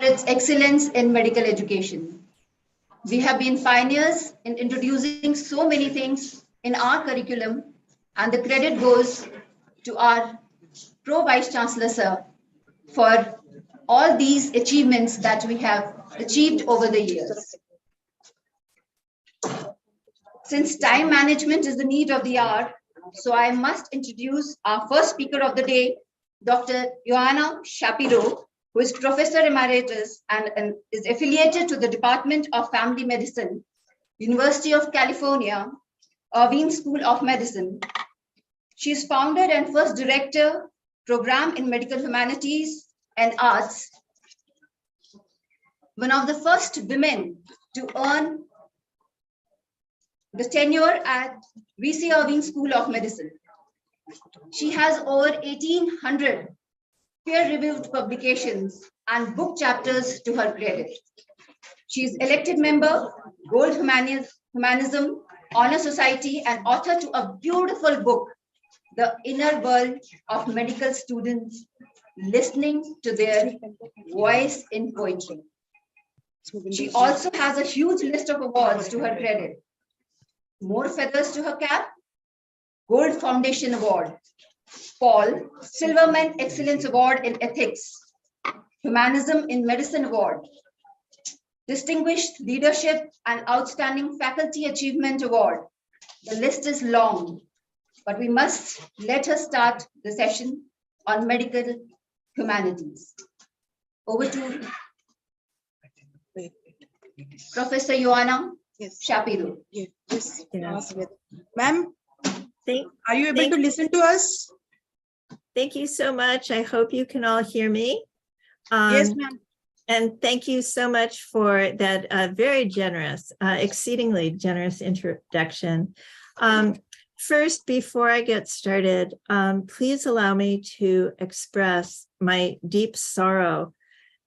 its excellence in medical education. We have been pioneers in introducing so many things in our curriculum, and the credit goes to our Pro Vice Chancellor, sir, for all these achievements that we have achieved over the years. Since time management is the need of the hour, so I must introduce our first speaker of the day, Dr. Joanna Shapiro, who is Professor Emeritus and is affiliated to the Department of Family Medicine, University of California, Irvine School of Medicine. She is founder and first director, Program in Medical Humanities and Arts, one of the first women to earn the tenure at VC Irvine School of Medicine. She has over 1,800 peer-reviewed publications and book chapters to her credit. She is elected member, Gold Humanism, Honor Society, and author to a beautiful book, The Inner World of Medical Students, Listening to Their Voice in Poetry. She also has a huge list of awards to her credit. More feathers to her cap, Gold Foundation Award, Paul Silverman Excellence Award in Ethics, Humanism in Medicine Award, Distinguished Leadership and Outstanding Faculty Achievement Award. The list is long, but we must let her start the session on medical humanities. Over to Professor Joanna Shapiro. Yes. Ma'am, are you able to listen to us? Thank you so much. I hope you can all hear me. Yes, ma'am. And thank you so much for that very generous, exceedingly generous introduction. First, before I get started, please allow me to express my deep sorrow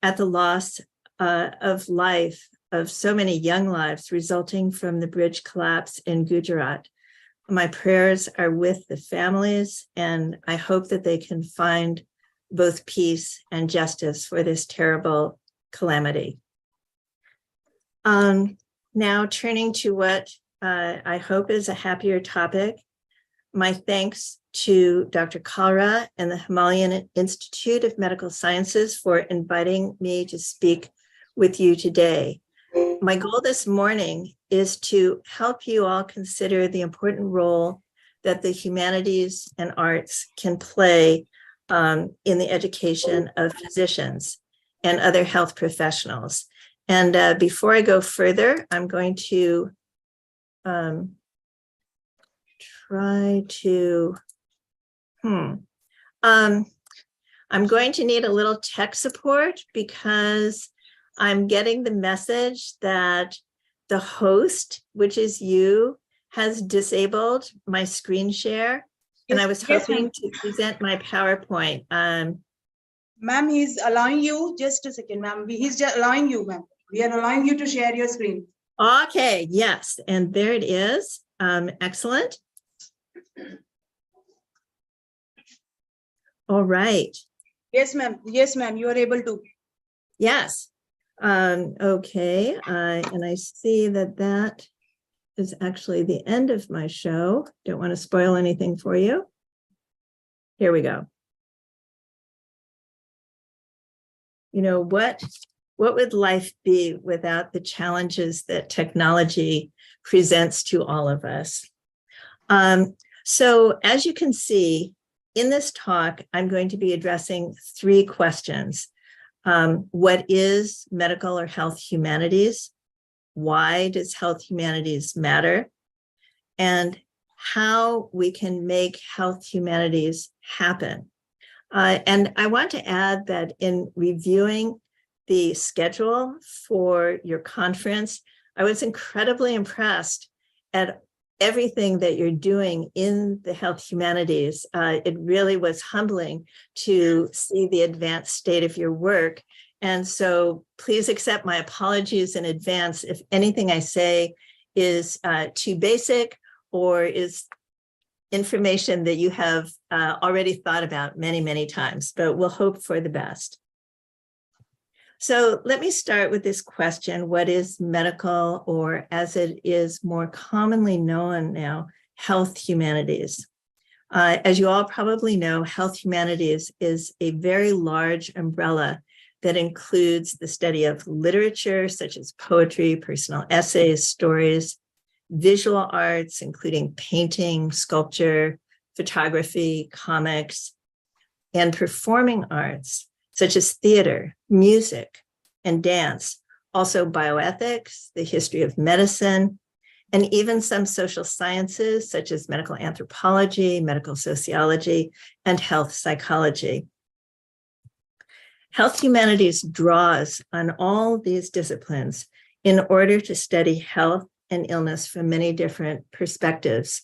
at the loss of life of so many young lives resulting from the bridge collapse in Gujarat. My prayers are with the families, and I hope that they can find both peace and justice for this terrible calamity. Now turning to what I hope is a happier topic, my thanks to Dr. Kalra and the Himalayan Institute of Medical Sciences for inviting me to speak with you today. My goal this morning is to help you all consider the important role that the humanities and arts can play in the education of physicians and other health professionals. And before I go further, I'm going to try to, I'm going to need a little tech support because I'm getting the message that the host, which is you, has disabled my screen share. And I was hoping to present my PowerPoint. Ma'am, he's allowing you, just a second, ma'am. He's just allowing you, ma'am. We are allowing you to share your screen. Okay, yes, and there it is. Excellent. All right. Yes, ma'am. Yes, ma'am. You are able to. Yes. Okay. And I see that that is actually the end of my show. Don't want to spoil anything for you. Here we go. You know, what would life be without the challenges that technology presents to all of us? So as you can see, in this talk, I'm going to be addressing 3 questions. What is medical or health humanities? Why does health humanities matter? And how we can make health humanities happen. And I want to add that in reviewing the schedule for your conference, I was incredibly impressed at everything that you're doing in the health humanities. It really was humbling to see the advanced state of your work. And so please accept my apologies in advance if anything I say is too basic or is information that you have already thought about many, many times, but we'll hope for the best. So let me start with this question. What is medical, or as it is more commonly known now, health humanities? As you all probably know, health humanities is a very large umbrella that includes the study of literature, such as poetry, personal essays, stories, visual arts, including painting, sculpture, photography, comics, and performing arts, such as theater, music, and dance, also bioethics, the history of medicine, and even some social sciences, such as medical anthropology, medical sociology, and health psychology. Health humanities draws on all these disciplines in order to study health and illness from many different perspectives.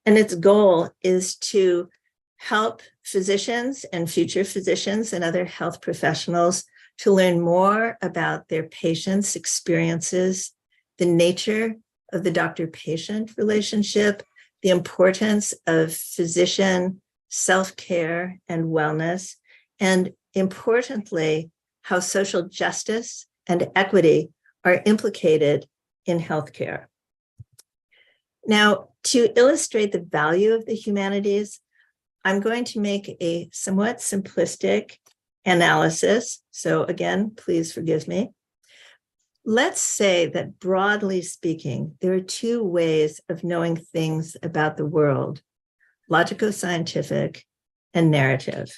And its goal is to help physicians and future physicians and other health professionals to learn more about their patients' experiences, the nature of the doctor-patient relationship, the importance of physician self-care and wellness, and importantly, how social justice and equity are implicated in healthcare. Now, to illustrate the value of the humanities, I'm going to make a somewhat simplistic analysis. So again, please forgive me. Let's say that broadly speaking, there are two ways of knowing things about the world: logico-scientific and narrative.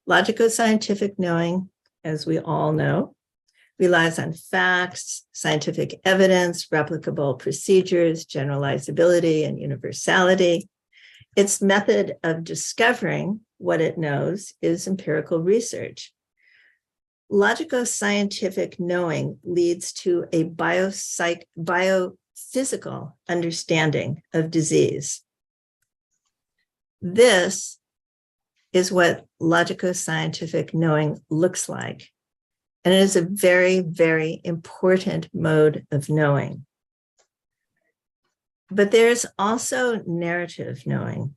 Logico-scientific knowing, as we all know, relies on facts, scientific evidence, replicable procedures, generalizability, and universality. Its method of discovering what it knows is empirical research. Logico-scientific knowing leads to a biophysical understanding of disease. This is what logico-scientific knowing looks like. And it is a very, very important mode of knowing. But there's also narrative knowing.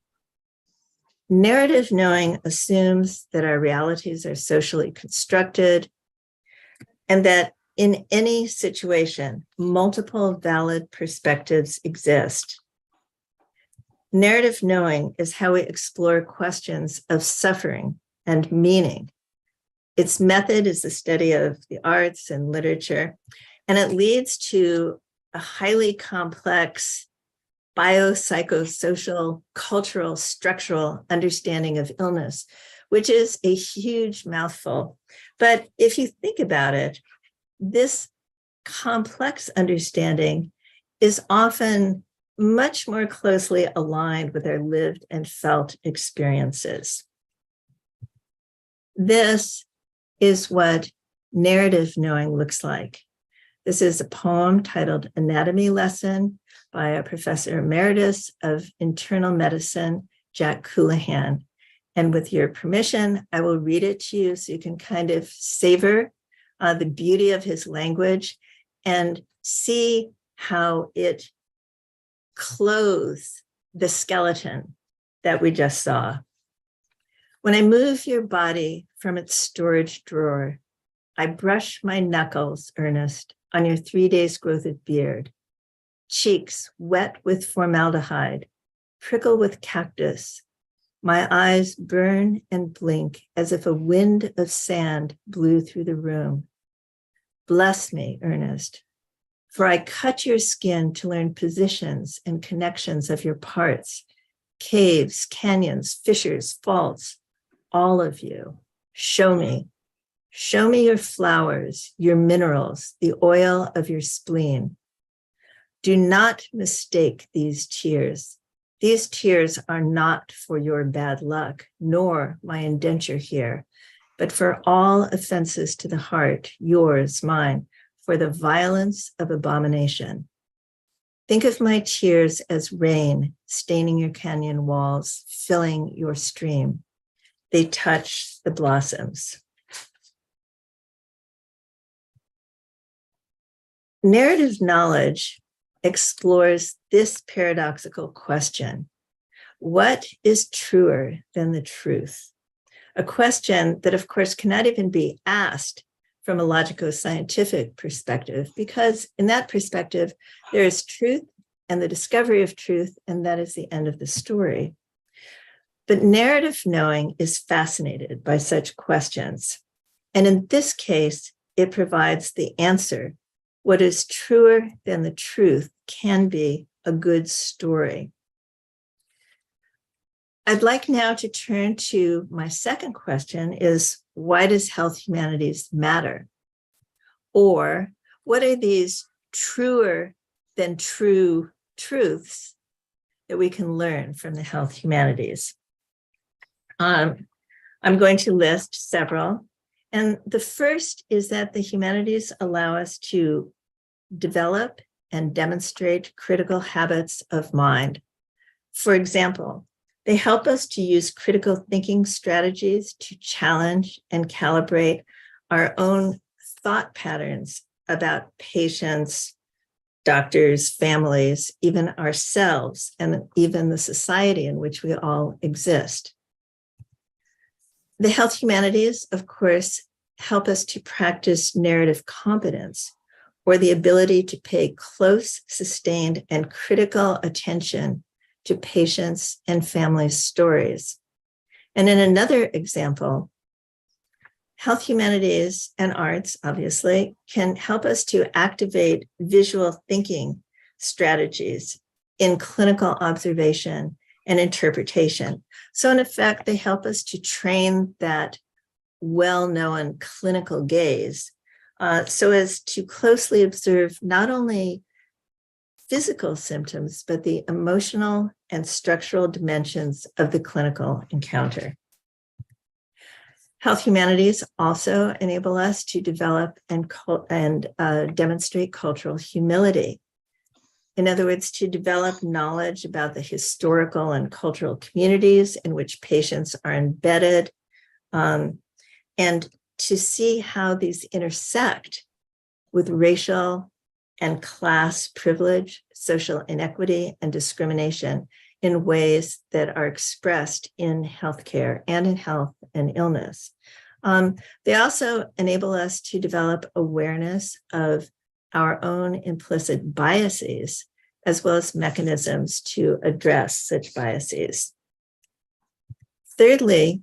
Narrative knowing assumes that our realities are socially constructed and that in any situation, multiple valid perspectives exist. Narrative knowing is how we explore questions of suffering and meaning. Its method is the study of the arts and literature, and it leads to a highly complex biopsychosocial, cultural, structural understanding of illness, which is a huge mouthful. But if you think about it, this complex understanding is often much more closely aligned with our lived and felt experiences. This is what narrative knowing looks like. This is a poem titled Anatomy Lesson by a professor emeritus of internal medicine, Jack Coulihan. And with your permission, I will read it to you so you can kind of savor the beauty of his language and see how it clothes the skeleton that we just saw. When I move your body from its storage drawer, I brush my knuckles, Ernest, on your 3 days' growth of beard. Cheeks wet with formaldehyde, prickle with cactus. My eyes burn and blink as if a wind of sand blew through the room. Bless me, Ernest, for I cut your skin to learn positions and connections of your parts, caves, canyons, fissures, faults, all of you. Show me your flowers, your minerals, the oil of your spleen. Do not mistake these tears. These tears are not for your bad luck, nor my indenture here, but for all offenses to the heart, yours, mine, for the violence of abomination. Think of my tears as rain staining your canyon walls, filling your stream. They touch the blossoms. Narrative knowledge explores this paradoxical question: what is truer than the truth? A question that, of course, cannot even be asked from a logico-scientific perspective, because in that perspective, there is truth and the discovery of truth, and that is the end of the story. But narrative knowing is fascinated by such questions. And in this case, it provides the answer. What is truer than the truth can be a good story. I'd like now to turn to my second question is, why does health humanities matter? Or what are these truer than true truths that we can learn from the health humanities? I'm going to list several. And the first is that the humanities allow us to develop and demonstrate critical habits of mind. For example, they help us to use critical thinking strategies to challenge and calibrate our own thought patterns about patients, doctors, families, even ourselves, and even the society in which we all exist. The health humanities, of course, help us to practice narrative competence, or the ability to pay close, sustained, and critical attention to patients' and families' stories. And in another example, health humanities and arts, obviously, can help us to activate visual thinking strategies in clinical observation and interpretation. So in effect, they help us to train that well-known clinical gaze so as to closely observe not only physical symptoms, but the emotional and structural dimensions of the clinical encounter. Health humanities also enable us to develop and demonstrate cultural humility. In other words, to develop knowledge about the historical and cultural communities in which patients are embedded, and to see how these intersect with racial and class privilege, social inequity, and discrimination in ways that are expressed in healthcare and in health and illness. They also enable us to develop awareness of our own implicit biases, as well as mechanisms to address such biases. Thirdly,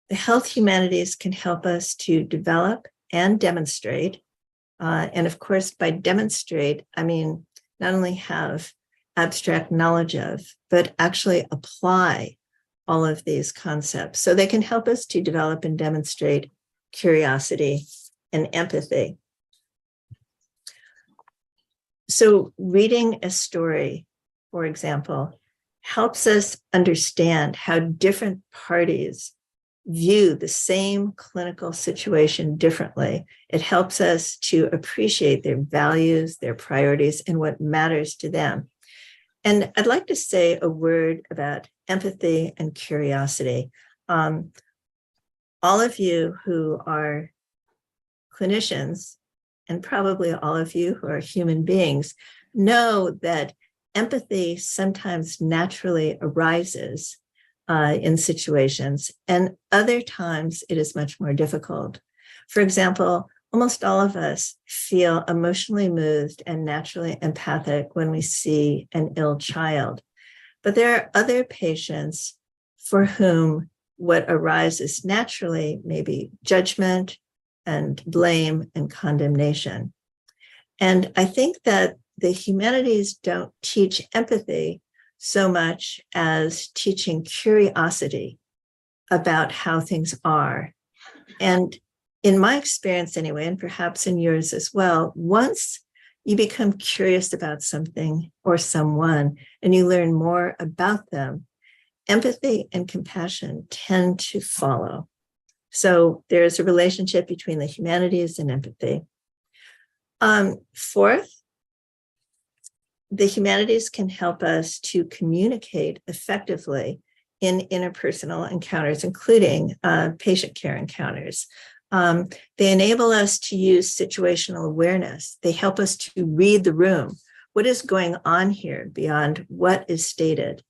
the health humanities can help us to develop and demonstrate. And of course, by demonstrate, I mean, not only have abstract knowledge of, but actually apply all of these concepts. So they can help us to develop and demonstrate curiosity and empathy. So reading a story, for example, helps us understand how different parties view the same clinical situation differently. It helps us to appreciate their values, their priorities, and what matters to them. And I'd like to say a word about empathy and curiosity. All of you who are clinicians, and probably all of you who are human beings, know that empathy sometimes naturally arises in situations, and other times it is much more difficult. For example, almost all of us feel emotionally moved and naturally empathic when we see an ill child. But there are other patients for whom what arises naturally may be judgment and blame and condemnation. And I think that the humanities don't teach empathy so much as teaching curiosity about how things are. And in my experience anyway, and perhaps in yours as well, once you become curious about something or someone and you learn more about them, empathy and compassion tend to follow. So there's a relationship between the humanities and empathy. Fourth, the humanities can help us to communicate effectively in interpersonal encounters, including patient care encounters. They enable us to use situational awareness. They help us to read the room. What is going on here beyond what is stated?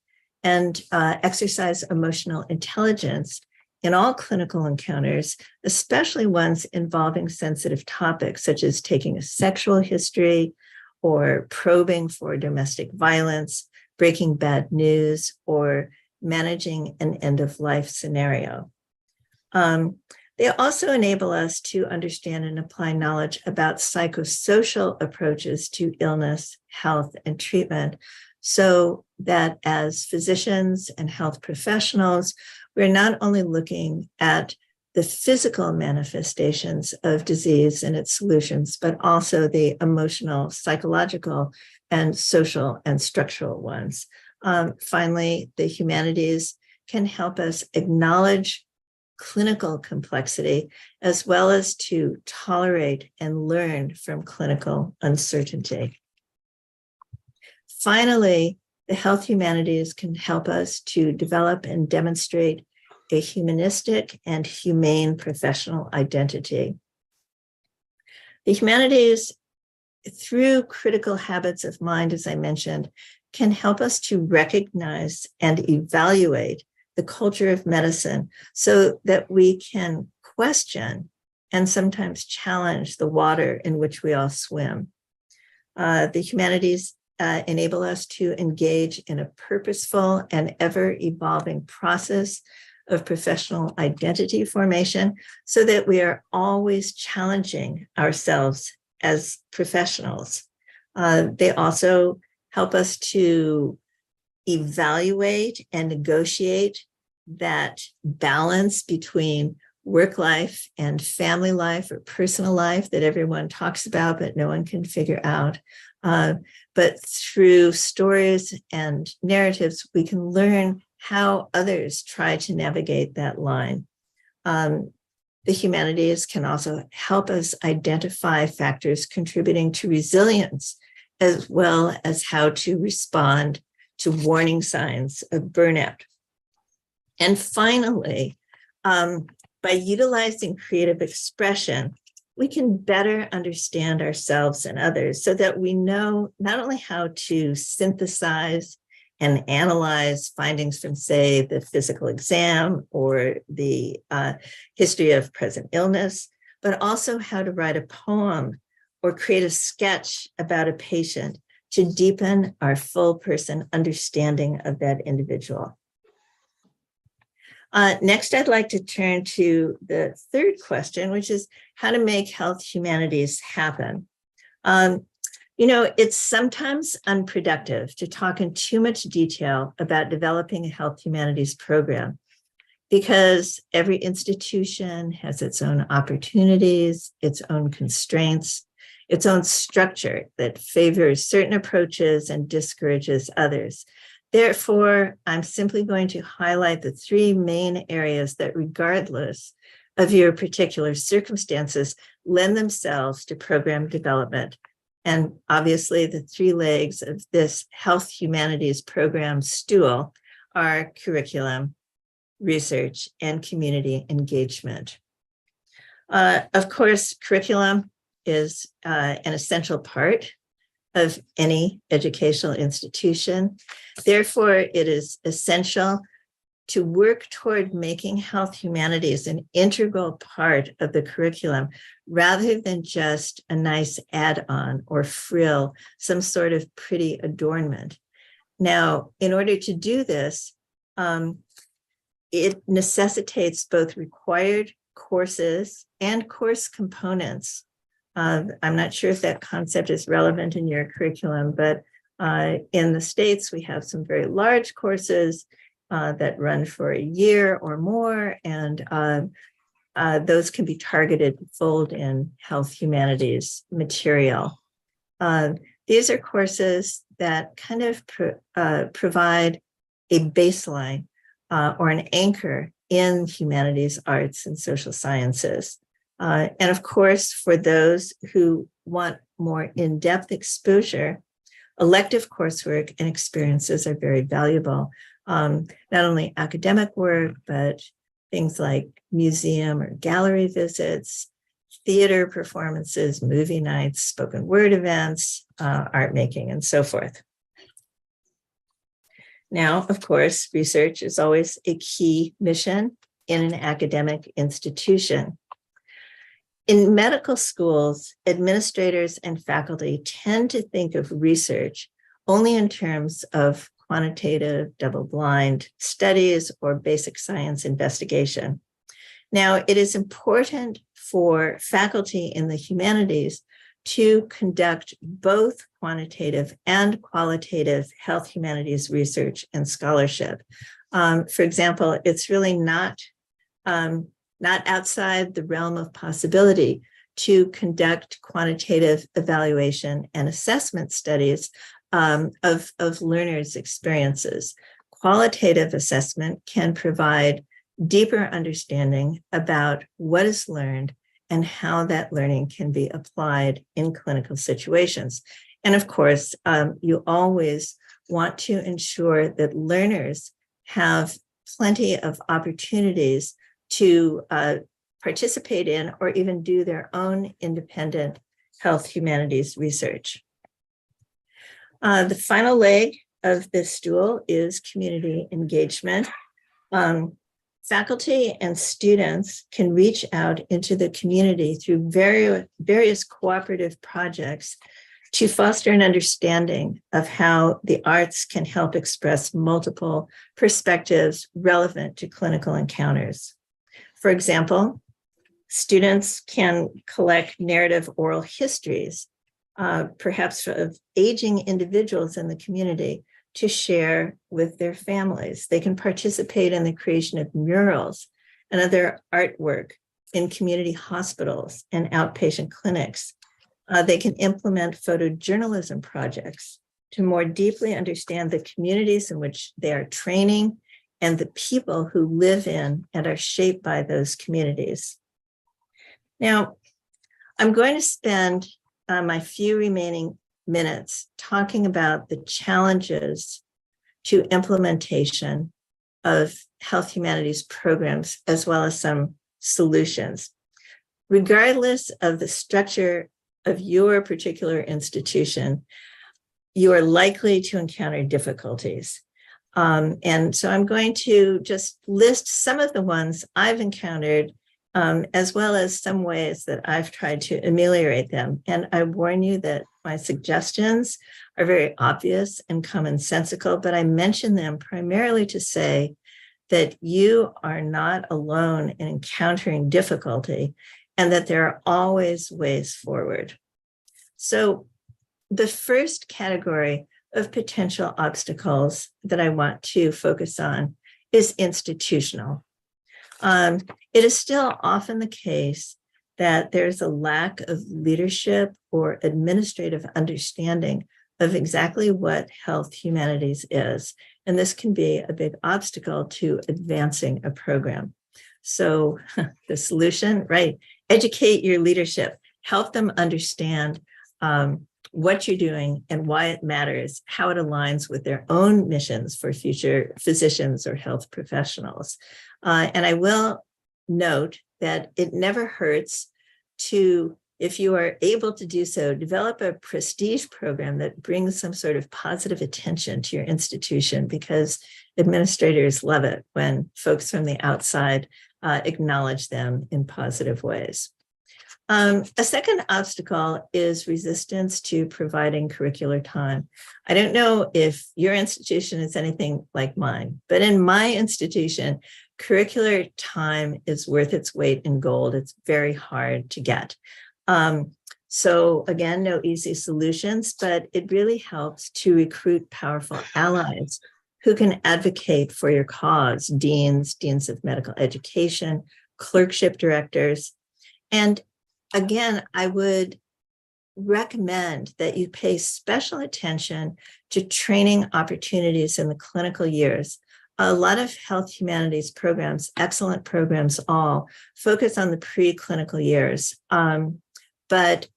And exercise emotional intelligence in all clinical encounters, especially ones involving sensitive topics, such as taking a sexual history or probing for domestic violence, breaking bad news, or managing an end-of-life scenario. They also enable us to understand and apply knowledge about psychosocial approaches to illness, health, and treatment, so that as physicians and health professionals, we're not only looking at the physical manifestations of disease and its solutions, but also the emotional, psychological, and social and structural ones. Finally, the humanities can help us acknowledge clinical complexity, as well as to tolerate and learn from clinical uncertainty. Finally, the health humanities can help us to develop and demonstrate a humanistic and humane professional identity. The humanities, through critical habits of mind, as I mentioned, can help us to recognize and evaluate the culture of medicine so that we can question and sometimes challenge the water in which we all swim. The humanities enable us to engage in a purposeful and ever-evolving process of professional identity formation so that we are always challenging ourselves as professionals. They also help us to evaluate and negotiate that balance between work life and family life or personal life that everyone talks about, but no one can figure out. But through stories and narratives, we can learn how others try to navigate that line. The humanities can also help us identify factors contributing to resilience, as well as how to respond to warning signs of burnout. And finally, by utilizing creative expression, we can better understand ourselves and others so that we know not only how to synthesize and analyze findings from, say, the physical exam or the history of present illness, but also how to write a poem or create a sketch about a patient to deepen our full person understanding of that individual. Next, I'd like to turn to the third question, which is how to make health humanities happen. It's sometimes unproductive to talk in too much detail about developing a health humanities program because every institution has its own opportunities, its own constraints, its own structure that favors certain approaches and discourages others. Therefore, I'm simply going to highlight the three main areas that, regardless of your particular circumstances, lend themselves to program development. And obviously, the three legs of this health humanities program stool are curriculum, research, and community engagement. Of course, curriculum is an essential part of any educational institution. Therefore, it is essential to work toward making health humanities an integral part of the curriculum rather than just a nice add-on or frill, some sort of pretty adornment. Now, in order to do this, it necessitates both required courses and course components. I'm not sure if that concept is relevant in your curriculum, but in the States, we have some very large courses that run for a year or more, and those can be targeted to fold in health humanities material. These are courses that kind of provide a baseline or an anchor in humanities, arts, and social sciences. And of course, for those who want more in-depth exposure, elective coursework and experiences are very valuable. Not only academic work, but things like museum or gallery visits, theater performances, movie nights, spoken word events, art making, and so forth. Now, of course, research is always a key mission in an academic institution. In medical schools, administrators and faculty tend to think of research only in terms of quantitative, double-blind studies or basic science investigation. Now, it is important for faculty in the humanities to conduct both quantitative and qualitative health humanities research and scholarship. For example, it's really not outside the realm of possibility to conduct quantitative evaluation and assessment studies of learners' experiences. Qualitative assessment can provide deeper understanding about what is learned and how that learning can be applied in clinical situations. And of course, you always want to ensure that learners have plenty of opportunities to participate in or even do their own independent health humanities research. The final leg of this stool is community engagement. Faculty and students can reach out into the community through various cooperative projects to foster an understanding of how the arts can help express multiple perspectives relevant to clinical encounters. For example, students can collect narrative oral histories, perhaps of aging individuals in the community, to share with their families. They can participate in the creation of murals and other artwork in community hospitals and outpatient clinics. They can implement photojournalism projects to more deeply understand the communities in which they are training and the people who live in and are shaped by those communities. Now, I'm going to spend my few remaining minutes talking about the challenges to implementation of health humanities programs, as well as some solutions. Regardless of the structure of your particular institution, you are likely to encounter difficulties. And so I'm going to just list some of the ones I've encountered, as well as some ways that I've tried to ameliorate them. And I warn you that my suggestions are very obvious and commonsensical, but I mention them primarily to say that you are not alone in encountering difficulty and that there are always ways forward. So the first category of potential obstacles that I want to focus on is institutional. It is still often the case that there's a lack of leadership or administrative understanding of exactly what health humanities is. And this can be a big obstacle to advancing a program. So the solution, right? Educate your leadership, help them understand what you're doing and why it matters, how it aligns with their own missions for future physicians or health professionals. And I will note that it never hurts to, if you are able to do so, develop a prestige program that brings some sort of positive attention to your institution, because administrators love it when folks from the outside acknowledge them in positive ways. A second obstacle is resistance to providing curricular time. I don't know if your institution is anything like mine, but in my institution, curricular time is worth its weight in gold. It's very hard to get. So again, no easy solutions, but it really helps to recruit powerful allies who can advocate for your cause: deans of medical education, clerkship directors. And again, I would recommend that you pay special attention to training opportunities in the clinical years. A lot of health humanities programs, excellent programs all, focus on the preclinical years. But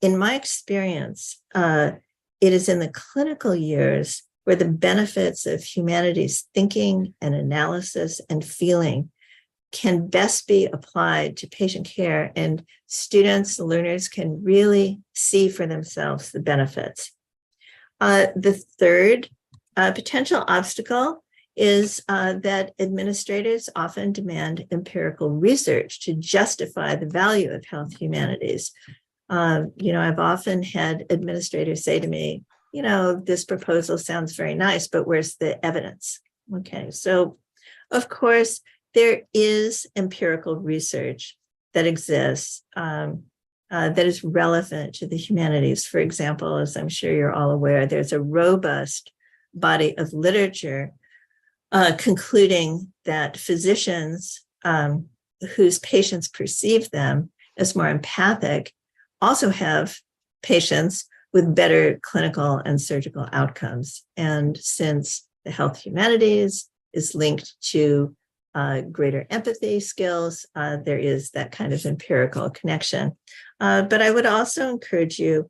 in my experience, it is in the clinical years where the benefits of humanities thinking and analysis and feeling can best be applied to patient care, and students, learners can really see for themselves the benefits. The third potential obstacle is that administrators often demand empirical research to justify the value of health humanities. I've often had administrators say to me, this proposal sounds very nice, but where's the evidence? Okay, so of course, there is empirical research that exists that is relevant to the humanities. For example, as I'm sure you're all aware, there's a robust body of literature concluding that physicians whose patients perceive them as more empathic also have patients with better clinical and surgical outcomes. And since the health humanities is linked to greater empathy skills, there is that kind of empirical connection. But I would also encourage you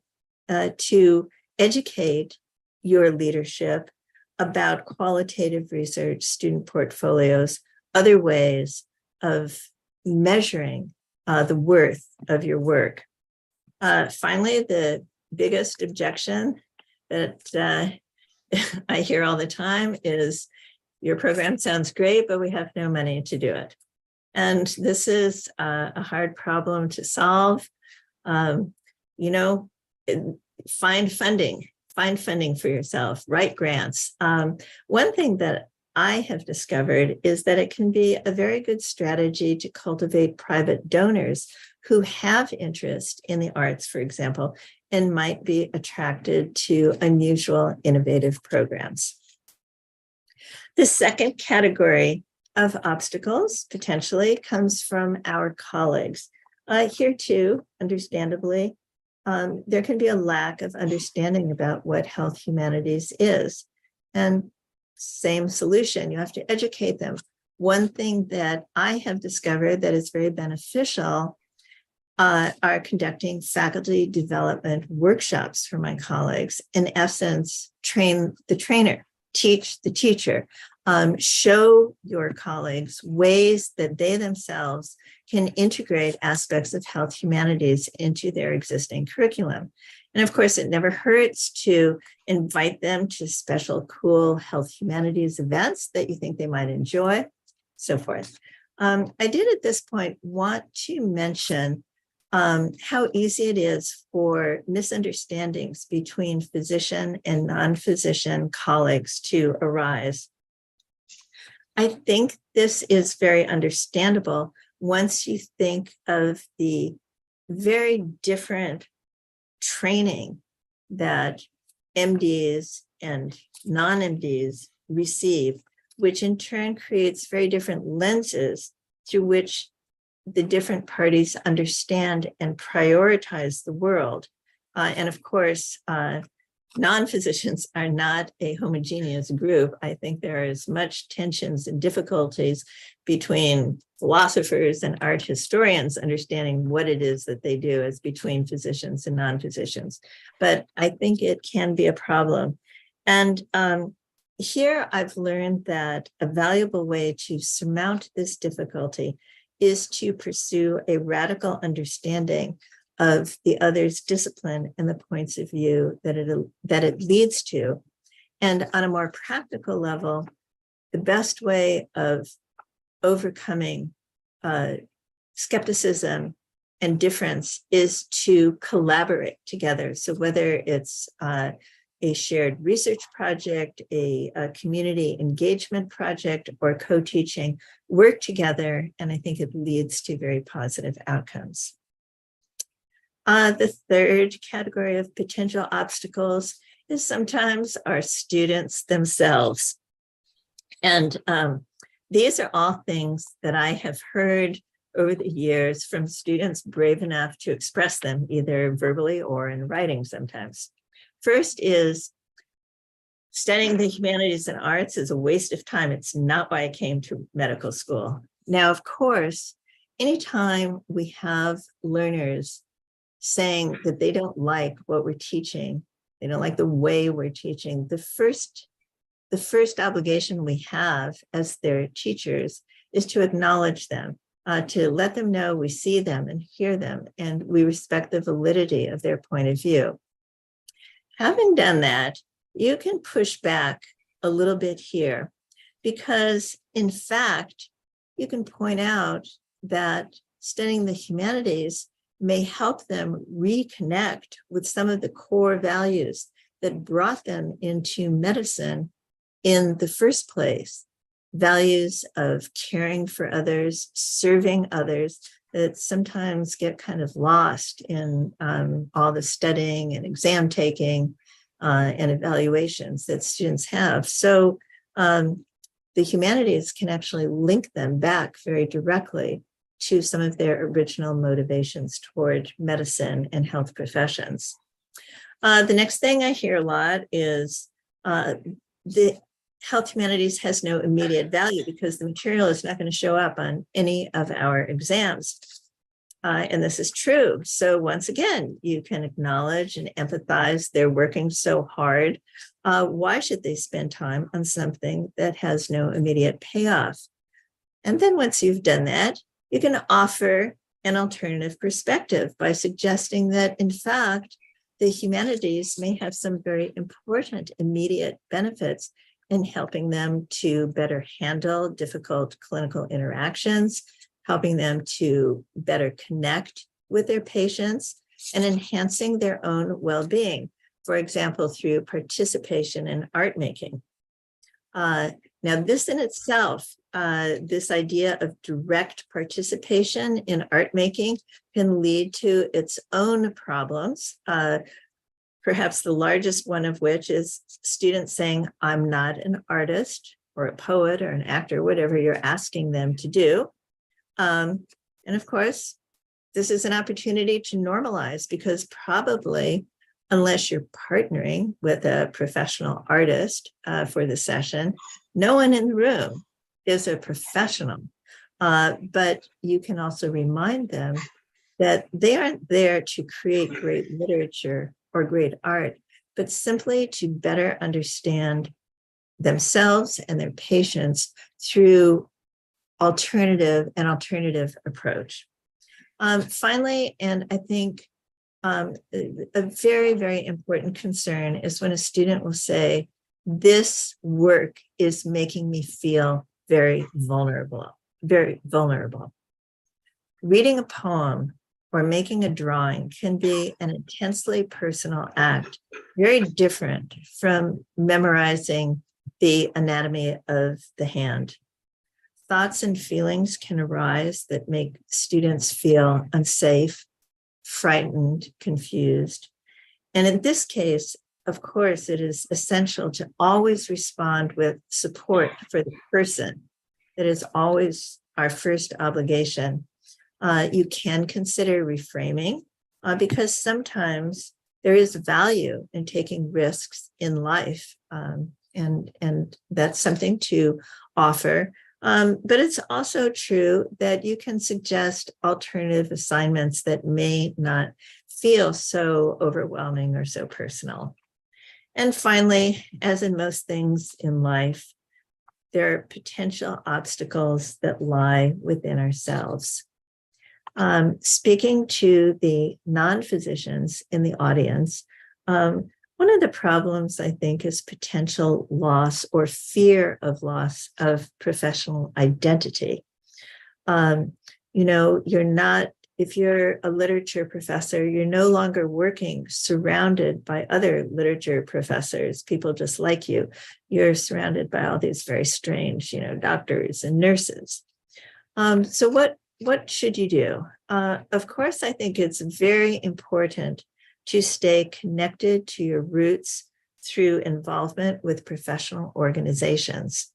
to educate your leadership about qualitative research, student portfolios, other ways of measuring the worth of your work. Finally, the biggest objection that I hear all the time is, your program sounds great, but we have no money to do it. And this is a hard problem to solve. Find funding for yourself, write grants. One thing that I have discovered is that it can be a very good strategy to cultivate private donors who have interest in the arts, for example, and might be attracted to unusual, innovative programs. The second category of obstacles potentially comes from our colleagues. Here too, understandably, there can be a lack of understanding about what health humanities is. And same solution, you have to educate them. One thing that I have discovered that is very beneficial are conducting faculty development workshops for my colleagues. In essence, train the trainer, teach the teacher, show your colleagues ways that they themselves can integrate aspects of health humanities into their existing curriculum. And of course, it never hurts to invite them to special, cool health humanities events that you think they might enjoy, so forth. I did at this point want to mention how easy it is for misunderstandings between physician and non-physician colleagues to arise. I think this is very understandable once you think of the very different training that MDs and non-MDs receive, which in turn creates very different lenses through which the different parties understand and prioritize the world. And of course, non-physicians are not a homogeneous group. I think there is much tensions and difficulties between philosophers and art historians understanding what it is that they do as between physicians and non-physicians. But I think it can be a problem. And here I've learned that a valuable way to surmount this difficulty is to pursue a radical understanding of the other's discipline and the points of view that it leads to. And on a more practical level, the best way of overcoming skepticism and difference is to collaborate together. So whether it's a shared research project, a community engagement project, or co-teaching, work together, and I think it leads to very positive outcomes. The third category of potential obstacles is sometimes our students themselves. And these are all things that I have heard over the years from students brave enough to express them, either verbally or in writing sometimes. First is, studying the humanities and arts is a waste of time. It's not why I came to medical school. Now, of course, anytime we have learners saying that they don't like what we're teaching, they don't like the way we're teaching, the first obligation we have as their teachers is to acknowledge them, to let them know we see them and hear them, and we respect the validity of their point of view. Having done that, you can push back a little bit here. because in fact, you can point out that studying the humanities may help them reconnect with some of the core values that brought them into medicine in the first place. Values of caring for others, serving others, that sometimes get kind of lost in all the studying and exam taking and evaluations that students have. So the humanities can actually link them back very directly to some of their original motivations toward medicine and health professions. The next thing I hear a lot is the health humanities has no immediate value because the material is not going to show up on any of our exams. And this is true. So once again, you can acknowledge and empathize they're working so hard. Why should they spend time on something that has no immediate payoff? And then once you've done that, you can offer an alternative perspective by suggesting that, in fact, the humanities may have some very important immediate benefits in helping them to better handle difficult clinical interactions, helping them to better connect with their patients, and enhancing their own well-being, for example, through participation in art making. Now, this in itself, this idea of direct participation in art making can lead to its own problems. Perhaps the largest one of which is students saying, I'm not an artist or a poet or an actor, whatever you're asking them to do. And of course, this is an opportunity to normalize because probably, unless you're partnering with a professional artist for the session, no one in the room is a professional. But you can also remind them that they aren't there to create great literature or great art, but simply to better understand themselves and their patients through alternative approach. Finally, and I think a very, very important concern is when a student will say, this work is making me feel very vulnerable, very vulnerable. Reading a poem or making a drawing can be an intensely personal act, very different from memorizing the anatomy of the hand. Thoughts and feelings can arise that make students feel unsafe, frightened, confused. And in this case, of course, it is essential to always respond with support for the person. That is always our first obligation. You can consider reframing because sometimes there is value in taking risks in life. And that's something to offer. But it's also true that you can suggest alternative assignments that may not feel so overwhelming or so personal. And finally, as in most things in life, there are potential obstacles that lie within ourselves. Speaking to the non-physicians in the audience, one of the problems, I think, is potential loss or fear of loss of professional identity. You're not, if you're a literature professor, you're no longer working surrounded by other literature professors, people just like you. You're surrounded by all these very strange, doctors and nurses. So what should you do? Of course, I think it's very important to stay connected to your roots through involvement with professional organizations.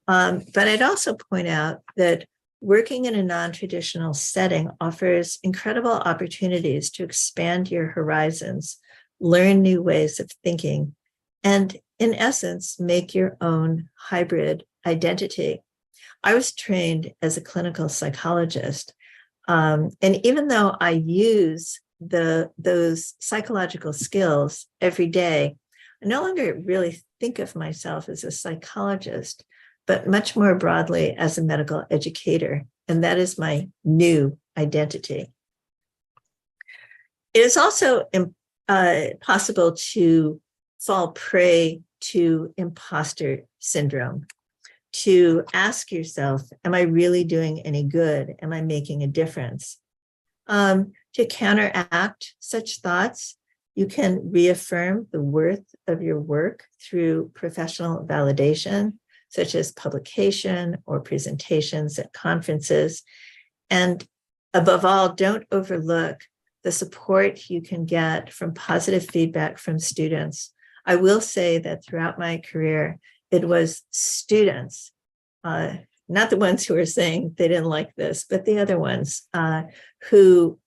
But I'd also point out that working in a non-traditional setting offers incredible opportunities to expand your horizons, learn new ways of thinking, and in essence, make your own hybrid identity. I was trained as a clinical psychologist, and even though I use those psychological skills every day, I no longer really think of myself as a psychologist, but much more broadly as a medical educator, and that is my new identity. It is also possible to fall prey to imposter syndrome. to ask yourself, am I really doing any good? Am I making a difference? To counteract such thoughts, you can reaffirm the worth of your work through professional validation, such as publication or presentations at conferences. And above all, don't overlook the support you can get from positive feedback from students. I will say that throughout my career, it was students, not the ones who are saying they didn't like this, but the other ones who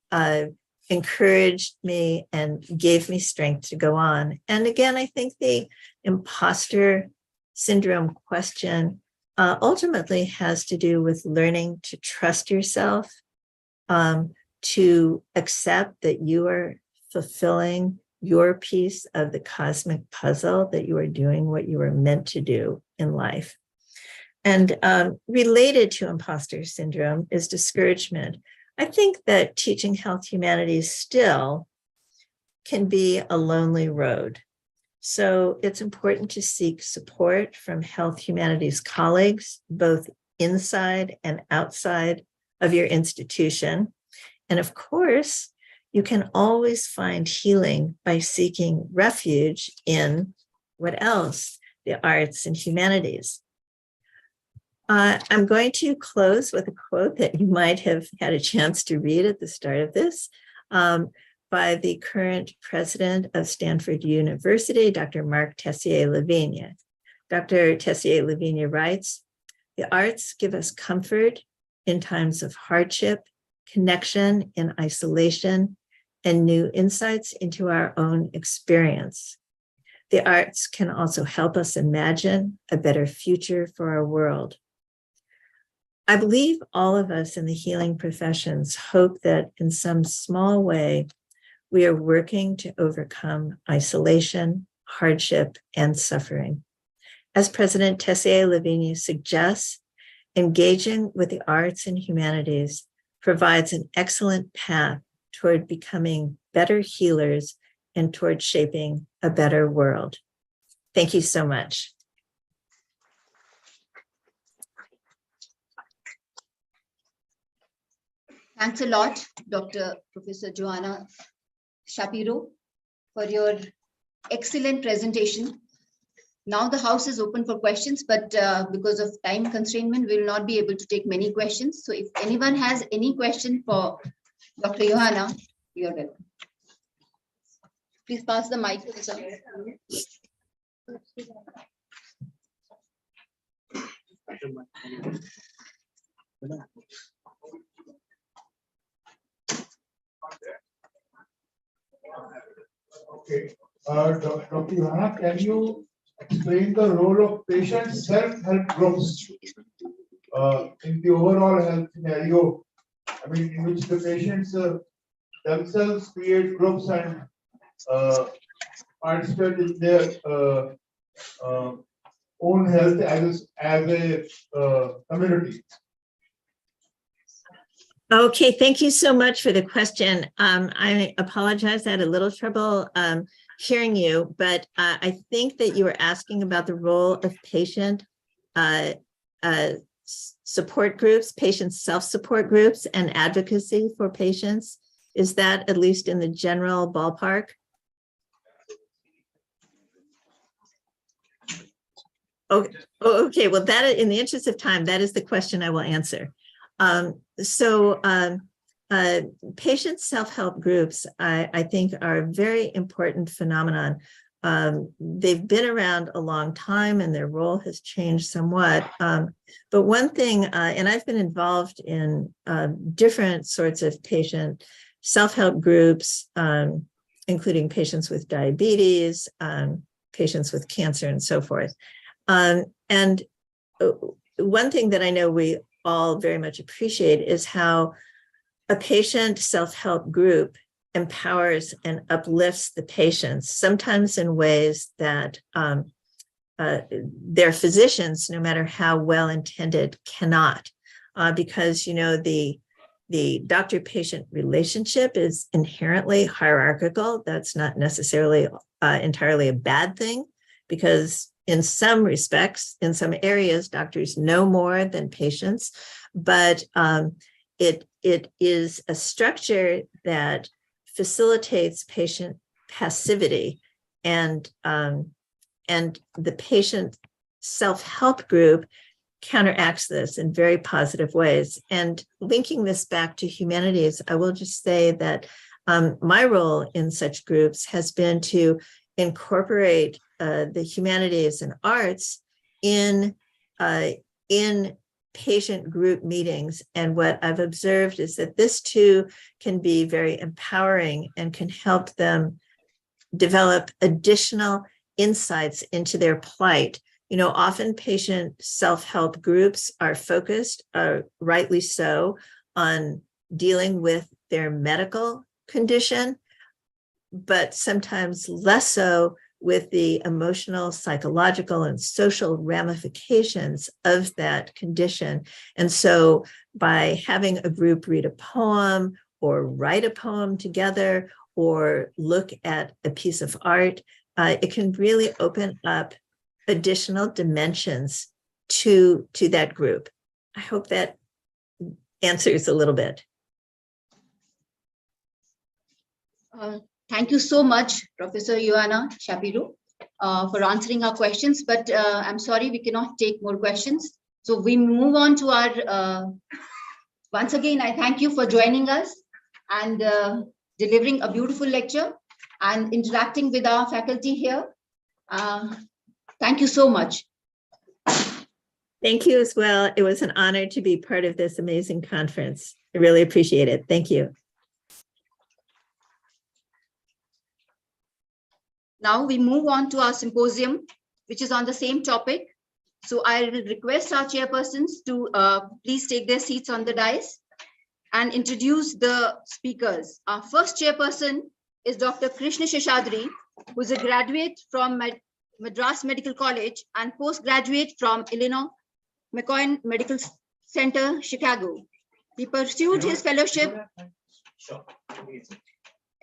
encouraged me and gave me strength to go on. And again, I think the imposter syndrome question ultimately has to do with learning to trust yourself, to accept that you are fulfilling your piece of the cosmic puzzle, that you are doing what you were meant to do in life. And related to imposter syndrome is discouragement. I think that teaching health humanities still can be a lonely road. So it's important to seek support from health humanities colleagues, both inside and outside of your institution. And of course, you can always find healing by seeking refuge in what else? The arts and humanities. I'm going to close with a quote that you might have had a chance to read at the start of this by the current president of Stanford University, Dr. Mark Tessier-Lavigne. Dr. Tessier-Lavigne writes, "The arts give us comfort in times of hardship, connection in isolation, and new insights into our own experience. The arts can also help us imagine a better future for our world." I believe all of us in the healing professions hope that in some small way, we are working to overcome isolation, hardship, and suffering. As President Tessier-Lavigne suggests, engaging with the arts and humanities provides an excellent path toward becoming better healers and toward shaping a better world. Thank you so much. Thanks a lot, Dr. Professor Joanna Shapiro, for your excellent presentation. Now the house is open for questions, but because of time constraint, we will not be able to take many questions. So if anyone has any question for Dr. Joanna, you're welcome. Please pass the mic to the sir. Okay, Dr. Johanna, can you explain the role of patient self-help groups in the overall health scenario? I mean, in which the patients themselves create groups and participate in their own health as a community. Okay, thank you so much for the question. I apologize, I had a little trouble hearing you, but I think that you were asking about the role of patient support groups, patient self-support groups, and advocacy for patients. Is that at least in the general ballpark? Okay, well, that in the interest of time, that is the question I will answer. Patient self-help groups, I think, are a very important phenomenon. They've been around a long time and their role has changed somewhat. But one thing, and I've been involved in different sorts of patient self-help groups, including patients with diabetes, patients with cancer, and so forth. And one thing that I know we all very much appreciate is how a patient self-help group empowers and uplifts the patients, sometimes in ways that their physicians, no matter how well-intended, cannot, because, you know, the doctor-patient relationship is inherently hierarchical. That's not necessarily entirely a bad thing, because in some respects, in some areas, doctors know more than patients, but it is a structure that facilitates patient passivity, and the patient self-help group counteracts this in very positive ways. And linking this back to humanities, I will just say that my role in such groups has been to incorporate the humanities and arts in patient group meetings. And what I've observed is that this too can be very empowering and can help them develop additional insights into their plight. You know, often patient self-help groups are focused, rightly so, on dealing with their medical condition, but sometimes less so with the emotional, psychological, and social ramifications of that condition. And so by having a group read a poem or write a poem together or look at a piece of art, it can really open up additional dimensions to that group. I hope that answers a little bit. Thank you so much, Professor Ioana Shapiro, for answering our questions, but I'm sorry we cannot take more questions. So we move on to our, once again, I thank you for joining us and delivering a beautiful lecture and interacting with our faculty here. Thank you so much. Thank you as well. It was an honor to be part of this amazing conference. I really appreciate it. Thank you. Now we move on to our symposium, which is on the same topic. So I will request our chairpersons to please take their seats on the dais and introduce the speakers. Our first chairperson is Dr. Krishna Sheshadri, who is a graduate from Madras Medical College and postgraduate from Illinois McCoy Medical Center, Chicago. He pursued his fellowship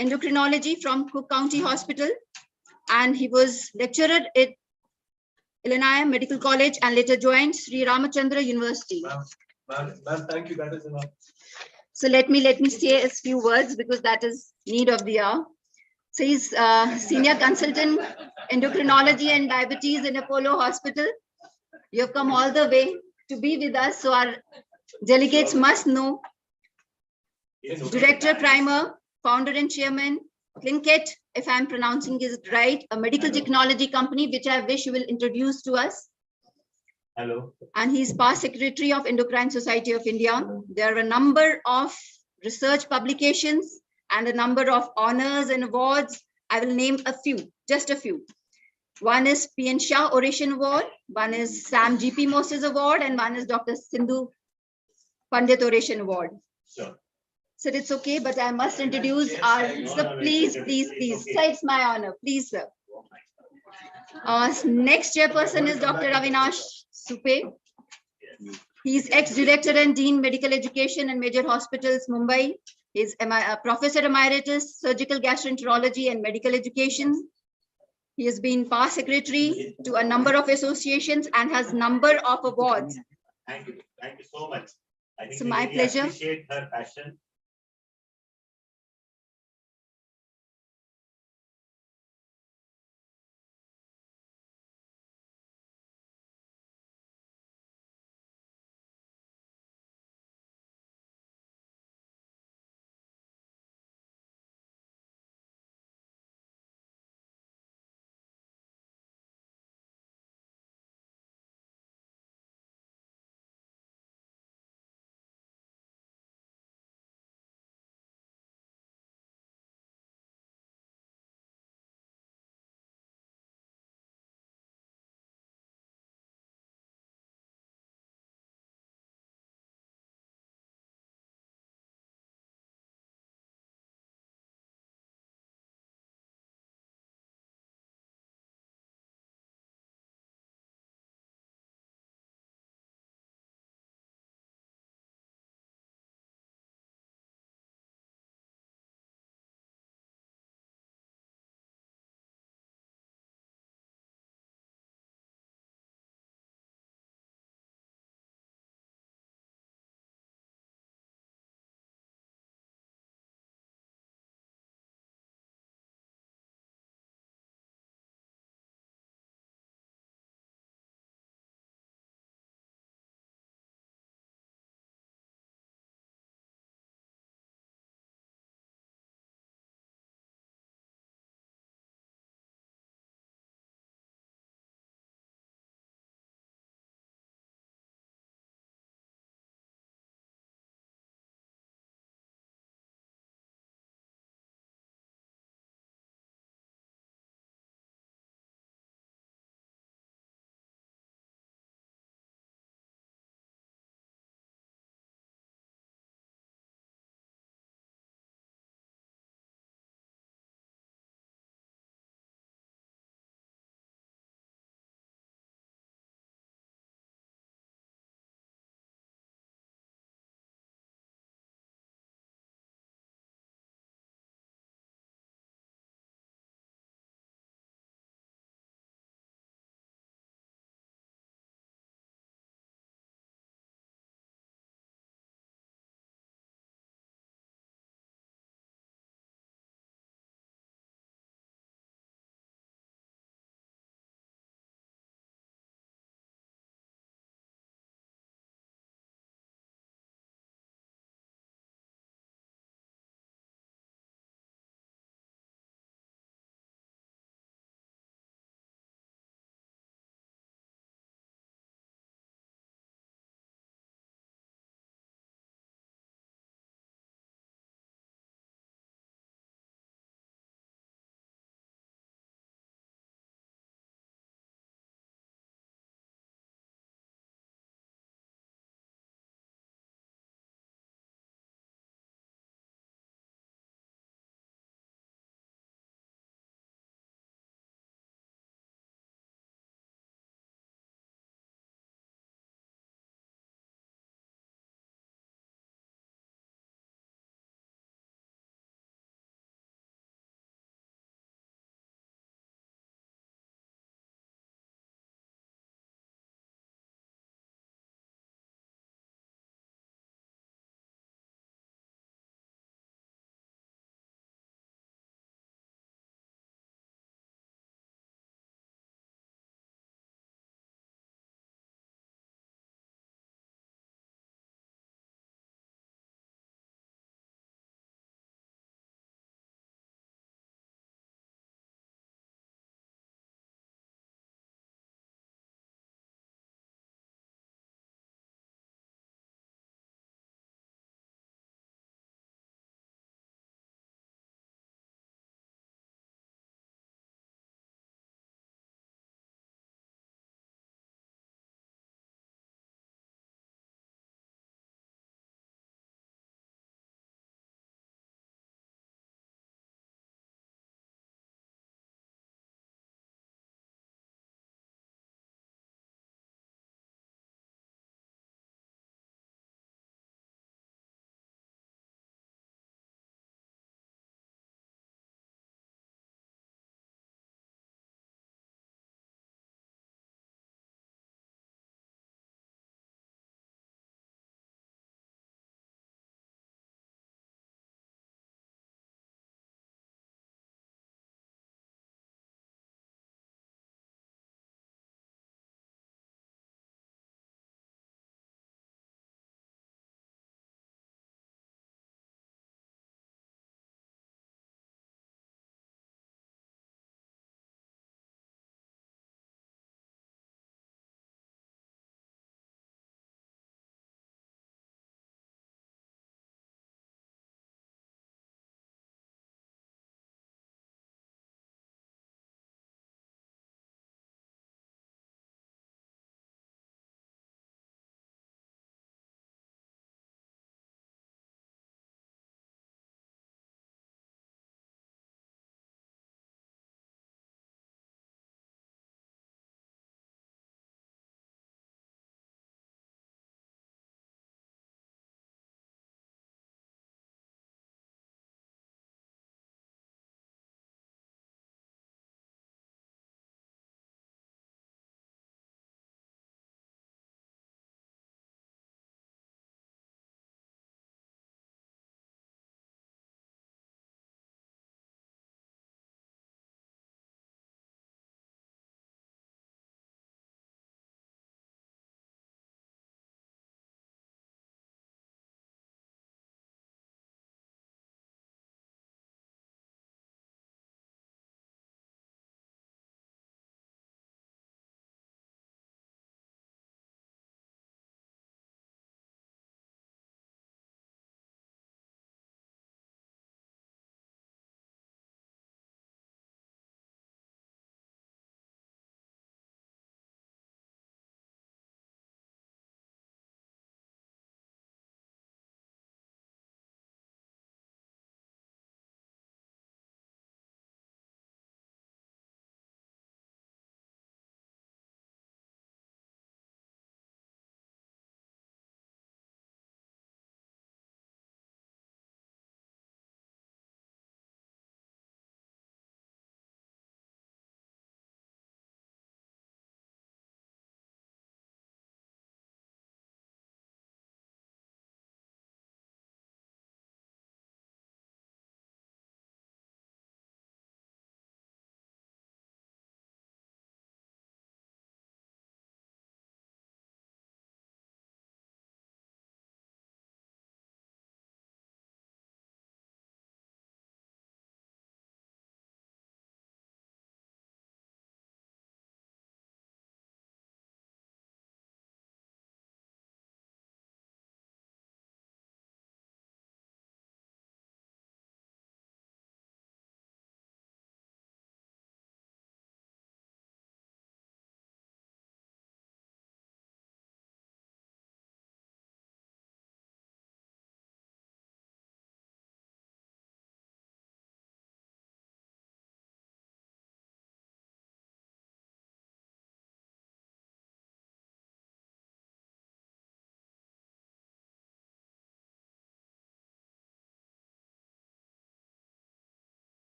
endocrinology from Cook County Hospital, and he was lecturer at Illinois Medical College and later joined Sri Ramachandra University. Ma'am, thank you. That is enough. So let me say a few words because that is need of the hour. So he's senior consultant endocrinology and diabetes in Apollo Hospital. You have come all the way to be with us, so our delegates must know. Director Primer, founder and chairman, Clinket, if I'm pronouncing it right, a medical technology company, which I wish you will introduce to us. Hello. And he's past secretary of Endocrine Society of India. There are a number of research publications and a number of honors and awards. I will name a few, just a few. One is P.N. Shah Oration Award, one is Sam G.P. Moses Award, and one is Dr. Sindhu Pandit Oration Award. Sure. So it's okay, but I must introduce our, so please, sir, it's my honor, please, sir. Next chairperson is Dr. Avinash Supe. He's ex-director and dean medical education and major hospitals, Mumbai. He's professor emeritus, surgical gastroenterology and medical education. He has been past secretary to a number of associations and has number of awards. Thank you so much. I think So my pleasure. Appreciate her passion.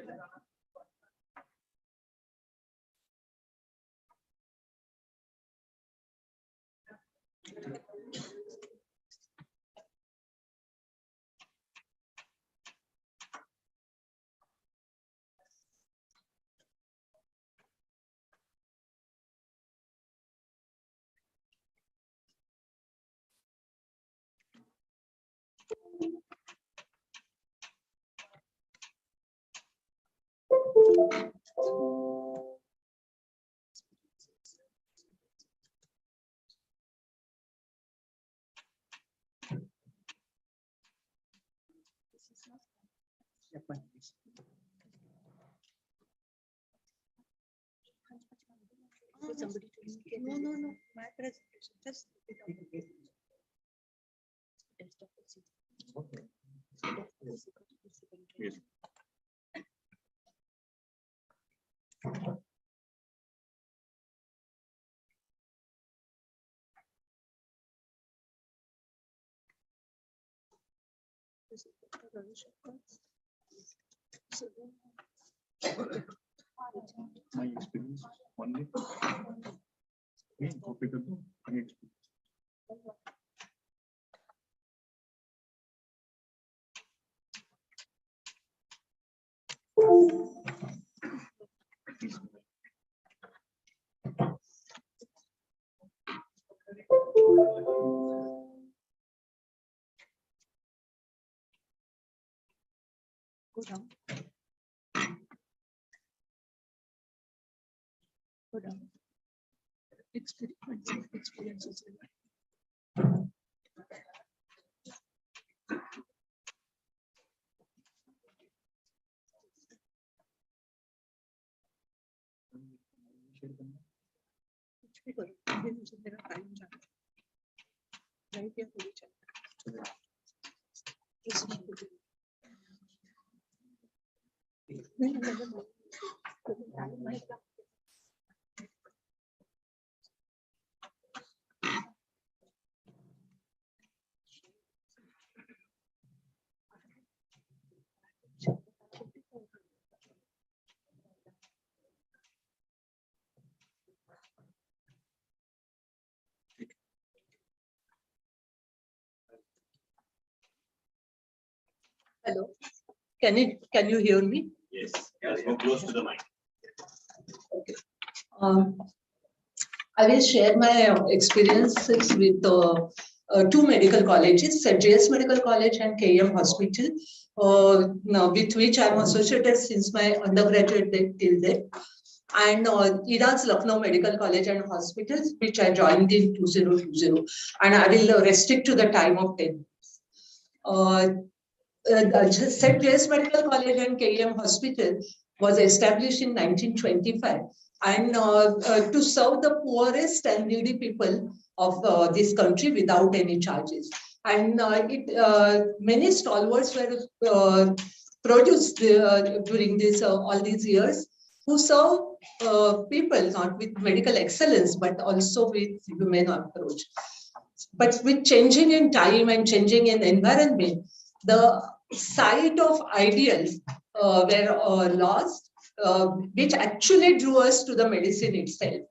No. My presentation. Just. Yes. My experience only. My experience. Go down. Go down. Experiences. Hello, can you hear me? Yes, go close to the mic. I will share my experiences with two medical colleges, JS Medical College and KM Hospital, now with which I am associated since my undergraduate day till then. And Iraq's Lucknow Medical College and Hospitals, which I joined in 2020, and I will restrict to the time of 10. St. James Medical College and KM Hospital was established in 1925 and to serve the poorest and needy people of this country without any charges. And many stalwarts were produced during this all these years who serve people not with medical excellence but also with human approach. But with changing in time and changing in environment, the sight of ideals were lost, which actually drew us to the medicine itself.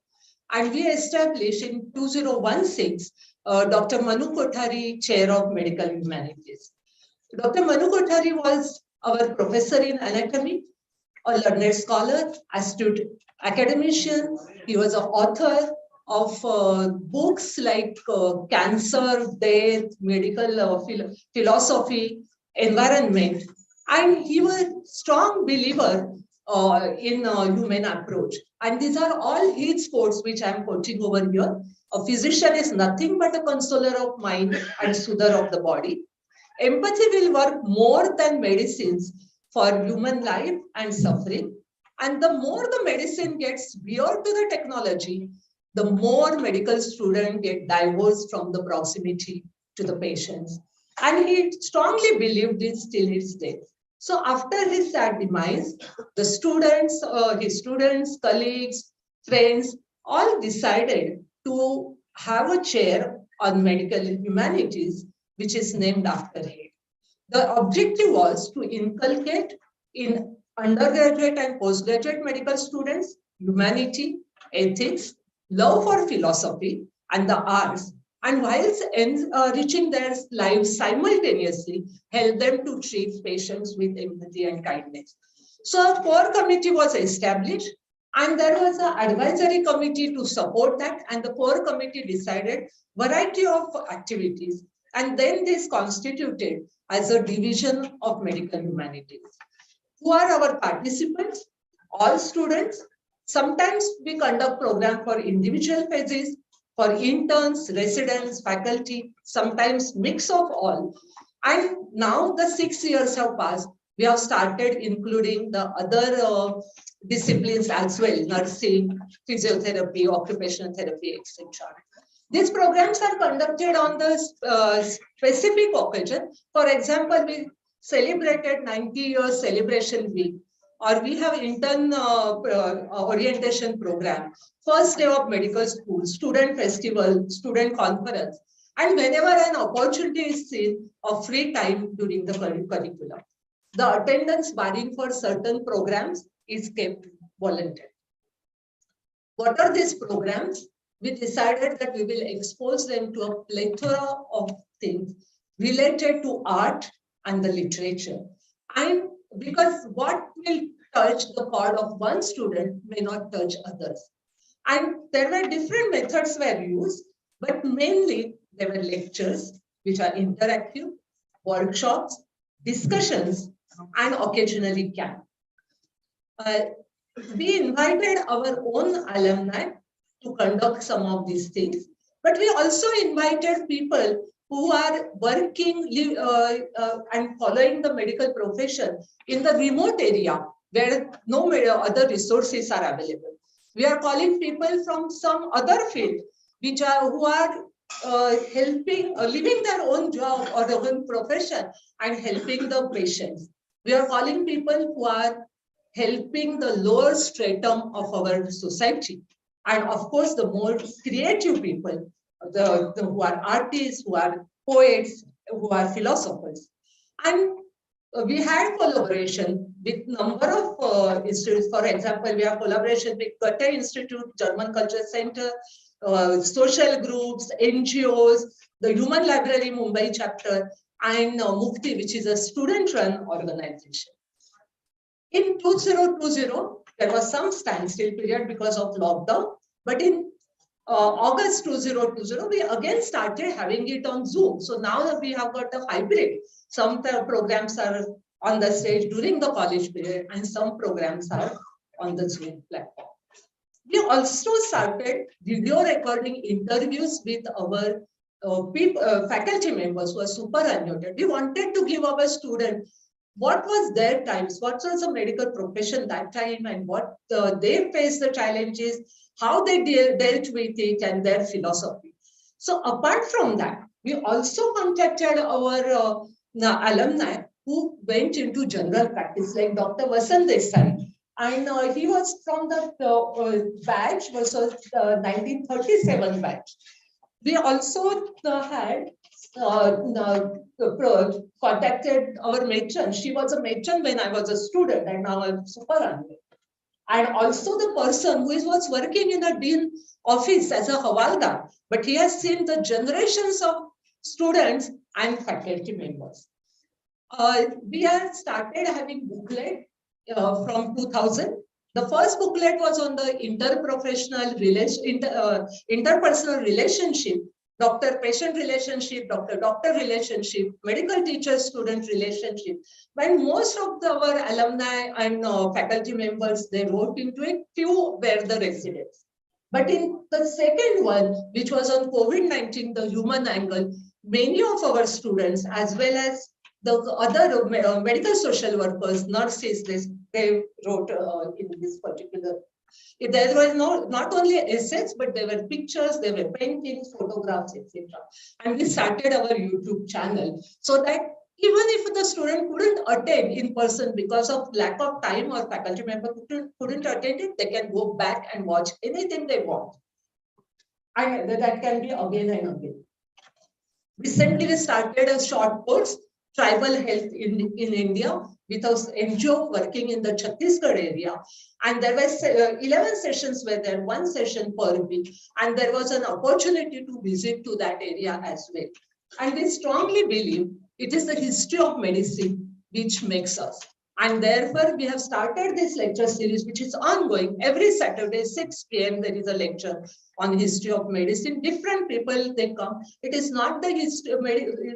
And we established in 2016 Dr. Manu Kothari, Chair of Medical Humanities. Dr. Manu Kothari was our professor in anatomy, a learned scholar, astute academician. He was an author of books like Cancer, Death, Medical Philosophy, Environment. And he was a strong believer in human approach. And these are all his quotes which I am quoting over here. A physician is nothing but a consoler of mind and soother of the body. Empathy will work more than medicines for human life and suffering. And the more the medicine gets weird to the technology, the more medical students get divorced from the proximity to the patients. And he strongly believed this till his death. So after his sad demise, the students, his students, colleagues, friends, all decided to have a chair on medical humanities, which is named after him. The objective was to inculcate in undergraduate and postgraduate medical students, humanity, ethics, love for philosophy and the arts, and whilst enriching their lives simultaneously, help them to treat patients with empathy and kindness. So a core committee was established, and there was an advisory committee to support that, and the core committee decided variety of activities, and then this constituted as a division of medical humanities. Who are our participants? All students. Sometimes we conduct program for individual phases, for interns, residents, faculty, sometimes mix of all. And now the 6 years have passed. We have started including the other disciplines as well, nursing, physiotherapy, occupational therapy, etc. These programs are conducted on the specific occasion. For example, we celebrated 90 years celebration week, or we have intern orientation program, first day of medical school, student festival, student conference, and whenever an opportunity is seen of free time during the curriculum. The attendance barring for certain programs is kept voluntary. What are these programs? We decided that we will expose them to a plethora of things related to art and the literature. And because what will touch the part of one student may not touch others. And there were different methods were used, but mainly there were lectures, which are interactive, workshops, discussions, and occasionally camp. We invited our own alumni to conduct some of these things, but we also invited people who are working and following the medical profession in the remote area where no other resources are available. We are calling people from some other field who are helping, living their own job or their own profession and helping the patients. We are calling people who are helping the lower stratum of our society. And of course, the more creative people, who are artists, who are poets, who are philosophers. And we had collaboration with number of institutes. For example, we have collaboration with Goethe Institute, German Culture Center, social groups, NGOs, the Human Library Mumbai chapter, and Mukti, which is a student-run organization. In 2020, there was some standstill period because of lockdown, but in August 2020, we again started having it on Zoom. So now we have got a hybrid. Some programs are on the stage during the college period, and some programs are on the Zoom platform. We also started video recording interviews with our faculty members who are superannuated. We wanted to give our students what was their times, what was the medical profession that time, and what they faced the challenges, how they dealt with it, and their philosophy. So apart from that, we also contacted our alumni who went into general practice, like Dr. Vasant Desai. And he was from the batch, was 1937 batch. We also had contacted our matron. She was a matron when I was a student, and now I'm superannuated. And also the person who was working in a dean office as a Hawaldar, but he has seen the generations of students and faculty members. We have started having booklet from 2000. The first booklet was on the interpersonal relationship, doctor-patient relationship, doctor-doctor relationship, medical teacher-student relationship. But most of our alumni and faculty members, they wrote into it, few were the residents. But in the second one, which was on COVID-19, the human angle, many of our students, as well as the other medical social workers, nurses, they wrote in this particular. There was not only essays, but there were pictures, there were paintings, photographs, etc. And we started our YouTube channel so that even if the student couldn't attend in person because of lack of time or faculty member couldn't attend it, they can go back and watch anything they want. And that can be again and again. Recently, we started a short course, Tribal Health in India, with an NGO working in the Chhattisgarh area. And there was 11 sessions were there, 1 session per week. And there was an opportunity to visit to that area as well. And we strongly believe it is the history of medicine which makes us. And therefore, we have started this lecture series, which is ongoing. Every Saturday, 6 p.m., there is a lecture on history of medicine. Different people, they come. It is not the history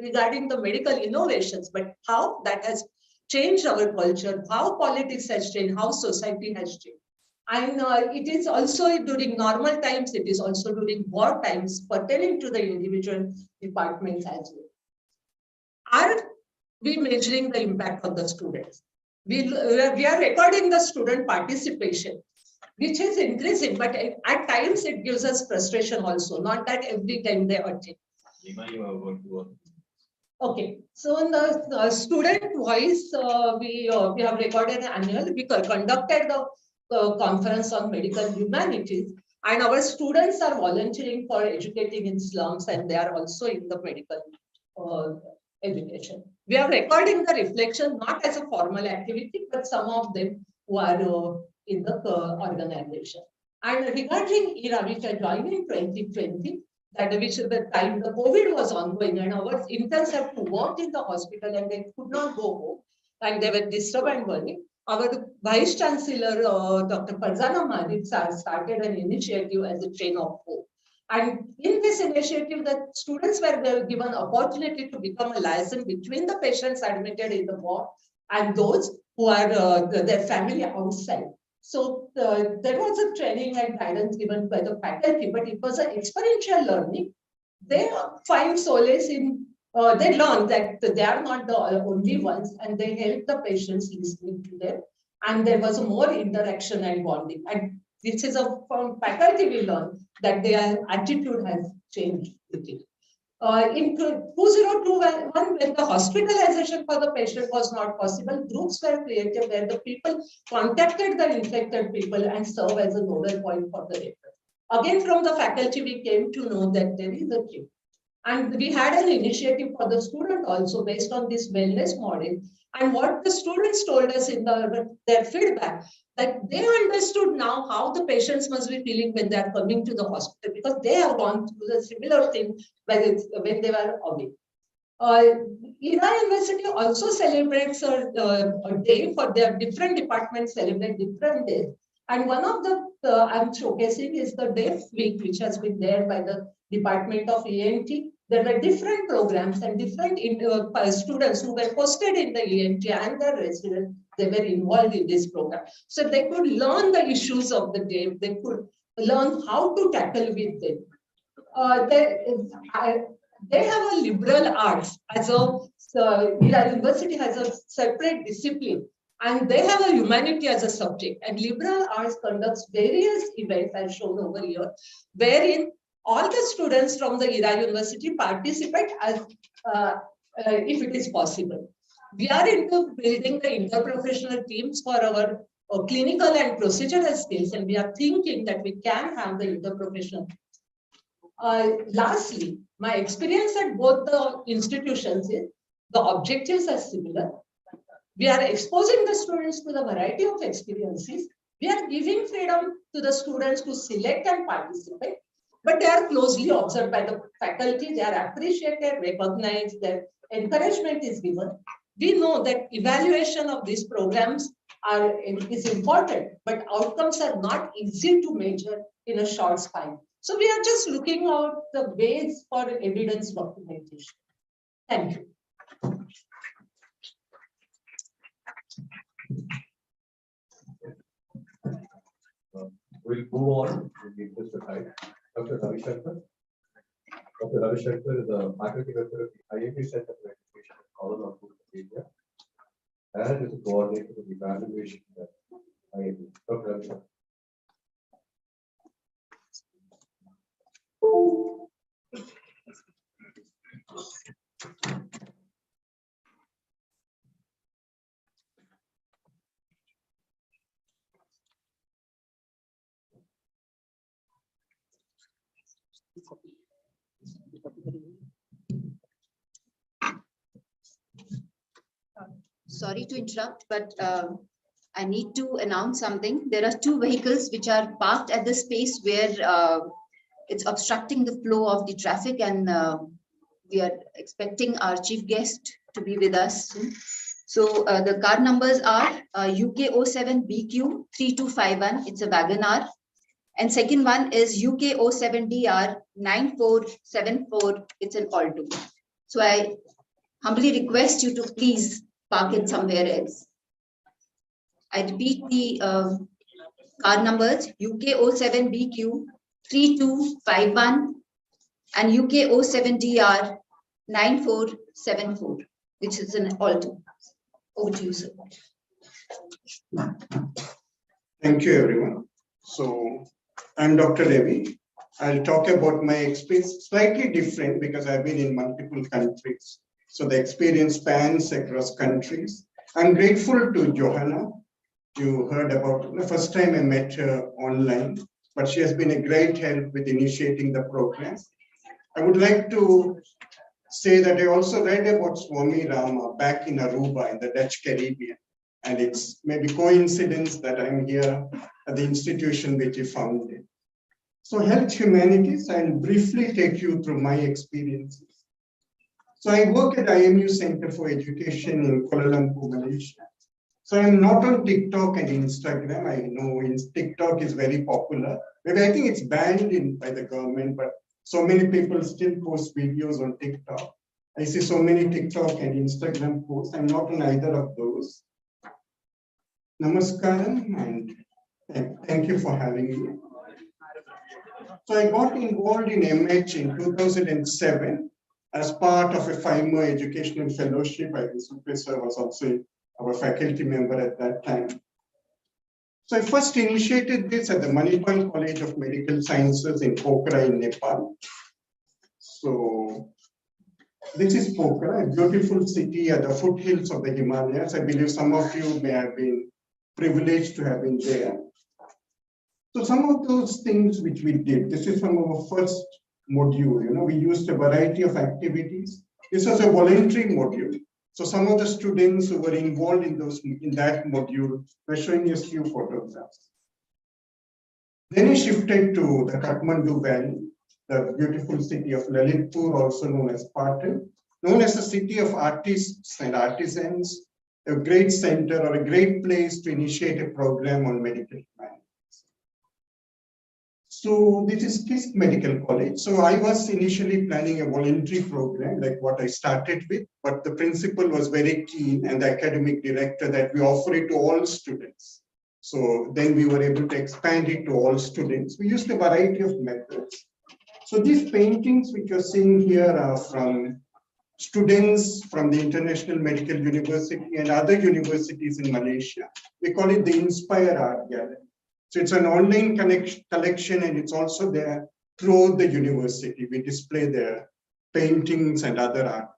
regarding the medical innovations, but how that has changed our culture, how politics has changed, how society has changed. And it is also during normal times, it is also during war times, pertaining to the individual departments as well. Are we measuring the impact of the students? We are recording the student participation, which is increasing, but at times it gives us frustration also, not that every time they attend. Okay, so in the student voice, we have recorded an annual, we conducted the conference on medical humanities, and our students are volunteering for educating in slums, and they are also in the medical education. We are recording the reflection not as a formal activity, but some of them who are in the organization. And regarding ERA, which I joined in 2020, that which the time the COVID was ongoing, and our interns have to work in the hospital and they could not go home, and they were disturbed and worried. Our Vice Chancellor, Dr. Farzana Malik, started an initiative as a chain of hope. And in this initiative, the students were given opportunity to become a liaison between the patients admitted in the ward and those who are their family outside. So there was a training and guidance given by the faculty, but it was an experiential learning. They find solace in, they learn that they are not the only ones, and they help the patients listening to them. And there was more interaction and bonding. And this is from faculty we learn that their attitude has changed with it. In 2021, when the hospitalization for the patient was not possible, groups were created where the people contacted the infected people and serve as a nodal point for the referral. Again, from the faculty, we came to know that there is a queue. And we had an initiative for the student also based on this wellness model. And what the students told us in their feedback, that they understood now how the patients must be feeling when they are coming to the hospital, because they have gone through the similar thing when they were away. ERA University also celebrates a day for their different departments, celebrate different days. And one of the I'm showcasing is the Deaf Week, which has been there by the Department of ENT. There were different programs and different students who were posted in the ENT and their residents. They were involved in this program. So they could learn the issues of the day. They could learn how to tackle with them. They have a liberal arts as a university has a separate discipline, and they have a humanity as a subject. And liberal arts conducts various events as shown over here, wherein all the students from the ERA University participate as if it is possible. We are into building the interprofessional teams for our clinical and procedural skills, and we are thinking that we can have the interprofessional. Lastly, my experience at both the institutions is the objectives are similar. We are exposing the students to the variety of experiences. We are giving freedom to the students to select and participate, but they are closely observed by the faculty. They are appreciated, recognized, their encouragement is given. We know that evaluation of these programs is important, but outcomes are not easy to measure in a short span. So we are just looking out the ways for evidence documentation. Thank you. We'll move on in the interest of time. Dr. Ravi Shankar. Dr. Ravi Shankar is a faculty member of the IIT Center for Education at College of India and is a coordinator of the evaluation at IIT. Dr. Ravi Shankar. sorry to interrupt, but I need to announce something. There are two vehicles which are parked at the space where it's obstructing the flow of the traffic, and we are expecting our chief guest to be with us soon. So the car numbers are UK 07BQ 3251. It's a Wagoner. And second one is UK 07DR 9474. It's an Alto. So I humbly request you to please park it somewhere else. I repeat the car numbers: UK 07BQ 3251 and UK 07DR 9474, which is an Alto. Over to you, sir. Thank you, everyone. So I'm Dr. Ravi. I'll talk about my experience, slightly different because I've been in multiple countries. So the experience spans across countries. I'm grateful to Johanna. You heard about the first time I met her online, but she has been a great help with initiating the program. I would like to say that I also read about Swami Rama back in Aruba in the Dutch Caribbean. And it's maybe coincidence that I'm here at the institution which he founded. So health humanities, I'll briefly take you through my experiences. So I work at IMU Center for Education in Kuala Lumpur, Malaysia. So I'm not on TikTok and Instagram. I know TikTok is very popular. Maybe I think it's banned by the government, but so many people still post videos on TikTok. I see so many TikTok and Instagram posts. I'm not on either of those. Namaskaram, and thank you for having me. So I got involved in MH in 2007 as part of a 5-year educational fellowship. I was also our faculty member at that time. So I first initiated this at the Manipal College of Medical Sciences in Pokhara in Nepal. So this is Pokhara, a beautiful city at the foothills of the Himalayas. I believe some of you may have been privileged to have been there. So some of those things which we did, this is from our first module, we used a variety of activities. This was a voluntary module. So some of the students who were involved in that module were showing us few photographs. Then I shifted to the Kathmandu Valley, the beautiful city of Lalitpur, also known as Patan, known as a city of artists and artisans, a great center or a great place to initiate a program on medical humanities. So this is KISK Medical College. So I was initially planning a voluntary program like what I started with, but the principal was very keen and the academic director that we offer it to all students. So then we were able to expand it to all students. We used a variety of methods. So these paintings which you're seeing here are from students from the International Medical University and other universities in Malaysia. We call it the Inspire Art Gallery. So it's an online collection and it's also there throughout the university. We display their paintings and other art.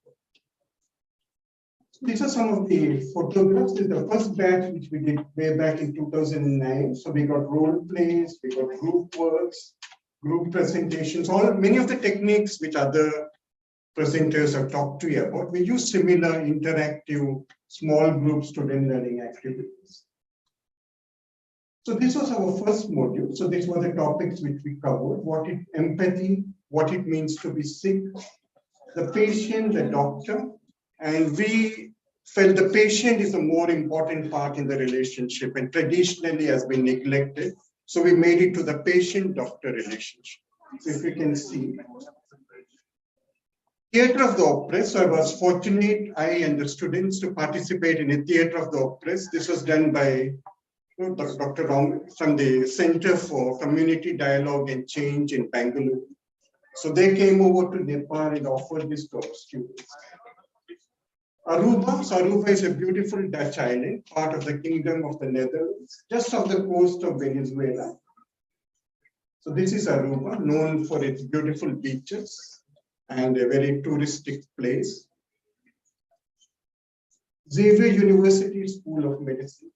These are some of the photographs. This is the first batch which we did way back in 2009. So we got role plays, we got group works, group presentations, many of the techniques which other presenters have talked to you about. We use similar interactive small group student learning activities. So this was our first module. So these were the topics which we covered: empathy, what it means to be sick, the patient, the doctor, and we felt the patient is a more important part in the relationship and traditionally has been neglected. So we made it to the patient-doctor relationship. So if you can see. Theatre of the Oppressed. So I was fortunate, I and the students, to participate in a Theatre of the Oppressed. This was done by Dr. Ram from the Center for Community Dialogue and Change in Bangalore. So they came over to Nepal and offered this to our students. Aruba. So Aruba is a beautiful Dutch island, part of the Kingdom of the Netherlands, just off the coast of Venezuela. So this is Aruba, known for its beautiful beaches and a very touristic place. Xavier University School of Medicine.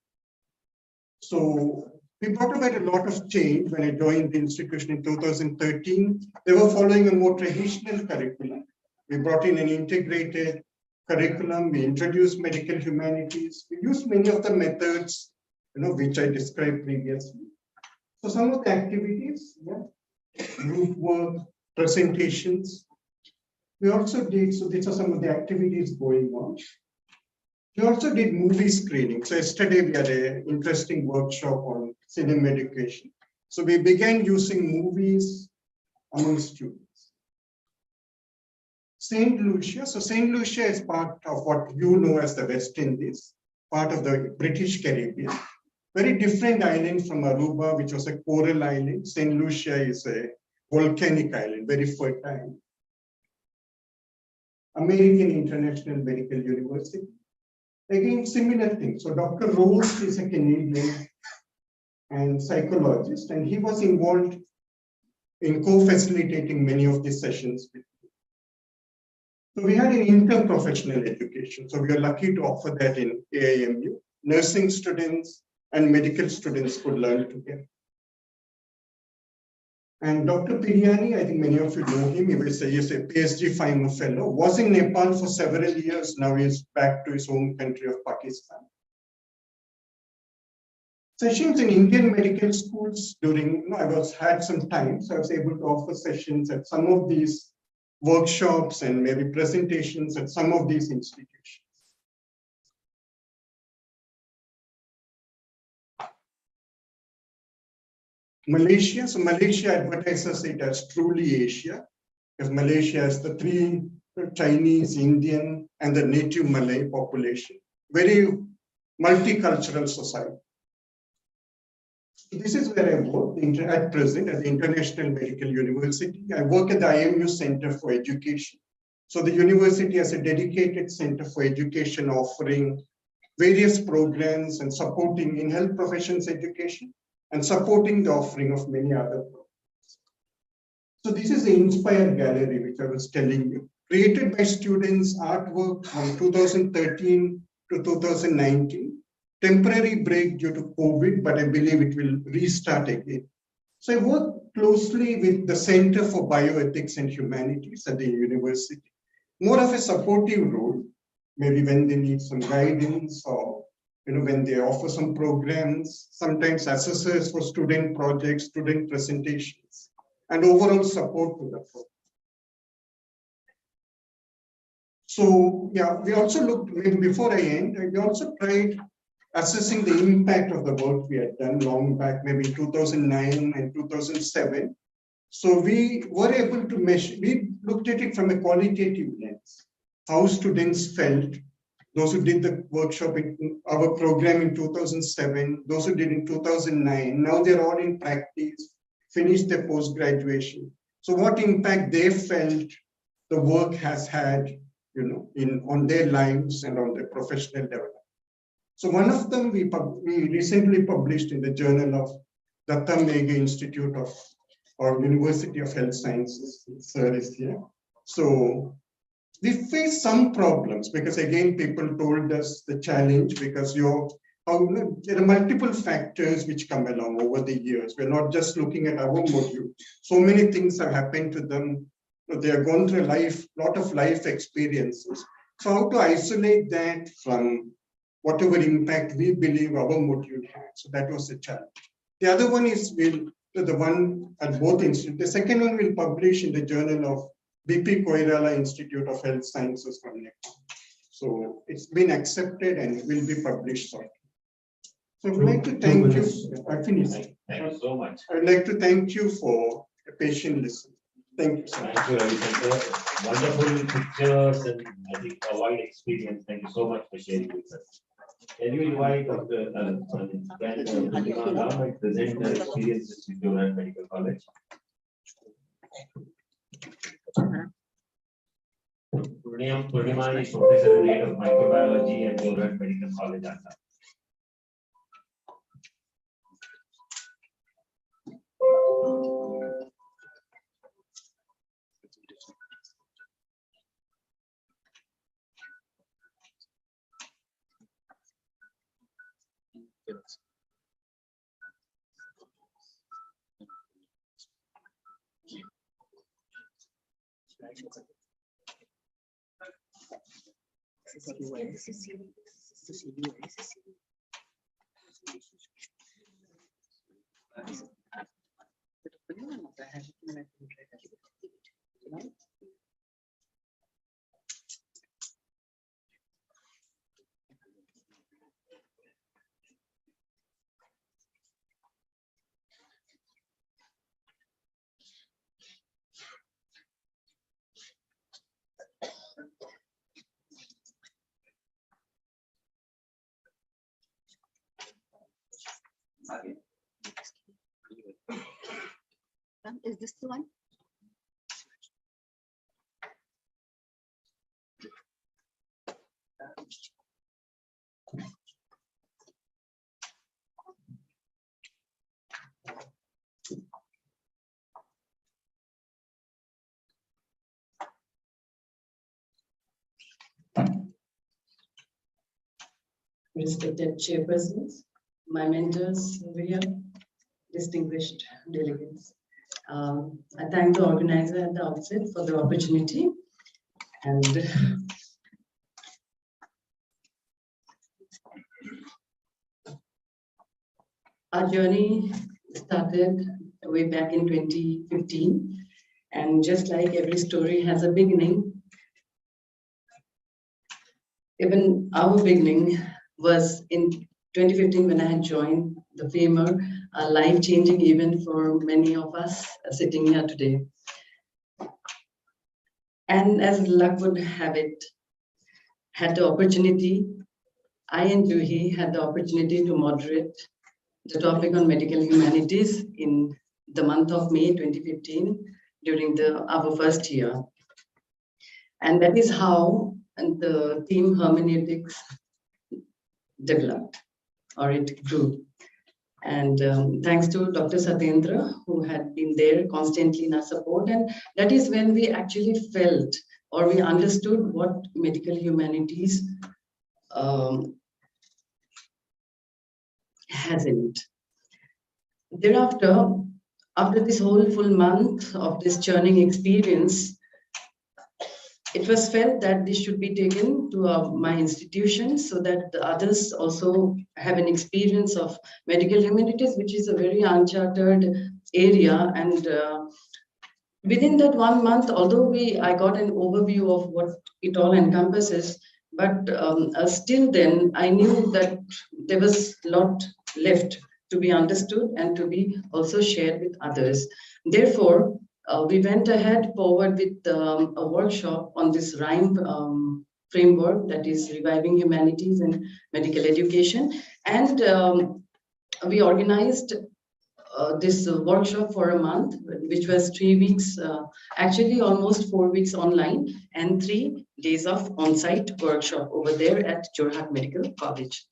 So we brought about a lot of change when I joined the institution in 2013. They were following a more traditional curriculum. We brought in an integrated curriculum, we introduced medical humanities, we used many of the methods, which I described previously. So some of the activities, group work, presentations, we also did, so these are some of the activities going on. We also did movie screening. So yesterday we had an interesting workshop on cinema education. So we began using movies among students. St. Lucia. So St. Lucia is part of what you know as the West Indies, part of the British Caribbean. Very different island from Aruba, which was a coral island. St. Lucia is a volcanic island, very fertile. American International Medical University. Again, similar thing. So Dr. Rose is a Canadian and psychologist, and he was involved in co-facilitating many of these sessions. So we had an interprofessional education. So we are lucky to offer that in AIMU. Nursing students and medical students could learn together. And Dr. Piryani, I think many of you know him, he was a PhD final fellow, was in Nepal for several years. Now he's back to his home country of Pakistan. Sessions in Indian medical schools during, had some time, so I was able to offer sessions at some of these workshops and maybe presentations at some of these institutions. Malaysia, so Malaysia advertises it as truly Asia, because Malaysia has the 3 Chinese, Indian, and the native Malay population. Very multicultural society. This is where I work at present at the International Medical University. I work at the IMU Center for Education. So the university has a dedicated center for education offering various programs and supporting in health professions education and supporting the offering of many other programs. So this is the Inspire Gallery, which I was telling you, created by students, artwork from 2013 to 2019. Temporary break due to COVID, but I believe it will restart again. So I work closely with the Center for Bioethics and Humanities at the university. More of a supportive role, maybe when they need some guidance or when they offer some programs, sometimes assessors for student projects, student presentations, and overall support to the program. So yeah, we also looked, maybe before I end, we also tried assessing the impact of the work we had done long back, maybe 2009 and 2007. So we were able to measure, we looked at it from a qualitative lens, how students felt, those who did the workshop in our program in 2007, those who did in 2009, now they're all in practice, finished their post-graduation. So what impact they felt the work has had, on their lives and on their professional development. So one of them we recently published in the Journal of Datta Meghe Institute of or University of Health Sciences. Sir is here. So we faced some problems because again people told us the challenge because there are multiple factors which come along over the years. We're not just looking at our module. So many things have happened to them. They have gone through a lot of life experiences. So how to isolate that from whatever impact we believe our module had. So that was the challenge. The other one is the one at both institutes. The second one we'll publish in the Journal of BP Koirala Institute of Health Sciences from Nepal. So it's been accepted and will be published shortly. So I would like to thank you. I finished. Thank you so much. I would like to thank you for a patient listen. Thank you so much. Thank you, Ravi Shankar. Wonderful pictures and I think a wide experience. Thank you so much for sharing with us. Can you invite Dr. Purnima now and present the experiences with Joran Medical College? Purnima is Professor in Head of Microbiology at Joran Medical College, Assam. Is this the one? Respected chairpersons, my mentors over here, distinguished delegates. I thank the organizer at the outset for the opportunity, and our journey started way back in 2015, and just like every story has a beginning, even our beginning was in 2015 when I had joined the FAMER, a life-changing event for many of us sitting here today. And as luck would have it, had the opportunity, I and Juhi had the opportunity to moderate the topic on medical humanities in the month of May 2015 during our first year. And that is how the theme hermeneutics developed, or it grew. And thanks to Dr. Satyendra, who had been there constantly in our support. And that is when we actually felt, or we understood what medical humanities has in it. Thereafter, after this whole full month of this churning experience, it was felt that this should be taken to my institution so that the others also have an experience of medical humanities, which is a very uncharted area. And within that 1 month, although I got an overview of what it all encompasses, but still then I knew that there was a lot left to be understood and to be also shared with others. Therefore, we went ahead forward with a workshop on this RHYME framework, that is Reviving Humanities and Medical Education. And we organized this workshop for a month, which was 3 weeks, actually almost 4 weeks online, and 3 days of on-site workshop over there at Jorhat Medical College.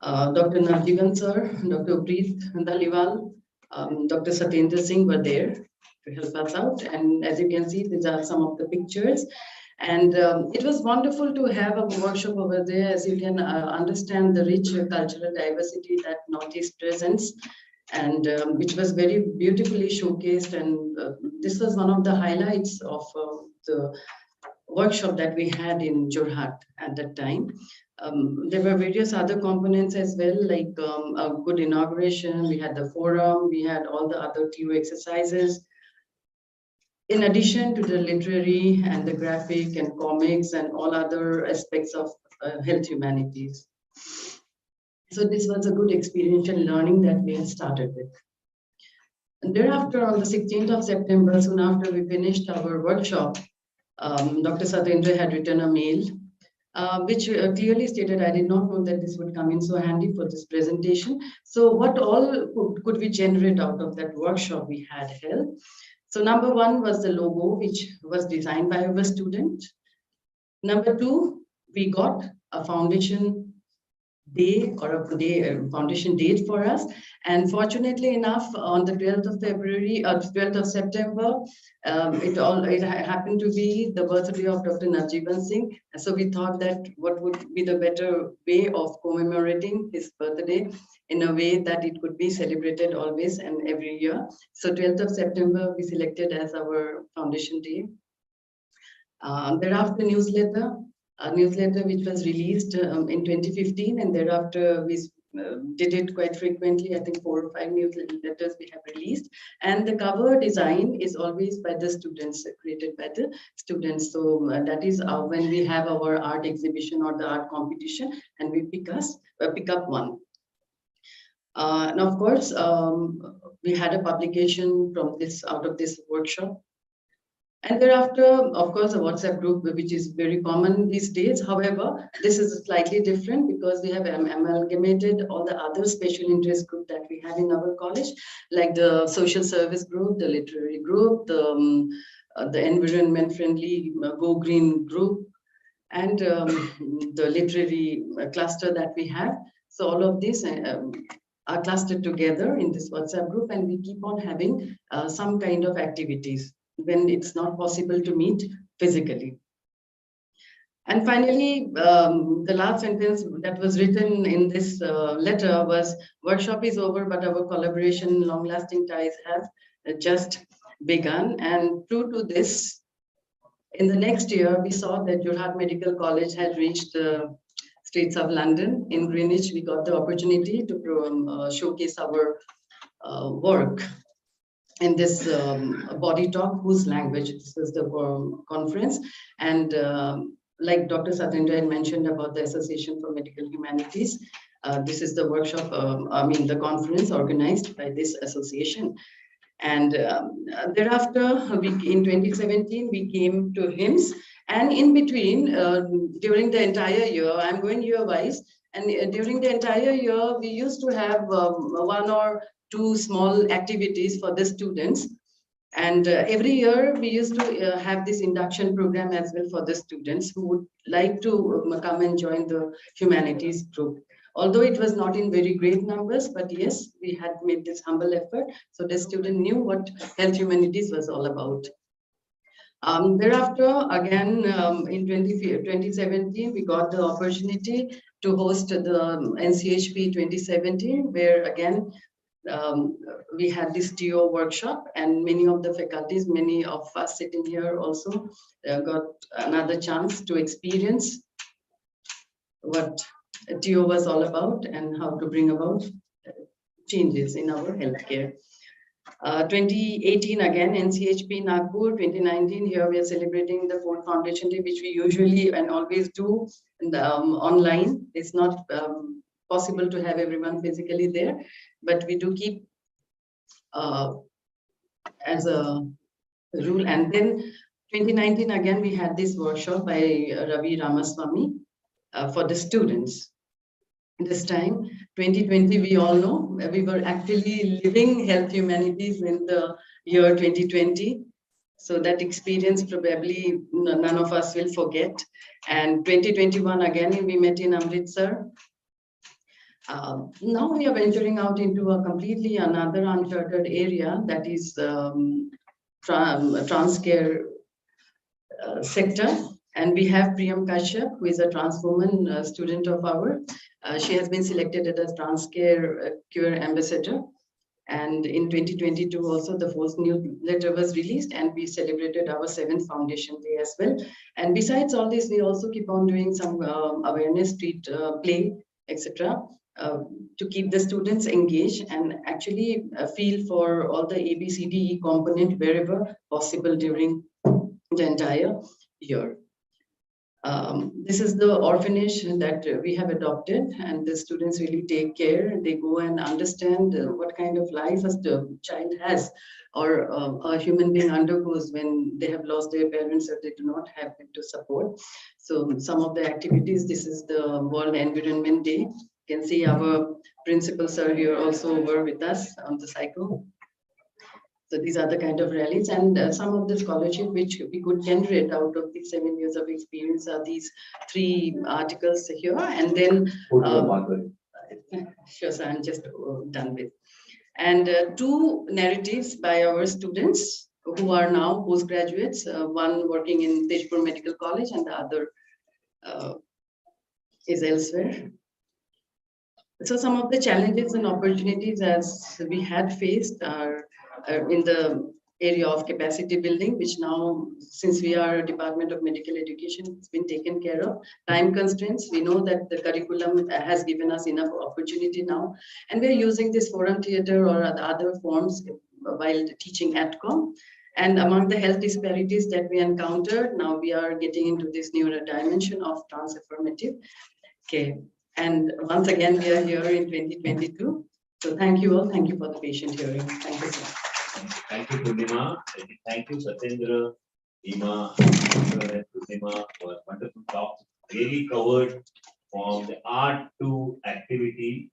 Dr. Navjivan sir, Dr. Preet Dhaliwal, Dr. Satyendra Singh were there to help us out. And as you can see, these are some of the pictures. And it was wonderful to have a workshop over there, as you can understand the rich cultural diversity that Northeast presents, and which was very beautifully showcased. And this was one of the highlights of the workshop that we had in Jorhat at that time. There were various other components as well, like a good inauguration. We had the forum, we had all the other TU exercises, in addition to the literary and the graphic and comics and all other aspects of health humanities. So this was a good experiential learning that we had started with. And thereafter, on the 16th of September, soon after we finished our workshop, Dr. Satyendra had written a mail which clearly stated, I did not know that this would come in so handy for this presentation. So what all could we generate out of that workshop we had held? So number 1 was the logo, which was designed by our student. Number 2, we got a foundation day or a foundation date for us. And fortunately enough, on the 12th of February, 12th of September, it happened to be the birthday of Dr. Navjivan Singh. So we thought that what would be the better way of commemorating his birthday in a way that it could be celebrated always and every year. So 12th of September, we selected as our foundation day. Thereafter, newsletter. newsletter which was released in 2015, and thereafter we did it quite frequently. I think 4 or 5 newsletters we have released, and the cover design is always by the students, created by the students. So that is when we have our art exhibition or the art competition, and we pick up one. And of course, we had a publication from this out of this workshop. And thereafter, of course, a WhatsApp group, which is very common these days. However, this is slightly different because we have amalgamated all the other special interest group that we have in our college, like the social service group, the literary group, the environment friendly Go Green group, and the literary cluster that we have. So all of these are clustered together in this WhatsApp group, and we keep on having some kind of activities when it's not possible to meet physically. And finally, the last sentence that was written in this letter was, workshop is over, but our collaboration, long-lasting ties have just begun. And true to this, in the next year, we saw that Jorhat Medical College had reached the streets of London. In Greenwich, we got the opportunity to showcase our work in this body talk, whose language. This was the conference. And like Dr. Satendra had mentioned about the Association for Medical Humanities, this is the workshop, the conference organized by this association. And thereafter, in 2017, we came to HIMSS. And in between, during the entire year, I'm going year-wise, and during the entire year, we used to have 1 or 2 small activities for the students. And every year we used to have this induction program as well for the students who would like to come and join the humanities group. Although it was not in very great numbers, but yes, we had made this humble effort. So the student knew what health humanities was all about. Thereafter, again, in 2017, we got the opportunity to host the NCHPE 2017, where again, we had this TO workshop, and many of the faculties, many of us sitting here also got another chance to experience what TO was all about and how to bring about changes in our healthcare. 2018 again, NCHPE Nagpur. 2019, here we are celebrating the 4th Foundation Day, which we usually and always do online. It's not possible to have everyone physically there, but we do keep as a rule. And then 2019 again, we had this workshop by Ravi Ramaswamy for the students. This time, 2020, we all know we were actually living health humanities in the year 2020. So that experience probably none of us will forget. And 2021, again, we met in Amritsar. Now we are venturing out into a completely another uncharted area, that is transcare sector. And we have Priyam Kashyap, who is a trans woman student of ours. She has been selected as Transcare Cure Ambassador. And in 2022 also, the 4th newsletter was released, and we celebrated our 7th Foundation Day as well. And besides all this, we also keep on doing some awareness, street play, etc. To keep the students engaged and actually feel for all the ABCDE component wherever possible during the entire year. This is the orphanage that we have adopted, and the students really take care. They go and understand what kind of life a child has, or a human being undergoes when they have lost their parents or they do not have them to support. So some of the activities, this is the World Environment Day. You can see our principals are here also over with us on the cycle. So these are the kind of rallies, and some of the scholarship which we could generate out of the 7 years of experience are these 3 articles here. And then, sure, sir, I'm just done with. And 2 narratives by our students who are now postgraduates, one working in Tejpur Medical College and the other is elsewhere. So some of the challenges and opportunities as we had faced are in the area of capacity building, which now, since we are a Department of Medical Education, it's been taken care of. Time constraints, we know that the curriculum has given us enough opportunity now, and we're using this forum theater or other forms while teaching ATCOM. And among the health disparities that we encountered, now we are getting into this new dimension of trans-affirmative. Okay, and once again, we are here in 2022. So thank you all. Thank you for the patient hearing. Thank you so much. Thank you, Purnima. Thank you, Satyendra, Ima, and Purnima for wonderful talks. Really covered from the art to activity,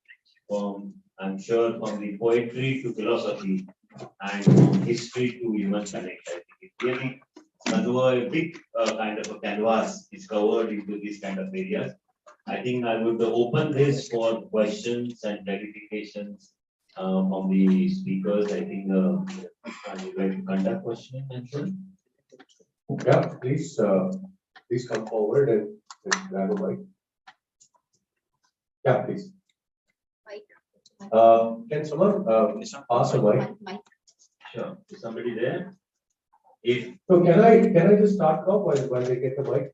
from, I'm sure, from the poetry to philosophy, and from history to human connect. I think it really a big kind of a canvas is covered into these kind of areas. I think I would open this for questions and clarifications from the speakers. I think I would like to conduct question and answer. Yeah, please come forward and grab a mic. Yeah, please. Can someone pass a mic? Sure. Is somebody there? If So can I just start off while they get the mic?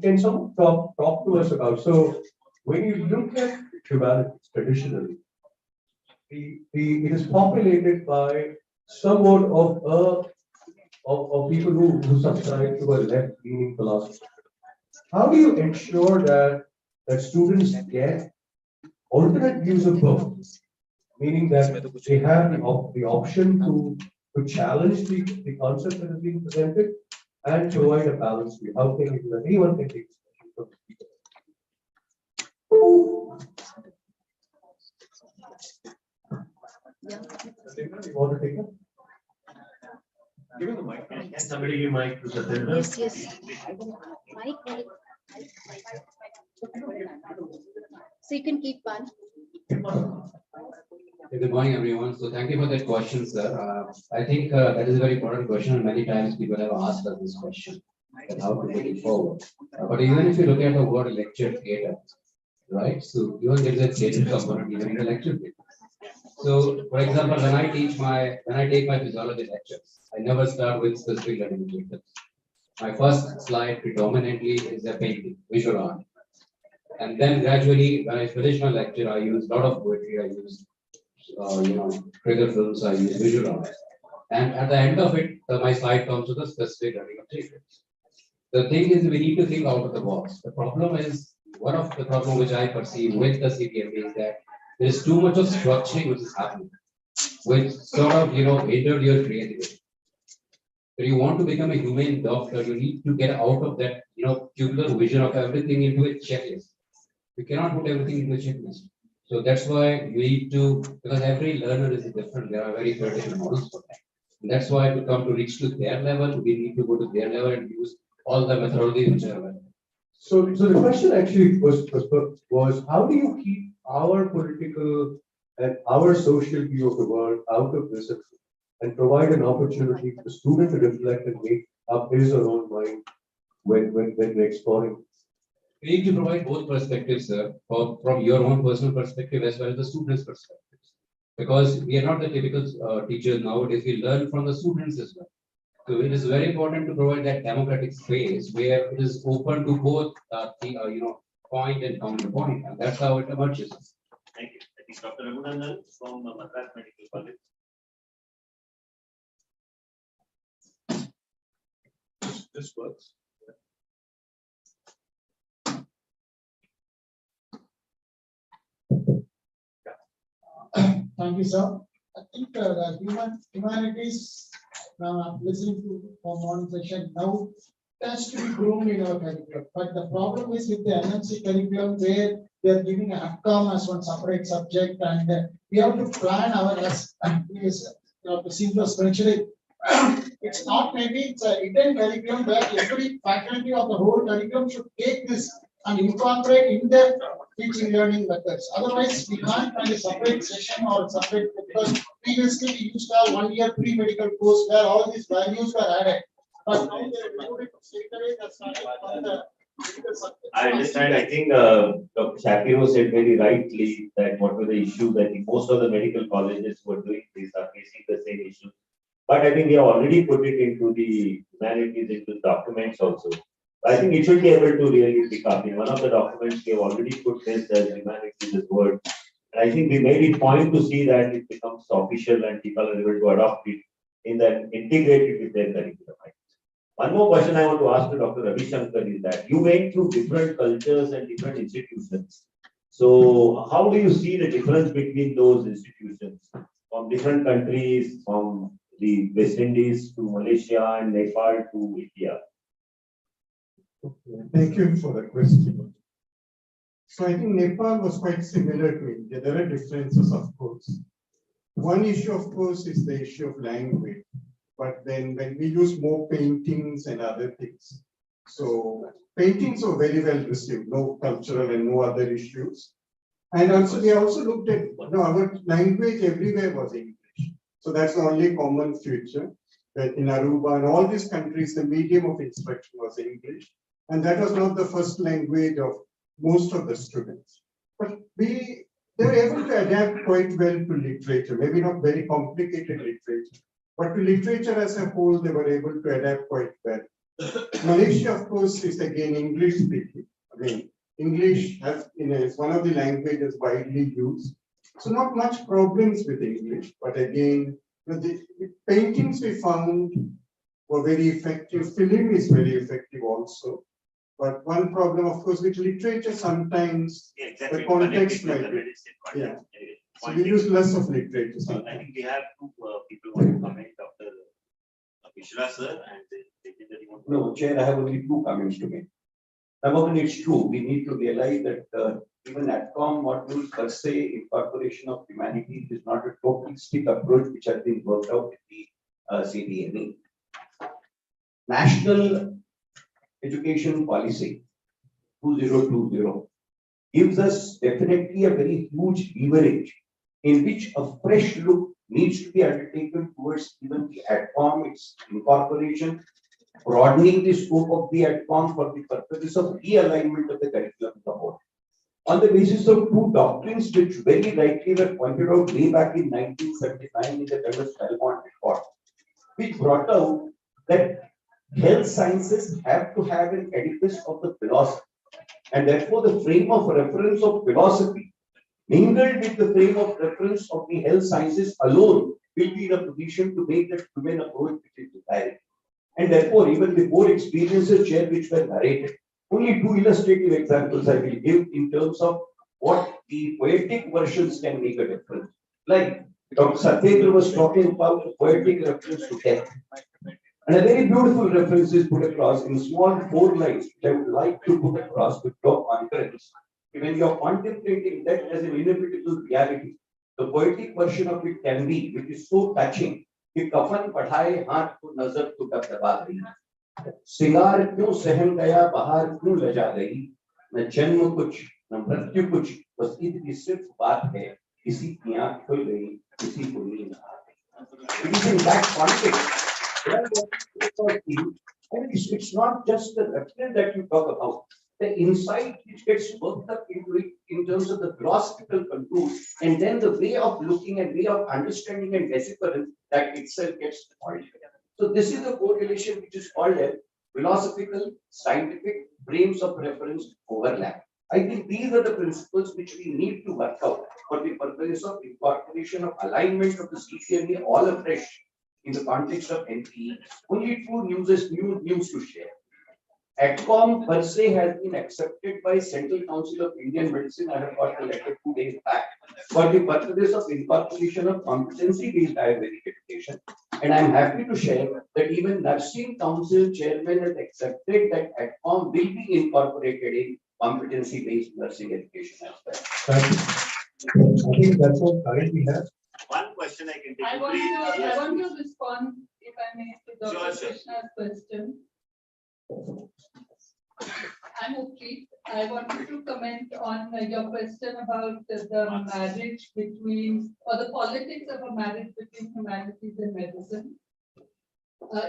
Can someone talk to us about, so when you look at humanities traditionally, it is populated by somewhat of people who subscribe to a left-leaning philosophy. How do you ensure that students get alternate views of both, meaning that they have the option to challenge the concept that is being presented and provide a balanced view? How can you do that? Anyone can take this. You want to take it? give me the mic. Can somebody give mic to Satyendra? Yes. Mic. So you can keep one. Good morning, everyone. So thank you for that question, sir. I think that is a very important question, and many times people have asked us this question, and how to take it forward. But even if you look at the word lecture theatre, right? So even there is a theatre component even in the lecture theatre. So, for example, when I take my physiology lectures, I never start with specific learning objectives. My first slide predominantly is a painting, visual art. And then gradually, when I finish my lecture, I use a lot of poetry, I use trigger films, I use visual art. And at the end of it, my slide comes with a specific learning objectives. The thing is, we need to think out of the box. The problem is, one of the problem which I perceive with the CPMA is that there is too much of structuring which is happening, which sort of, hindered your creativity. If you want to become a humane doctor, you need to get out of that, tubular vision of everything into a checklist. You cannot put everything into a checklist. So that's why we need to, because every learner is different. There are very theoretical models for that. And that's why to reach to their level, we need to go to their level and use all the methodologies which are available. So the question actually was how do you keep our political and our social view of the world out of this and provide an opportunity for the student to reflect and make up his or own mind when we're exploring? We need to provide both perspectives, sir, from your own personal perspective as well as the students' perspectives. Because we are not the typical teachers nowadays, we learn from the students as well. So it is very important to provide that democratic space where it is open to both point and counterpoint, and that's how it emerges. Thank you. I think Dr. Raghunandan from Madras Medical College. This works. Thank you, sir. I think the humanities, listening to from one session now, has to be groomed in our curriculum. But the problem is with the NMC curriculum where they are giving ATCOM as one separate subject, and we have to plan our seamless mentioning. It's not maybe it's a hidden curriculum where every faculty of the whole curriculum should take this and incorporate in their teaching learning methods. Otherwise, we can't find a separate session or separate, because previously we used to have 1 year pre-medical course where all these values were added. But now they removed it straight away. That's not on the medical subject. I understand. I think Dr. Shapiro said very rightly that what were the issues. I think most of the medical colleges who are doing this are facing the same issue. But I think we have already put it into the humanities, into documents also. I think it should be able to really pick up. In one of the documents, we have already put this as humanities as word. And I think we made it point to see that it becomes official and people are able to adopt it in that integrated with their curriculum. One more question I want to ask to Dr. Ravi Shankar is that you went through different cultures and different institutions. So how do you see the difference between those institutions from different countries, from the West Indies to Malaysia and Nepal to India? Thank you for the question. So I think Nepal was quite similar to India. There are differences, of course. One issue, of course, is the issue of language. But then when we use more paintings and other things, so paintings were very well received, no cultural and no other issues. And also we also looked at, our language everywhere was English. So that's the only common feature. That in Aruba and all these countries, the medium of instruction was English. And that was not the first language of most of the students. But they were able to adapt quite well to literature, maybe not very complicated literature. But to literature as a whole, they were able to adapt quite well. Malaysia, of course, is again English speaking. Again, English is one of the languages widely used. So not much problems with English, but again, the paintings we found were very effective. Film is very effective also. But one problem, of course, with literature, sometimes the context might be. Yeah. So we use less of literature. I think we have two people who want to comment, Dr. Mishra sir and No, Chair, I have only two comments to make. Number one, it's true. We need to realize that even ATCOM module per se, incorporation of humanities is not a totalistic approach which has been worked out in the CDNE. National Education Policy 2020 gives us definitely a very huge leverage in which a fresh look needs to be undertaken towards even the ATCOM, its incorporation, broadening the scope of the ATCOM for the purposes of realignment of the curriculum as a whole. On the basis of two doctrines which very rightly were pointed out way back in 1979 in the Belmont report, which brought out that health sciences have to have an edifice of the philosophy, and therefore the frame of reference of philosophy mingled with the frame of reference of the health sciences alone will be in a position to make that human approach which is desired. And therefore, even the more experiences, Chair, which were narrated, only two illustrative examples I will give in terms of what the poetic versions can make a difference. Like Dr. Satendra was talking about the poetic reference to death. And a very beautiful reference is put across in small 4 lines, which I would like to put across with your confidence. When you are contemplating death as an inevitable reality, the poetic version of it can be, which is so touching, कि कफन पढ़ाए हाथ को नजर तो कब दबा गई, सिंगार क्यों सहन गया बहार क्यों लजा गई, न जन्म कुछ न मृत्यु कुछ, बस इतनी सिर्फ बात है, किसी की आंख खुल गई, किसी को नींद आ गई. It is in that context. It's not just the reference that you talk about. The insight which gets worked up into it in terms of the philosophical contour, and then the way of looking and way of understanding and decipherence that itself gets spoiled. So this is the correlation which is called as philosophical, scientific frames of reference overlap. I think these are the principles which we need to work out for the purpose of incorporation of alignment of the CCME all afresh in the context of NPE. Only two news to share. ATCOM per se has been accepted by Central Council of Indian Medicine. I have got a letter 2 days back for the purpose of incorporation of competency-based Ayurvedic education. And I'm happy to share that even Nursing Council Chairman has accepted that ATCOM will be incorporated in competency-based nursing education as well. Thank you. I think that's all time we have. One question I can take. I want to respond, if I may, to Dr. Sure. Krishna's question. I'm okay. I wanted to comment on your question about the marriage between, or the politics of a marriage between humanities and medicine.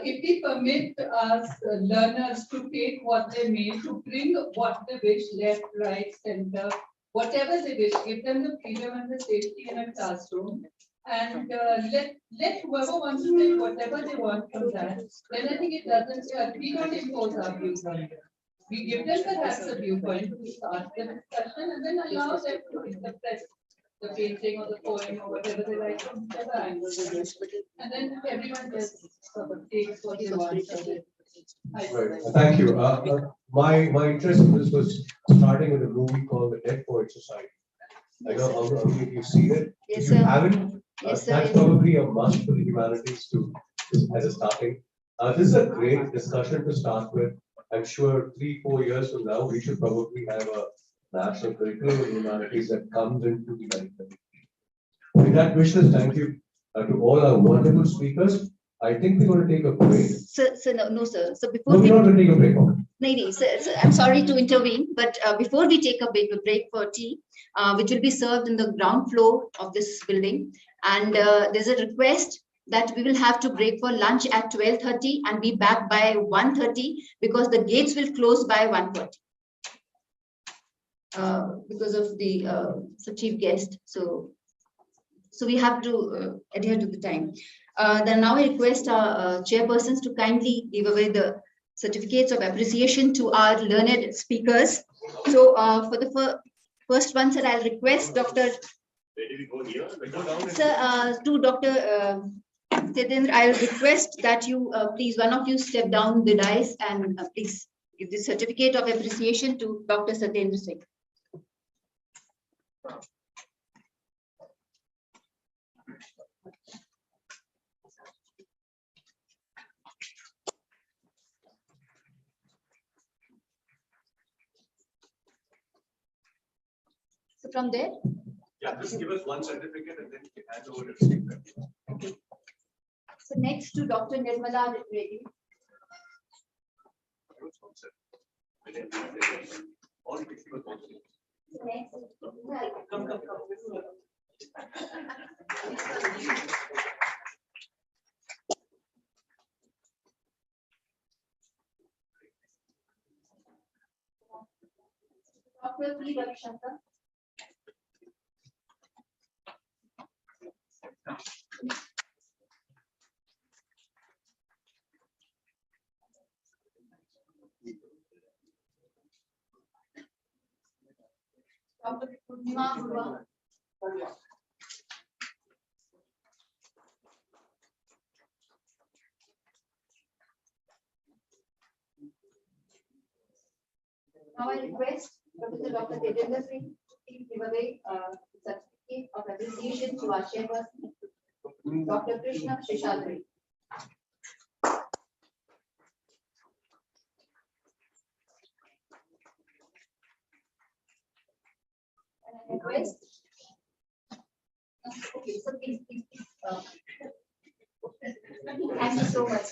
If we permit us learners to take what they may, to bring what they wish, left, right, center, whatever they wish, give them the freedom and the safety in a classroom, And let whoever wants to take whatever they want from that. Then I think it doesn't, we don't impose our views on them. We give them perhaps a viewpoint, we start the discussion and then allow them to interpret the painting or the poem or whatever they like from whatever angle they wish. And then everyone just sort of takes what they want from it. Right, thank you. My interest in this was starting with a movie called The Dead Poets Society. I know how many of you've seen it. Yes, If you sir. haven't, Yes, sir. that's probably a must for the humanities to, as a starting. This is a great discussion to start with. I'm sure 3-4 years from now, we should probably have a national curriculum in humanities that comes into the curriculum. With that wishes, thank you to all our wonderful speakers. I think we're going to take a break. Sir, no, sir. So No, before we're not going to take a break. No, sir, I'm sorry to intervene, but before we take a break for tea, which will be served in the ground floor of this building, and there's a request that we will have to break for lunch at 12:30 and be back by 1:30 because the gates will close by 1:30 because of the chief guest. So we have to adhere to the time. Then now I request our chairpersons to kindly give away the certificates of appreciation to our learned speakers. So for the first one, sir, I'll request Dr. Sir, to Dr. Satendra, I'll request that you please, one of you step down the dais and please give the certificate of appreciation to Dr. Satendra Singh. So from there? Yeah, just give us one certificate and then you can hand over to speaker. Okay. So next to Dr. Nirmala Reddy. Dr. P. Ravishankar. Dr. Purnima Burwa. Now I request Professor Dr. Satendra Singh to give away certificate of appreciation to our chairperson, Dr. Krishna Sheshadri. And I request. Okay, so please. Thank you so much.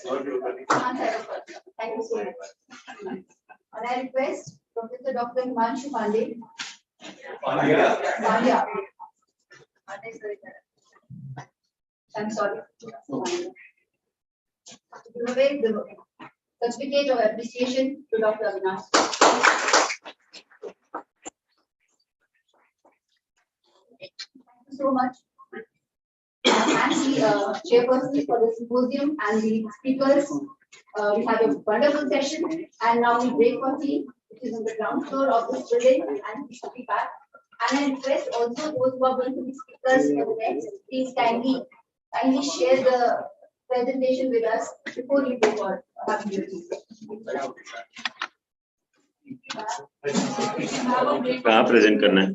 Thank you so much. And I request Professor Dr. Himanshu Pandey. Pandya. I'm sorry. To give away the certificate of appreciation to Dr. Avinash. Thank you so much. And the chairperson for the symposium and the speakers. We had a wonderful session and now we break for tea, which is on the ground floor of this building, and we should be back. And I request also those who are going to be speakers for the next, please kindly share the presentation with us before you go for having your tea. कहाँ present करना है?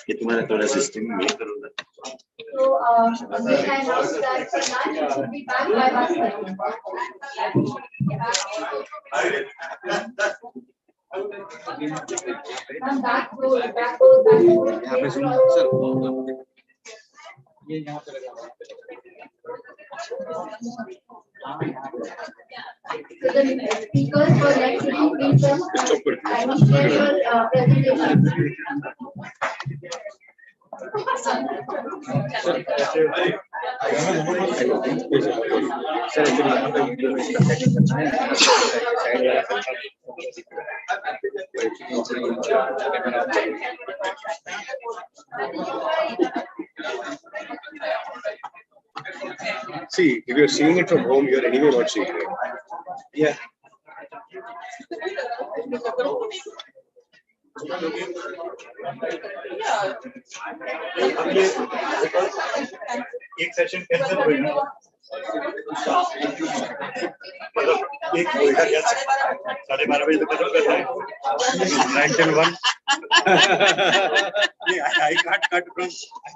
ये तुम्हारा थोड़ा system ये करो ना। So, then I announced that for lunch it should be back by 1:30. Come back So the speakers for next week, please kindly share your presentation. See, if you're seeing it from home, you're anyway not seeing it. Yeah. एक session cancel हो गया मतलब एक होएगा क्या 12:30 बजे तक खत्म करना है 9 till 1 I can't cut from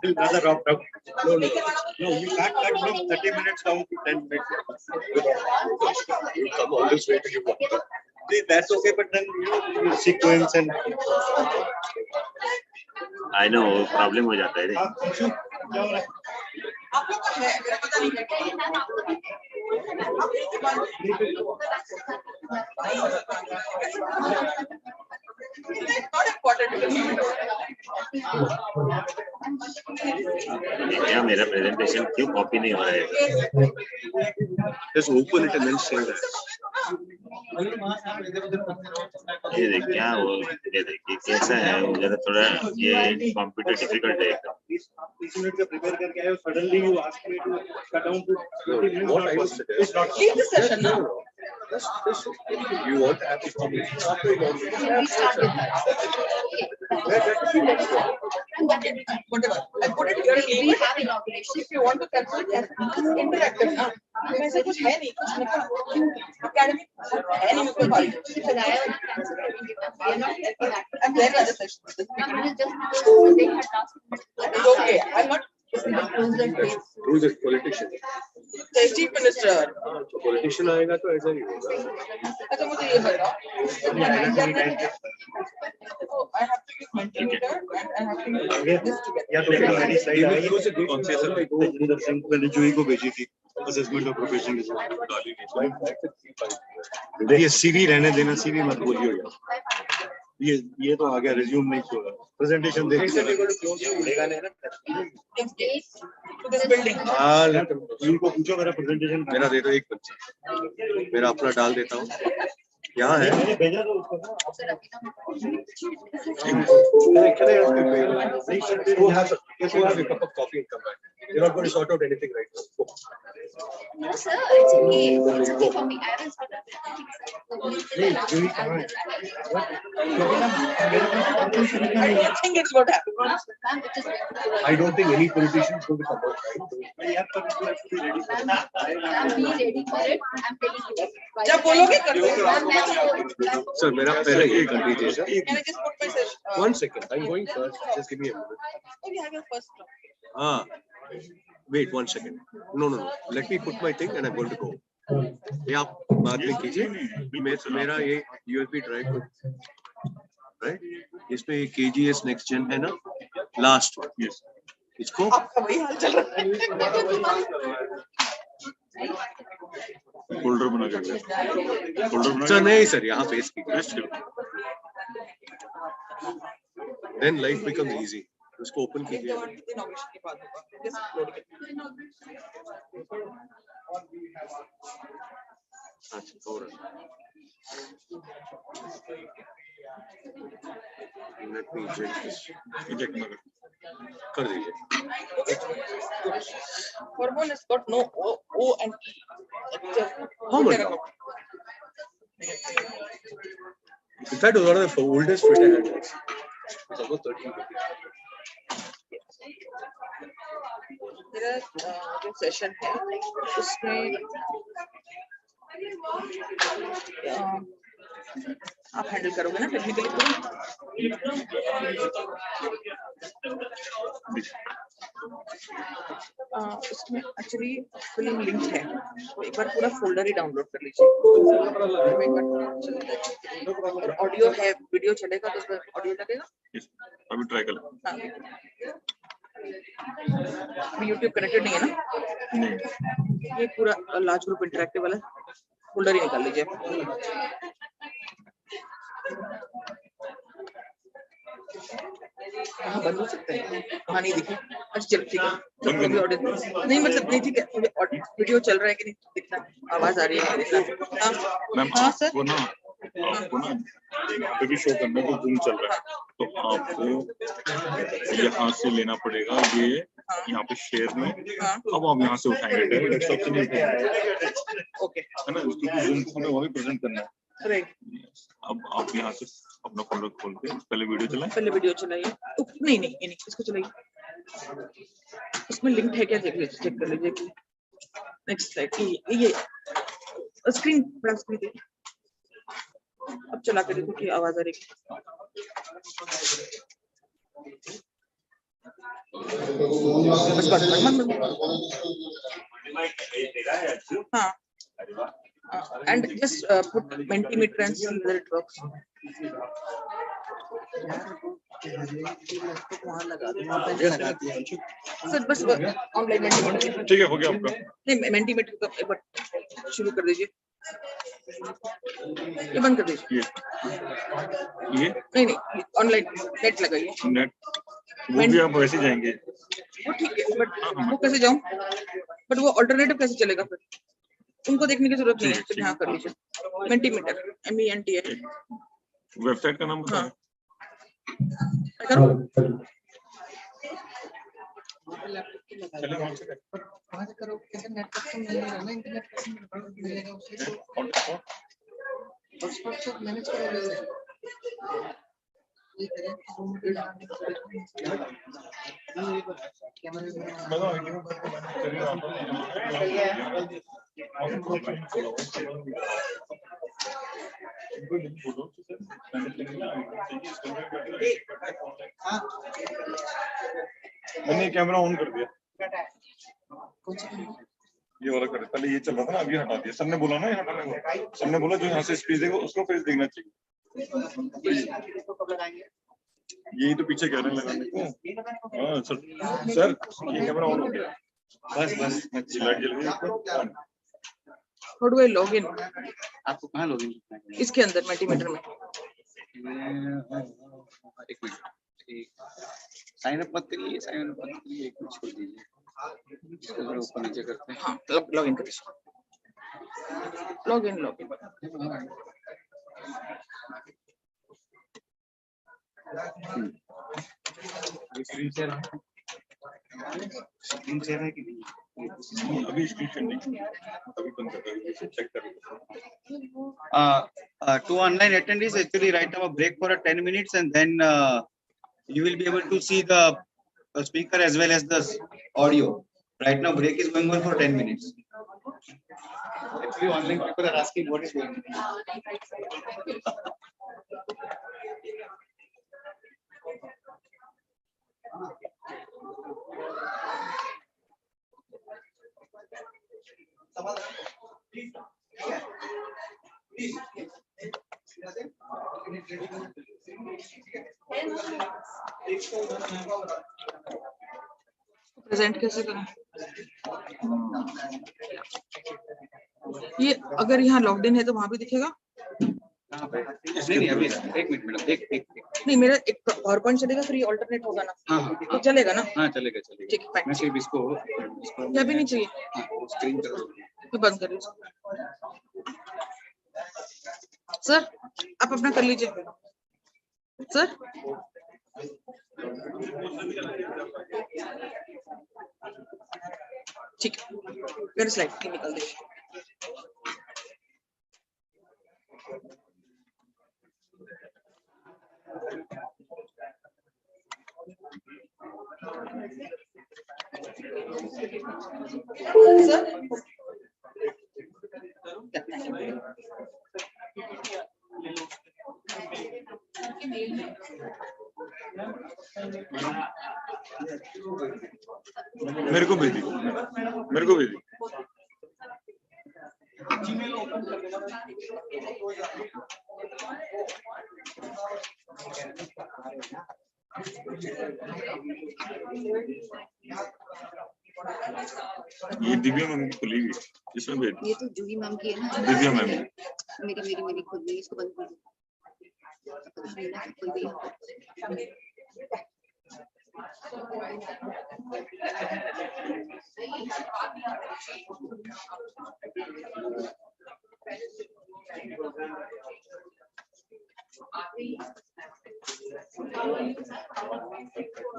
another rock up. No, you can't cut from 30 minutes down to 10 minutes. You come all this way to give up. That's okay, but then you sequence and I know problem हो जाता है रे क्या मेरा presentation क्यों copy नहीं हो रहा है Just open it and then say that. ये देख क्या वो ये देखिए कैसा है जरा थोड़ा ये कंप्यूटर डिफिकल्ट है एकदम 30 मिनट का प्रिपेयर करके आए suddenly you ask me to cut down to 30 minutes. What I would suggest. Leave the session now. You want to have this conversation after you want to. Whatever. I put it here. We have inauguration. If you want to cancel it, interactive now. वैसे कुछ है नहीं कुछ मतलब academic है नहीं उसके बारे में I'm there at the session. It's okay. I'm not. Who's a politician? The chief minister. तो politician आएगा तो ऐसा ही होगा. अच्छा मुझे ये बताओ. I have to use Mentimeter and I have to use this together. या तो मेरी स्लाइड आई है कौन से सर को जिधर सिंह मैंने जूही को भेजी थी असेसमेंट ऑफ प्रोफेशनलिज्म ये सीवी रहने देना सीवी मत बोलिए यार ये तो आ गया रिज्यूम नहीं छोड़ा प्रेजेंटेशन देख हाँ उनको पूछो मेरा प्रेजेंटेशन मेरा दे दो एक बच्चा मेरा अपना डाल देता हूँ यहाँ है भेजा तो उसको Go have a cup of coffee and come back. You're not going to sort out anything right now. Go. No, sir, it's okay. It's okay for me. I will sort out everything. I don't think it's what happened. I don't think any politician is going to come out right. I'm be ready for it. I'm telling you. जब बोलोगे कर दो. Sir, मेरा पहले ये कर दीजिए sir. Can I just put my session? 1 second. I'm going first. Just give me a minute. Maybe have your first talk. Ah, wait 1 second. No. Let me put my thing and I'm going to go. ये आप बाद में कीजिए. मेरा ये USB drive को, right? इसमें ये KGS next gen है ना? Last one. Yes. इसको. आपका वही हाल चल रहा है. फोल्डर बना कर सर नहीं सर यहाँ पेस्ट कीजिए. Then life becomes easy. उसको ओपन कीजिए. इनॉग्रेशन के बाद होगा. Just upload it. अच्छा हो रहा है. Let me eject this. Eject कर दीजिए. Hormone has got no O and E. How much? In fact, it was one of the oldest fit I had. It's almost 13. मेरा जो सेशन है उसमें आप हैंडल करोगे ना टेक्निकली पूरा. उसमें एक्चुअली फिल्म लिंक है एक बार पूरा फोल्डर ही डाउनलोड कर लीजिए. और ऑडियो है वीडियो चलेगा तो उसमें ऑडियो लगेगा. अभी ट्राई कर यूट्यूब कनेक्टेड नहीं है ना. ये पूरा लार्ज ग्रुप इंटरेक्टिव वाला फोल्डर ही निकाल लीजिए. हाँ बंद हो सकता है. हाँ नहीं दिखी. अच्छा चलो ठीक है. नहीं मतलब नहीं ठीक है. वीडियो चल रहा है कि नहीं दिखता. आवाज आ रही है. मैम हाँ सर. वो ना आपको ना यहाँ पे भी शो करना है, तो जूम चल रहा है, तो आपको यहाँ से लेना पड़ेगा ये यहाँ पे शेयर में। अब आप यहाँ से उठाएंगे, डायरेक्ट डेस्कटॉप से नहीं उठाएंगे, ओके है ना, क्योंकि जूम को हमें वही प्रेजेंट करना है। राइट। अब आप यहाँ से अपना फोल्डर खोल के पहले वीडियो चलाएं। पहले वीडियो चलाइए। नहीं नहीं ये नहीं, इसको चलाइए। इसमें लिंक है क्या, देख लीजिए, चेक कर लीजिए। नेक्स्ट स्लाइड, ये स्क्रीन बड़ा स्क्रीन देखिए। अब चला के देखो कि आवाज आ रही है। बस बस हाँ, and just put Mentimeter and see whether it works. Sir बस ऑनलाइन Mentimeter। ठीक है, हो गया आपका। नहीं, Mentimeter का एक बार शुरू कर दीजिए। ये बंद कर दीजिए। ये नहीं ऑनलाइन नेट लगाइए। नेट वो भी आप वैसे जाएंगे। वो ठीक है, बट वो कैसे जाऊं? बट वो अल्टरनेटिव कैसे चलेगा फिर? उनको देखने की जरूरत नहीं है, फिर यहाँ कर लीजिए। Mentimeter, MENTI। वेबसाइट का नाम बताओ। चलिए वहाँ से करो, कैसे नेटवर्क से मिलेगा ना, इंटरनेट कैसे मिलेगा उसे, हॉटस्पॉट से मैनेज करोगे। ये करें मैंने कैमरा ऑन कर दिया। ये वाला कर, पहले ये चल रहा था ना, अभी हटा दिया। सर ने बोला ना यहाँ हटाने को, सर ने बोला जो यहाँ से स्पेस देगा उसको फेस देखना चाहिए। यही तो पीछे कह रहे हैं लगाने को। हाँ सर, सर ये कैमरा ऑन हो गया। बस बस लाइट जल गई। How do I log in? आपको कहाँ लॉगिन? इसके अंदर Mentimeter में। एक मिनट, साइन अप मत करिए, साइन अप मत करिए, एक मिनट छोड़ दीजिए। ऊपर नीचे करते हैं। हाँ, लॉग इन करिए। लॉग इन स्क्रीन शेयर है कि नहीं? अभी स्क्रीन शेयर नहीं, अभी बंद कर दो, चेक करो। To online attendees, actually right now a break for 10 minutes and then you will be able to see the speaker as well as the audio. Right now break is going on for 10 minutes. Actually online people are asking what is going on. Present कैसे करें? ये अगर यहाँ logged in है तो वहां भी दिखेगा? नहीं अभी एक मिनट मैडम, एक नहीं, मेरा एक पावर पॉइंट चलेगा, फिर ये अल्टरनेट होगा ना? हाँ तो चलेगा ना? हाँ चलेगा। ठीक है, मैं सिर्फ इसको क्या भी नहीं चाहिए, स्क्रीन करो, तो बंद कर लीजिए। सर आप अपना कर लीजिए सर। ठीक है, मेरे स्लाइड निकाल दीजिए। सर मेरे को भेजी, मेरे को भेजी। ये दिव्या मैम की खुली हुई है, इसमें भेज। ये तो जूही मैम की है ना? दिव्या मैम मेरी खुद गई, इसको बंद कर दो। कोई भी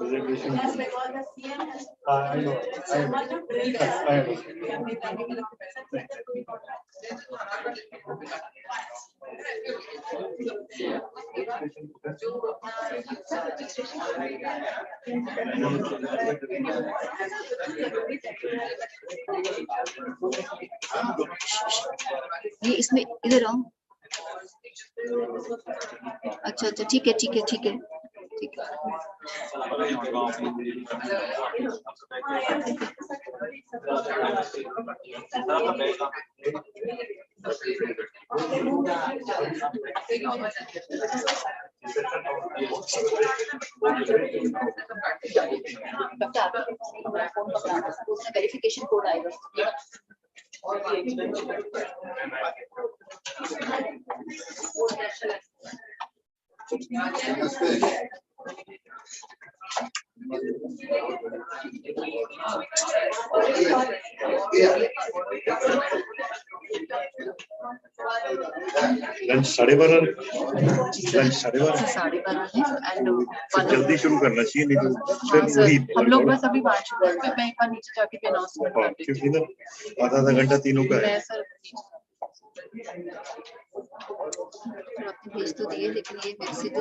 presentation. That's because the CM has. I know. I know. Yes, I know. ये इसमें इधर आओ। अच्छा अच्छा ठीक है ठीक है ठीक है ठीक है। वेरिफिकेशन कोड आएगा। लंच 12:30 लंच 12:30 12:30 है एंड जल्दी शुरू करना चाहिए नहीं तो फिर वही हम लोग बस अभी बात शुरू करते हैं। मैं एक बार नीचे जाके भी अनाउंसमेंट कर देती क्योंकि ना आधा घंटा तीनों का हूँ। है। मैं सर आपने भेज तो दिए लेकिन ये मेरे से तो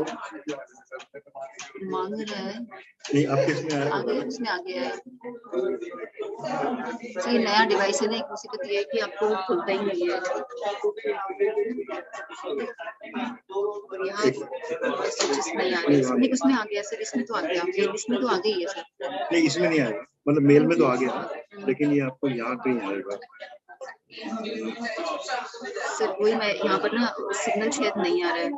मांग रहा है। नहीं आपके इसमें आ रहा आ गया उसमें आ गया है। सर ये नया डिवाइस है ना, एक मुसीबत ये है कि आपको खुलता ही नहीं है। यहाँ मैसेजेस नहीं आ रहे। नहीं उसमें आ गया सर, इसमें तो आ गया, इसमें तो आ गई है सर। नहीं इसमें नहीं आएगा, मतलब मेल में तो आ गया लेकिन ये आपको यहाँ कहीं आएगा। सर वही मैं यहाँ पर ना सिग्नल शायद नहीं आ रहा है।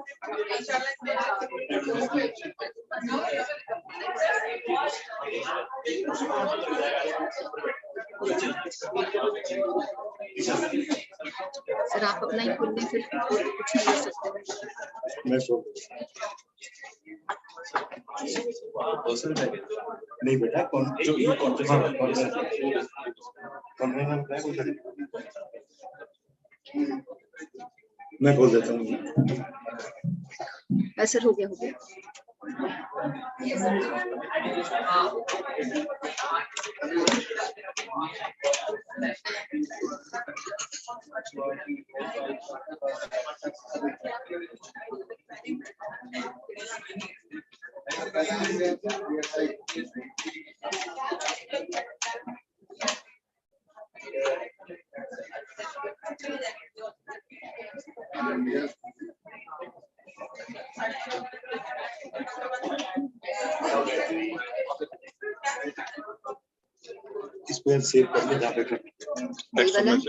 सर आप अपना ही खोल लें फिर कुछ नहीं कर सकते। मैं सो नहीं बेटा कौन जो ये कौन मैं खोल देता हूँ। सर हो गया हो गया। इसमें सेव करके जहाँ पे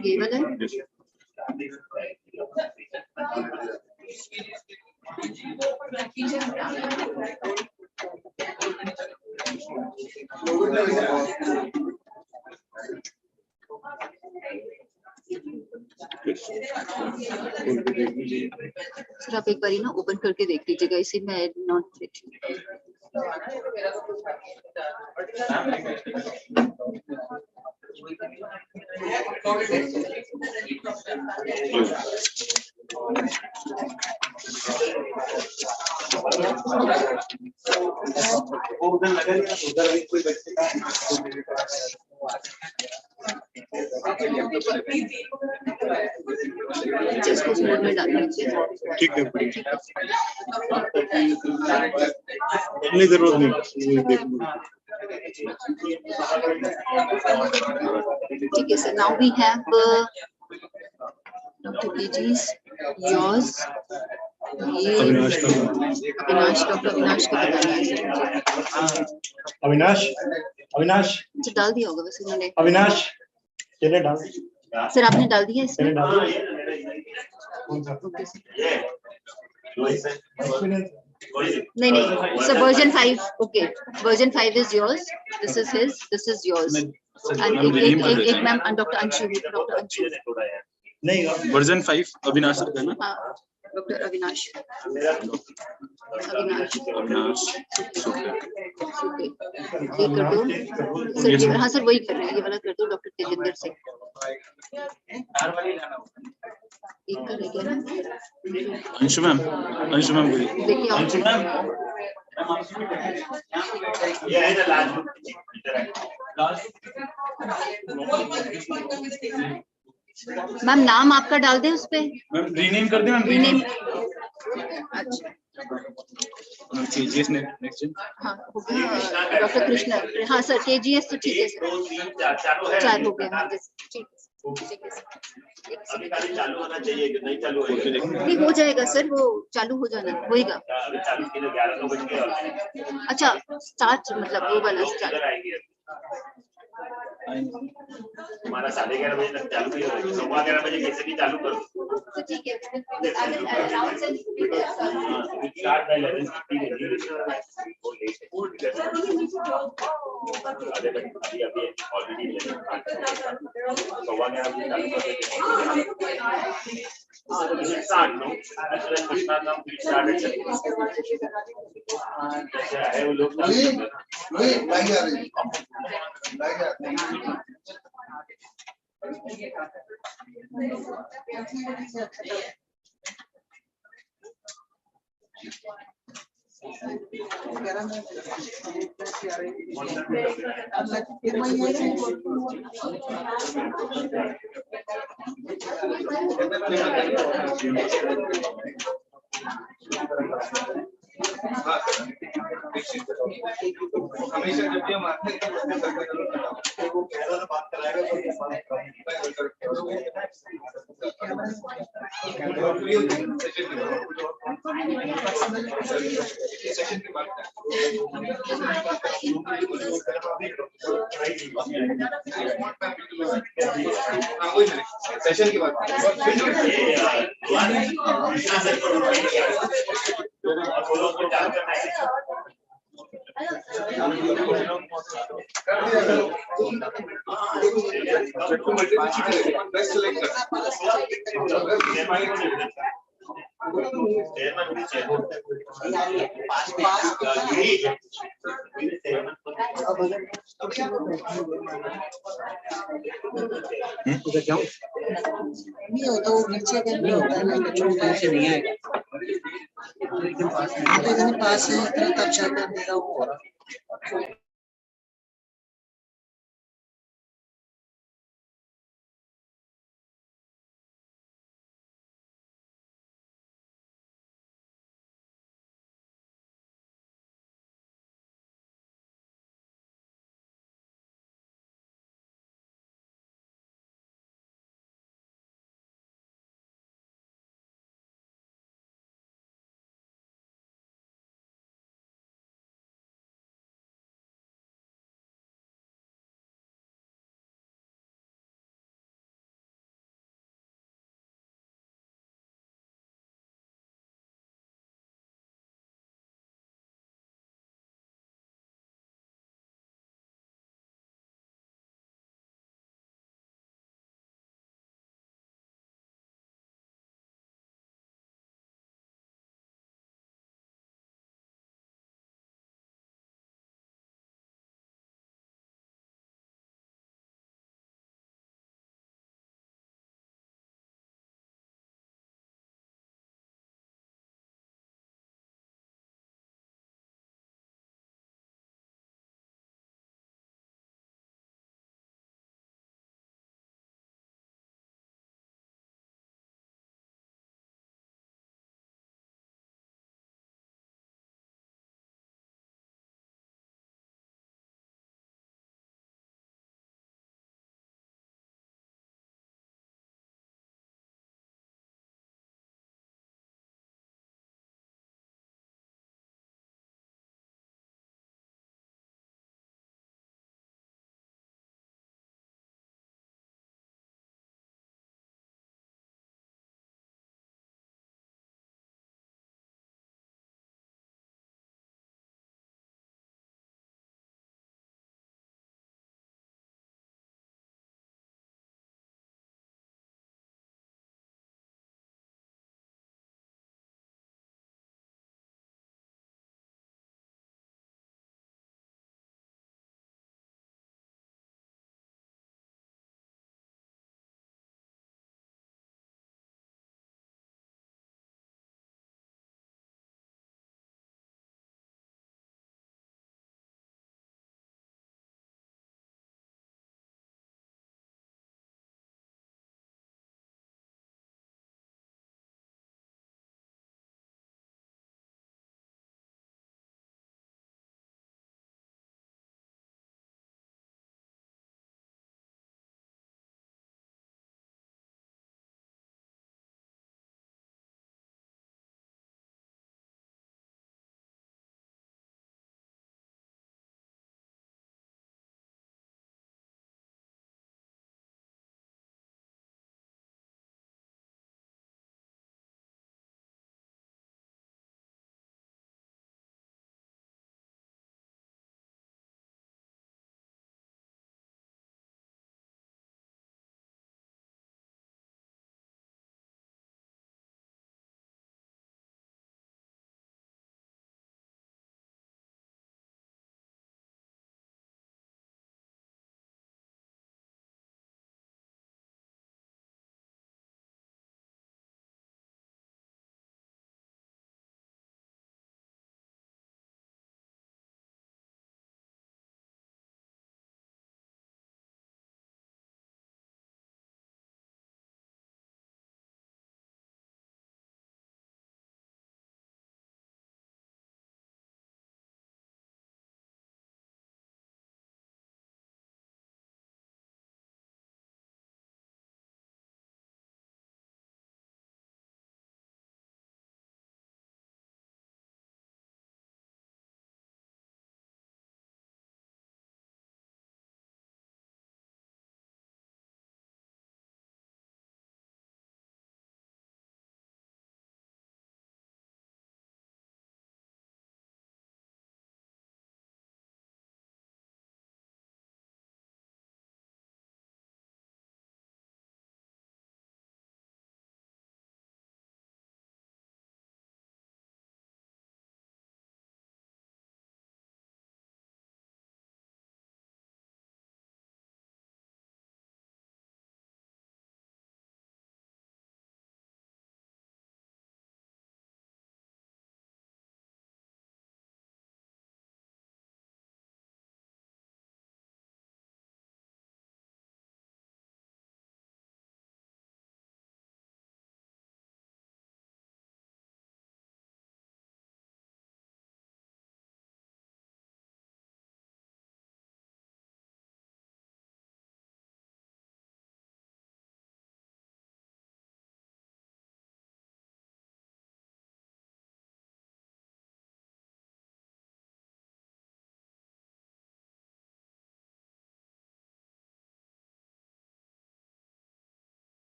यही वाला सर आप एक बार ना ओपन करके देख लीजिएगा, इसी में नॉट ठीक है नहीं जरूरत नहीं ठीक है sir. Now we have doctor बीजीज योर्स। ये अविनाश का डॉक्टर अविनाश का बताना है सर। अविनाश अविनाश डाल दिया होगा वैसे उन्होंने। अविनाश चले डाल सर आपने डाल दिया इसमें? नहीं नहीं sir version 5 okay version 5 is yours, this is his, this is yours and एक मैम डॉक्टर अंशु नहीं वर्जन 5 अविनाश का ना। हाँ डॉक्टर अविनाश ये कर दो सर। ये हाँ सर वही कर रहे हैं, ये वाला कर दो डॉक्टर तेजिंदर से। एक कर रहे क्या ना अंशु मैम देखिए ये है ना लास्ट मैम नाम आपका डाल दें उस पे। मैम रीनेम कर दें मैम रीनेम। अच्छा केजीएस नेक्स्ट हाँ हो गया डॉक्टर कृष्णा। हाँ सर केजीएस तो ठीक है सर। 2 3 4 चालू है। 4 हो गए हाँ ठीक है सर। अभी खाली चालू होना चाहिए कि नहीं चालू होगा। नहीं हो जाएगा सर, वो चालू हो जाना होएगा। अभी चालू के लिए 11 तो बज गए। अच्छा स्टार्ट मतलब वो वाला स्टार्ट। हमारा 11:30 बजे तक चालू ही होगा। 11:15 बजे कैसे भी चालू करो। तो ठीक है अनाउंस स्टार्ट बाय 11:50 आधे घंटे अभी ऑलरेडी 11:15 बजे चालू कर देते हैं। स्टार्ट नो एक्चुअली कृष्णा का स्टार्ट है वो लोग हमेशा जब भी हम आते हैं वो कैमरा से बात कराएगा तो सेशन के बाद सेशन के बाद नहीं होता वो नीचे का नहीं होता है ना नीचे नहीं आएगा। पास है तब जाकर मेरा वो हो रहा।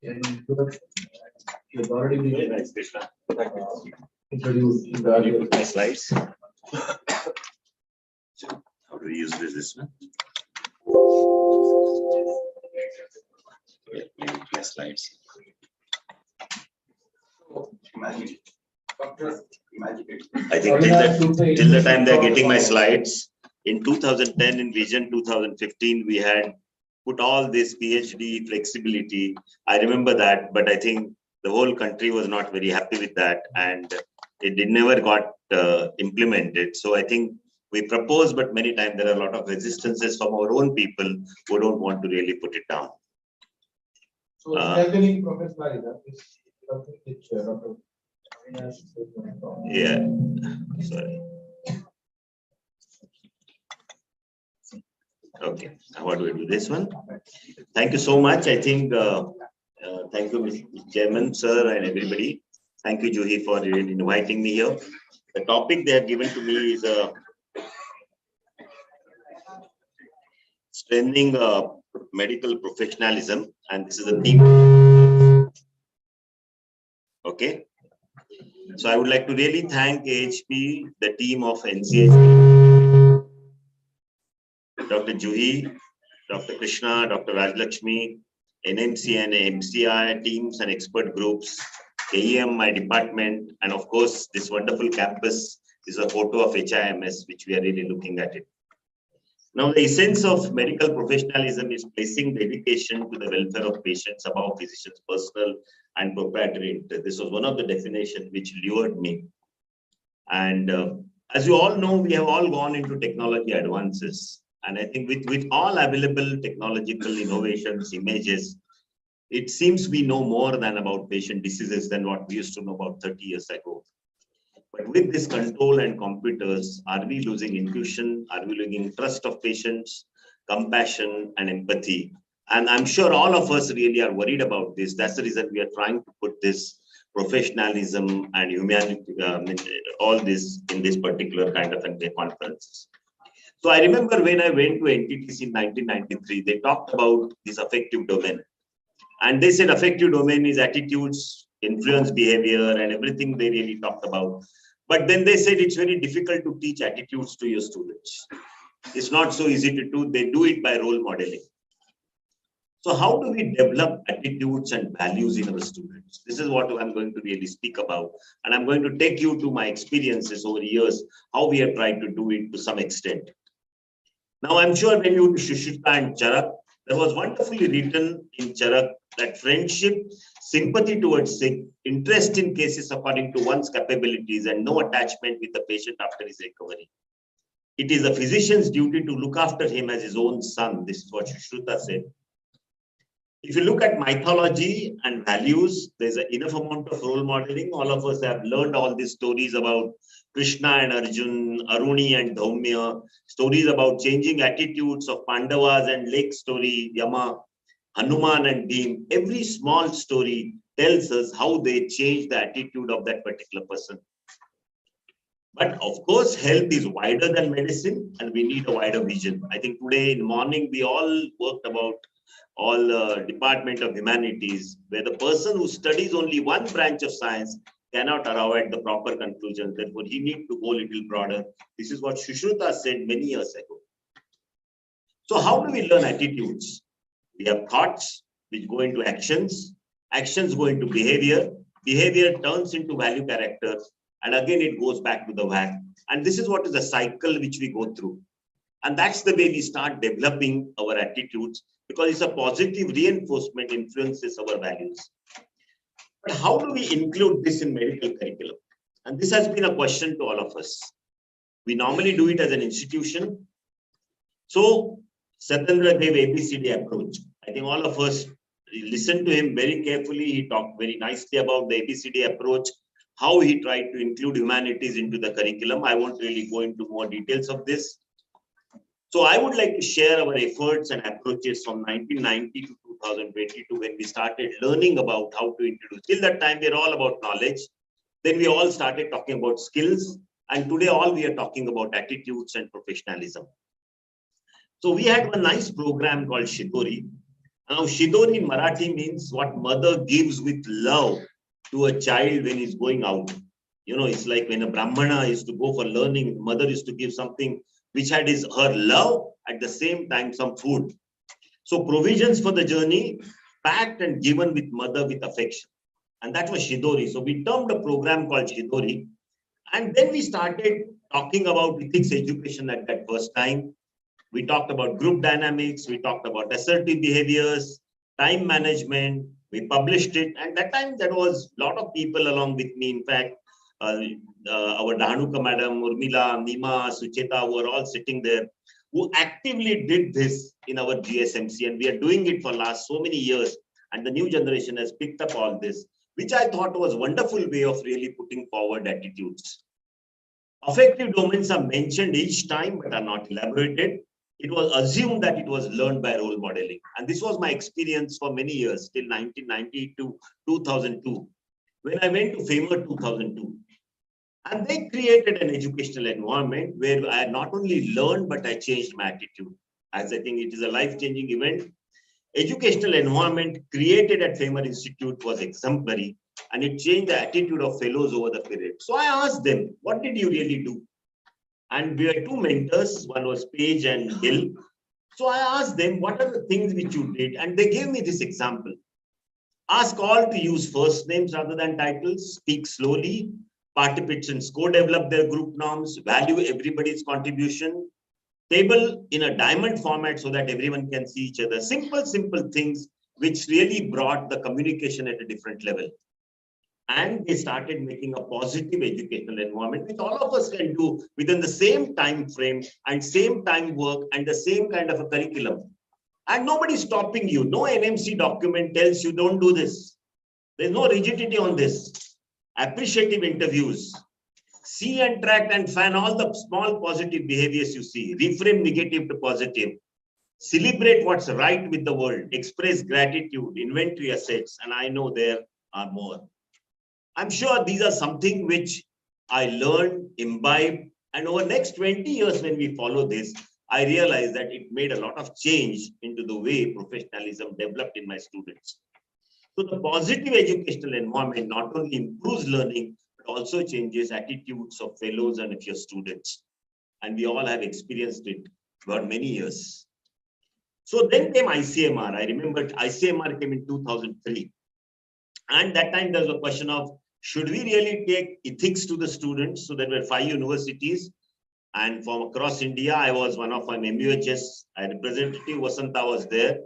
You've already been very nice, Krishna. Introduced in the You put my slides. How do we use this one? Yeah, maybe my slides. I think till the time they're getting my slides, in 2010, in Vision 2015, we had put all this PhD flexibility. I remember that, but I think the whole country was not very happy with that, and it never got implemented. So I think we propose, but many times there are a lot of resistances from our own people who don't want to really put it down. So strengthening professionalism is something which Dr. Yeah, sorry. Okay, how do we do this one? Thank you so much. I think, thank you, Mr. Chairman, sir, and everybody. Thank you, Juhi, for inviting me here. The topic they have given to me is strengthening medical professionalism, and this is a theme. Okay. So I would like to really thank AHP, the team of NCHPE, Dr. Juhi, Dr. Krishna, Dr. Rajlakshmi, NMC and MCI teams and expert groups, KEM, my department, and of course, this wonderful campus is a photo of HIMS, which we are really looking at it. Now, the essence of medical professionalism is placing dedication to the welfare of patients above physician's personal and proprietary interest. This was one of the definitions which lured me. And as you all know, we have all gone into technology advances. And I think with all available technological innovations, images, it seems we know more than about patient diseases than what we used to know about 30 years ago. But with this control and computers, are we losing intuition? Are we losing trust of patients, compassion and empathy? And I'm sure all of us really are worried about this. That's the reason we are trying to put this professionalism and humanity, all this in this particular kind of conferences. So I remember when I went to NTTC in 1993, they talked about this affective domain. And they said affective domain is attitudes, influence behavior, and everything they really talked about. But then they said it's very difficult to teach attitudes to your students. It's not so easy to do. They do it by role modeling. So how do we develop attitudes and values in our students? This is what I'm going to really speak about. And I'm going to take you to my experiences over years, how we have tried to do it to some extent. Now, I'm sure when you Shushita and Charak, there was wonderfully written in Charak that friendship, sympathy towards sick, interest in cases according to one's capabilities, and no attachment with the patient after his recovery. It is a physician's duty to look after him as his own son. This is what Shushruta said. If you look at mythology and values, there's enough amount of role modeling. All of us have learned all these stories about Krishna and Arjun, Aruni and Dhaumya, stories about changing attitudes of Pandavas and Lake story, Yama, Hanuman and Bhim. Every small story tells us how they change the attitude of that particular person. But of course, health is wider than medicine and we need a wider vision. I think today in the morning, we all worked about all Department of Humanities, where the person who studies only one branch of science cannot arrive at the proper conclusion. Therefore, he needs to go a little broader. This is what Shushruta said many years ago. So how do we learn attitudes? We have thoughts which go into actions. Actions go into behavior. Behavior turns into value characters. And again, it goes back to the WAC. And this is what is the cycle which we go through. And that's the way we start developing our attitudes, because it's a positive reinforcement influences our values. But how do we include this in medical curriculum? And this has been a question to all of us. We normally do it as an institution. So Satyendra gave ABCD approach. I think all of us listened to him very carefully. He talked very nicely about the ABCD approach, how he tried to include humanities into the curriculum. I won't really go into more details of this. So I would like to share our efforts and approaches from 1990 to 2022 when we started learning about how to introduce. Till that time, we're all about knowledge. Then we all started talking about skills. And today, all we are talking about attitudes and professionalism. So we had a nice program called Shitori. Now, Shidori in Marathi means what mother gives with love to a child when he's going out. You know, it's like when a Brahmana used to go for learning, mother used to give something which had her love, at the same time some food. So provisions for the journey, packed and given with mother with affection. And that was Shidori. So we termed a program called Shidori. And then we started talking about ethics education at that first time. We talked about group dynamics, we talked about assertive behaviors, time management, we published it. And that time there was a lot of people along with me. In fact, our Dhanuka madam, Urmila, Nima, Sucheta were all sitting there, who actively did this in our GSMC. And we are doing it for last so many years. And the new generation has picked up all this, which I thought was a wonderful way of really putting forward attitudes. Affective domains are mentioned each time, but are not elaborated. It was assumed that it was learned by role modeling. And this was my experience for many years, till 1990 to 2002, when I went to FAMER 2002. And they created an educational environment where I not only learned, but I changed my attitude. As I think it is a life-changing event. Educational environment created at FAMER Institute was exemplary, and it changed the attitude of fellows over the period. So I asked them, what did you really do? And we had two mentors, one was Page and Hill. So I asked them, what are the things which you did? And they gave me this example. Ask all to use first names rather than titles, speak slowly, participants co-develop their group norms, value everybody's contribution, table in a diamond format so that everyone can see each other. Simple, simple things which really brought the communication at a different level. And they started making a positive educational environment, which all of us can do within the same time frame and same time work and the same kind of a curriculum. And nobody's stopping you. No NMC document tells you don't do this. There's no rigidity on this. Appreciative interviews. See and track and fan all the small positive behaviors you see. Reframe negative to positive. Celebrate what's right with the world. Express gratitude, inventory assets, and I know there are more. I'm sure these are something which I learned, imbibed, and over the next 20 years when we follow this, I realized that it made a lot of change into the way professionalism developed in my students. So the positive educational environment not only improves learning, but also changes attitudes of fellows and of your students. And we all have experienced it for many years. So then came ICMR. I remember ICMR came in 2003. And that time there was a question of, should we really take ethics to the students? So there were 5 universities. And from across India, I was one of my MUHS representative, Vasanta was there.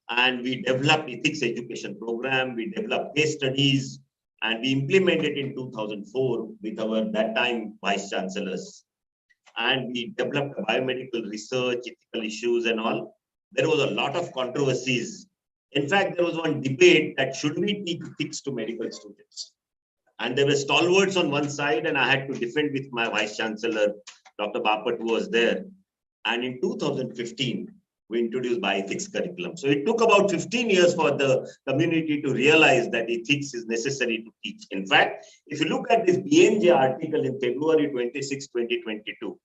And we developed ethics education program. We developed case studies, and we implemented in 2004 with our that time vice chancellors. And we developed biomedical research, ethical issues and all. There was a lot of controversies. In fact, there was one debate that should we teach ethics to medical students? And there were stalwarts on one side, and I had to defend with my vice chancellor, Dr. Bapat, who was there. And in 2015, we introduced bioethics curriculum. So it took about 15 years for the community to realize that ethics is necessary to teach. In fact, if you look at this BMJ article in February 26, 2022,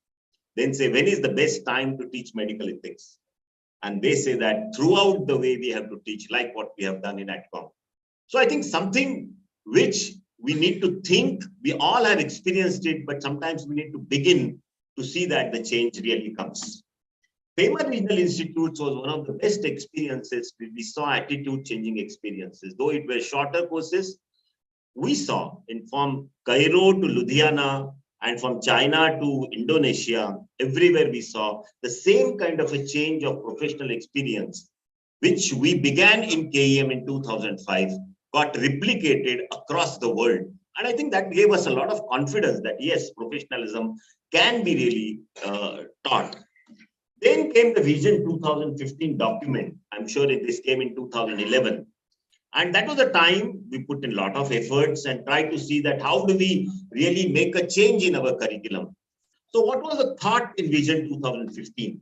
then say, when is the best time to teach medical ethics? And they say that throughout the way we have to teach, like what we have done in ADCOM. So I think something which we need to think, we all have experienced it, but sometimes we need to begin to see that the change really comes. FAMER Regional Institutes was one of the best experiences. We saw attitude changing experiences. Though it were shorter courses, we saw from Cairo to Ludhiana and from China to Indonesia, everywhere we saw the same kind of a change of professional experience, which we began in KEM in 2005, got replicated across the world. And I think that gave us a lot of confidence that yes, professionalism can be really taught. Then came the Vision 2015 document. I'm sure this came in 2011. And that was the time we put in a lot of efforts and tried to see that how do we really make a change in our curriculum. So what was the thought in Vision 2015?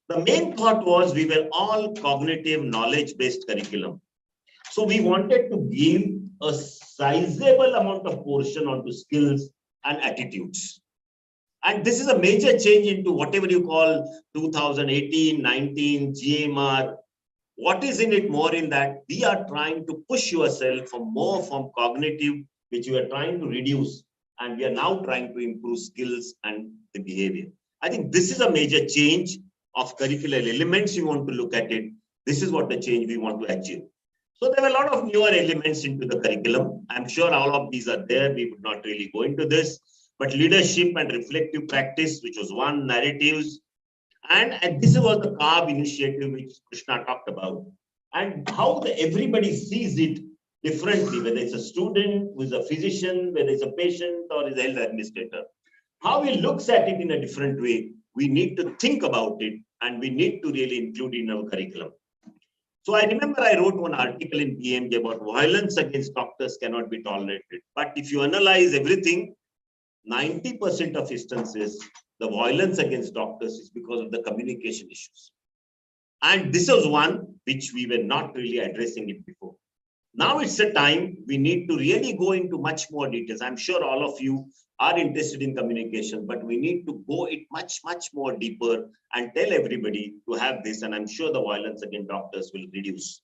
The main thought was we were all cognitive knowledge-based curriculum. So we wanted to give a sizable amount of portion onto skills and attitudes. And this is a major change into whatever you call 2018, 19, GMR. What is in it more in that we are trying to push yourself for more from cognitive, which we are trying to reduce, and we are now trying to improve skills and the behavior. I think this is a major change of curricular elements. You want to look at it. This is what the change we want to achieve. So there were a lot of newer elements into the curriculum. I'm sure all of these are there. We would not really go into this, but leadership and reflective practice, which was one, narratives. And this was the CARB initiative, which Krishna talked about, and how everybody sees it differently, whether it's a student, who is a physician, whether it's a patient or is a health administrator. How he looks at it in a different way, we need to think about it and we need to really include it in our curriculum. So I remember I wrote one article in BMJ about violence against doctors cannot be tolerated. But if you analyze everything, 90% of instances, the violence against doctors is because of the communication issues. And this was one which we were not really addressing it before. Now it's a time we need to really go into much more details. I'm sure all of you are interested in communication, but we need to go it much more deeper and tell everybody to have this. And I'm sure the violence against doctors will reduce.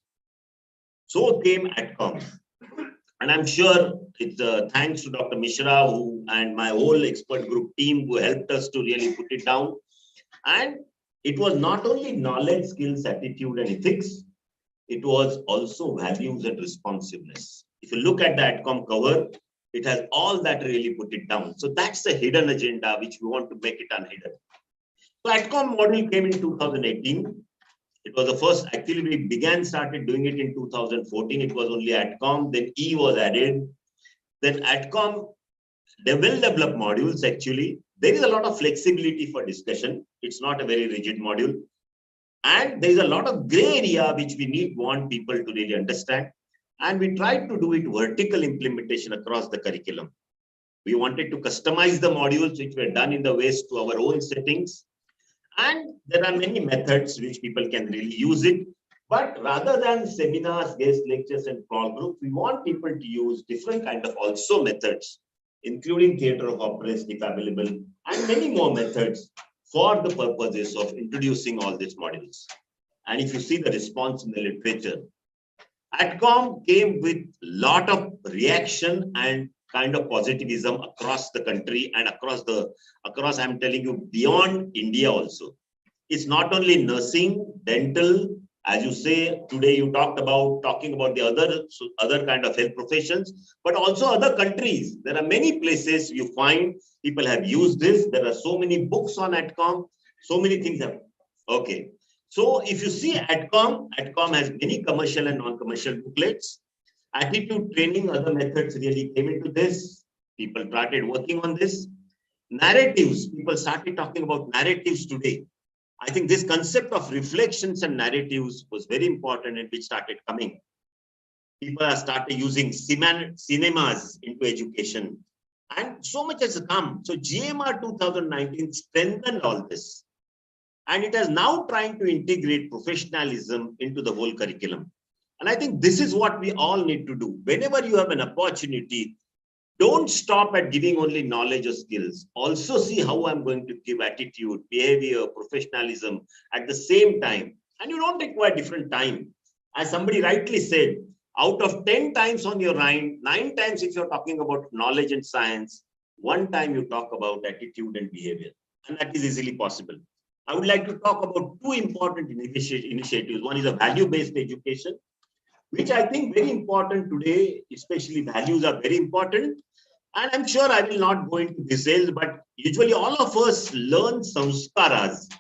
So came AdCom. And I'm sure it's thanks to Dr. Mishra and my whole expert group team who helped us to really put it down. And it was not only knowledge, skills, attitude, and ethics, it was also values and responsiveness. If you look at the AdCom cover, it has all that really put it down. So that's the hidden agenda, which we want to make it unhidden. So AdCom model came in 2018. It was the first, actually we started doing it in 2014. It was only AdCom, then E was added. Then AdCom, they will develop modules actually. There is a lot of flexibility for discussion. It's not a very rigid module. And there is a lot of gray area which we want people to really understand. And we tried to do it vertical implementation across the curriculum. We wanted to customize the modules which were done in the West to our own settings. And there are many methods which people can really use it. But rather than seminars, guest lectures, and small group, we want people to use different kind of also methods, including theater of operas if available, and many more methods for the purposes of introducing all these modules. And if you see the response in the literature, AdCom came with a lot of reaction and kind of positivism across the country and across, I'm telling you, beyond India also. It's not only nursing, dental, as you say, today you talking about the other kind of health professions, but also other countries. There are many places you find people have used this. There are so many books on AdCom, so many things have, okay. So if you see AdCom has many commercial and non-commercial booklets. Attitude training, other methods really came into this. People started working on this. Narratives, people started talking about narratives today. I think this concept of reflections and narratives was very important and which started coming. People have started using cinemas into education. And so much has come. So GMR 2019 strengthened all this. And it is now trying to integrate professionalism into the whole curriculum. And I think this is what we all need to do. Whenever you have an opportunity, don't stop at giving only knowledge or skills. Also see how I'm going to give attitude, behavior, professionalism at the same time. And you don't require different time. As somebody rightly said, out of 10 times on your mind, 9 times if you're talking about knowledge and science, 1 time you talk about attitude and behavior. And that is easily possible. I would like to talk about 2 important initiatives. One is a value-based education, which I think very important today, especially values are very important. And I'm sure I will not go into details, but usually all of us learn samskaras,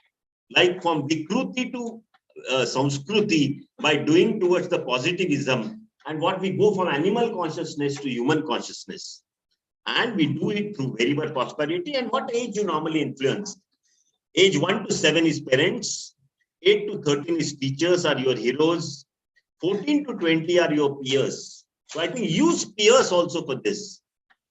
like from Vikruti to Samskruti by doing towards the positivism and what we go from animal consciousness to human consciousness. And we do it through variable prosperity. And what age you normally influence? Age 1 to 7 is parents, 8 to 13 is teachers are your heroes, 14 to 20 are your peers. So I think use peers also for this.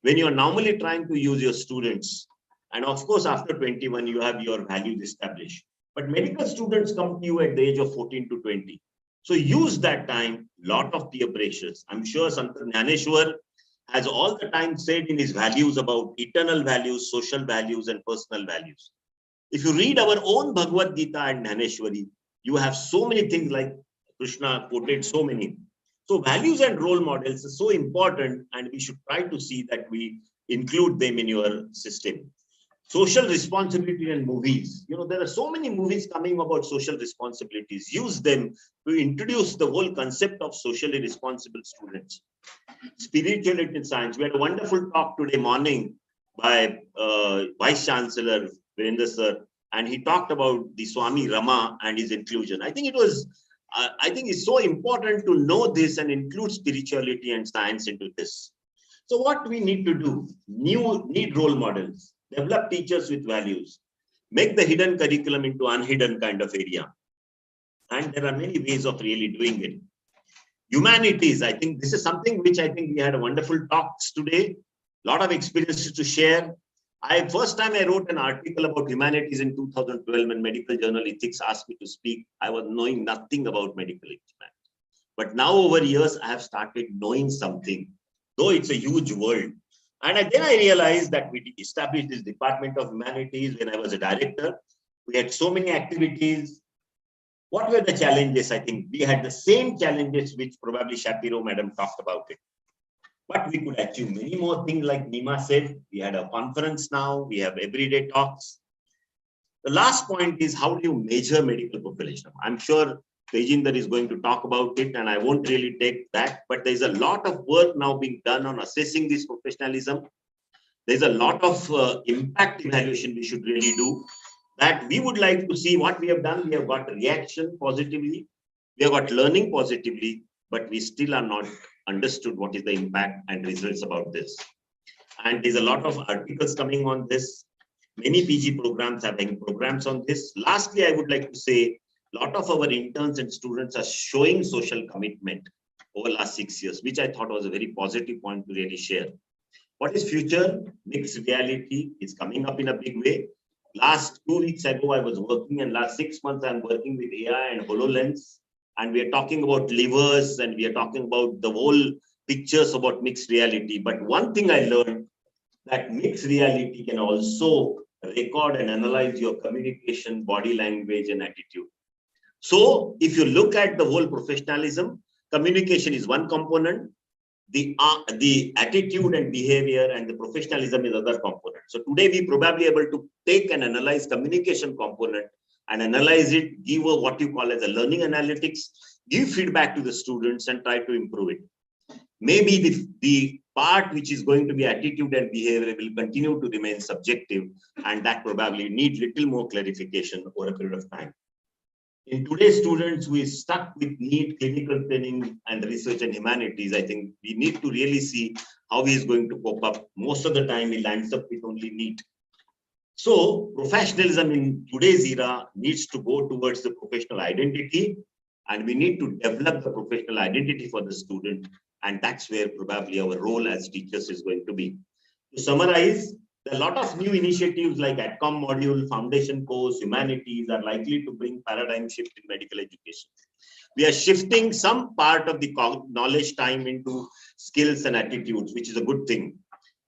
When you're normally trying to use your students, and of course, after 21, you have your values established. But medical students come to you at the age of 14 to 20. So use that time, lot of peer pressures. I'm sure Sant Jnaneshwar has all the time said in his values about eternal values, social values, and personal values. If you read our own Bhagavad Gita and Jnaneshwari, you have so many things like Krishna quoted so many. So values and role models are so important, and we should try to see that we include them in your system. Social responsibility and movies. You know, there are so many movies coming about social responsibilities. Use them to introduce the whole concept of socially responsible students. Spirituality in science. We had a wonderful talk today morning by Vice Chancellor Virendra Sir, and he talked about the Swami Rama and his inclusion. I think it was, I think it's so important to know this and include spirituality and science into this. So what we need to do, need role models, develop teachers with values, make the hidden curriculum into unhidden kind of area. And there are many ways of really doing it. Humanities, I think this is something which I think we had a wonderful talks today, a lot of experiences to share. First time I wrote an article about humanities in 2012 when Medical Journal Ethics asked me to speak. I was knowing nothing about medical humanities. But now over years, I have started knowing something, though it's a huge world. And then I realized that we established this Department of Humanities when I was a director. We had so many activities. What were the challenges? I think we had the same challenges which probably Shapiro madam talked about it. But we could achieve many more things like Nima said. We had a conference now. We have everyday talks. The last point is how do you measure medical professionalism? I'm sure Tejinder is going to talk about it and I won't really take that. But there's a lot of work now being done on assessing this professionalism. There's a lot of impact evaluation we should really do. That we would like to see what we have done. We have got reaction positively. We have got learning positively, but we still are not understood what is the impact and results about this. And there's a lot of articles coming on this. Many PG programs are having programs on this. Lastly, I would like to say a lot of our interns and students are showing social commitment over the last 6 years, which I thought was a very positive point to really share. What is future? Mixed reality is coming up in a big way. Last 2 weeks ago, I was working, and last 6 months, I'm working with AI and HoloLens. And we are talking about livers, and we are talking about the whole pictures about mixed reality. But one thing I learned, that mixed reality can also record and analyze your communication, body language, and attitude. So if you look at the whole professionalism, communication is one component. The attitude and behavior and the professionalism is other component. So today we probably able to take and analyze communication component and analyze it, give what you call as a learning analytics, give feedback to the students and try to improve it. Maybe the part which is going to be attitude and behavior will continue to remain subjective, and that probably need little more clarification over a period of time. In today's students who is stuck with NEET, clinical training and research and humanities, I think we need to really see how he is going to cope up. Most of the time he lands up with only NEET. So professionalism in today's era needs to go towards the professional identity, and we need to develop the professional identity for the student. And that's where probably our role as teachers is going to be. To summarize, there are a lot of new initiatives like ADCOM module, foundation course, humanities are likely to bring paradigm shift in medical education. We are shifting some part of the knowledge time into skills and attitudes, which is a good thing.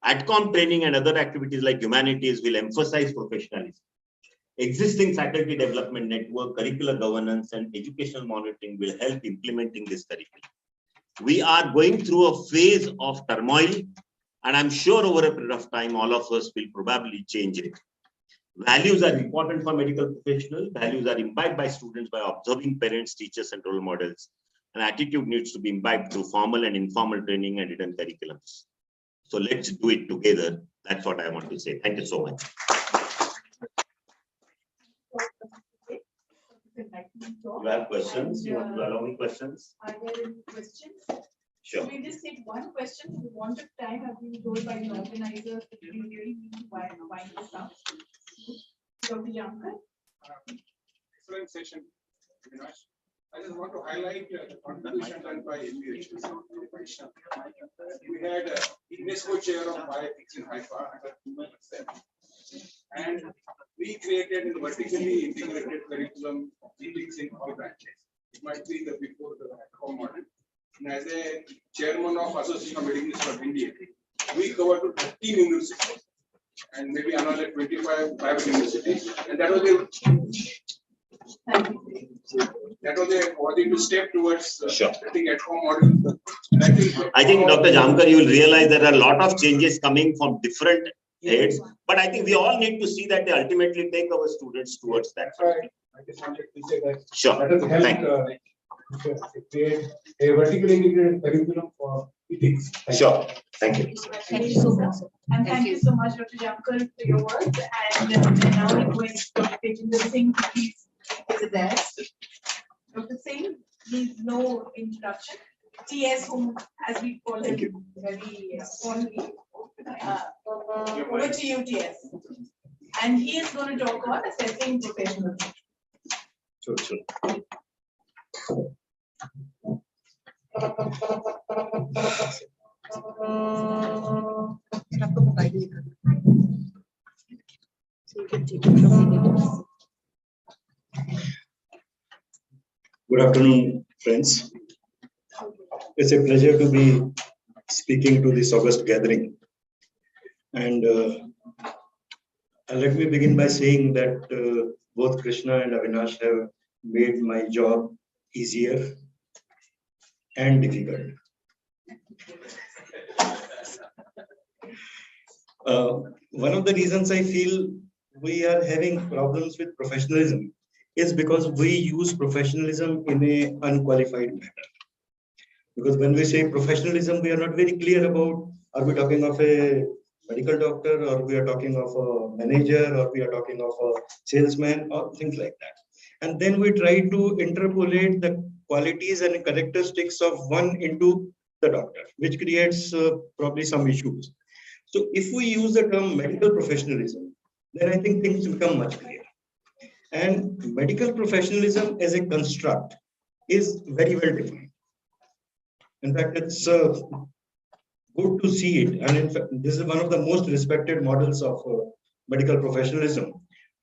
ADCOM training and other activities like humanities will emphasize professionalism. Existing faculty development network, curricular governance, and educational monitoring will help implementing this curriculum. We are going through a phase of turmoil, and I'm sure over a period of time, all of us will probably change it. Values are important for medical professionals. Values are imbibed by students by observing parents, teachers, and role models. And attitude needs to be imbibed through formal and informal training and hidden curriculums. So let's do it together. That's what I want to say. Thank you so much. You have questions? You want to allow me questions? Are there any questions? Sure. We just take one question. The want of time have been told by the organizers that we really need to wind this up. Dr. Jankar. Excellent session. I just want to highlight the contribution done by NCHPE. We had a UNESCO chair of bioethics in Haifa and we created a vertically integrated curriculum of ethics in all branches. It might be the before the ADCOM model. And as a chairman of Association of Medical Students of India, we covered 13 universities and maybe another 25 private universities, and that was the. Thank you. that was a positive step towards Sure. getting at home model. I think Dr. Jamkar, you will realize there are a lot of changes coming from different heads, but I think we all need to see that they ultimately take our students towards that. Right. I just wanted to say that. Sure. Let us Thank you. help create a vertically integrated curriculum for ethics. Sure. Thank you. Thank you so much. And thank you so much, Dr. Jamkar, for your words. And now we're going to Dr. Tejinder Singh, please take the desk. Dr. Singh needs no introduction. TS, whom, as we call him very fondly. Over to you, TS. And he is going to talk about assessing professionals. Sure. Good afternoon, friends. It's a pleasure to be speaking to this august gathering. And let me begin by saying that both Krishna and Avinash have made my job easier and difficult. One of the reasons I feel we are having problems with professionalism is because we use professionalism in an unqualified manner. Because when we say professionalism, we are not very clear about, are we talking of a medical doctor, or we are talking of a manager, or we are talking of a salesman, or things like that. And then we try to interpolate the qualities and characteristics of one into the doctor, which creates probably some issues. So if we use the term medical professionalism, then I think things become much clearer. And medical professionalism as a construct is very well defined. In fact, it's good to see it. And in fact, this is one of the most respected models of medical professionalism,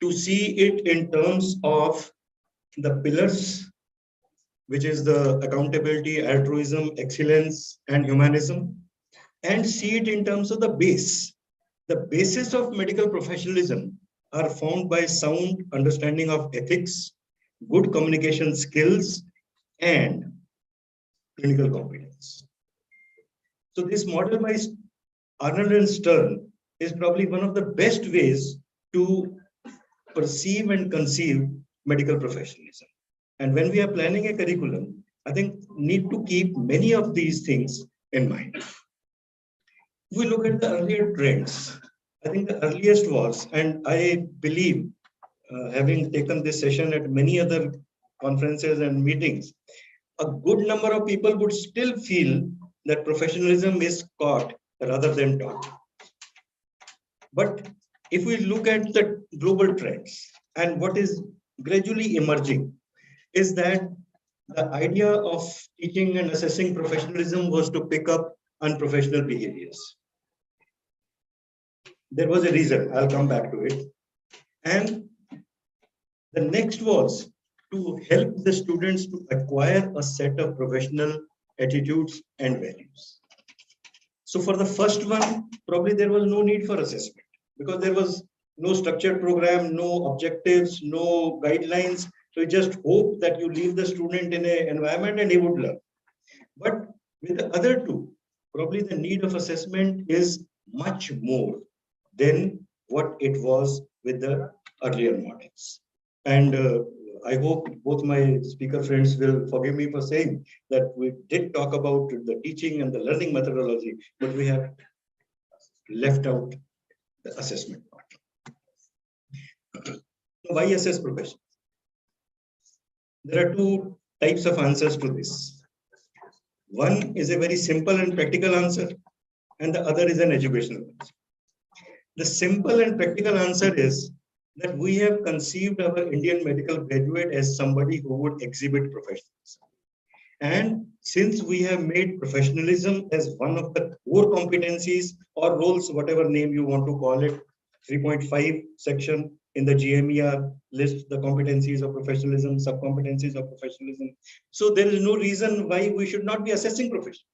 to see it in terms of the pillars, which is the accountability, altruism, excellence, and humanism, and see it in terms of the base. The basis of medical professionalism are found by sound understanding of ethics, good communication skills, and clinical competence. So this model by Arnold and Stern is probably one of the best ways to perceive and conceive medical professionalism. And when we are planning a curriculum, I think need to keep many of these things in mind. If we look at the earlier trends, I think the earliest was, and I believe, having taken this session at many other conferences and meetings, a good number of people would still feel that professionalism is taught rather than taught. But if we look at the global trends, and what is gradually emerging is that the idea of teaching and assessing professionalism was to pick up unprofessional behaviors. There was a reason, I'll come back to it. And the next was to help the students to acquire a set of professional attitudes and values. So for the first one, probably there was no need for assessment, because there was no structured program, no objectives, no guidelines. So you just hope that you leave the student in an environment and he would learn. But with the other two, probably the need of assessment is much more than what it was with the earlier models. And I hope both my speaker friends will forgive me for saying that we did talk about the teaching and the learning methodology, but we have left out the assessment part. Why assess professionals? There are two types of answers to this. One is a very simple and practical answer, and the other is an educational answer. The simple and practical answer is that we have conceived our Indian medical graduate as somebody who would exhibit professionalism. And since we have made professionalism as one of the core competencies or roles, whatever name you want to call it, 3.5 section in the GMER lists the competencies of professionalism, sub-competencies of professionalism. So there is no reason why we should not be assessing professionalism.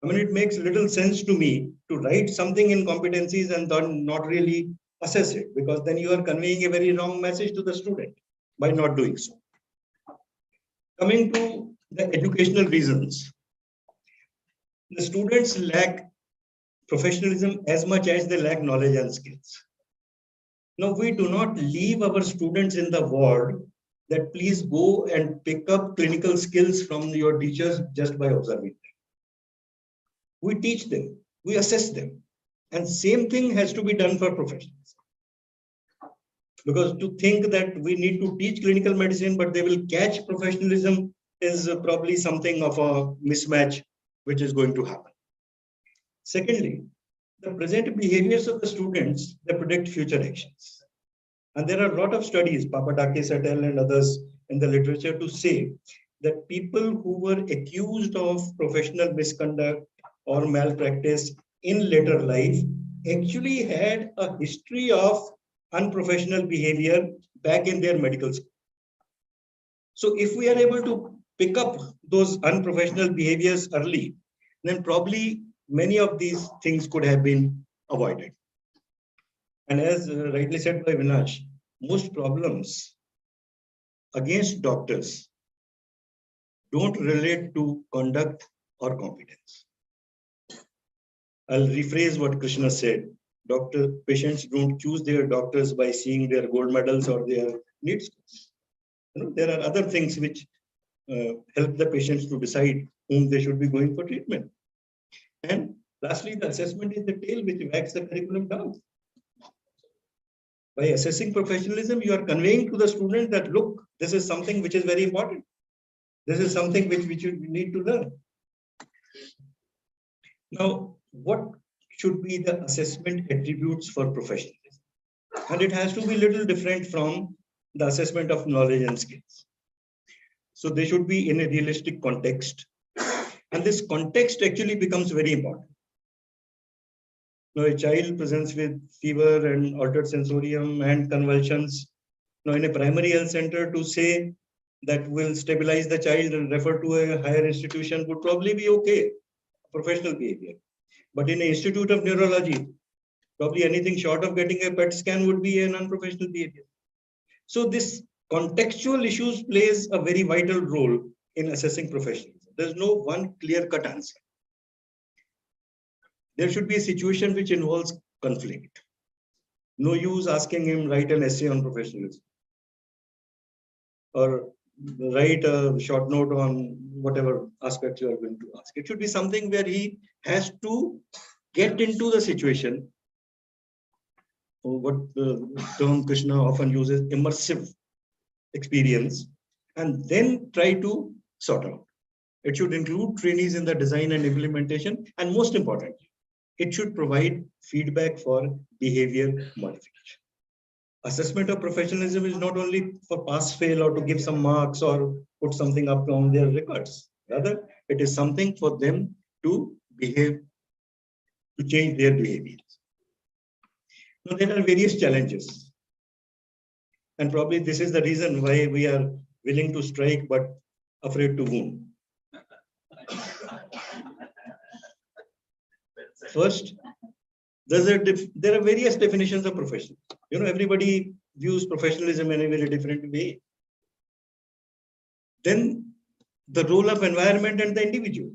I mean, it makes little sense to me to write something in competencies and then not really assess it, because then you are conveying a very wrong message to the student by not doing so. Coming to the educational reasons, the students lack professionalism as much as they lack knowledge and skills. Now, we do not leave our students in the ward that please go and pick up clinical skills from your teachers just by observing them. We teach them, we assess them, and same thing has to be done for professionals. Because to think that we need to teach clinical medicine, but they will catch professionalism is probably something of a mismatch which is going to happen. Secondly, the present behaviors of the students, they predict future actions. And there are a lot of studies, Papadakis et al. And others in the literature to say that people who were accused of professional misconduct or malpractice in later life actually had a history of unprofessional behavior back in their medical school. So if we are able to pick up those unprofessional behaviors early, then probably many of these things could have been avoided. And as rightly said by Vinash, most problems against doctors don't relate to conduct or competence. I'll rephrase what Krishna said. Patients don't choose their doctors by seeing their gold medals or their NEET scores. There are other things which help the patients to decide whom they should be going for treatment. And lastly, the assessment is the tail which wags the curriculum down. By assessing professionalism, you are conveying to the student that, look, this is something which is very important. This is something which you need to learn. Now, what should be the assessment attributes for professionalism? And it has to be a little different from the assessment of knowledge and skills. So they should be in a realistic context. And this context actually becomes very important. Now, a child presents with fever and altered sensorium and convulsions. Now, in a primary health center, to say that will stabilize the child and refer to a higher institution would probably be okay, professional behavior. But in an institute of neurology, probably anything short of getting a PET scan would be an unprofessional behavior. So this contextual issues plays a very vital role in assessing professionalism. There's no one clear-cut answer. There should be a situation which involves conflict. No use asking him write an essay on professionalism or write a short note on whatever aspect you are going to ask. It should be something where he has to get into the situation, what the term Krishna often uses, immersive experience, and then try to sort out. It should include trainees in the design and implementation, and most importantly, it should provide feedback for behavior modification. Assessment of professionalism is not only for pass-fail or to give some marks or put something up on their records. Rather, it is something for them to behave, to change their behaviors. Now, there are various challenges. And probably this is the reason why we are willing to strike but afraid to wound. First, there are various definitions of professional. Everybody views professionalism in a very different way. Then the role of environment and the individual.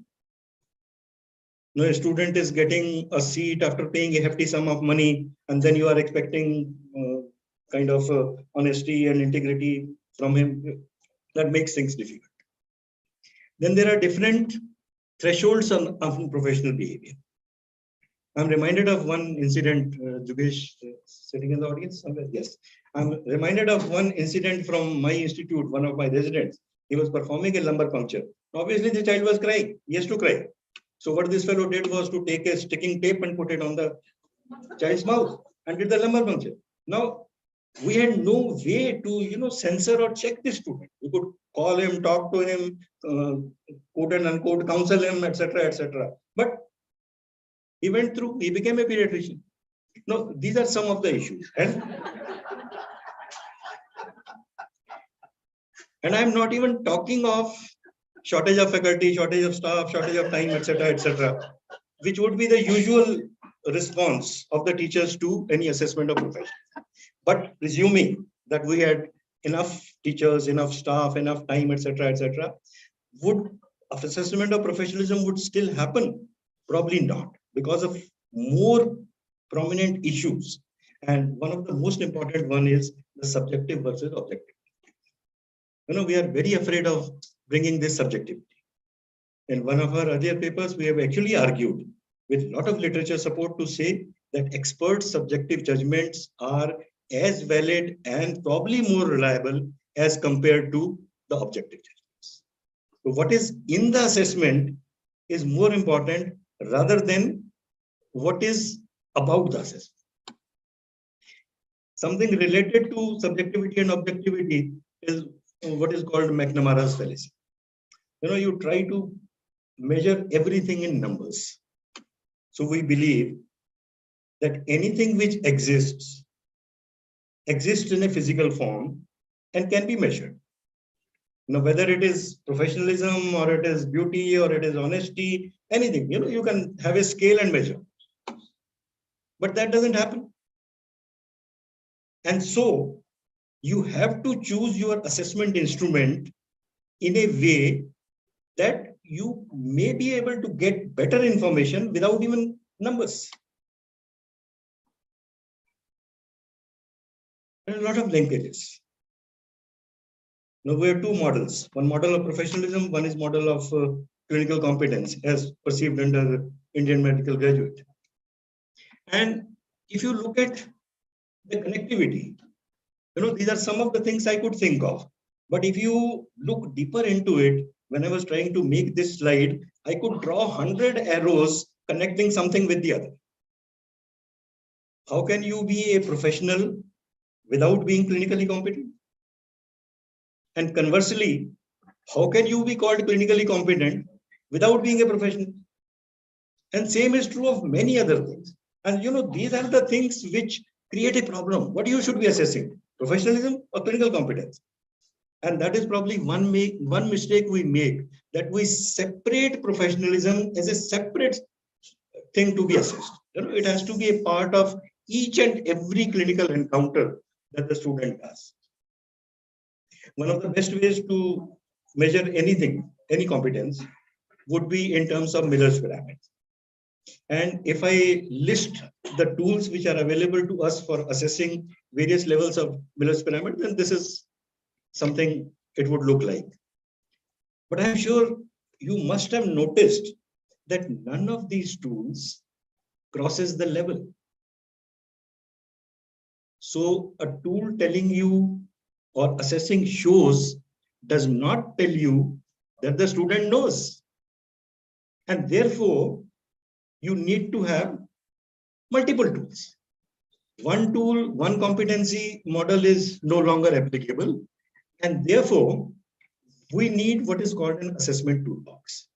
A student is getting a seat after paying a hefty sum of money, and then you are expecting kind of honesty and integrity from him. That makes things difficult. Then there are different thresholds on professional behavior. I'm reminded of one incident, Jugesh, sitting in the audience somewhere. Yes, I'm reminded of one incident from my institute, one of my residents. He was performing a lumbar puncture. Obviously, the child was crying. He has to cry. So what this fellow did was to take a sticking tape and put it on the child's mouth and did the lumbar puncture. Now, we had no way to, censor or check this student. We could call him, talk to him, quote and unquote, counsel him, etc., etc. But he went through, he became a pediatrician. No, these are some of the issues. And I'm not even talking of shortage of faculty, shortage of staff, shortage of time, etc., which would be the usual response of the teachers to any assessment of profession. But presuming that we had enough teachers, enough staff, enough time, etc., would assessment of professionalism would still happen? Probably not, because of more prominent issues. And one of the most important one is the subjective versus objective. We are very afraid of bringing this subjectivity. In one of our earlier papers, we have actually argued with a lot of literature support to say that expert subjective judgments are as valid and probably more reliable as compared to the objective judgments. So what is in the assessment is more important rather than what is about the assessment. Something related to subjectivity and objectivity is what is called McNamara's fallacy. You try to measure everything in numbers. So we believe that anything which exists in a physical form and can be measured. Whether it is professionalism or it is beauty or it is honesty, anything, you can have a scale and measure. But that doesn't happen. And so you have to choose your assessment instrument in a way that you may be able to get better information without even numbers. There are a lot of linkages. Now we have two models. One model of professionalism, one is model of clinical competence as perceived under Indian medical graduate. And if you look at the connectivity, these are some of the things I could think of. But if you look deeper into it, when I was trying to make this slide, I could draw 100 arrows connecting something with the other. How can you be a professional without being clinically competent? And conversely, how can you be called clinically competent without being a professional? And same is true of many other things. And these are the things which create a problem. What you should be assessing? Professionalism or clinical competence? And that is probably one mistake we make, that we separate professionalism as a separate thing to be assessed. It has to be a part of each and every clinical encounter that the student does. One of the best ways to measure anything, any competence, would be in terms of Miller's pyramid. And if I list the tools which are available to us for assessing various levels of Miller's pyramid, then this is something it would look like. But I'm sure you must have noticed that none of these tools crosses the level. So a tool telling you or assessing shows does not tell you that the student knows. And therefore, you need to have multiple tools. One tool, one competency model is no longer applicable. And therefore, we need what is called an assessment toolbox.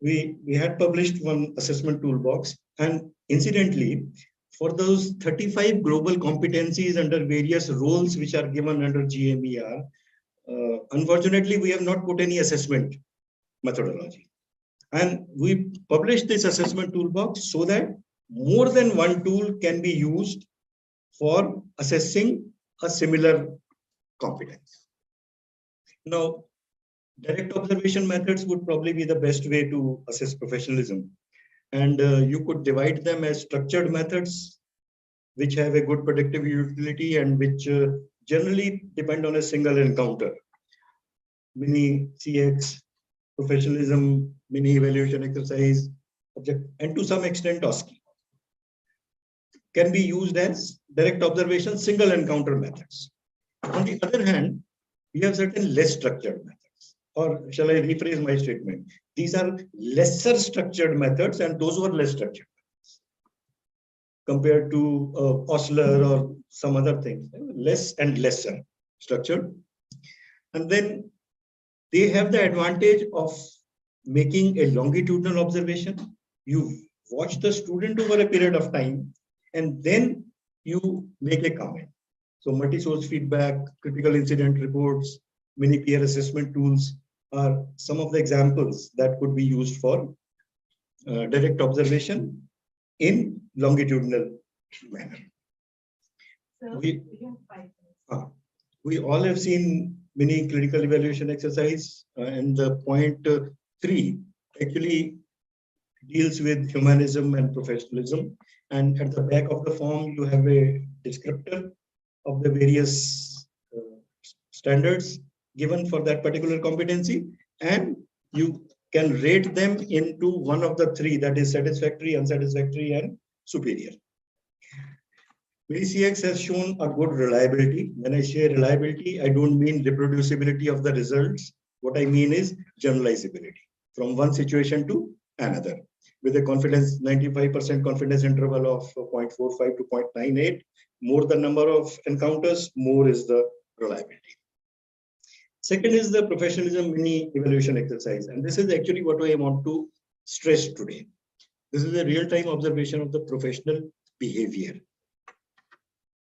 We had published one assessment toolbox, and incidentally, for those 35 global competencies under various roles which are given under GMER, unfortunately, we have not put any assessment methodology. And we published this assessment toolbox so that more than one tool can be used for assessing a similar competence. Now, direct observation methods would probably be the best way to assess professionalism. And you could divide them as structured methods, which have a good predictive utility and which generally depend on a single encounter. Mini CX, professionalism, mini evaluation exercise, object, and to some extent OSCE can be used as direct observation single encounter methods. On the other hand, we have certain less structured methods, or shall I rephrase my statement? These are lesser structured methods, and those were less structured methods compared to Osler or some other things, less and lesser structured. And then they have the advantage of making a longitudinal observation. You watch the student over a period of time, and then you make a comment. So multi-source feedback, critical incident reports, mini peer assessment tools are some of the examples that could be used for direct observation in longitudinal manner. So We all have seen many clinical evaluation exercise, and the point 3 actually deals with humanism and professionalism. And at the back of the form, you have a descriptor of the various standards given for that particular competency, and you can rate them into one of the 3, that is satisfactory, unsatisfactory, and superior. VCX has shown a good reliability. When I say reliability, I don't mean reproducibility of the results. What I mean is generalizability from one situation to another, with a confidence 95% confidence interval of 0.45 to 0.98. More the number of encounters, more is the reliability. Second is the professionalism mini evaluation exercise, and this is actually what I want to stress today. This is a real-time observation of the professional behavior.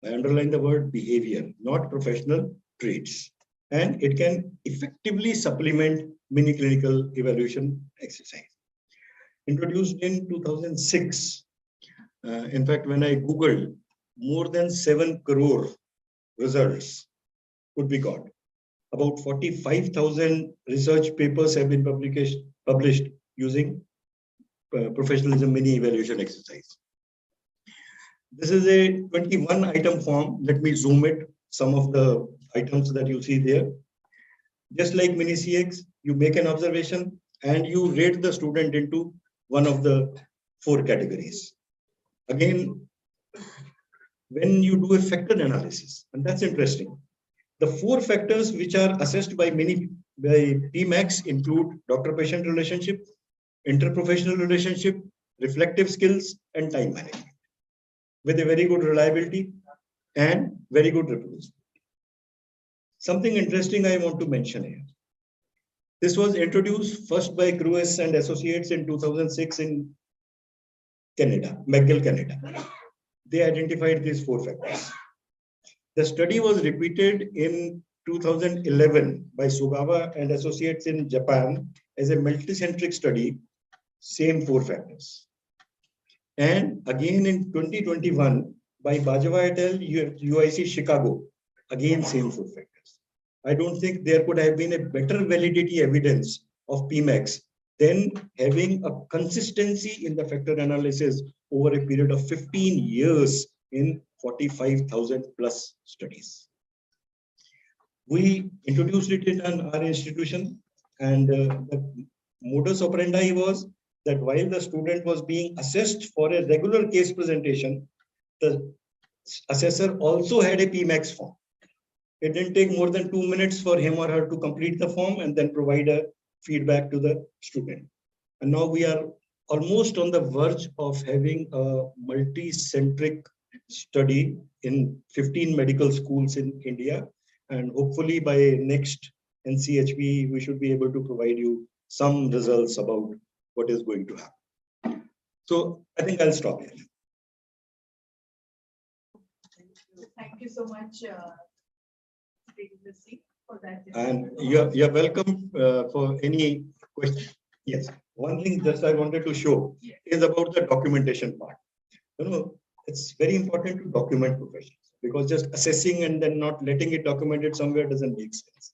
I underline the word behavior, not professional traits, and it can effectively supplement mini clinical evaluation exercise. Introduced in 2006. In fact, when I Googled, more than 7 crore results could be got. About 45,000 research papers have been published using professionalism mini evaluation exercise. This is a 21 item form. Let me zoom it. Some of the items that you see there. Just like mini CX, you make an observation and you rate the student into one of the 4 categories. Again, when you do a factor analysis, and that's interesting, the 4 factors which are assessed by PMAX include doctor-patient relationship, interprofessional relationship, reflective skills, and time management, with a very good reliability and very good reproducibility. Something interesting I want to mention here. This was introduced first by Cruis and Associates in 2006 in Canada, McGill, Canada. They identified these 4 factors. The study was repeated in 2011 by Sugawa and Associates in Japan as a multicentric study, same 4 factors. And again in 2021 by Bajwa et al. UIC Chicago, again same 4 factors. I don't think there could have been a better validity evidence of PMAX than having a consistency in the factor analysis over a period of 15 years in 45,000 plus studies. We introduced it in our institution, and the modus operandi was that while the student was being assessed for a regular case presentation, the assessor also had a PMAX form. It didn't take more than 2 minutes for him or her to complete the form and then provide a feedback to the student. And now we are almost on the verge of having a multi-centric study in 15 medical schools in India. And hopefully by next NCHPE, we should be able to provide you some results about what is going to happen. So I think I'll stop here. Thank you so much, for that. And you're welcome for any question. Yes, one thing just I wanted to show is about the documentation part. You know, it's very important to document professions, because just assessing and then not letting it documented somewhere doesn't make sense.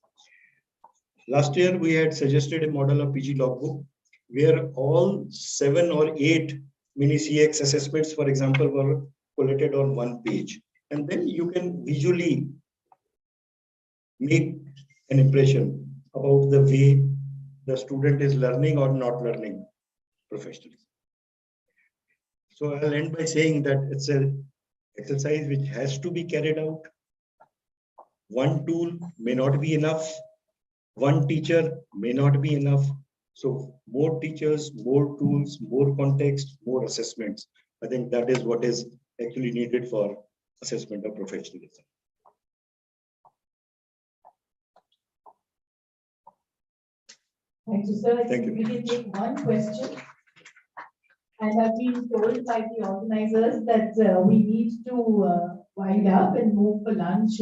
Last year, we had suggested a model of PG logbook where all 7 or 8 mini CX assessments, for example, were collated on one page. And then you can visually make an impression about the way the student is learning or not learning professionally. So I'll end by saying that it's an exercise which has to be carried out. One tool may not be enough. One teacher may not be enough. So more teachers, more tools, more context, more assessments. I think that is what is actually needed for assessment of professionalism. Thank you, sir. Thank you. We can take one question. And I've been told by the organizers that we need to wind up and move for lunch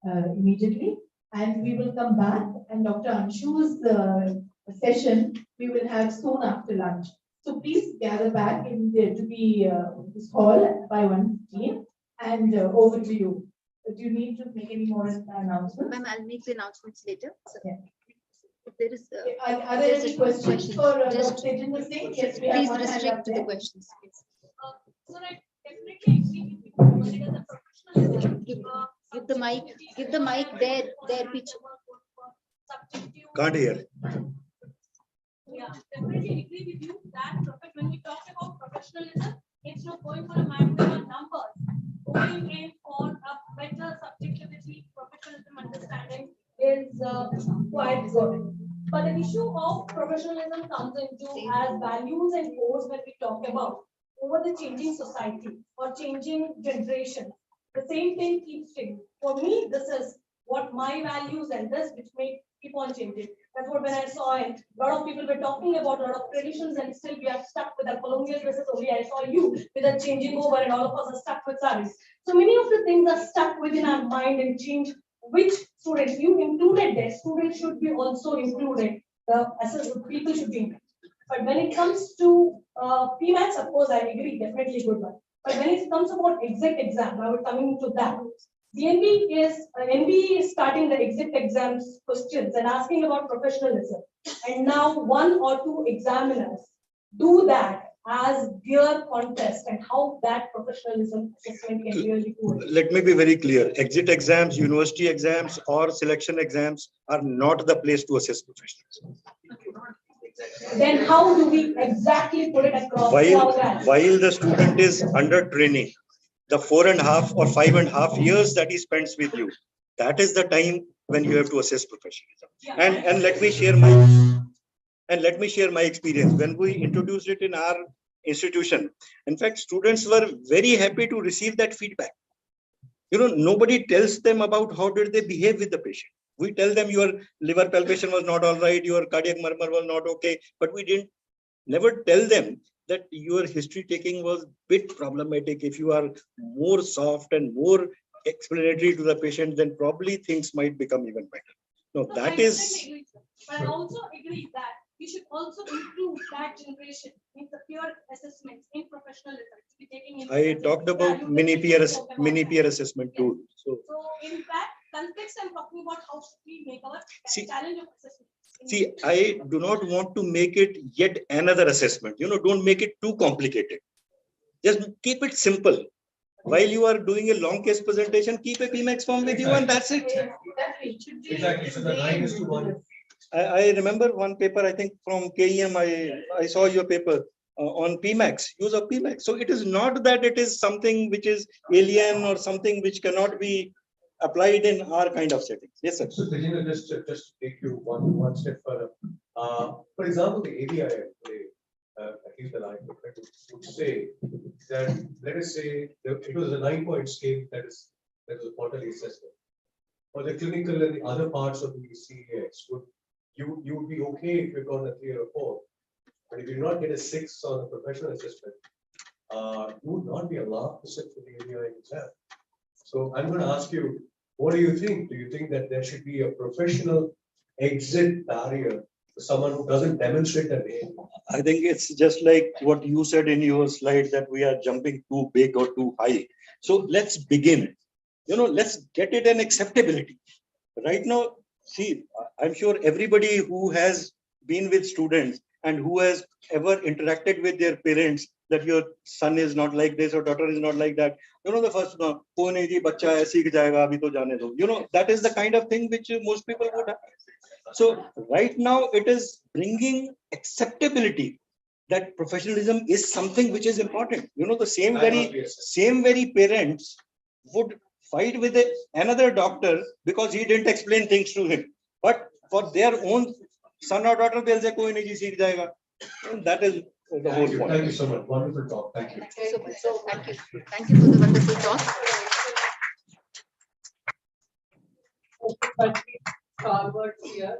immediately. And we will come back, and Dr. Anshu's session we will have soon after lunch. So please gather back in to the this hall by 1:15, and over to you. Do you need to make any more announcements? Ma'am, I'll make the announcements later. So, Yeah. if there is, Are there any questions for Just Dr. Tejinder Singh? Yes, we have please one hand restrict up to the there. questions. Please. So I definitely agree with you, but it is a professionalism. Give the mic. Give the mic there, pitch. Can't hear. Yeah, definitely agree with you that when we talk about professionalism, it's not going for a matter of numbers. Going in for a better subjectivity, professionalism understanding is quite good. But the issue of professionalism comes into as values and codes when we talk about over the changing society or changing generation. The same thing keeps changing. For me, this is what my values and this which may keep on changing. That's what when I saw it, a lot of people were talking about a lot of traditions and still we are stuck with our colonial dresses only. I saw you with a changing over and all of us are stuck with saris. So many of the things are stuck within our mind and change which students you included there. Students should be also included. The people should be included. But when it comes to PMATs, of course, I agree, definitely good one. But when it comes about exit exam, now we're coming to that. The NBE is starting the exit exams questions and asking about professionalism. And now 1 or 2 examiners do that as their contest and how that professionalism assessment can really do it. Let me be very clear. Exit exams, university exams, or selection exams are not the place to assess professionalism. Then how do we exactly put it across? While the student is under training, the 4.5 or 5.5 years that he spends with you, that is the time when you have to assess professionalism. And let me share my experience. When we introduced it in our institution, in fact, students were very happy to receive that feedback. Nobody tells them about how did they behave with the patient. We tell them your liver palpation was not all right, your cardiac murmur was not okay, but we never tell them that your history taking was bit problematic. If you are more soft and more explanatory to the patient, then probably things might become even better. No, that is. But I also agree that we should also include that generation in the peer assessments in professionalism. I talked about mini peer assessment tool. So in that context, I'm talking about how we make our challenge of assessment. See, I do not want to make it yet another assessment. Don't make it too complicated. Just keep it simple. While you are doing a long case presentation, keep a PMAX form with you and that's it. Exactly. So the 9:1. I remember one paper, I think from KEM, I saw your paper on PMAX, use of PMAX. So it is not that it is something which is alien or something which cannot be applied in our kind of settings. Yes, sir. So Tejinder, just to take you one step further. For example, the ABI, at least the line would say that, let us say it was a 9-point scale that was a quarterly assessment. For the clinical and the other parts of the CEX, you would be okay if you got a 3 or a 4. But if you do not get a 6 on the professional assessment, you would not be allowed to sit for the ABI exam. So I'm going to ask you, what do you think? Do you think that there should be a professional exit barrier for someone who doesn't demonstrate that behavior? I think it's just like what you said in your slide that we are jumping too big or too high. So let's begin. Let's get it an acceptability. Right now, see, I'm sure everybody who has been with students and who has ever interacted with their parents that your son is not like this or daughter is not like that. The first one, that is the kind of thing which most people would have. So right now it is bringing acceptability that professionalism is something which is important. The same very parents would fight with another doctor because he didn't explain things to him. But for their own son or daughter, they'll say, "Koi nahi ji, seekh jayega." That is the whole point. Thank you so much. Wonderful talk. Thank you. So much. So thank you. Thank you for the wonderful talk. Forward here.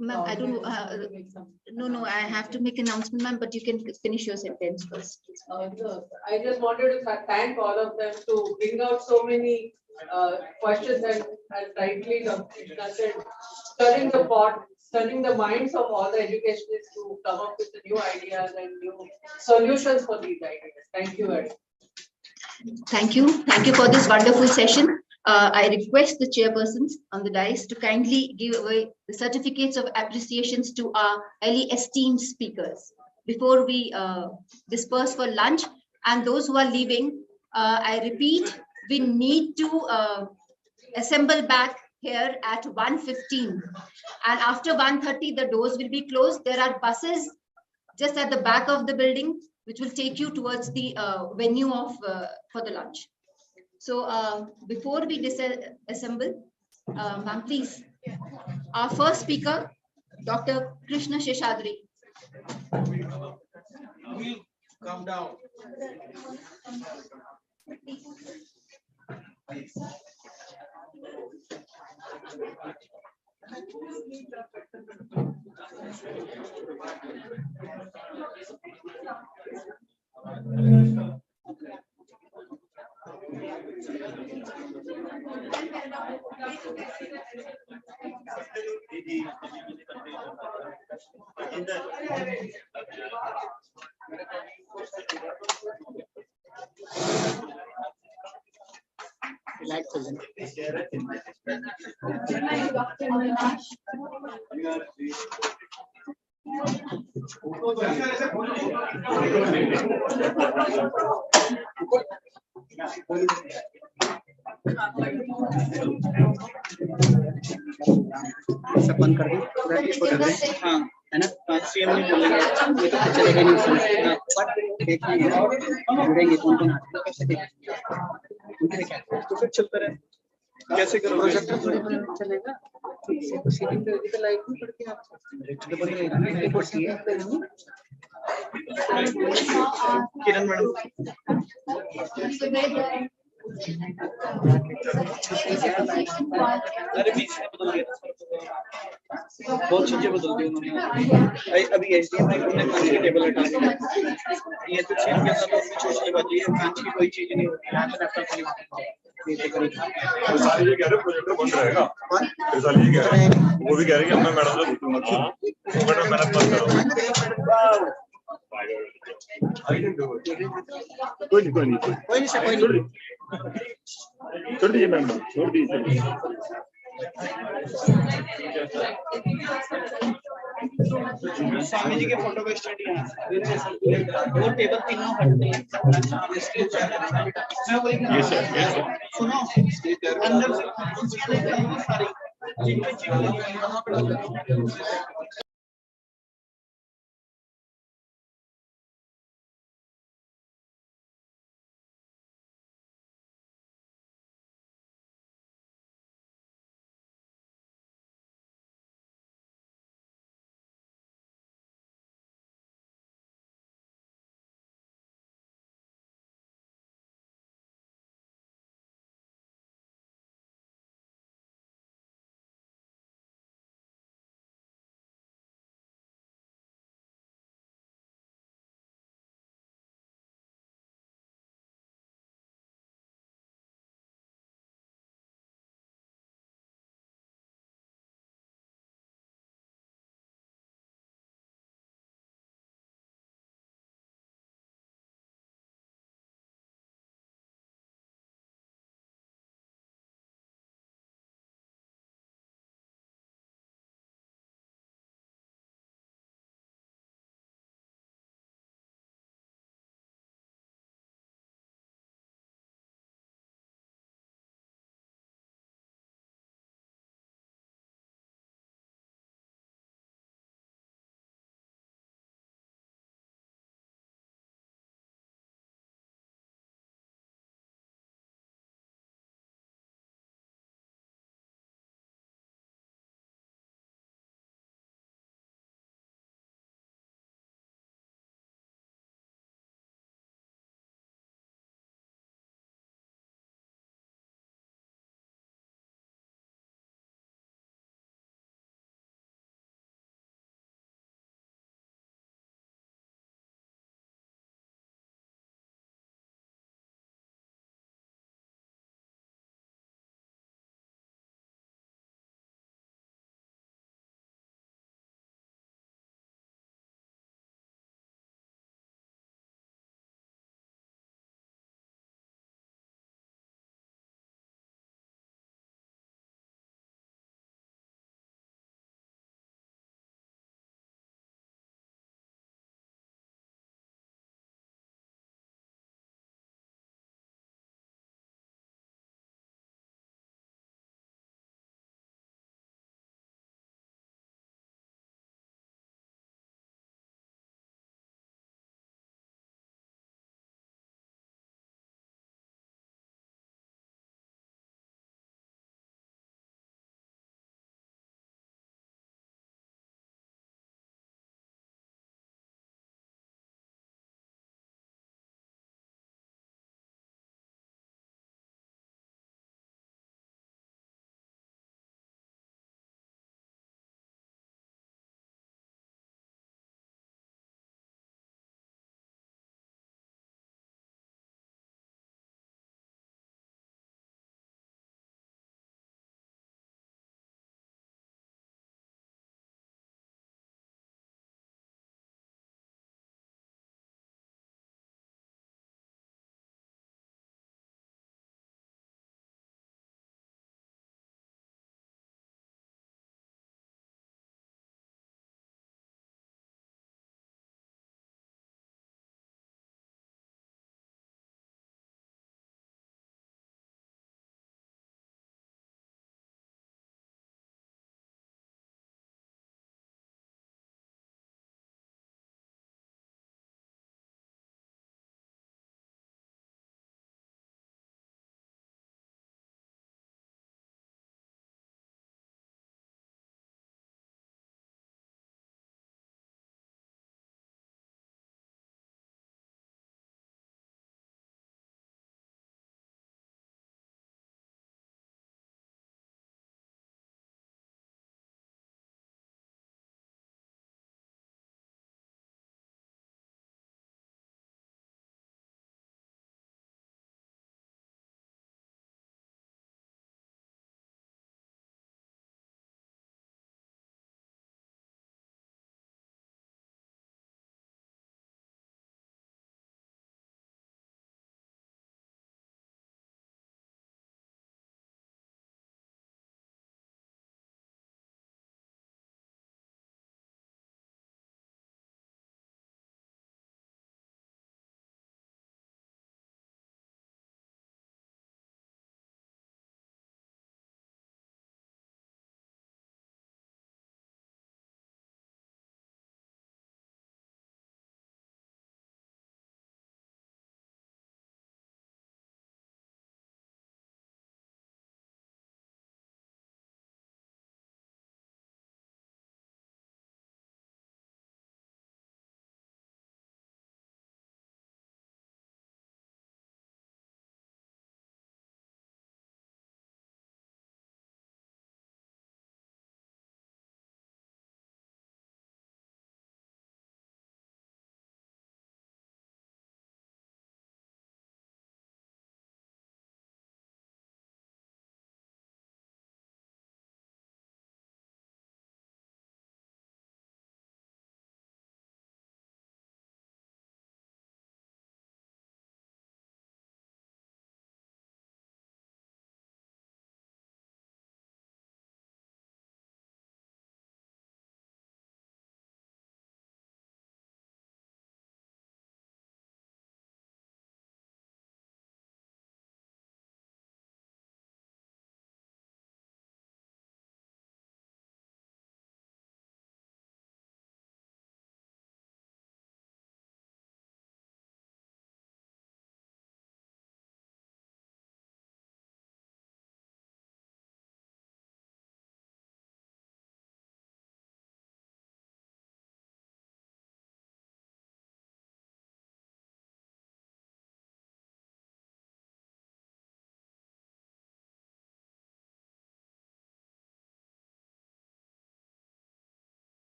Ma'am, I don't know. No, I have to make an announcement, ma'am, but you can finish your sentence first. I just wanted to thank all of them to bring out so many questions and rightly stirring the pot, stirring the minds of all the educationists to come up with the new ideas and new solutions for these ideas. Thank you very much. Thank you. Thank you for this wonderful session. I request the chairpersons on the dais to kindly give away the certificates of appreciations to our highly esteemed speakers before we disperse for lunch. And those who are leaving, I repeat, we need to assemble back here at 1:15. And after 1:30, the doors will be closed. There are buses just at the back of the building, which will take you towards the venue of for the lunch. So before we disassemble, ma'am, please, our first speaker, Dr. Krishna Sheshadri. Come down. बंद कर दी हाँ है ना CM ने बोलेंगे ये तो चलेगा नहीं उसमें बट देखेंगे जुड़ेंगे कौन कौन कैसे देखेंगे क्या तो फिर चलता रहे कैसे करोगे प्रोजेक्टर थोड़ी चलेगा सीलिंग पे इधर लाइट नहीं पड़ती आप प्रोजेक्टर तो बंद रहेगा ना एक कुर्सी है किरण मैडम अरे बीच में बदल दिया बहुत चीजें बदल दी उन्होंने अभी HDMI ने कांच की टेबल हटा दी ये तो चेंज करना तो उसमें छोटी बात है कांच की कोई चीज नहीं होती यहाँ पे लैपटॉप चली सारे ये कह रहे प्रोजेक्टर बंद रहेगा सारे ये कह रहे हैं वो भी कह रहे हैं कि मैं मैडम से पूछूंगा मैडम मैंने बंद करो कोई नहीं छोड़ दीजिए मैम छोड़ दीजिए स्वामी जी के फोटो का स्टडी वो टेबल तीनों हटते हैं सुनो अंदर सारी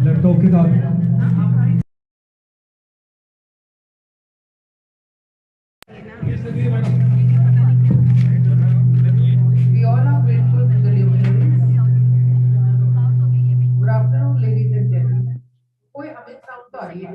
लड़कों के साथ We all are grateful to the luminaries. Good afternoon, ladies and gentlemen. कोई हमें साउंड तो आ रही है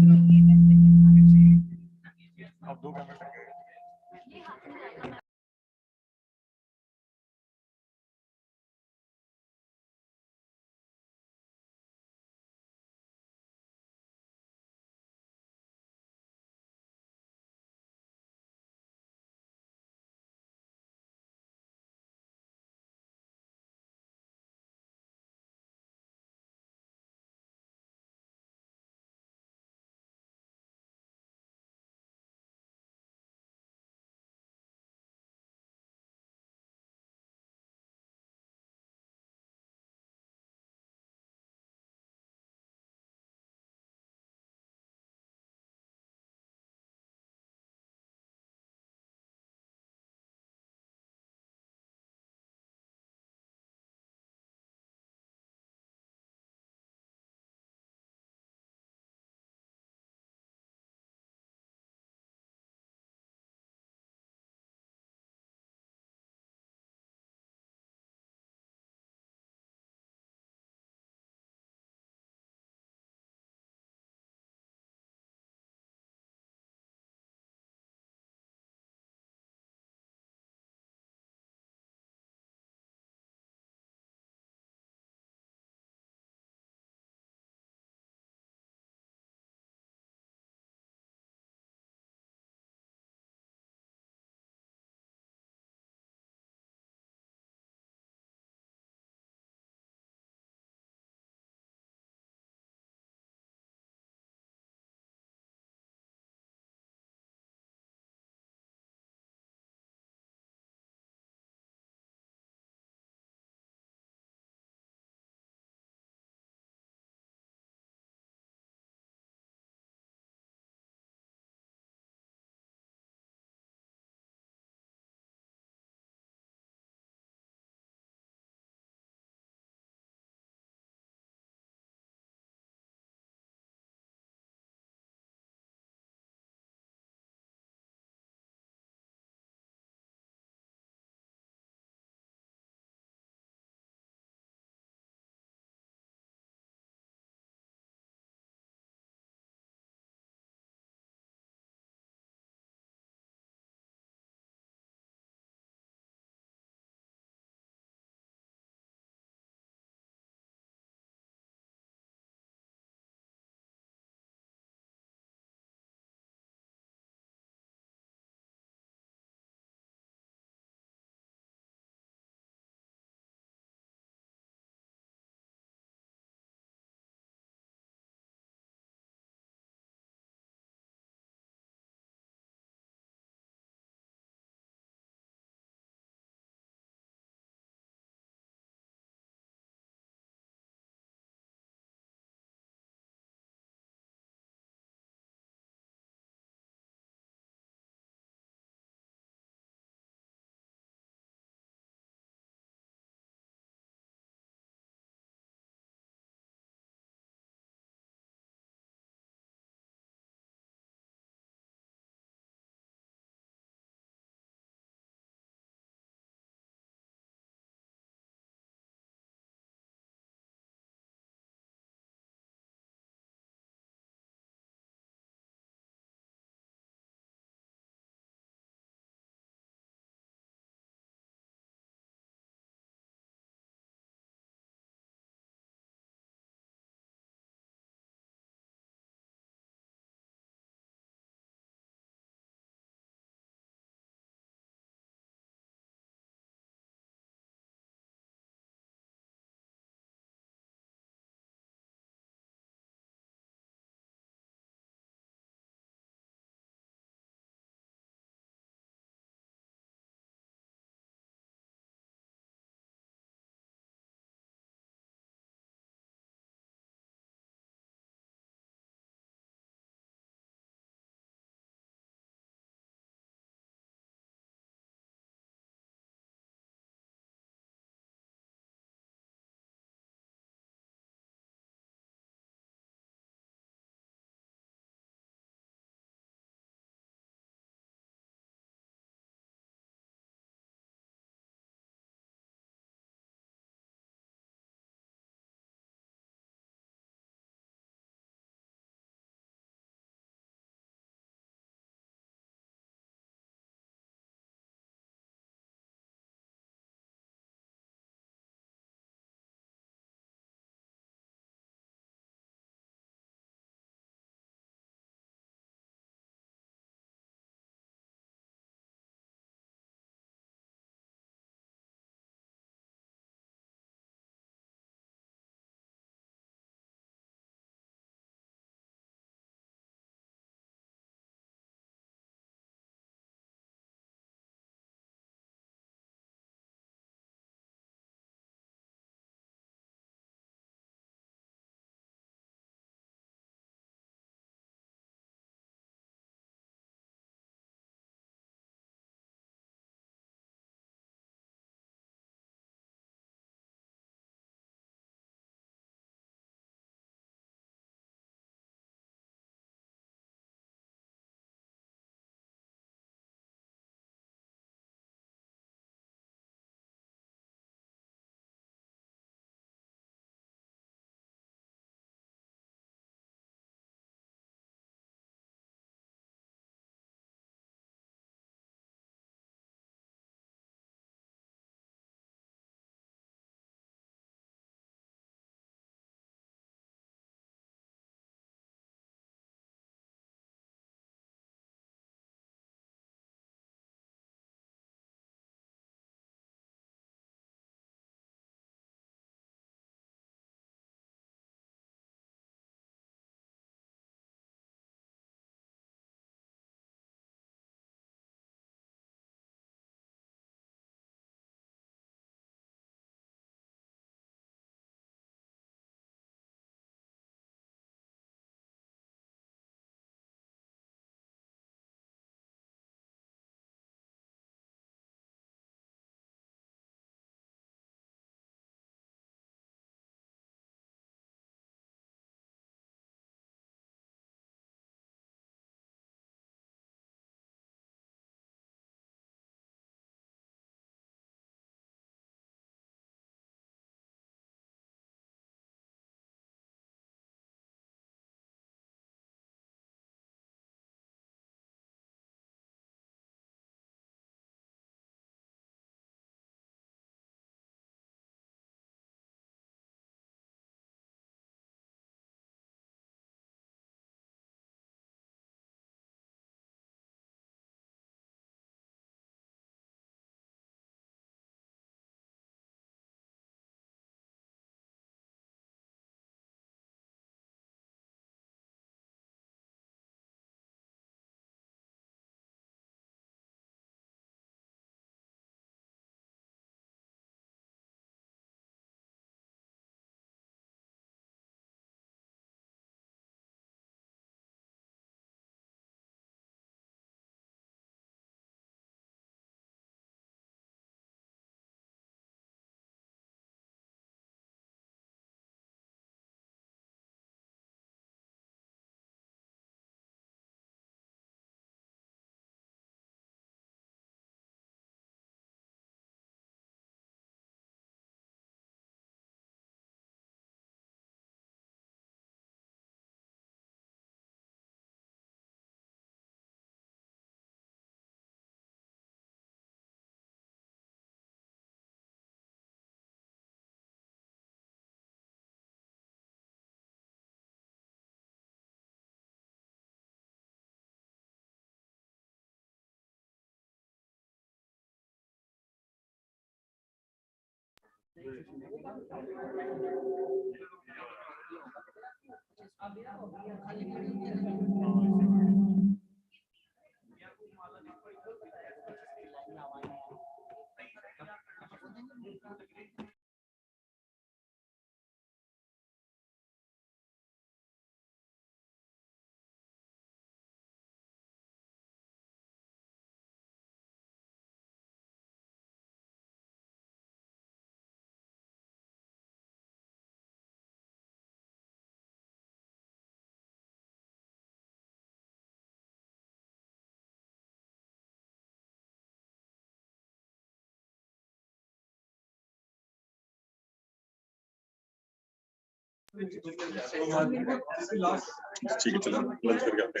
ठीक है चलो लंच करके आते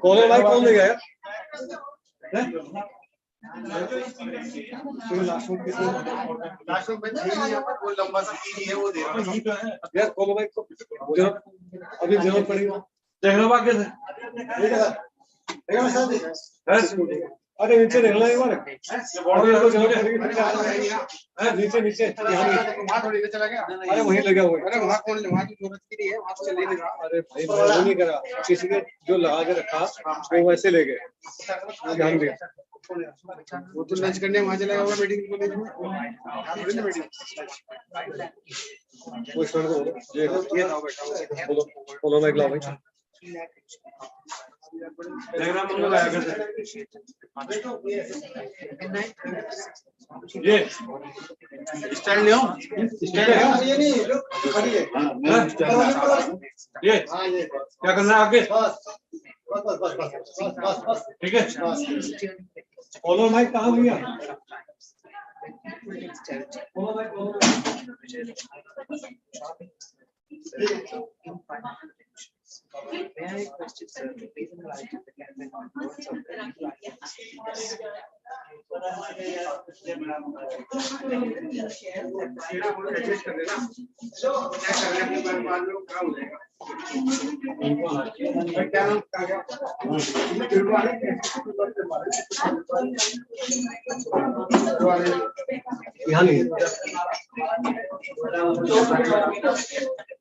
कॉलर भाई कौन ले गया यार कॉलर भाई को अभी जरूरत पड़ेगी देख लो बाकी से अरे नीचे देख लो एक बार नीचे नीचे अरे वहीं लगा हुआ है वहाँ कौन वहाँ की जरूरत की नहीं है वहाँ चले नहीं रहा अरे भाई वो नहीं करा किसी ने जो लगा के रखा वो वैसे ले गए ध्यान दिया वो तो लंच करने वहाँ चला गया मीटिंग वो छोड़ दो ये बोलो बोलो मैं लाओ भाई डायग्राम हम लोग आया करते ये स्टैंड ले आओ ये नहीं ये क्या करना है आगे ठीक है बोलो भाई कहाँ भैया बोलो भाई May I request you, sir, to please invite the gathering on notes of the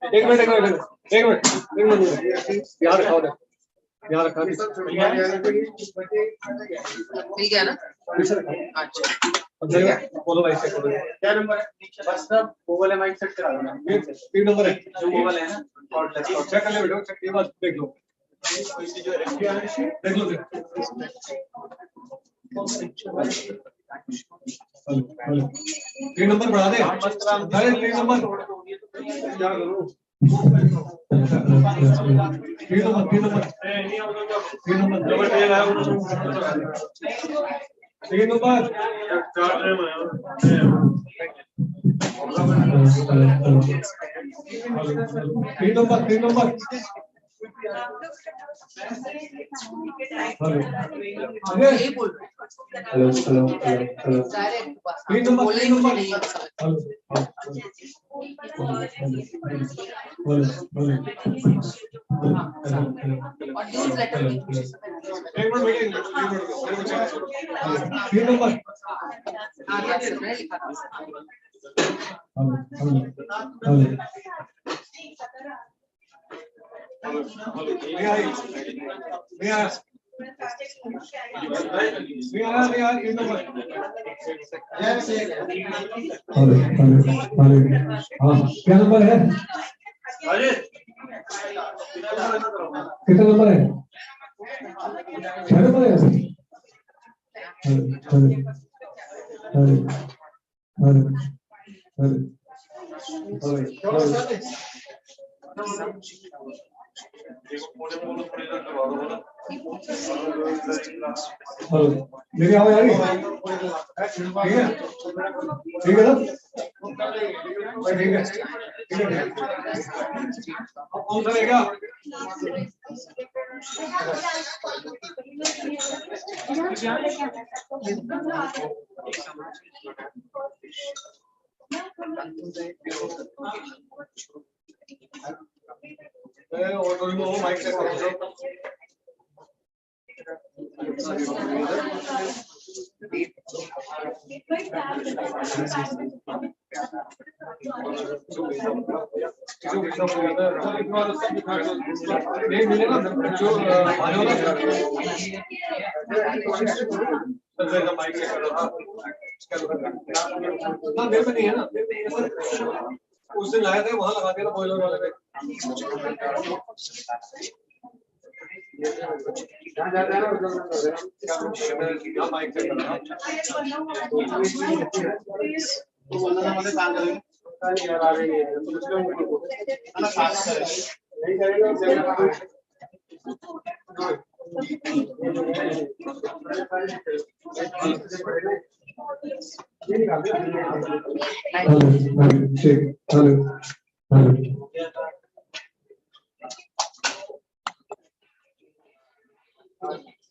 एक मिनट यार खाओ यहाँ रखा मिल गया ना अच्छा बोलो भाई से क्या नंबर है बस ना मोबाइल माइक सेट करा देना ये 3 नंबर है जो मोबाइल है ना और चेक कर ले बेटा चेक ये बात देख लो देख लो 3 नंबर बढ़ा दे अरे 3 नंबर क्या करूं 3 नंबर क्या नंबर है कितना नंबर है 6 नंबर है मेरी आवाज आ रही है ठीक है ना ठीक है अब कौन सा रहेगा उस दिन आए थे वहां लगा दिया बॉयलर वाले पे।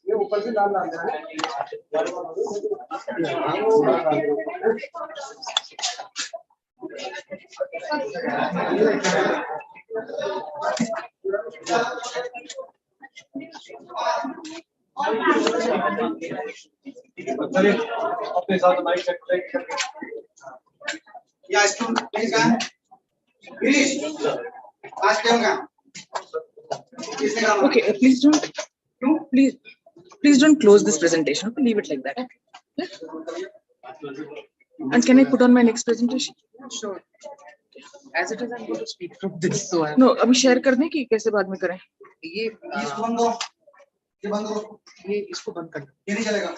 ये ऊपर से लाल लाल है। अपने साथ माइक चेक करें। या इसको प्लीज गाएं। प्लीज आज क्या होगा? Okay, please don't close this presentation. Okay, leave it like that. And can I put on my next presentation? Sure. As it is, I'm going to speak from this. So No, अभी share कर दें कि कैसे बाद में करें? ये इसको बंद करो। ये बंद करो। ये इसको बंद कर दो। ये नहीं चलेगा।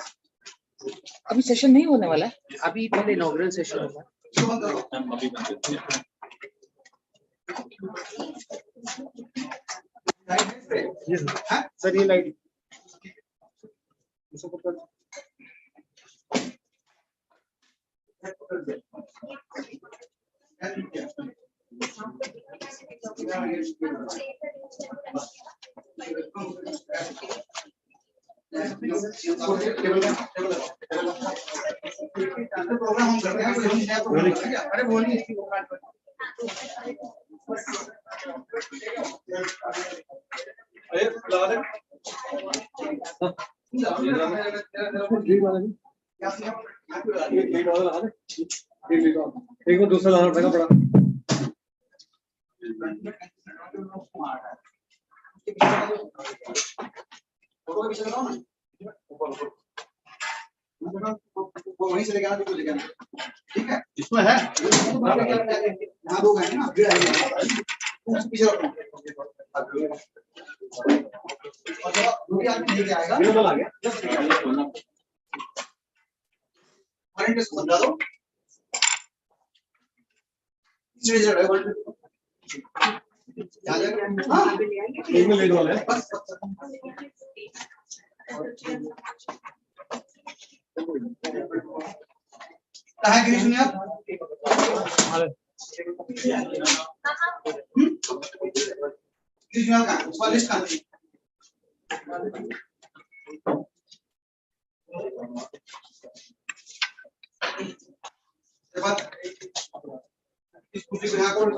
अभी सेशन नहीं होने वाला है। अभी पहले इनॉग्रल सेशन होगा। इसको बंद करो। सर ये लाइट प्रोग्राम हम कर रहे हैं। अरे बोलिए एक दूसरा लाना पड़ेगा बड़ा। वो वहीं से लेके आना, लेके आना, ठीक है? इसमें है यहाँ दो है ना, पीछे रखो। लेके आएगा समझा दो। लेट वाला है बस। कहाँ गिरी सुनिए आप? लिस्ट कहाँ? इस कुर्सी पे यहाँ कौन?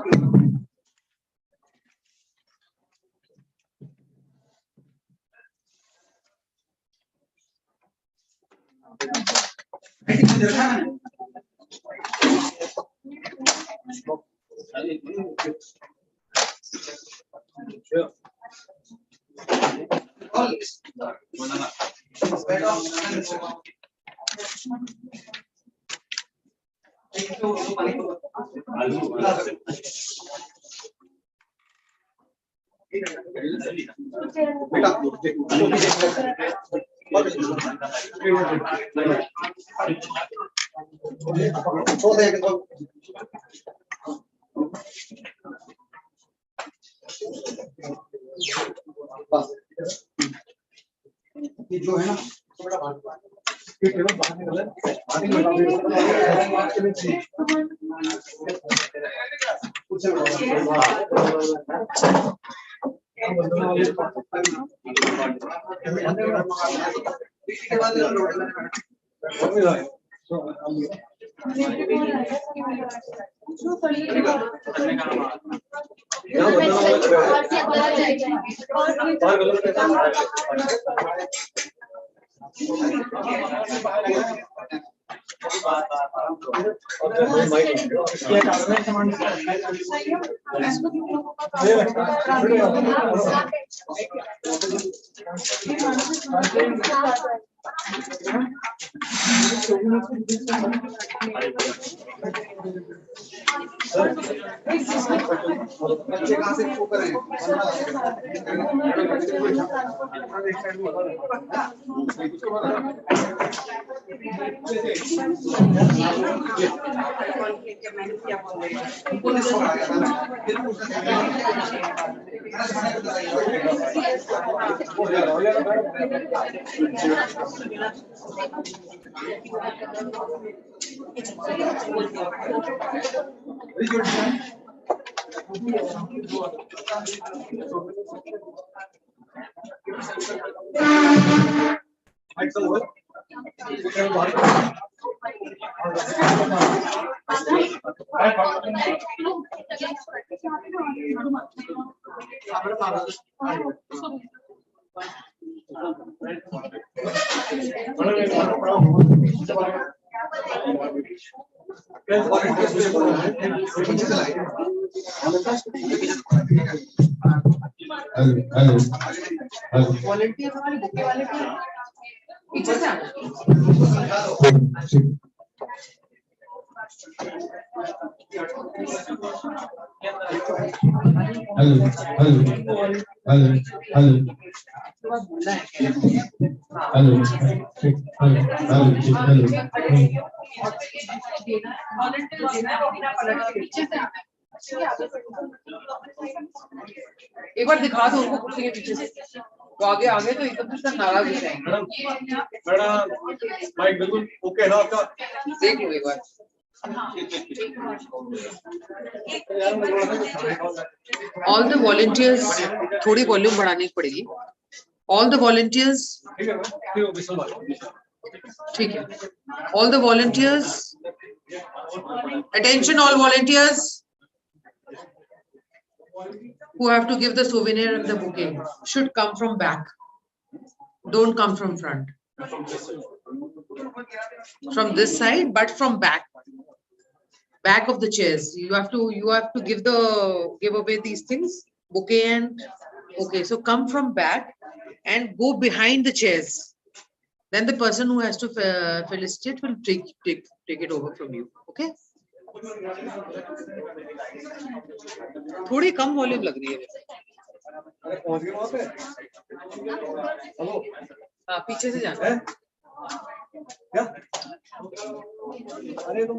ये जो है ना थोड़ा ये केवल बाहर निकल वॉलंटियर वाले बुके वाले पीछे से आना। एक बार दिखा दो उनको कुर्सी के पीछे से, तो आगे आगे तो एकदम से नाराज हो जाएंगे। माइक बिल्कुल ओके ना आपका? देख लो एक बार। All the volunteers, थोड़ी वॉल्यूम बढ़ानी पड़ेगी। All the volunteers, ठीक है। All the volunteers, attention all volunteers who have to give the souvenir and the bouquet should come from back. Don't come from front. From this side, but from back. Back of the chairs. You have to give away these things, bouquet and okay. So come from back and go behind the chairs. Then the person who has to felicitate will take it over from you. Okay. थोड़ी कम volume लग रही है। हाँ पीछे से जाना। अरे तुम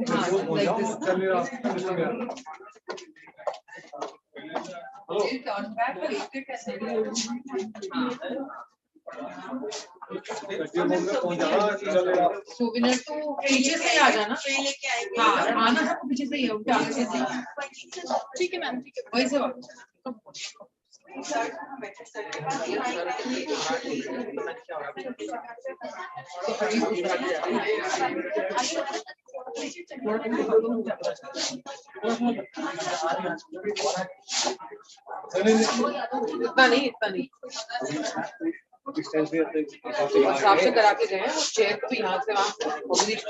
souvenir तो पीछे से आ जाना। हाँ आना सबको पीछे से ही है, उनके आगे से नहीं। ठीक है मैम, ठीक है वही से इतना नहीं हिसाब से करा के गए हैं। वो चेयर को भी यहाँ से वहाँ लिख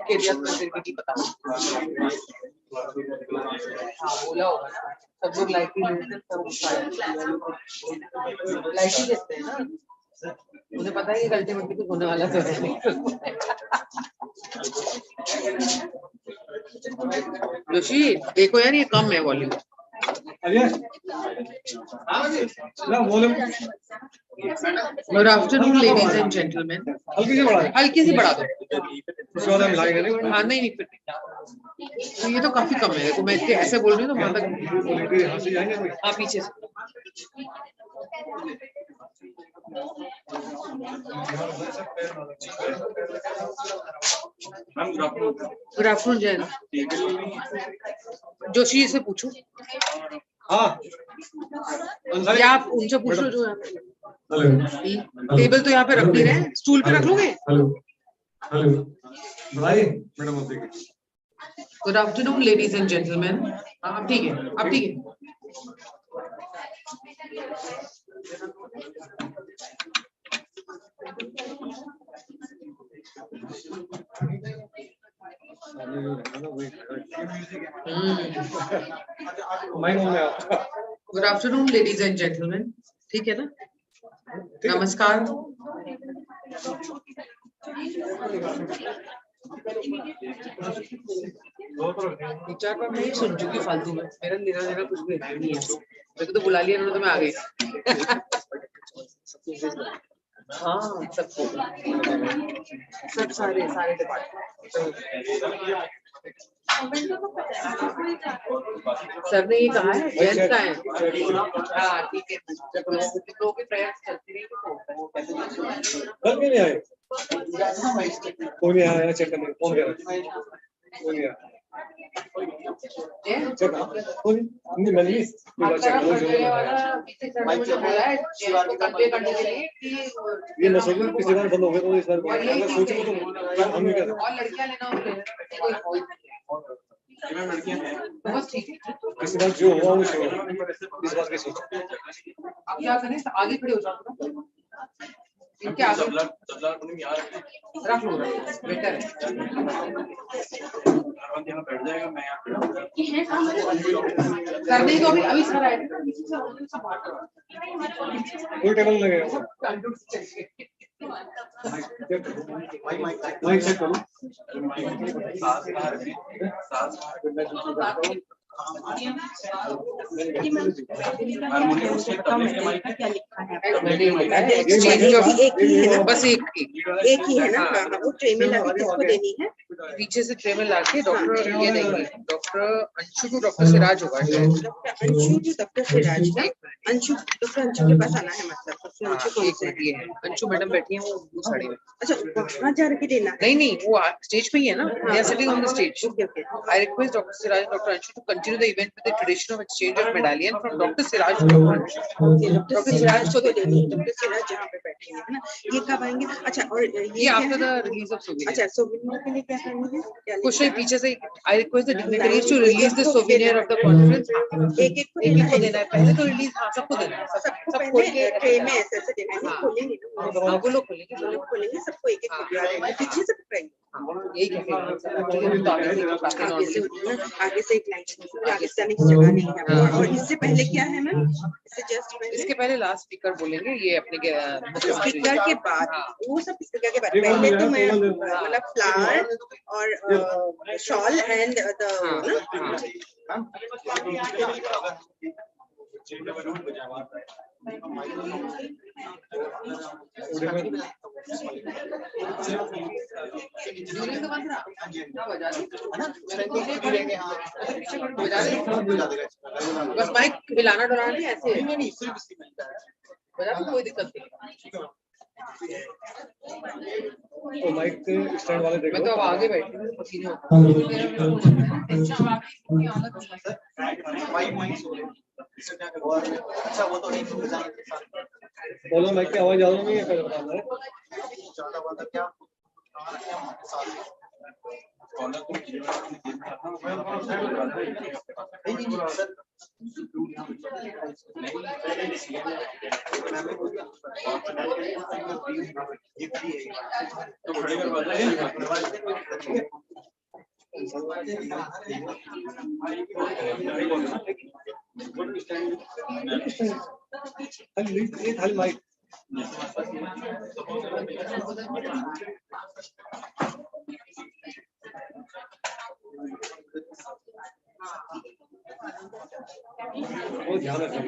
के दिया तो फिर भी नहीं पता। हाँ बोला होगा सब लोग लाइट ही लेते हैं, लाइट ही देते हैं ना। मुझे पता है कि अल्टीमेटली कुछ होने वाला तो है नहीं। जोशी देखो यार ये कम है volume. Good afternoon, ladies and gentlemen. हल्की सी बढ़ा दो। हाँ नहीं फिर तो ये तो काफी कम है। तो मैं इसके ऐसे बोल रही हूँ तो वहां तक हाँ पीछे से। Good afternoon Jain. जोशी से पूछो। हाँ या आप उनसे पूछ लो जो है। टेबल तो यहाँ पे रख नहीं रहे, स्टूल पे रख लोगे? हेलो भाई मैडम आप देखिए Good afternoon, ladies and gentlemen. आप ठीक है, आप ठीक है. Good afternoon, ladies and gentlemen. ठीक है ना? नमस्कार. विचार पर मैं सुन चुकी फालतू में. मेरा लेना देना कुछ भी नहीं है. मेरे को तो बुला लिया उन्होंने, तो मैं आ गई. हाँ, सब सारे डिपार्टमेंट. सर ने ये कहा है, जैन का है. हाँ ठीक है. लोगों की प्रयास चलती रही तो कल क्यों नहीं आए? कोई नहीं आया, चेक करने फोन कर रहा है. कोई नहीं आया. चेक कोई नहीं मिल रही. ये मैं सोच रहा हूँ पिछली बार बंद हो गया तो इस बार मैं सोच रहा हूँ हम नहीं कर रहे. और लड़कियां लेना बस ठीक है. इस बार जो हुआ वो इस बार के सोच. अब क्या करें, आगे खड़े हो जाओ. इनके आगे रख लो, बेटर है. करने को अभी सर आए. कोई टेबल लगेगा. माइक चेक करो. बस एक ही है ना. वो ट्रेमिल अभी किसको देनी है? पीछे से ट्रेमिल लाके डॉक्टर ये देंगे. डॉक्टर अंशु को डॉक्टर सिराज होगा. अंशु जो डॉक्टर सिराज का. डॉक्टर अंशु के पास आना है मतलब. अंशु मैडम बैठी है वो साड़ी में. अच्छा, वहाँ जा के देना? नहीं, वो स्टेज पे ही है ना. They are sitting on the stage. I request Dr. Siraj and Dr. Anshu to continue the event with the tradition of exchange of medallion from Dr. Siraj to Dr. Anshu. Doctor Siraj को देनी. Doctor Siraj जहाँ पे बैठे हैं ना, ये कब आएंगे? अच्छा, और ये after the release of souvenir. अच्छा, सोविनियर के लिए क्या करना है? कुछ नहीं, पीछे से I request the dignitaries to release the souvenir of the conference. एक को देना है. पहले तो रिलीज सबको देना है. सबको पहले ट्रे में ऐसे देना है. खोलेंगे ना, वो लोग खोलेंगे सबको एक पीछे से पकड़ेंगे. यही आगे से एक लाइन, आगे से आने की जगह नहीं है. और इससे पहले क्या है मैम? इसके पहले लास्ट स्पीकर बोलेंगे. ये अपने स्पीकर के बाद वो सब स्पीकर के बाद पहले तो मैं मतलब फ्लावर और शॉल एंड बस माइक हिलाना डुलाना नहीं, ऐसे बजा तो कोई दिक्कत नहीं. तो माइक स्टैंड वाले देखो. मैं तो अब आगे बैठी हूँ, पसीने अच्छा वो तो नहीं बोलो. माइक की आवाज ज्यादा नहीं है. ज्यादा बात क्या माइक वो ध्यान रखना.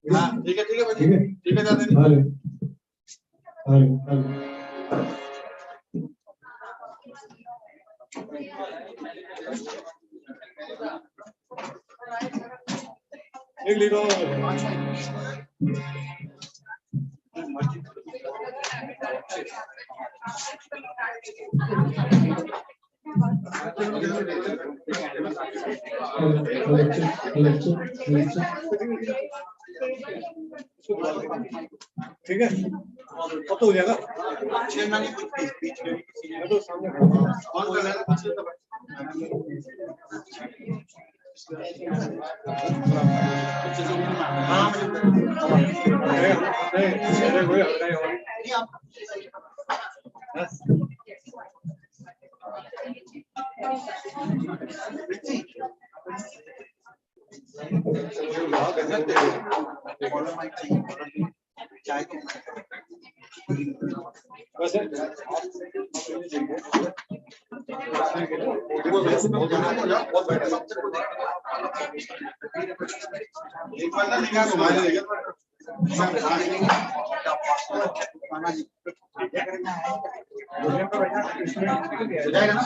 हाँ ठीक है दादा एक लीडो ठीक है कब तो हो जाएगा तो सामने एक बंदा निकाल घुमाने लगे जाएगा ना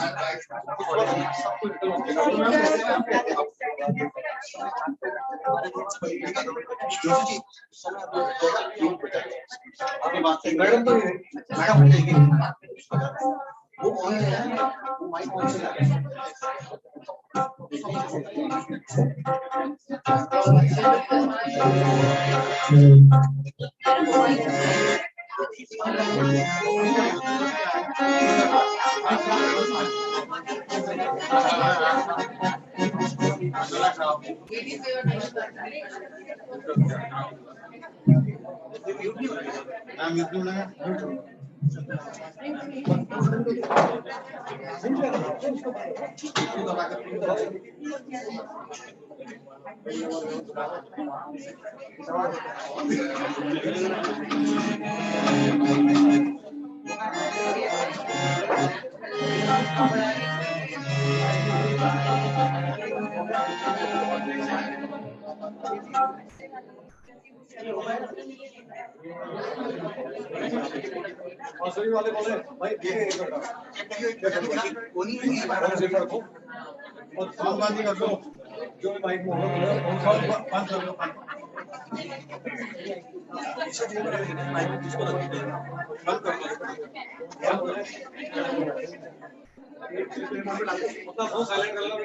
मैडम तो वो कौन है वो माइक कौन से वाले बोले भाई और सावधानी कर लो जो माइक में होगा 500 साइलेंट कर लो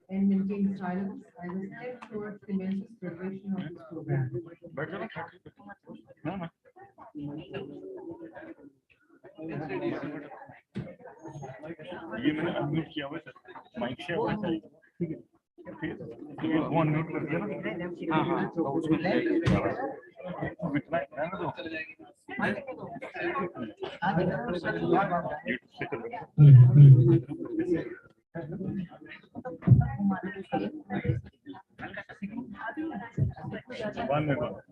And maintain silence as a step towards the mental preparation of this program. ये मैंने अनम्यूट किया हुआ है सर, माइक से आवाज आ रही है। ठीक है, ठीक है, वो अनम्यूट कर दिया ना। हाँ हाँ, तो उसमें बिटना है ना तो। One minute.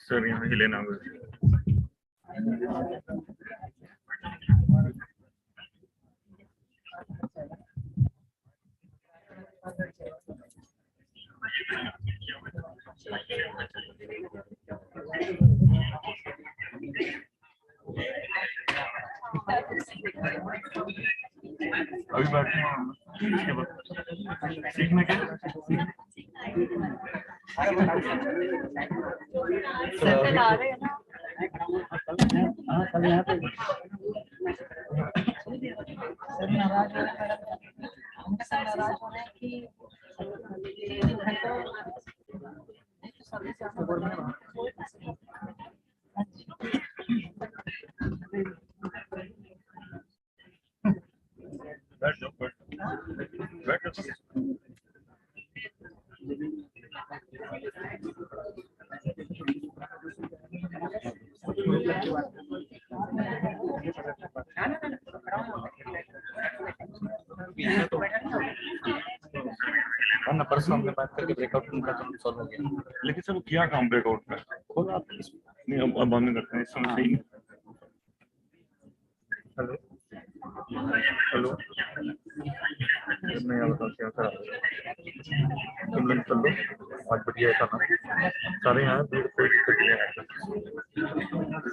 सर यहाँ ही लेना होगा। अभी बैठे हैं इसके बाद सीखने के बैठ जाओ बैठ जाओ। वरना परसों हमने बात करके ब्रेकआउट रूम का तो सॉल्व हो गया, लेकिन सर वो किया काम ब्रेकआउट में खोला आप नहीं, अब बंद करते हैं, इस समय सही नहीं। हेलो हेलो, नहीं बताओ क्या खराब है। तुम लोग चल लो, आज बढ़िया है खाना, सारे यहाँ भीड़ कोई दिक्कत नहीं है,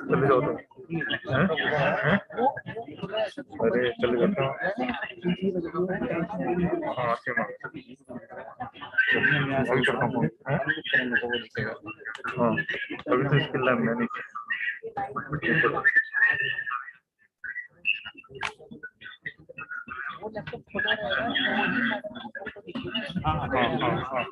चले जाओ तुम, हैं? हैं? अरे चले जाता हूँ, हाँ सीमा, अभी करता हूँ, हैं? हाँ अभी तो इसके लैब में नहीं, चलो। हाँ हाँ हाँ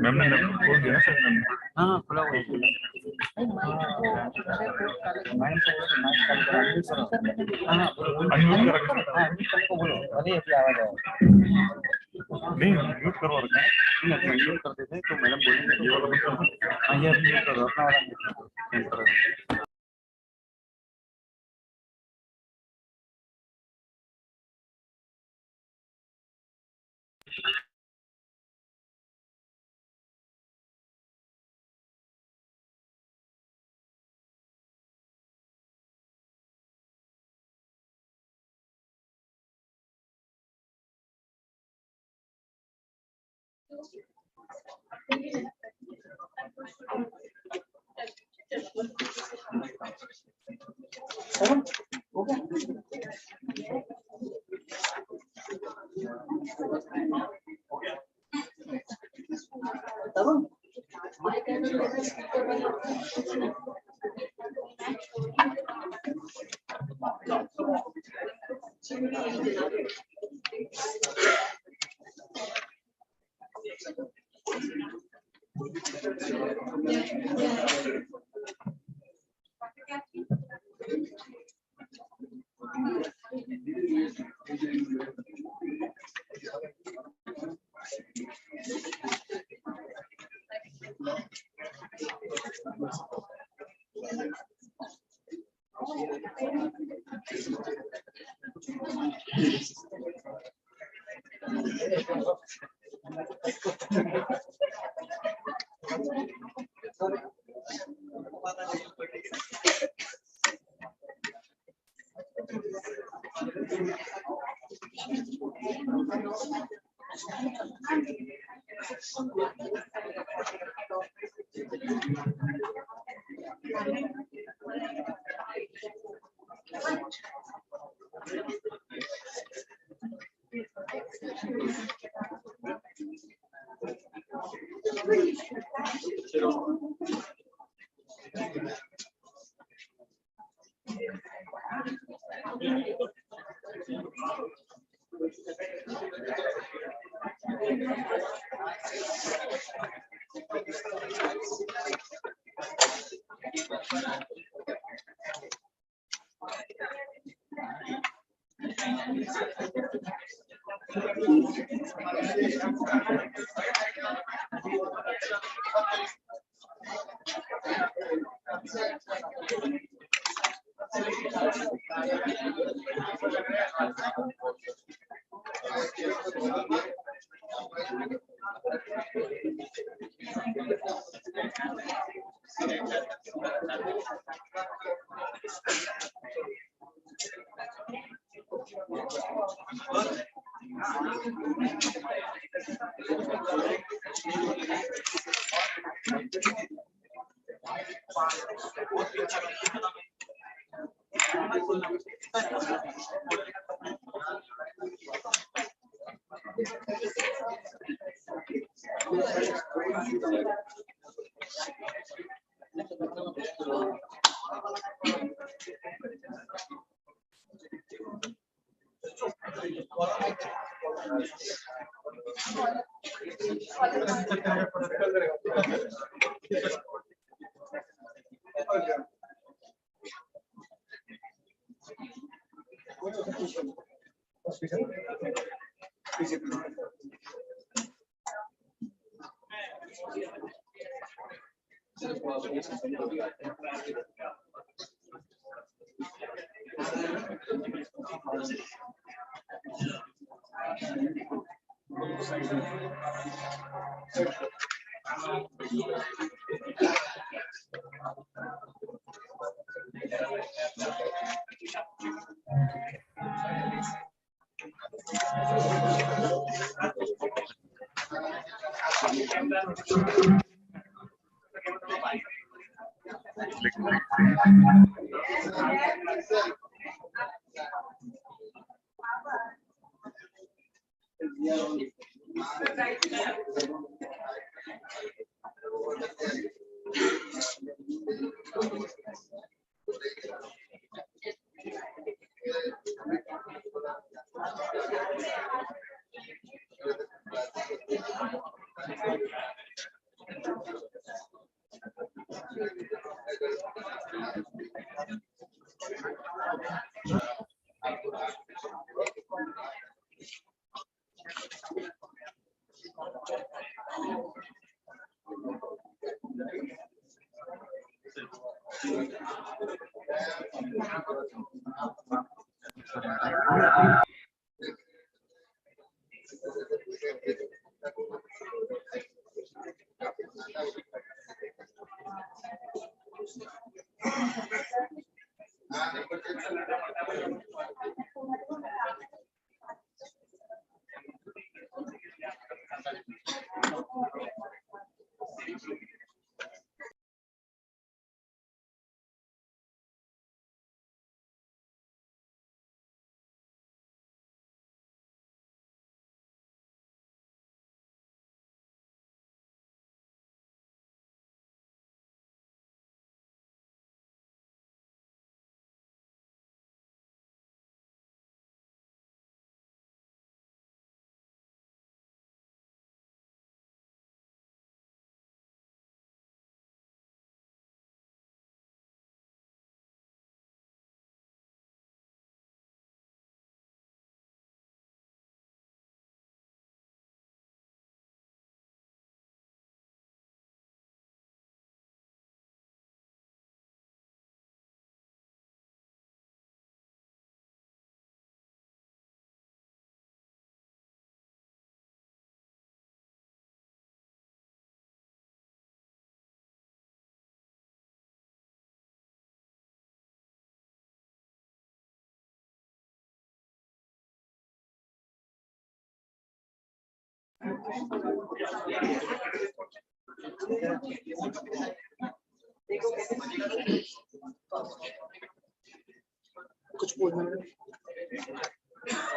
मैम ने खोल दिया सर मैम, हाँ खुला हुआ है, अनम्यूट को बोलो, अरे अभी आवाज आया नहीं, म्यूट करवा रखा है, म्यूट कर देते तो मैडम बोलेंगे ये वाला मतलब, हाँ ये अभी म्यूट कर दो, अपना वाला म्यूट कर दो।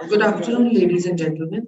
Good afternoon, ladies and gentlemen.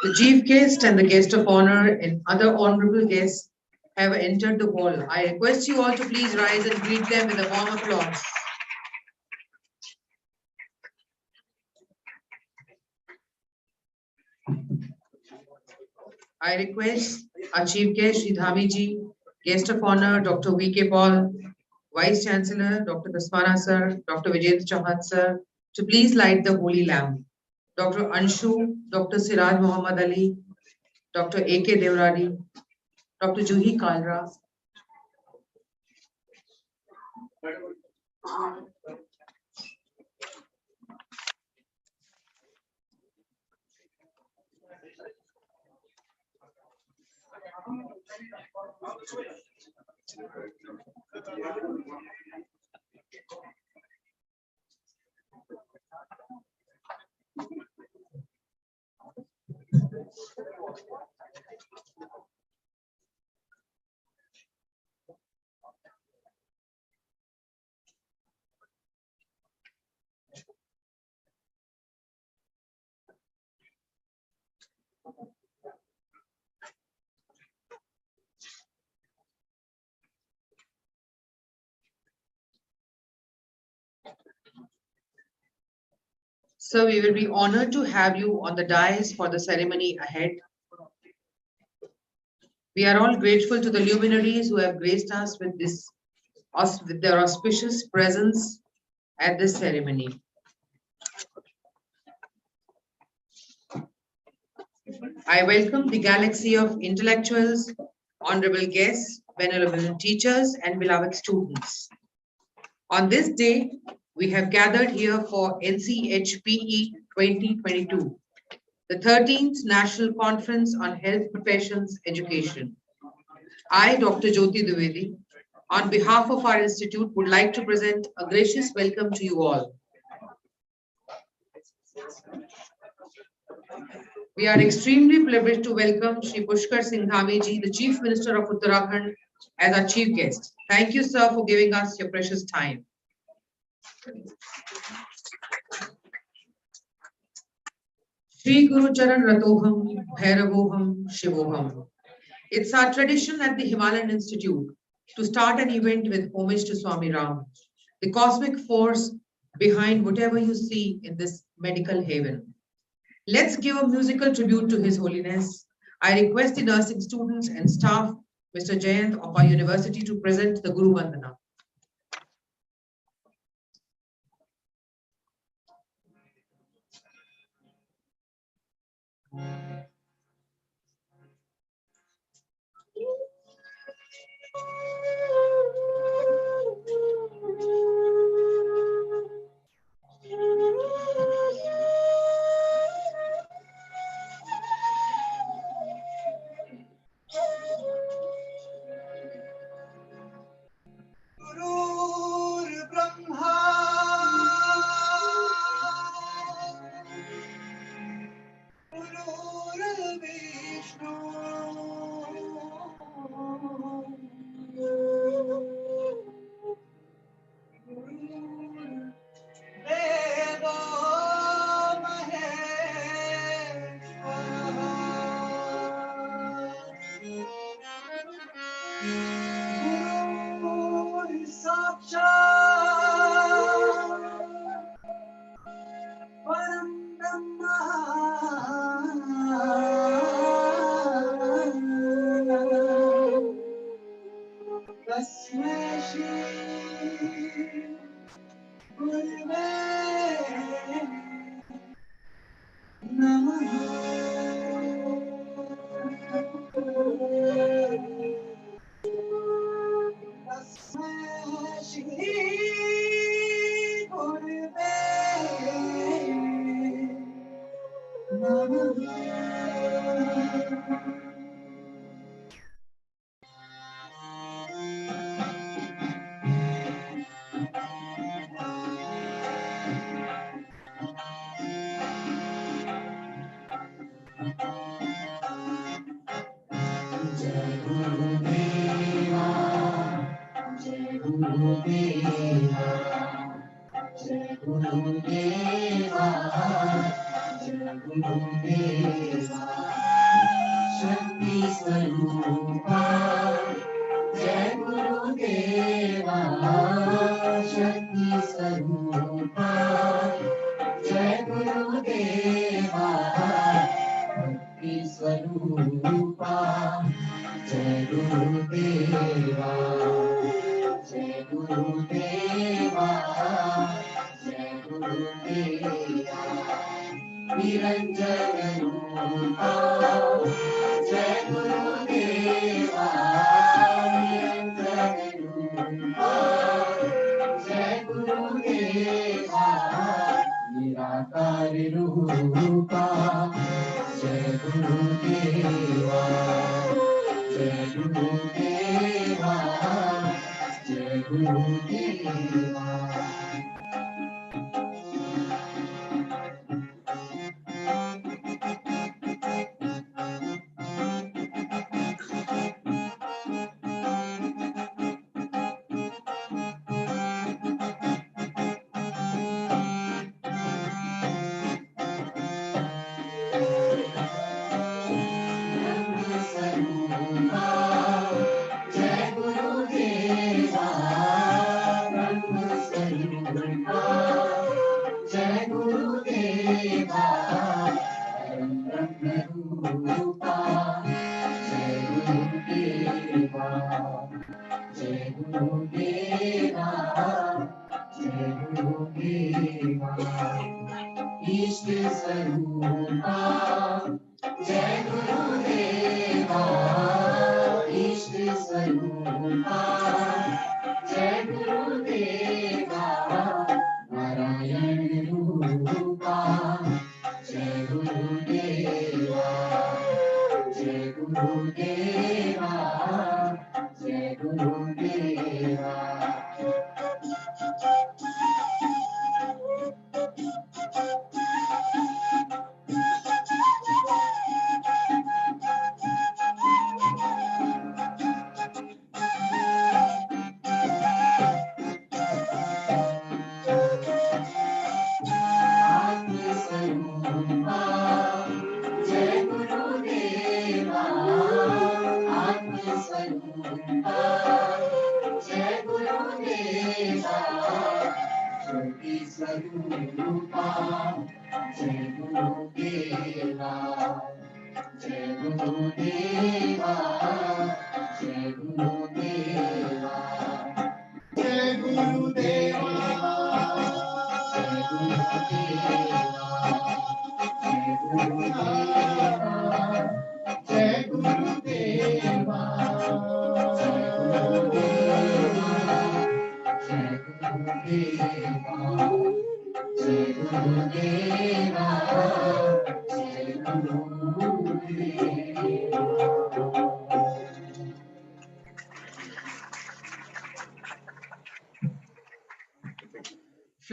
The chief guest and the guest of honor and other honorable guests have entered the hall. I request you all to please rise and greet them with a warm applause. I request our chief guest, Shri Dhami ji, guest of honor, Dr. V.K. Paul, Vice Chancellor, Dr. Kasmana sir, Dr. Vijay Chauhan sir, to please light the holy lamp. Dr. Anshu, Dr. Siraj Muhammad Ali, Dr. A.K. Devrari, Dr. Juhi Kalra. So we will be honored to have you on the dais for the ceremony ahead. We are all grateful to the luminaries who have graced us with their auspicious presence at this ceremony. I welcome the galaxy of intellectuals, honorable guests, venerable teachers, and beloved students. On this day, we have gathered here for NCHPE 2022, the 13th National Conference on Health Professions Education. I, Dr. Jyoti Dwivedi, on behalf of our institute, would like to present a gracious welcome to you all. We are extremely privileged to welcome Shri Pushkar Singh Dhami ji, the Chief Minister of Uttarakhand, as our chief guest. Thank you, sir, for giving us your precious time. Shri Guru Charan Ratoham, Bhairavoham, Shivoham. It's our tradition at the Himalayan Institute to start an event with homage to Swami Ram, the cosmic force behind whatever you see in this medical haven. Let's give a musical tribute to His Holiness. I request the nursing students and staff, Mr. Jayant of our university, to present the Guru Vandana.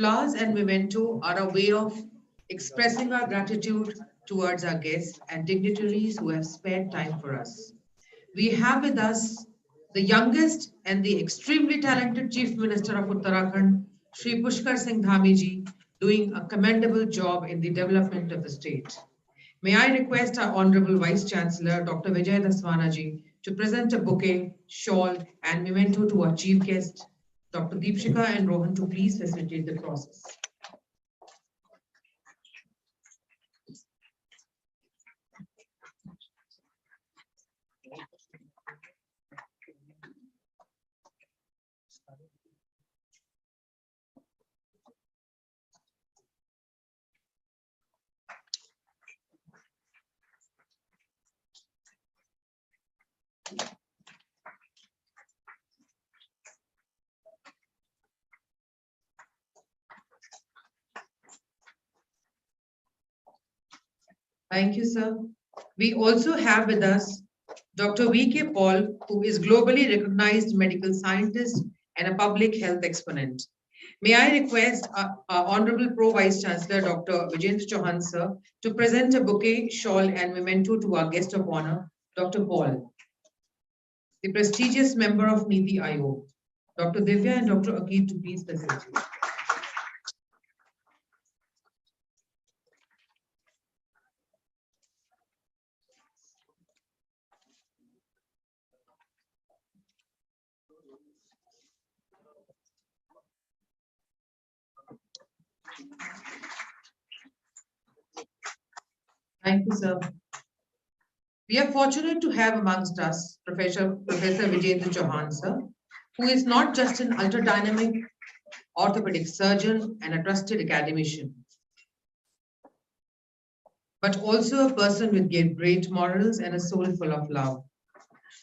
Flowers and memento are a way of expressing our gratitude towards our guests and dignitaries who have spared time for us. We have with us the youngest and the extremely talented Chief Minister of Uttarakhand, Shri Pushkar Singh Dhami ji, doing a commendable job in the development of the state. May I request our Honorable Vice Chancellor, Dr. Vijay Daswana ji, to present a bouquet, shawl, and memento to our chief guest, Dr. Deepshika and Rohan, to please facilitate the process. Thank you, sir. We also have with us Dr. V.K. Paul, who is globally recognized medical scientist and a public health exponent. May I request our Honorable Pro Vice Chancellor, Dr. Vijendra Chauhan, sir, to present a bouquet, shawl, and memento to our guest of honor, Dr. Paul, the prestigious member of Niti Aayog. Dr. Divya and Dr. Akeet to please facilitate. Thank you, sir. We are fortunate to have amongst us Professor Vijendra Chauhan, sir, who is not just an ultra-dynamic orthopedic surgeon and a trusted academician, but also a person with great morals and a soul full of love.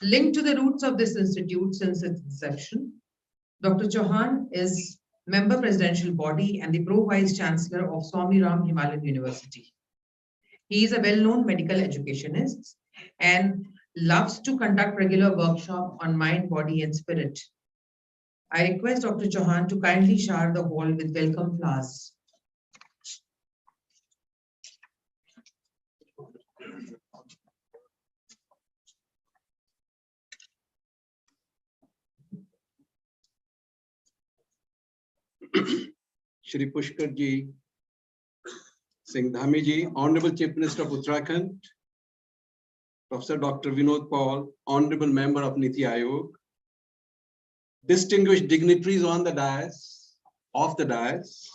Linked to the roots of this institute since its inception, Dr. Chauhan is member presidential body and the Pro Vice Chancellor of Swami Ram Himalayan University. He is a well-known medical educationist and loves to conduct regular workshops on mind, body, and spirit. I request Dr. Chauhan to kindly shower the hall with welcome flowers. Shri Pushkar Ji, Singh Dhami Ji, Honorable Chief Minister of Uttarakhand, Professor Dr. Vinod Paul, Honorable Member of Niti Aayog, distinguished dignitaries on the dais, off the dais,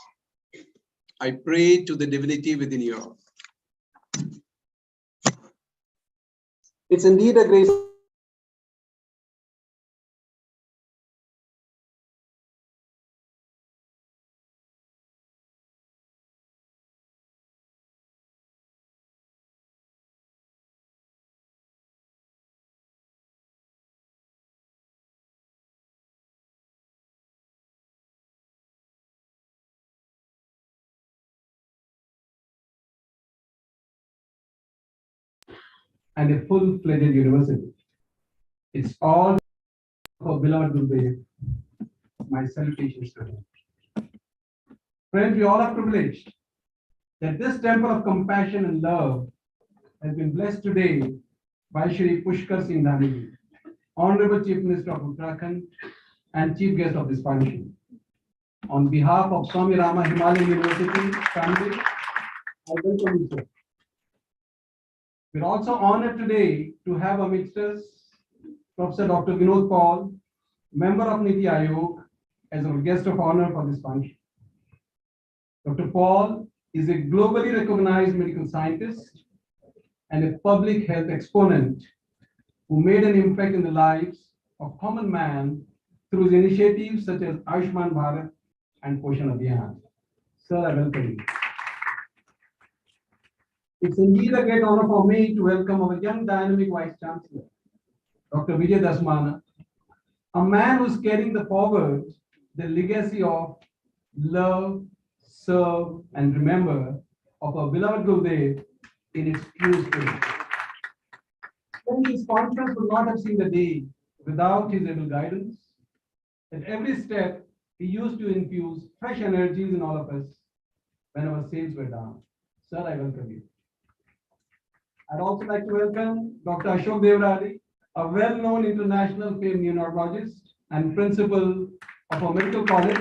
I pray to the divinity within you all. It's indeed a great and a full-fledged university. It's all for beloved Gurudev, my salutations to him. Friends, we all are privileged that this temple of compassion and love has been blessed today by Shri Pushkar Singh Dhami Ji, Honorable Chief Minister of Uttarakhand and Chief Guest of this function. On behalf of Swami Rama Himalayan University family, I welcome you, sir. We're also honored today to have amidst us Professor Dr. Vinod Paul, member of Niti Aayog, as our guest of honor for this function. Dr. Paul is a globally recognized medical scientist and a public health exponent who made an impact in the lives of common man through his initiatives such as Ayushman Bharat and Poshan Abhiyan. Sir, I welcome you. It's indeed a great honor for me to welcome our young dynamic Vice Chancellor, Dr. Vijay Dasmana, a man who's carrying forward the legacy of love, serve, and remember of our beloved Gurudev in its true spirit. This conference would not have seen the day without his able guidance. At every step, he used to infuse fresh energies in all of us when our sails were down. Sir, I welcome you. I'd also like to welcome Dr. Ashok Devrari, a well-known international famed neurologist and principal of our medical college,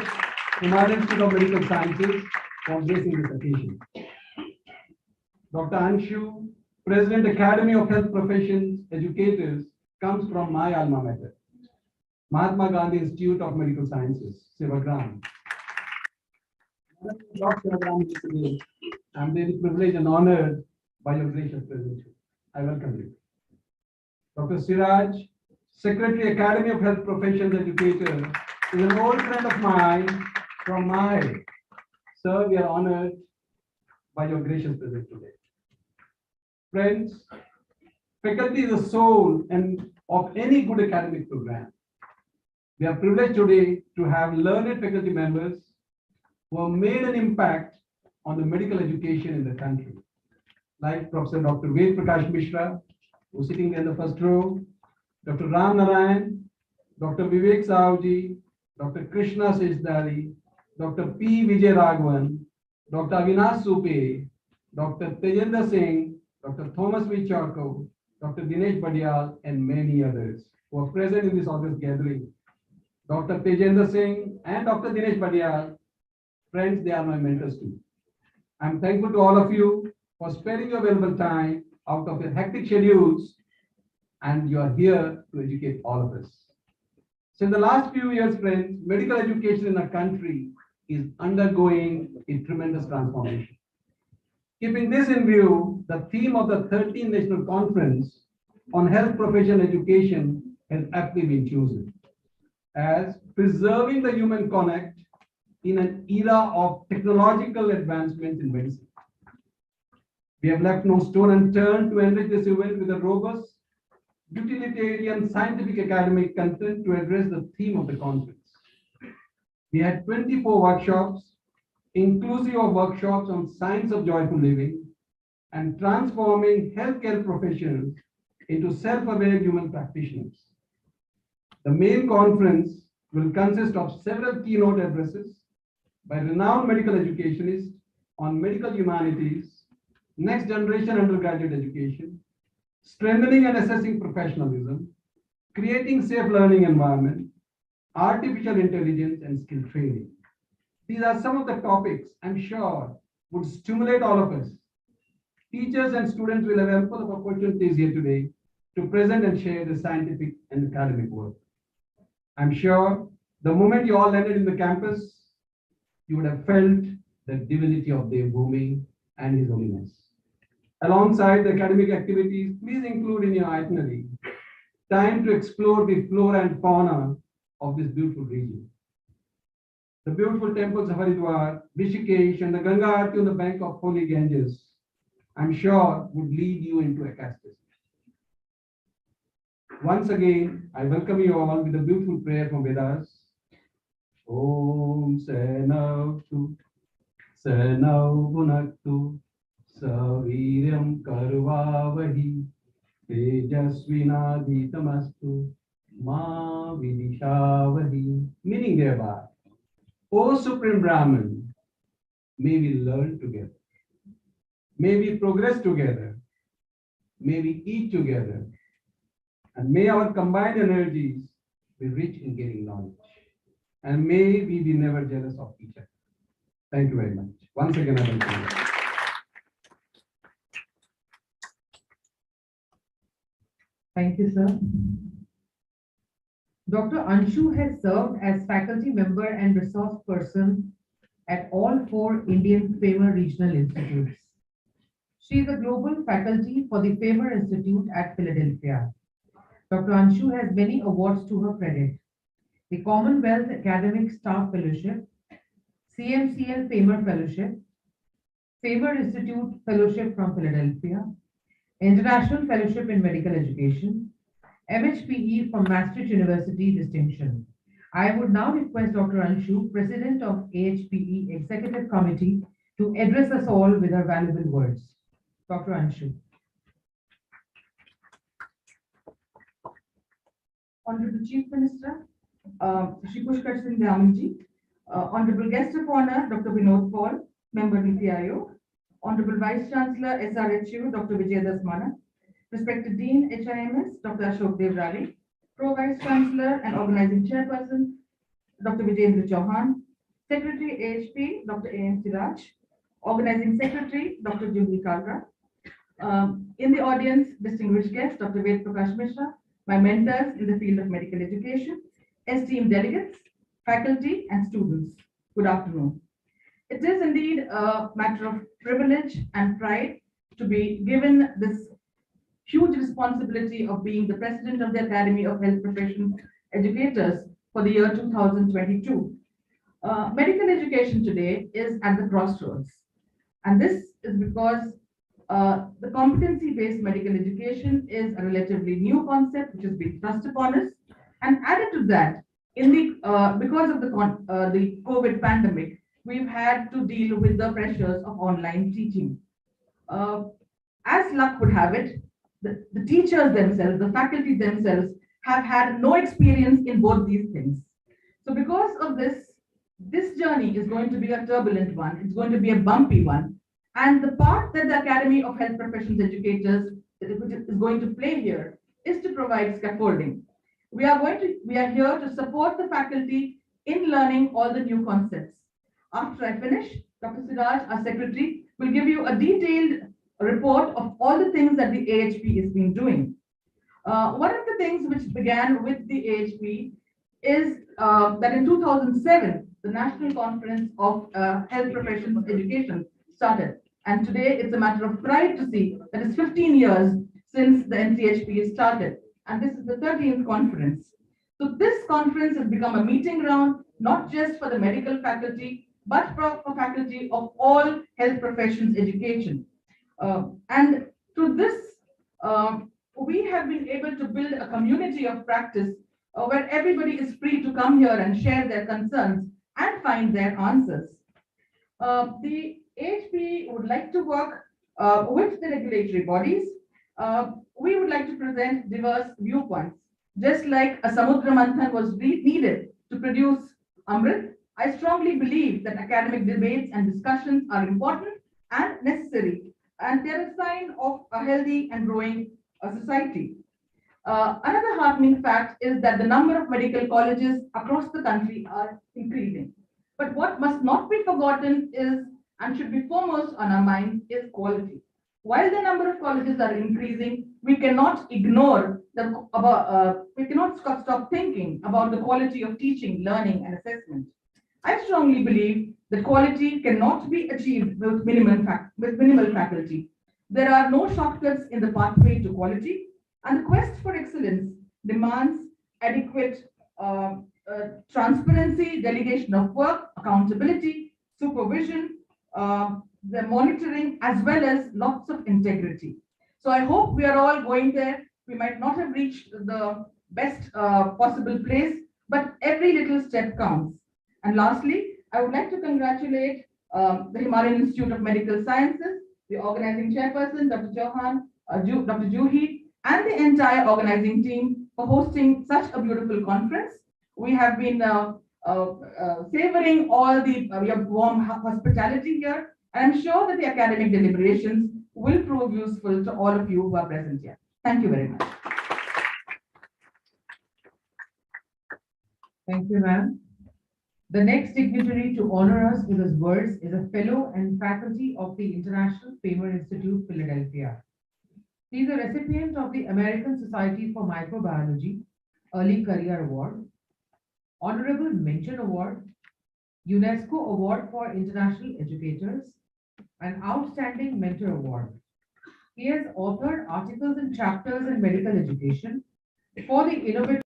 Himalayan Institute of Medical Sciences, for gracing this occasion. Dr. Anshu, President Academy of Health Professions Educators, comes from my alma mater, Mahatma Gandhi Institute of Medical Sciences, Sevagram. I'm very privileged and honored by your gracious presence. I welcome you. Dr. Siraj, Secretary Academy of Health Professions Educator, is an old friend of mine from Mahe. Sir, we are honored by your gracious presence today. Friends, faculty is the soul and of any good academic program. We are privileged today to have learned faculty members who have made an impact on the medical education in the country, like Professor Dr. Ved Prakash Mishra, who's sitting there in the first row, Dr. Ram Narayan, Dr. Vivek Sahuji, Dr. Krishna Seshdari, Dr. P. Vijay Raghavan, Dr. Avinash Supe, Dr. Tejendra Singh, Dr. Thomas V. Charko, Dr. Dinesh Badial, and many others who are present in this August gathering. Dr. Tejendra Singh and Dr. Dinesh Badial, friends, they are my mentors too. I'm thankful to all of you for sparing your valuable time out of your hectic schedules, and you are here to educate all of us. So in the last few years, friends, medical education in our country is undergoing a tremendous transformation. Keeping this in view, the theme of the 13th National Conference on Health Profession Education has aptly been chosen as preserving the human connect in an era of technological advancements in medicine. We have left no stone unturned to enrich this event with a robust, utilitarian, scientific academic content to address the theme of the conference. We had 24 workshops, inclusive of workshops on science of joyful living and transforming healthcare professionals into self-aware human practitioners. The main conference will consist of several keynote addresses by renowned medical educationists on medical humanities, next generation undergraduate education, strengthening and assessing professionalism, creating safe learning environment, artificial intelligence and skill training. These are some of the topics I'm sure would stimulate all of us. Teachers and students will have ample of opportunities here today to present and share the scientific and academic work. I'm sure the moment you all landed in the campus, you would have felt the divinity of Dev Bhumi and His Holiness. Alongside the academic activities, please include in your itinerary time to explore the flora and fauna of this beautiful region. The beautiful temples of Haridwar, Rishikesh, and the Ganga Aarti on the bank of holy Ganges, I'm sure would lead you into ecstasy. Once again, I welcome you all with a beautiful prayer from Vedas. Om Senavtu, Senav Bhunaktu, Saviryam Karvavahi, Tejasvinaditamastu, Ma Vidishavahi. Meaning thereby, O Supreme Brahman, may we learn together, may we progress together, may we eat together, and may our combined energies be rich in gaining knowledge. And may we be never jealous of each other. Thank you very much. Once again, I welcome you. Thank you, sir. Dr. Anshu has served as faculty member and resource person at all 4 Indian FAMER regional institutes. She is a global faculty for the FAMER Institute at Philadelphia. Dr. Anshu has many awards to her credit: the Commonwealth Academic Staff Fellowship, CMCL FAMER Fellowship, FAMER Institute Fellowship from Philadelphia, International Fellowship in Medical Education, NCHPE from Maastricht University distinction. I would now request Dr. Anshu, President of NCHPE Executive Committee, to address us all with her valuable words. Dr. Anshu. Honorable Chief Minister, Shri Pushkar Singh Dhamanji, Honorable Guest of Honor, Dr. Vinod Paul, Member NITI Aayog, Honorable Vice Chancellor, SRHU, Dr. Vijay Dasmana, respected Dean, HIMS, Dr. Ashok Devrali, Pro Vice Chancellor and Organizing Chairperson, Dr. Vijendra Chauhan, Secretary AHP, Dr. A.M. Siraj, Organizing Secretary, Dr. Juhi Kalra. In the audience, distinguished guests, Dr. Ved Prakash Mishra, my mentors in the field of medical education, esteemed delegates, faculty and students, good afternoon. It is indeed a matter of privilege and pride to be given this huge responsibility of being the president of the Academy of Health Professions Educators for the year 2022. Medical education today is at the crossroads, and this is because the competency-based medical education is a relatively new concept which has been thrust upon us, and added to that, in the because of the COVID pandemic, we've had to deal with the pressures of online teaching. As luck would have it, the teachers themselves, the faculty themselves, have had no experience in both these things. So because of this, this journey is going to be a turbulent one. It's going to be a bumpy one. And the part that the Academy of Health Professions Educators is going to play here is to provide scaffolding. We are here to support the faculty in learning all the new concepts. After I finish, Dr. Siraj, our secretary, will give you a detailed report of all the things that the AHP has been doing. One of the things which began with the AHP is that in 2007, the National Conference of Health Professions Education started. And today it's a matter of pride to see that it's 15 years since the NCHPE started. And this is the 13th conference. So this conference has become a meeting ground, not just for the medical faculty, but for faculty of all health professions education. And through this, we have been able to build a community of practice where everybody is free to come here and share their concerns and find their answers. The HPE would like to work with the regulatory bodies. We would like to present diverse viewpoints. Just like a Samudra Manthan was needed to produce Amrit, I strongly believe that academic debates and discussions are important and necessary, and they're a sign of a healthy and growing society. Another heartening fact is that the number of medical colleges across the country are increasing. But what must not be forgotten is, and should be foremost on our mind, is quality. While the number of colleges are increasing, we cannot ignore we cannot stop thinking about the quality of teaching, learning, and assessment. I strongly believe that quality cannot be achieved with minimal faculty. There are no shortcuts in the pathway to quality, and the quest for excellence demands adequate transparency, delegation of work, accountability, supervision, the monitoring, as well as lots of integrity. So I hope we are all going there. We might not have reached the best possible place, but every little step counts. And lastly, I would like to congratulate the Himalayan Institute of Medical Sciences, the organizing chairperson, Dr. Chauhan, Dr. Juhi, and the entire organizing team for hosting such a beautiful conference. We have been savoring all the warm hospitality here, and I'm sure that the academic deliberations will prove useful to all of you who are present here. Thank you very much. Thank you, ma'am. The next dignitary to honor us with his words is a fellow and faculty of the International Famer Institute, Philadelphia. He is a recipient of the American Society for Microbiology Early Career Award, Honorable Mention Award, UNESCO Award for International Educators, and Outstanding Mentor Award. He has authored articles and chapters in medical education for the innovative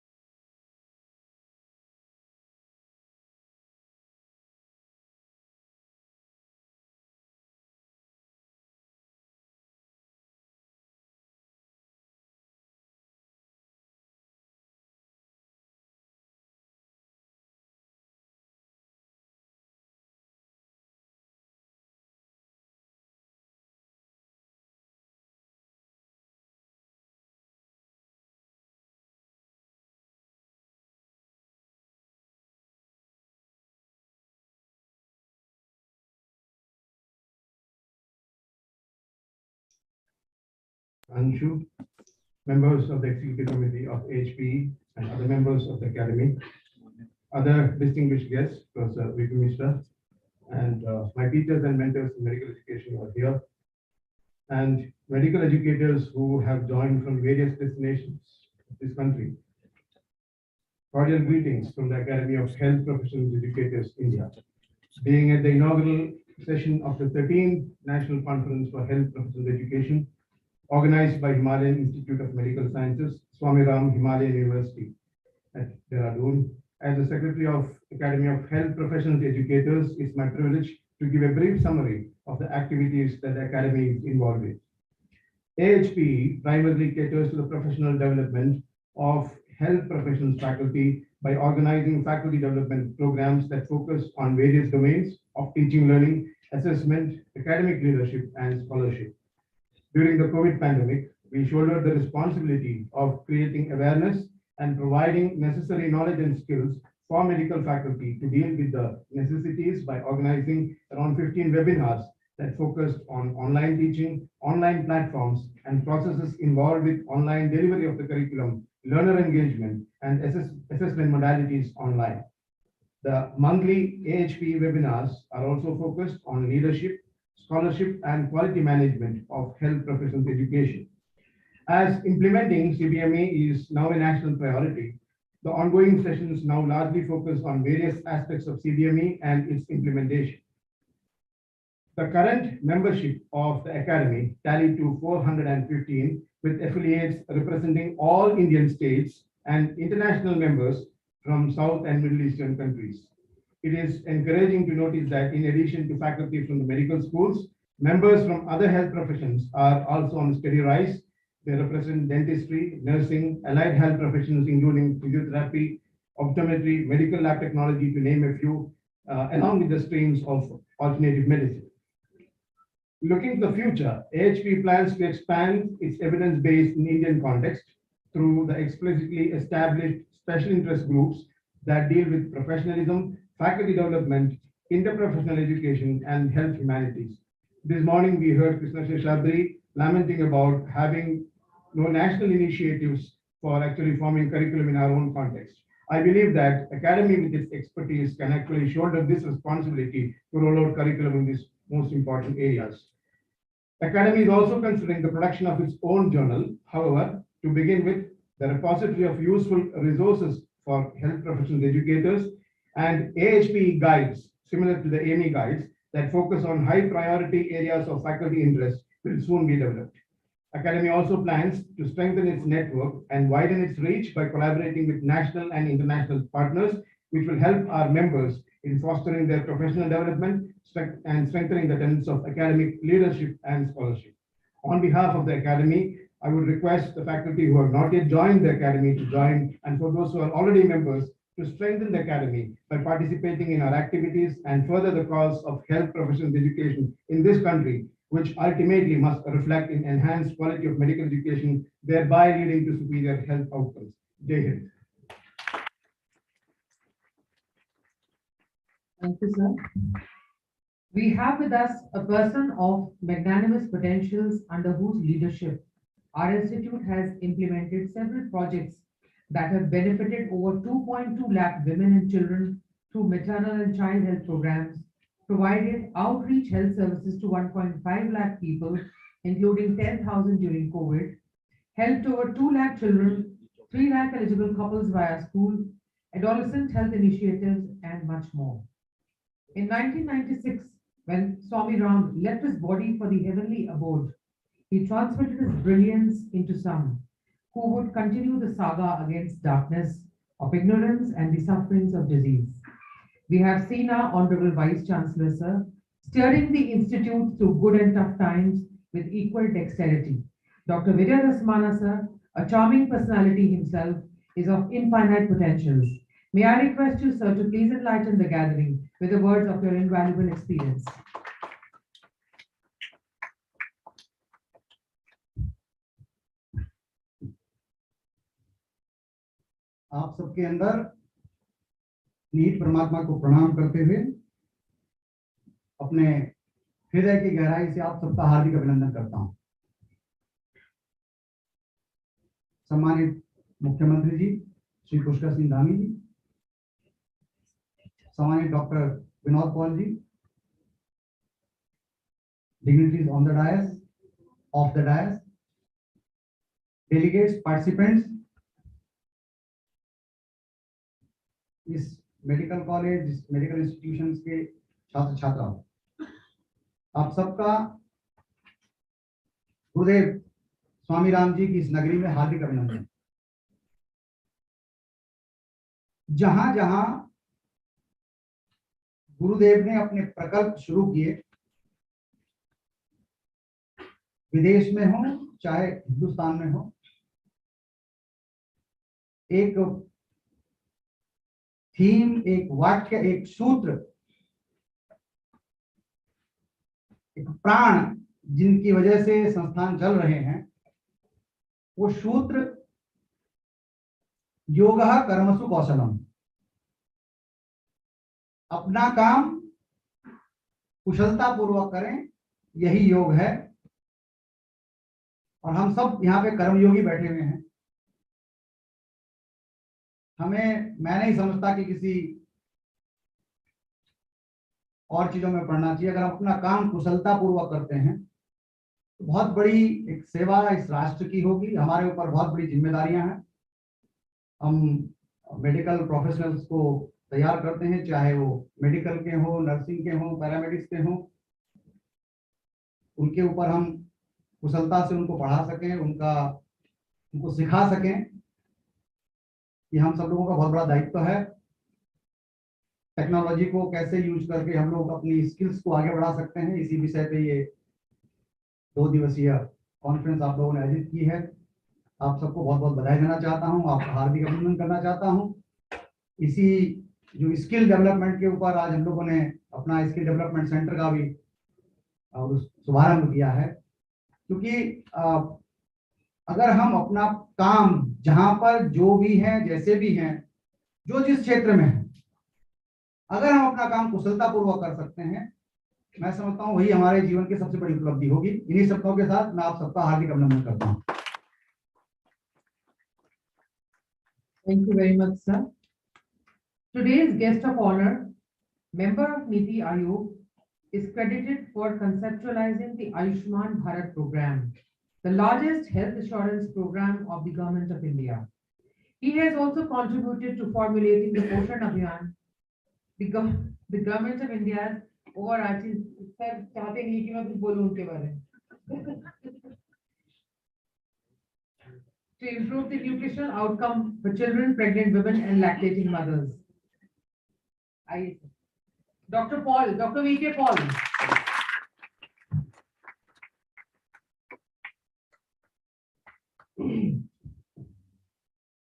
Anshu, members of the Executive Committee of HPE, and other members of the Academy, other distinguished guests, Professor V.P. Mishra, and my teachers and mentors in medical education are here, and medical educators who have joined from various destinations of this country. Cordial greetings from the Academy of Health Professionals Educators, India. Being at the inaugural session of the 13th National Conference for Health Professionals Education, organized by Himalayan Institute of Medical Sciences, Swami Ram Himalayan University at Dehradun. As the Secretary of Academy of Health Professionals Educators, it's my privilege to give a brief summary of the activities that the Academy is involved in. AHPE primarily caters to the professional development of health professions faculty by organizing faculty development programs that focus on various domains of teaching, learning, assessment, academic leadership, and scholarship. During the COVID pandemic, we shouldered the responsibility of creating awareness and providing necessary knowledge and skills for medical faculty to deal with the necessities by organizing around 15 webinars that focused on online teaching, online platforms, and processes involved with online delivery of the curriculum, learner engagement, and assessment modalities online. The monthly AHPE webinars are also focused on leadership, scholarship, and quality management of health professionals education. As implementing CBME is now a national priority, the ongoing sessions now largely focus on various aspects of CBME and its implementation. The current membership of the Academy tallied to 415, with affiliates representing all Indian states and international members from South and Middle Eastern countries. It is encouraging to notice that in addition to faculty from the medical schools, Members from other health professions are also on steady rise. They represent dentistry, nursing, allied health professions, including physiotherapy, optometry, medical lab technology, to name a few, along with the streams of alternative medicine. Looking to the future, AHP plans to expand its evidence base in Indian context through the explicitly established special interest groups that deal with professionalism, faculty development, interprofessional education, and health humanities. This morning, we heard Krishna Sheshadri lamenting about having no national initiatives for actually forming curriculum in our own context. I believe that academy with its expertise can actually shoulder this responsibility to roll out curriculum in these most important areas. Academy is also considering the production of its own journal. However, to begin with, the repository of useful resources for health professional educators and AHPE guides, similar to the AME guides, that focus on high priority areas of faculty interest will soon be developed. Academy also plans to strengthen its network and widen its reach by collaborating with national and international partners, which will help our members in fostering their professional development and strengthening the tenets of academic leadership and scholarship. On behalf of the Academy, I would request the faculty who have not yet joined the Academy to join, and for those who are already members, to strengthen the Academy by participating in our activities and further the cause of health professionals education in this country, which ultimately must reflect in enhanced quality of medical education, thereby leading to superior health outcomes. Jai Hind. Thank you, sir. We have with us a person of magnanimous potentials under whose leadership our institute has implemented several projects that have benefited over 2.2 lakh women and children through maternal and child health programs, provided outreach health services to 1.5 lakh people, including 10,000 during COVID, helped over 2 lakh children, 3 lakh eligible couples via school, adolescent health initiatives, and much more. In 1996, when Swami Ram left his body for the heavenly abode, he transmitted his brilliance into some who would continue the saga against darkness of ignorance and the sufferings of disease. We have seen our Honorable Vice Chancellor, sir, steering the institute through good and tough times with equal dexterity. Dr. Vijay Rasmana, sir, a charming personality himself, is of infinite potentials. May I request you, sir, to please enlighten the gathering with the words of your invaluable experience. आप सबके अंदर नीत परमात्मा को प्रणाम करते हुए अपने हृदय की गहराई से आप सबका हार्दिक अभिनंदन करता हूं। सम्मानित मुख्यमंत्री जी श्री पुष्कर सिंह धामी जी, सम्मानित doctor Vinod Paul ji, dignitaries on the dais, off the dais, delegates, participants, इस मेडिकल कॉलेज, इस मेडिकल इंस्टीट्यूशंस के छात्र छात्राओं, आप सबका गुरुदेव स्वामी राम जी की इस नगरी में हार्दिक अभिनंदन। जहां जहां गुरुदेव ने अपने प्रकल्प शुरू किए, विदेश में हो चाहे हिंदुस्तान में हो, एक थीम, एक वाक्य, एक सूत्र, एक प्राण जिनकी वजह से संस्थान चल रहे हैं, वो सूत्र योगः कर्मसु कौशलम। अपना काम कुशलता पूर्वक करें, यही योग है। और हम सब यहाँ पे कर्मयोगी बैठे हुए हैं। मैं नहीं समझता कि किसी और चीजों में पढ़ना चाहिए। अगर हम अपना काम कुशलता पूर्वक करते हैं तो बहुत बड़ी एक सेवा इस राष्ट्र की होगी। हमारे ऊपर बहुत बड़ी जिम्मेदारियां हैं। हम मेडिकल प्रोफेशनल्स को तैयार करते हैं, चाहे वो मेडिकल के हो, नर्सिंग के हो, पैरामेडिक्स के हो। उनके ऊपर हम कुशलता से उनको पढ़ा सकें, उनको सिखा सकें। ये हम सब लोगों का बहुत बड़ा दायित्व है। टेक्नोलॉजी को कैसे यूज करके हम लोग अपनी स्किल्स को आगे बढ़ा सकते हैं, इसी विषय पे ये 2 दिवसीय कॉन्फ्रेंस आप लोगों ने आयोजित की है। आप सबको बहुत बहुत बधाई देना चाहता हूं, आपका हार्दिक अभिनंदन करना चाहता हूं। इसी जो स्किल डेवलपमेंट के ऊपर आज हम लोगों ने अपना स्किल डेवलपमेंट सेंटर का भी शुभारंभ किया है, क्योंकि अगर हम अपना काम जहां पर जो भी है, जैसे भी हैं, जो जिस क्षेत्र में है, अगर हम अपना काम कुशलता पूर्वक कर सकते हैं, मैं समझता हूं वही हमारे जीवन की सबसे बड़ी उपलब्धि होगी। इन्हीं शब्दों के साथ मैं आप सबका हार्दिक अभिनंदन करता हूं। Thank you very much, sir. Today's guest of honor, member of Niti Aayog, is credited for conceptualizing the Ayushman Bharat program, the largest health insurance program of the Government of India. He has also contributed to formulating the Poshan Abhiyan, the Government of India's overarching, sir, चाहते नहीं कि मैं कुछ बोलूं उनके बारे में, to improve the nutritional outcome for children, pregnant women, and lactating mothers. Dr. Paul, Dr. V.K. Paul.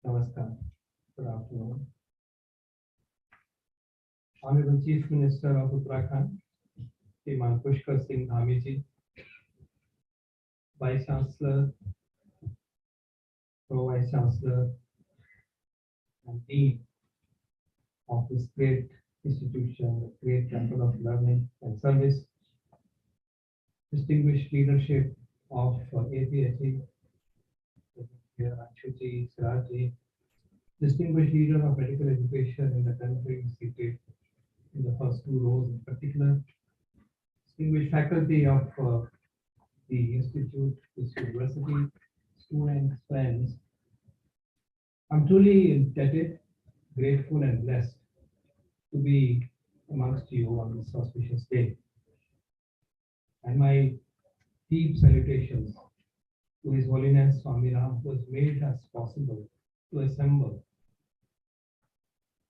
Namaskar. Good afternoon. Honorable Chief Minister of Uttarakhand, Shriman Pushkar Singh Dhami ji, Vice Chancellor, Pro Vice Chancellor, and Dean of this great institution, a great temple of learning and service, distinguished leadership of APHE, Anshuji, Siraji, distinguished leader of medical education in the country, seated in the first 2 rows in particular, distinguished faculty of the institute, this university, students, friends. I'm truly indebted, grateful and blessed to be amongst you on this auspicious day. And my deep salutations to His Holiness Swami Ram, who has made us possible to assemble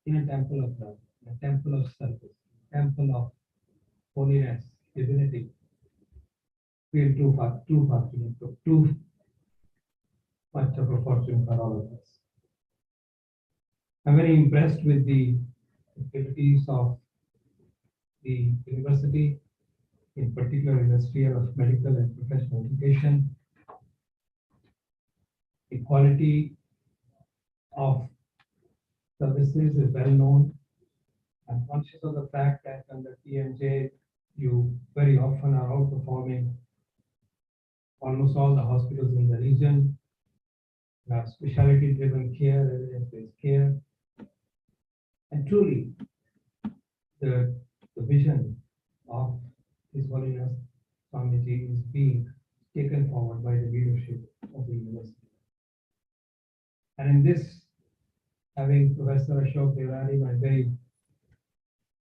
in a temple of love, a temple of service, a temple of holiness, divinity. We are too fortunate, too much of a fortune for all of us. I'm very impressed with the activities of the university, in particular in the sphere of medical and professional education. The quality of services is well known. I'm conscious of the fact that under TMJ, you very often are outperforming almost all the hospitals in the region. You have specialty-driven care, evidence-based care. And truly, the vision of His Holiness Swamiji is being taken forward by the leadership of the university. And in this, having Professor Ashok Devani, my very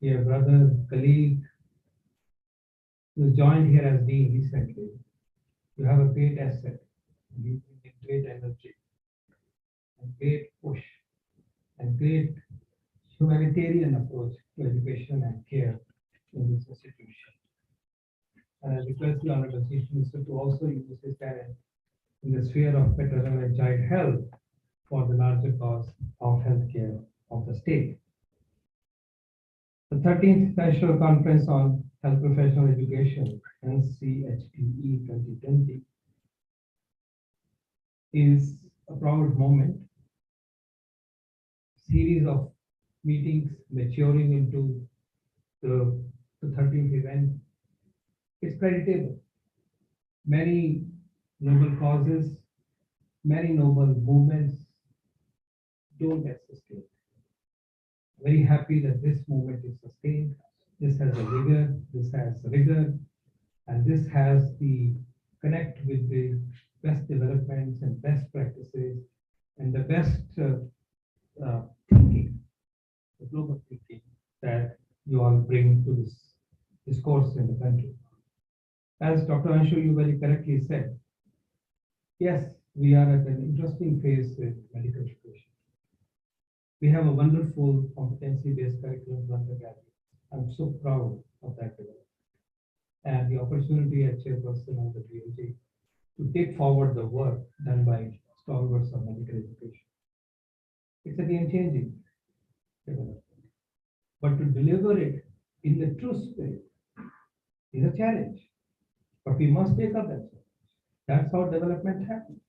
dear brother, colleague, who joined here as Dean recently, you have a great asset, you bring great energy, and great push, and great humanitarian approach to education and care in this institution. And I request the Honorable Chief Minister to also use his talent in the sphere of maternal and child health for the larger cause of healthcare of the state. The 13th National Conference on Health Professional Education, NCHPE 2020, is a proud moment. Series of meetings maturing into the 13th event. It's creditable. Many noble causes, many noble movements don't get sustained. Very happy that this movement is sustained. This has a vigor, this has rigor, and this has the connect with the best developments and best practices and the best thinking, the global thinking that you all bring to this discourse in the country. As Dr. Anshu, you very correctly said, yes, we are at an interesting phase with medical education. We have a wonderful competency-based curriculum undergraduate. I'm so proud of that development. and the opportunity as chairperson of the BMJ to take forward the work done by stalwarts of medical education. It's a game-changing development. But to deliver it in the true spirit is a challenge. But we must take up that challenge. That's how development happens.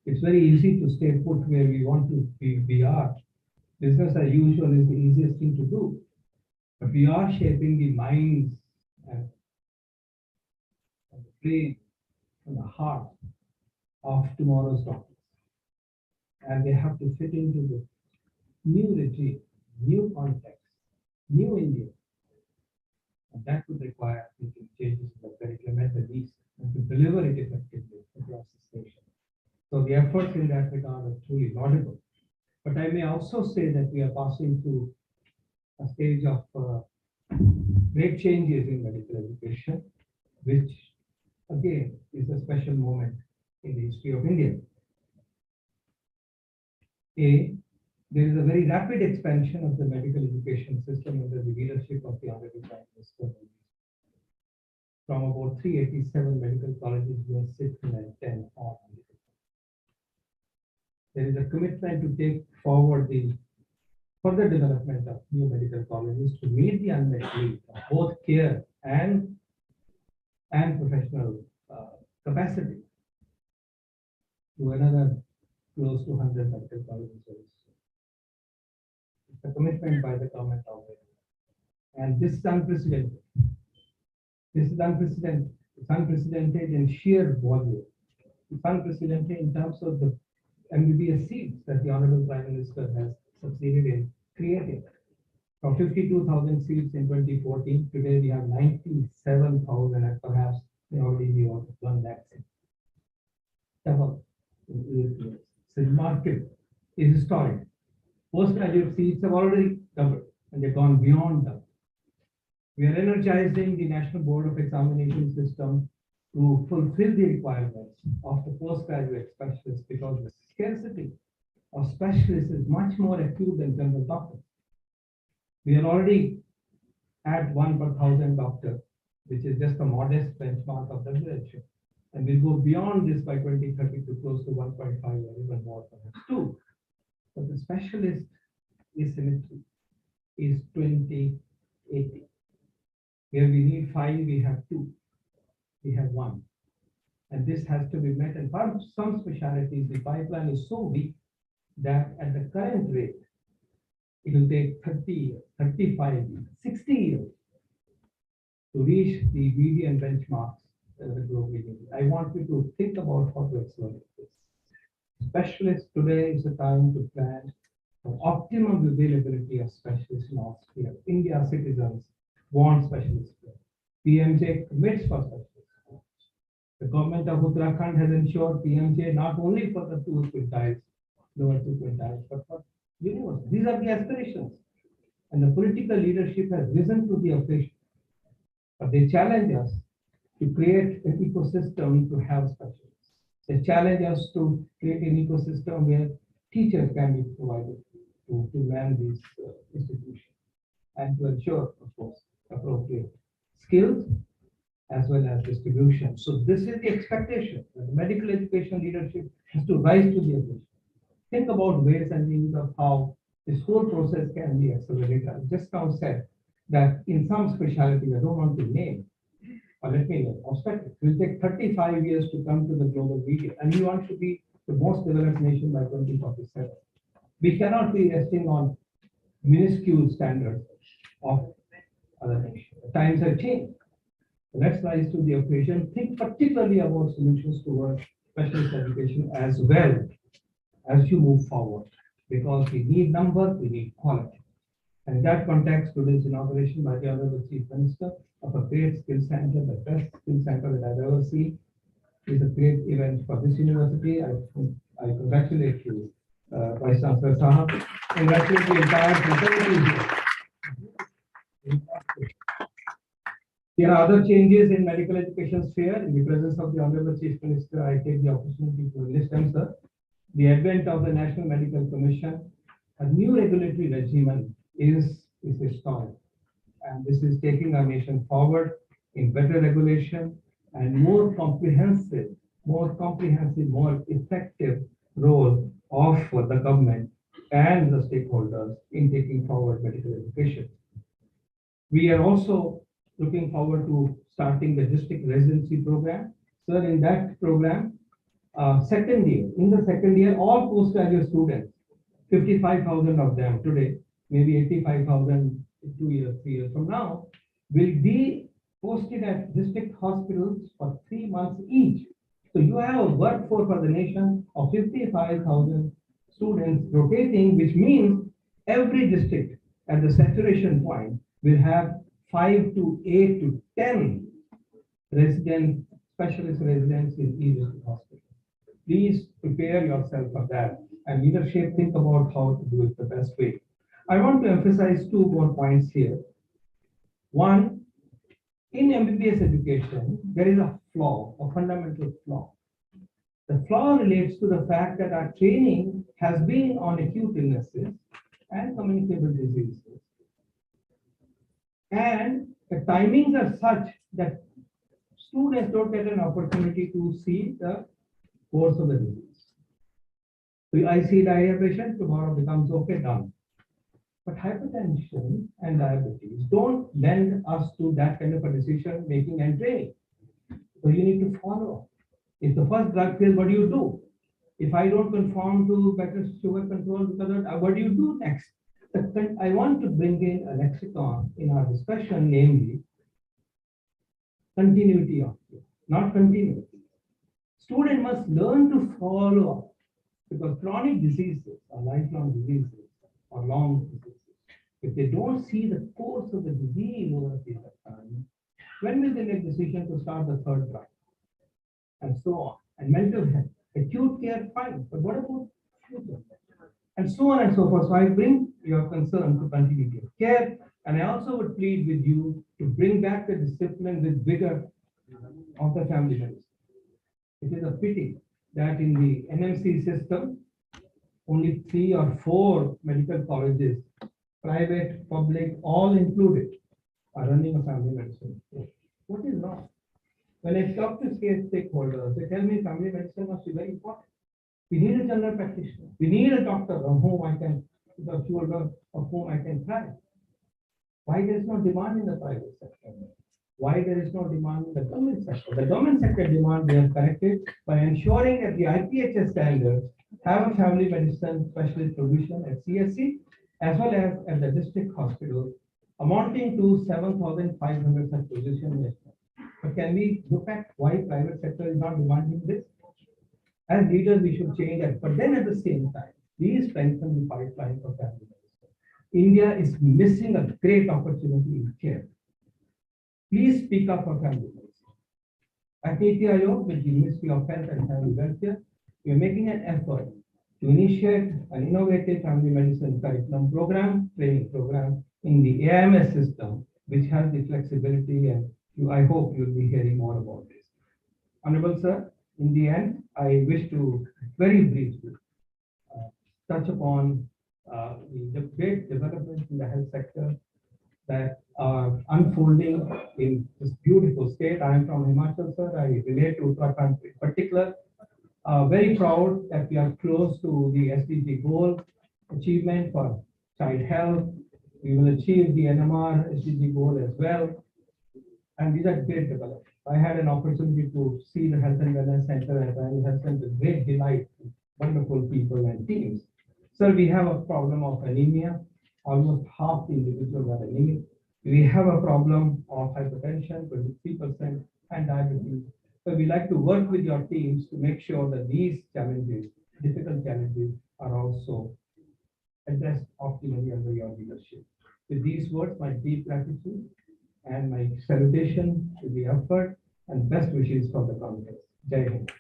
It's very easy to stay put where we want to be. We are. Business as usual is the easiest thing to do. But we are shaping the minds and the brain and the heart of tomorrow's doctors. And they have to fit into the new regime, new context, new India. And that would require thinking changes in the curriculum at the least, and to deliver it effectively across the nation. So the efforts in that regard are truly laudable. But I may also say that we are passing through a stage of great changes in medical education, which again is a special moment in the history of India. There is a very rapid expansion of the medical education system under the leadership of the Honorable Prime Minister. From about 387 medical colleges, we have 610 on. There is a commitment to take forward the further development of new medical colleges to meet the unmet need of both care and professional capacity to another close to 100 medical colleges. It's a commitment by the government of India. And this is unprecedented. This is unprecedented. It's unprecedented in sheer volume. It's unprecedented in terms of the MBBS seats that the Honorable Prime Minister has succeeded in creating. From 52,000 seats in 2014, today we have 97,000 and perhaps may already be over 1 lakh seats. Double in 8 years. It's remarkable. It's historic. Postgraduate seats have already doubled and they've gone beyond that. We are energizing the National Board of Examination system to fulfill the requirements of the postgraduate specialists because the scarcity of specialists is much more acute than general doctors. We are already at 1 per 1,000 doctors, which is just a modest benchmark of WHO. And we'll go beyond this by 2030 to close to 1.5 or even more, perhaps 2. But the specialist asymmetry is 2080. Where we need 5, we have 2. We have 1. And this has to be met. And for some specialties, the pipeline is so weak that at the current rate, it will take 30 years, 35 years, 60 years to reach the median benchmarks the globally needed. I want you to think about how to accelerate this. Specialists today is the time to plan for optimum availability of specialists in all spheres. India citizens want specialists. PMJ commits for specialists. The government of Uttarakhand has ensured PMJ not only for the 2 quintiles, lower 2 quintiles, but for university. These are the aspirations. And the political leadership has risen to the occasion. But they challenge us to create an ecosystem to have specialists. They challenge us to create an ecosystem where teachers can be provided to man these institutions and to ensure, of course, appropriate skills as well as distribution. So this is the expectation that the medical education leadership has to rise to the occasion. Think about ways and means of how this whole process can be accelerated. I just now said that in some specialties, I don't want to name, but let me name, obstetrics will take 35 years to come to the global median, and we want to be the most developed nation by 2047. We cannot be resting on minuscule standards of other nations. The times have changed. Let's rise to the occasion. Think particularly about solutions towards specialist education as well as you move forward, because we need numbers, we need quality. And in that context, today's inauguration by the Honorable Chief Minister of a great skill center, the best skill center that I've ever seen, is a great event for this university. I congratulate you, Vice Chancellor Sahab. Congratulate the entire fraternity. There are other changes in medical education sphere. In the presence of the Honorable Chief Minister, I take the opportunity to enlist them, sir. The advent of the National Medical Commission, a new regulatory regime is historic. And this is taking our nation forward in better regulation and more comprehensive, more effective role of the government and the stakeholders in taking forward medical education. We are also looking forward to starting the district residency program. Sir, in that program, in the second year, all postgraduate students, 55,000 of them today, maybe 85,000 in 2 years, 3 years from now, will be posted at district hospitals for 3 months each. So you have a workforce for the nation of 55,000 students rotating, which means every district at the saturation point will have 5 to 8 to 10 specialist residents in each district hospital. Please prepare yourself for that, and leadership think about how to do it the best way. I want to emphasize 2 more points here. One, in MBBS education, there is a flaw, a fundamental flaw. The flaw relates to the fact that our training has been on acute illnesses and communicable diseases. And the timings are such that students don't get an opportunity to see the course of the disease. So I see diarrhea patient, tomorrow becomes okay, done. But hypertension and diabetes don't lend us to that kind of a decision making and training. So you need to follow. If the first drug fails, what do you do? If I don't conform to better sugar control, what do you do next? I want to bring in a lexicon in our discussion, namely continuity of care, not continuity. Student must learn to follow up, because chronic diseases are lifelong diseases or long diseases. If they don't see the course of the disease over a period of time, when will they make decision to start the third drug? And so on. And mental health, acute care, fine, but what about future? And so on and so forth. So I bring your concern to continuity of care, and I also would plead with you to bring back the discipline with vigor of the family medicine. It is a pity that in the NMC system, only 3 or 4 medical colleges, private, public, all included, are running a family medicine. What is wrong? When I talk to stakeholders, they tell me family medicine must be very important. We need a general practitioner. We need a doctor of whom I can, try. Why there is no demand in the private sector? Why there is no demand in the government sector? The government sector demand they have corrected by ensuring that the IPHS standards have a family medicine specialist provision at CSC as well as at the district hospital, amounting to 7,500 such positions. But can we look at why private sector is not demanding this? As leaders, we should change that. But then at the same time, please strengthen the pipeline for family medicine. India is missing a great opportunity in care. Please speak up for family medicine. At NITI Aayog, with the Ministry of Health and Family Welfare, we are making an effort to initiate an innovative family medicine curriculum program, training program in the AIMS system, which has the flexibility, and I hope you'll be hearing more about this. Honorable Sir, in the end, I wish to very briefly touch upon the great developments in the health sector that are unfolding in this beautiful state. I am from Himachal, sir. I relate to Uttarakhand in particular. Very proud that we are close to the SDG goal achievement for child health. We will achieve the NMR SDG goal as well. And these are great developments. I had an opportunity to see the Health and Wellness Center and Family Health Center with great delight, wonderful people and teams. Sir, we have a problem of anemia. Almost half the individuals are anemic. We have a problem of hypertension, 23%, and diabetes. So we like to work with your teams to make sure that these challenges, difficult challenges, are also addressed optimally under your leadership. With these words, my deep gratitude and my salutation to the effort and best wishes for the Congress. Jai Hind.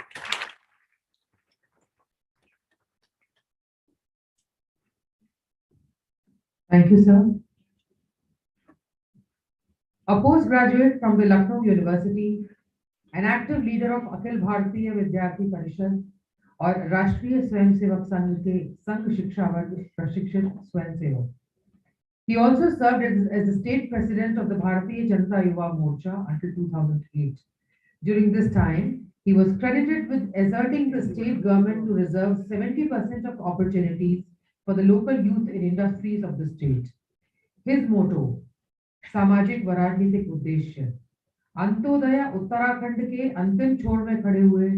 Thank you, sir. A postgraduate from the Lucknow University, an active leader of Akhil Bharatiya Vidyarthi Parishad और राष्ट्रीय स्वयंसेवक संघ के संघ शिक्षा वर्ग प्रशिक्षित स्वयंसेवक He also served as the state president of the Bharatiya Janata Yuva Morcha until 2008. During this time, he was credited with asserting the state government to reserve 70% of opportunities for the local youth in industries of the state. His motto, सामाजिक व राजनीतिक उद्देश्य, अंत्योदय उत्तराखंड के अंतिम छोर में खड़े हुए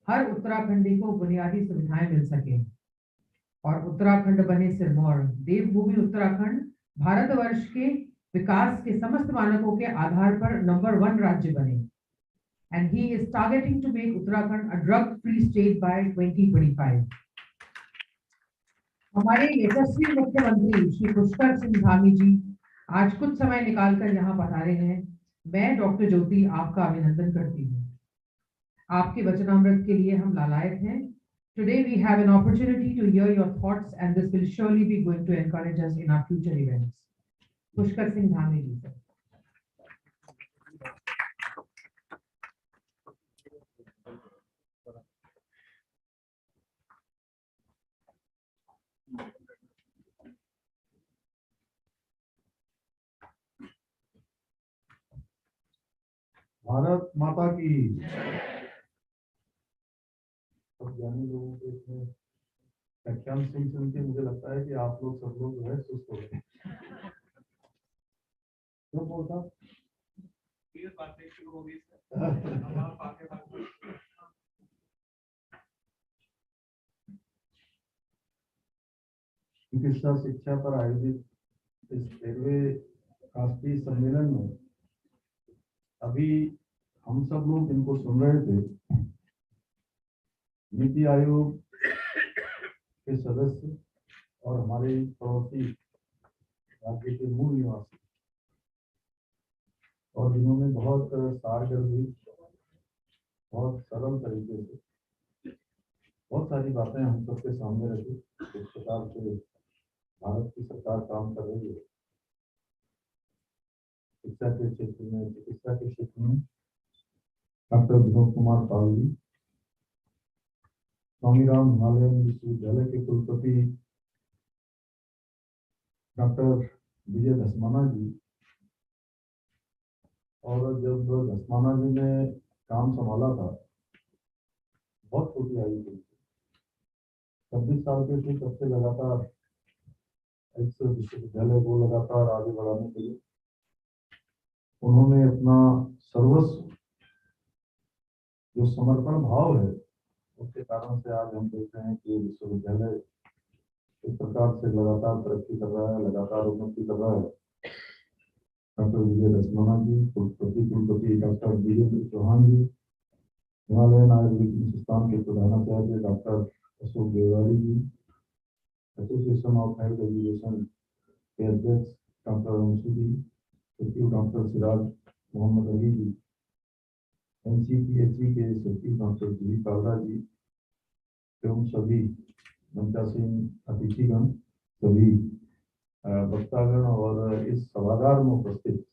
हर उत्तराखंडी को बुनियादी सुविधाएं मिल सके और उत्तराखंड बने सिरमौर, देवभूमि उत्तराखंड भारतवर्ष के विकास के समस्त मानकों के आधार पर नंबर 1 राज्य बने. And he is targeting to make Uttarakhand a drug-free state by 2025. हमारे यशस्वी मुख्यमंत्री श्री पुष्कर सिंह धामी जी आज कुछ समय निकालकर यहाँ पधारे हैं. मैं डॉक्टर ज्योति आपका अभिनंदन करती हूँ. आपके वचनामृत के लिए हम लालायत हैं. Today we have an opportunity to hear your thoughts and this will surely be going to encourage us in our future events. Pushkar Singh Dhami ji sir. Bharat Mata की. सब ज्ञानी लोगों के इसमें व्याख्यान सुन के मुझे लगता है कि आप लोग सब लोग जो है सुस्त हो गए. क्यों बोलता शुरू हो गई. चिकित्सा शिक्षा पर आयोजित इस 13वें राष्ट्रीय सम्मेलन में अभी हम सब लोग इनको सुन रहे थे. नीति आयोग के सदस्य और हमारे पड़ोसी राज्य के मूल निवासी और जिन्होंने बहुत सारगर्भी, बहुत सरल तरीके से बहुत सारी बातें हम सबके सामने रखी. इस प्रकार से भारत की सरकार काम कर रही है शिक्षा के क्षेत्र में. चिकित्सा के क्षेत्र में डॉक्टर विनोद कुमार पाल जी, स्वामीराम हिमालयन विश्वविद्यालय के कुलपति डॉक्टर विजय धस्माना जी, और जब धस्माना जी ने काम संभाला था बहुत छोटी आयु थी, 26 साल के थे, तब से लगातार इस विश्वविद्यालय को लगातार आगे बढ़ाने के लिए उन्होंने अपना सर्वस्व, जो समर्पण भाव है, उसके कारण से आज हम देख रहे हैं कि विश्वविद्यालय इस प्रकार से लगातार तरक्की कर रहा है, लगातार उन्नति कर रहा है. डॉक्टर विजय धस्माना जी, कुलपति डॉक्टर वीरेंद्र चौहान जी, हिमालयन आयुर्वेदिक संस्थान के प्रधानाचार्य doctor Ashok Devari ji, association of health education के अध्यक्ष डॉक्टर अंशु जी, सचिव डॉक्टर सिराज मोहम्मद अली जी, NCHPE के सचिव डॉक्टर जी कालरा जी, एवं सभी मंचासीन अतिथिगण, सभी वक्तागण और इस सभागार में उपस्थित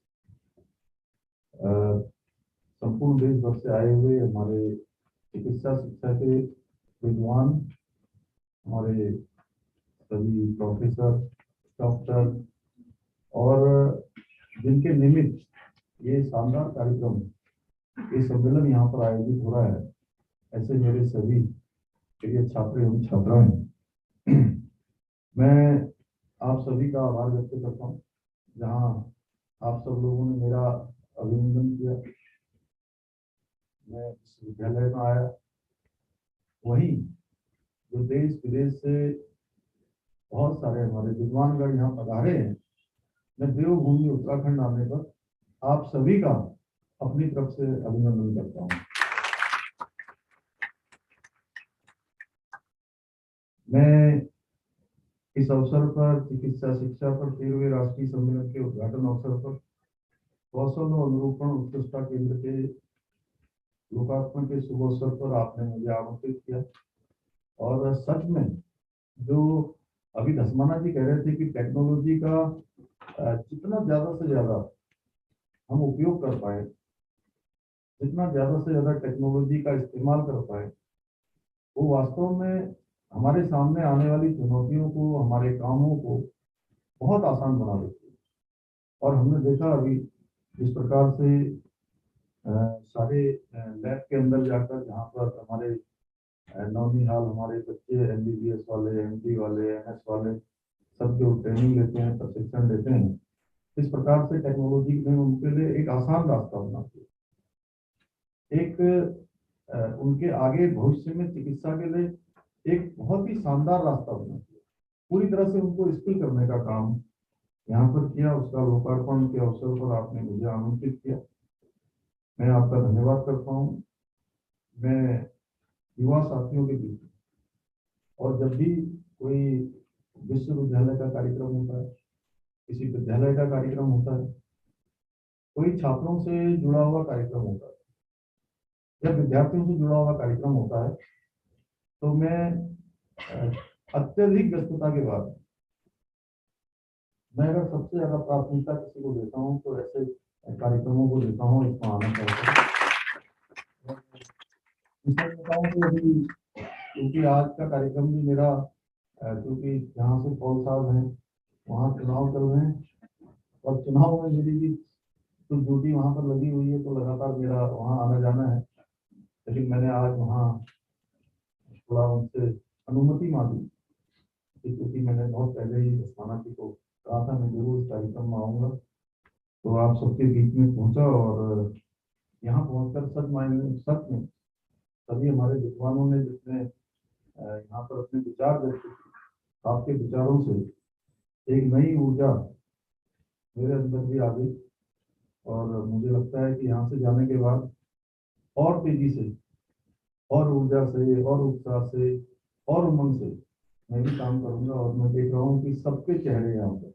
संपूर्ण देश भर से आए हुए हमारे चिकित्सा शिक्षा के विद्वान, हमारे सभी प्रोफेसर, डॉक्टर, और जिनके निमित्त ये शानदार कार्यक्रम, ये सम्मेलन यहाँ पर आयोजित हो रहा है, ऐसे मेरे सभी प्रिय छात्र एवं छात्राएं, मैं आप सभी का आभार व्यक्त करता हूँ. जहाँ आप सब लोगों ने मेरा अभिनंदन किया, मैं इस विद्यालय में आया, वहीं जो देश विदेश से बहुत सारे हमारे विद्वानगण यहाँ पधारे हैं, मैं देवभूमि उत्तराखंड आने पर आप सभी का अपनी तरफ से अभिनंदन करता हूँ. मैं इस अवसर पर चिकित्सा शिक्षा पर 13वें राष्ट्रीय सम्मेलन के उद्घाटन अवसर पर कौशल और अनुरूपण उत्कृष्टता केंद्र के लोकार्पण के शुभ अवसर पर आपने मुझे आमंत्रित किया. और सच में जो अभी धस्माना जी कह रहे थे कि टेक्नोलॉजी का जितना ज्यादा से ज्यादा हम उपयोग कर पाए, जितना ज्यादा से ज्यादा टेक्नोलॉजी का इस्तेमाल कर पाए, वो वास्तव में हमारे सामने आने वाली चुनौतियों को, हमारे कामों को बहुत आसान बना देती है. और हमने देखा अभी जिस प्रकार से सारे लैब के अंदर जाकर जहाँ पर हमारे नौनिहाल हमारे बच्चे MBBS वाले, MD वाले, MS वाले सब जो ट्रेनिंग लेते हैं, प्रशिक्षण लेते हैं, इस प्रकार से टेक्नोलॉजी ने उनके लिए एक आसान रास्ता बना दिया। एक उनके आगे भविष्य में चिकित्सा के लिए एक बहुत ही शानदार रास्ता बना दिया। पूरी तरह से उनको स्किल करने का काम यहाँ पर किया। उसका लोकार्पण के अवसर पर आपने मुझे आमंत्रित किया, मैं आपका धन्यवाद करता हूँ। मैं युवा साथियों के बीच और जब भी कोई विश्वविद्यालय का कार्यक्रम होता है, किसी विद्यालय का कार्यक्रम होता है, कोई छात्रों से जुड़ा हुआ कार्यक्रम होता है, जब विद्यार्थियों से जुड़ा हुआ कार्यक्रम होता है, तो मैं अत्यधिक व्यस्तता के बाद मैं अगर सबसे ज्यादा प्राथमिकता किसी को देता हूँ तो ऐसे कार्यक्रमों को देता हूँ। इसमें आना चाहता हूँ। इसमें बताऊँ कि अभी क्योंकि आज का कार्यक्रम भी मेरा क्योंकि जहाँ से पॉल साहब हैं वहाँ चुनाव चल रहे हैं और चुनाव में मेरी भी तो ड्यूटी वहाँ पर लगी हुई है, तो लगातार मेरा वहाँ आना जाना है। लेकिन मैंने आज वहाँ थोड़ा उनसे अनुमति मांगी क्योंकि मैंने बहुत पहले ही अस्माना जी को कहा था मैं जरूर इस कार्यक्रम में आऊँगा, तो आप सबके बीच में पहुँचा और यहाँ पहुँचकर सच में सभी हमारे विद्वानों ने जिसने यहाँ पर अपने विचार व्यक्त किए, आपके विचारों से एक नई ऊर्जा मेरे अंदर भी आ गई और मुझे लगता है कि यहाँ से जाने के बाद और तेजी से और ऊर्जा से और उत्साह से और उमंग से मैं भी काम करूंगा। और मैं देख रहा हूँ कि सबके चेहरे यहाँ पर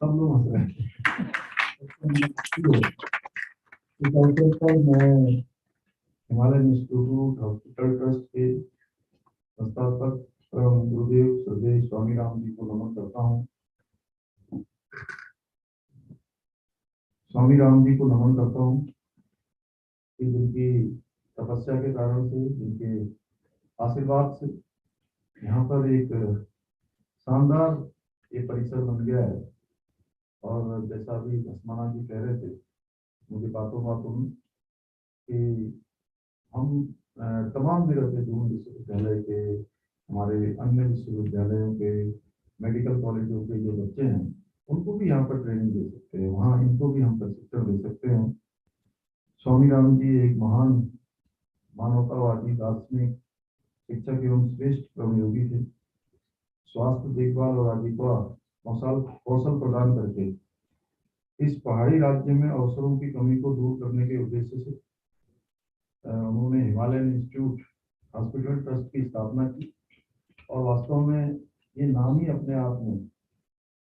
सब लोग हंस रहे हैं। इस अवसर पर मैं हिमालयन इंस्टीट्यूट हॉस्पिटल ट्रस्ट के संस्थापक गुरुदेव श्रद्धेय स्वामी राम जी को नमन करता हूँ। स्वामी राम जी को नमन करता हूँ कि जिनकी तपस्या के कारण से, जिनके आशीर्वाद से यहाँ पर एक शानदार ये परिसर बन गया है। और जैसा अभी अस्माना जी कह रहे थे मुझे बातों बातों में कि हम तमाम जगह के दून विश्वविद्यालय के, हमारे अन्य विश्वविद्यालयों के, मेडिकल कॉलेजों के जो बच्चे हैं उनको भी यहाँ पर ट्रेनिंग दे सकते हैं, वहाँ इनको भी हम प्रशिक्षण दे सकते हैं। स्वामी राम जी एक महान मानवतावादी, दार्शनिक, शिक्षक एवं श्रेष्ठ कर्मयोगी थे। स्वास्थ्य देखभाल और आजीविका कौशल प्रदान करके इस पहाड़ी राज्य में अवसरों की कमी को दूर करने के उद्देश्य से उन्होंने हिमालयन इंस्टीट्यूट हॉस्पिटल ट्रस्ट की स्थापना की। और वास्तव में ये नाम ही अपने आप में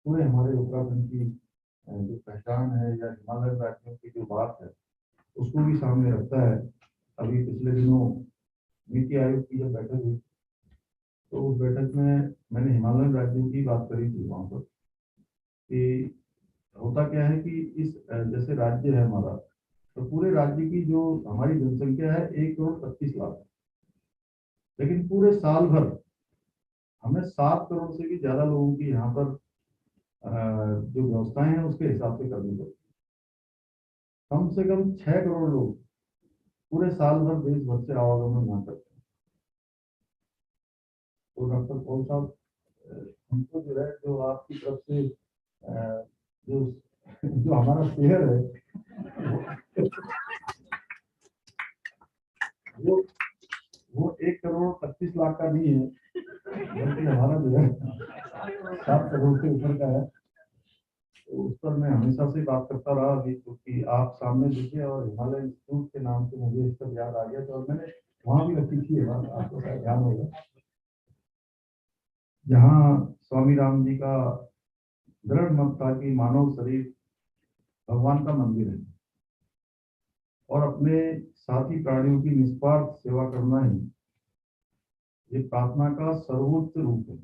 पूरे हमारे उत्तराखंड की जो पहचान है या हिमालयन राज्यों की जो बात है उसको भी सामने रखता है। अभी पिछले दिनों नीति आयोग की जब बैठक हुई तो उस बैठक में मैंने हिमालयन राज्यों की बात करी थी वहाँ पर कि होता क्या है कि इस जैसे राज्य है हमारा, तो पूरे राज्य की जो हमारी जनसंख्या है 1,25,00,000, लेकिन पूरे साल भर हमें 7 करोड़ से भी ज्यादा लोगों की यहाँ पर जो व्यवस्थाएं हैं उसके हिसाब से करनी पड़ती है। कम से कम 6 करोड़ लोग पूरे साल भर देश भर से आवागमन यहाँ करते हैं। तो डॉक्टर पॉल साहब हमको जो है जो आपकी तरफ से जो हमारा शेयर है वो 1,25,00,000 का नहीं है, बल्कि हमारा जो है 7 करोड़ से ऊपर का है। तो उस पर मैं हमेशा से बात करता रहा अभी, क्योंकि आप सामने दिखे और हिमालय इंस्टीट्यूट के नाम से मुझे इस पर याद आ गया। तो मैंने वहां भी रखी थी बात, आपको शायद ध्यान होगा, जहाँ स्वामी राम जी का दृढ़ मत था कि मानव शरीर भगवान का मंदिर है और अपने साथी प्राणियों की निस्वार्थ सेवा करना ही ये प्रार्थना का सर्वोच्च रूप है।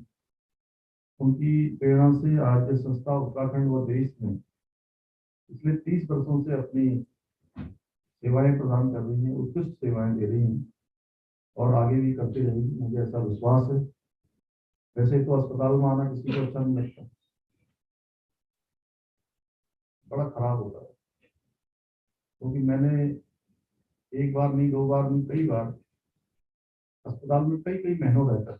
उनकी प्रेरणा से आज ये संस्था उत्तराखंड व देश में पिछले 30 वर्षों से अपनी सेवाएं प्रदान कर रही है, उत्कृष्ट सेवाएं दे रही हैं और आगे भी करते रहेगी, मुझे ऐसा विश्वास है। वैसे तो अस्पताल में आना किसी को अच्छा नहीं लगता, बड़ा खराब होता है, क्योंकि मैंने एक बार नहीं, दो बार नहीं, कई बार अस्पताल में कई कई महीनों रहकर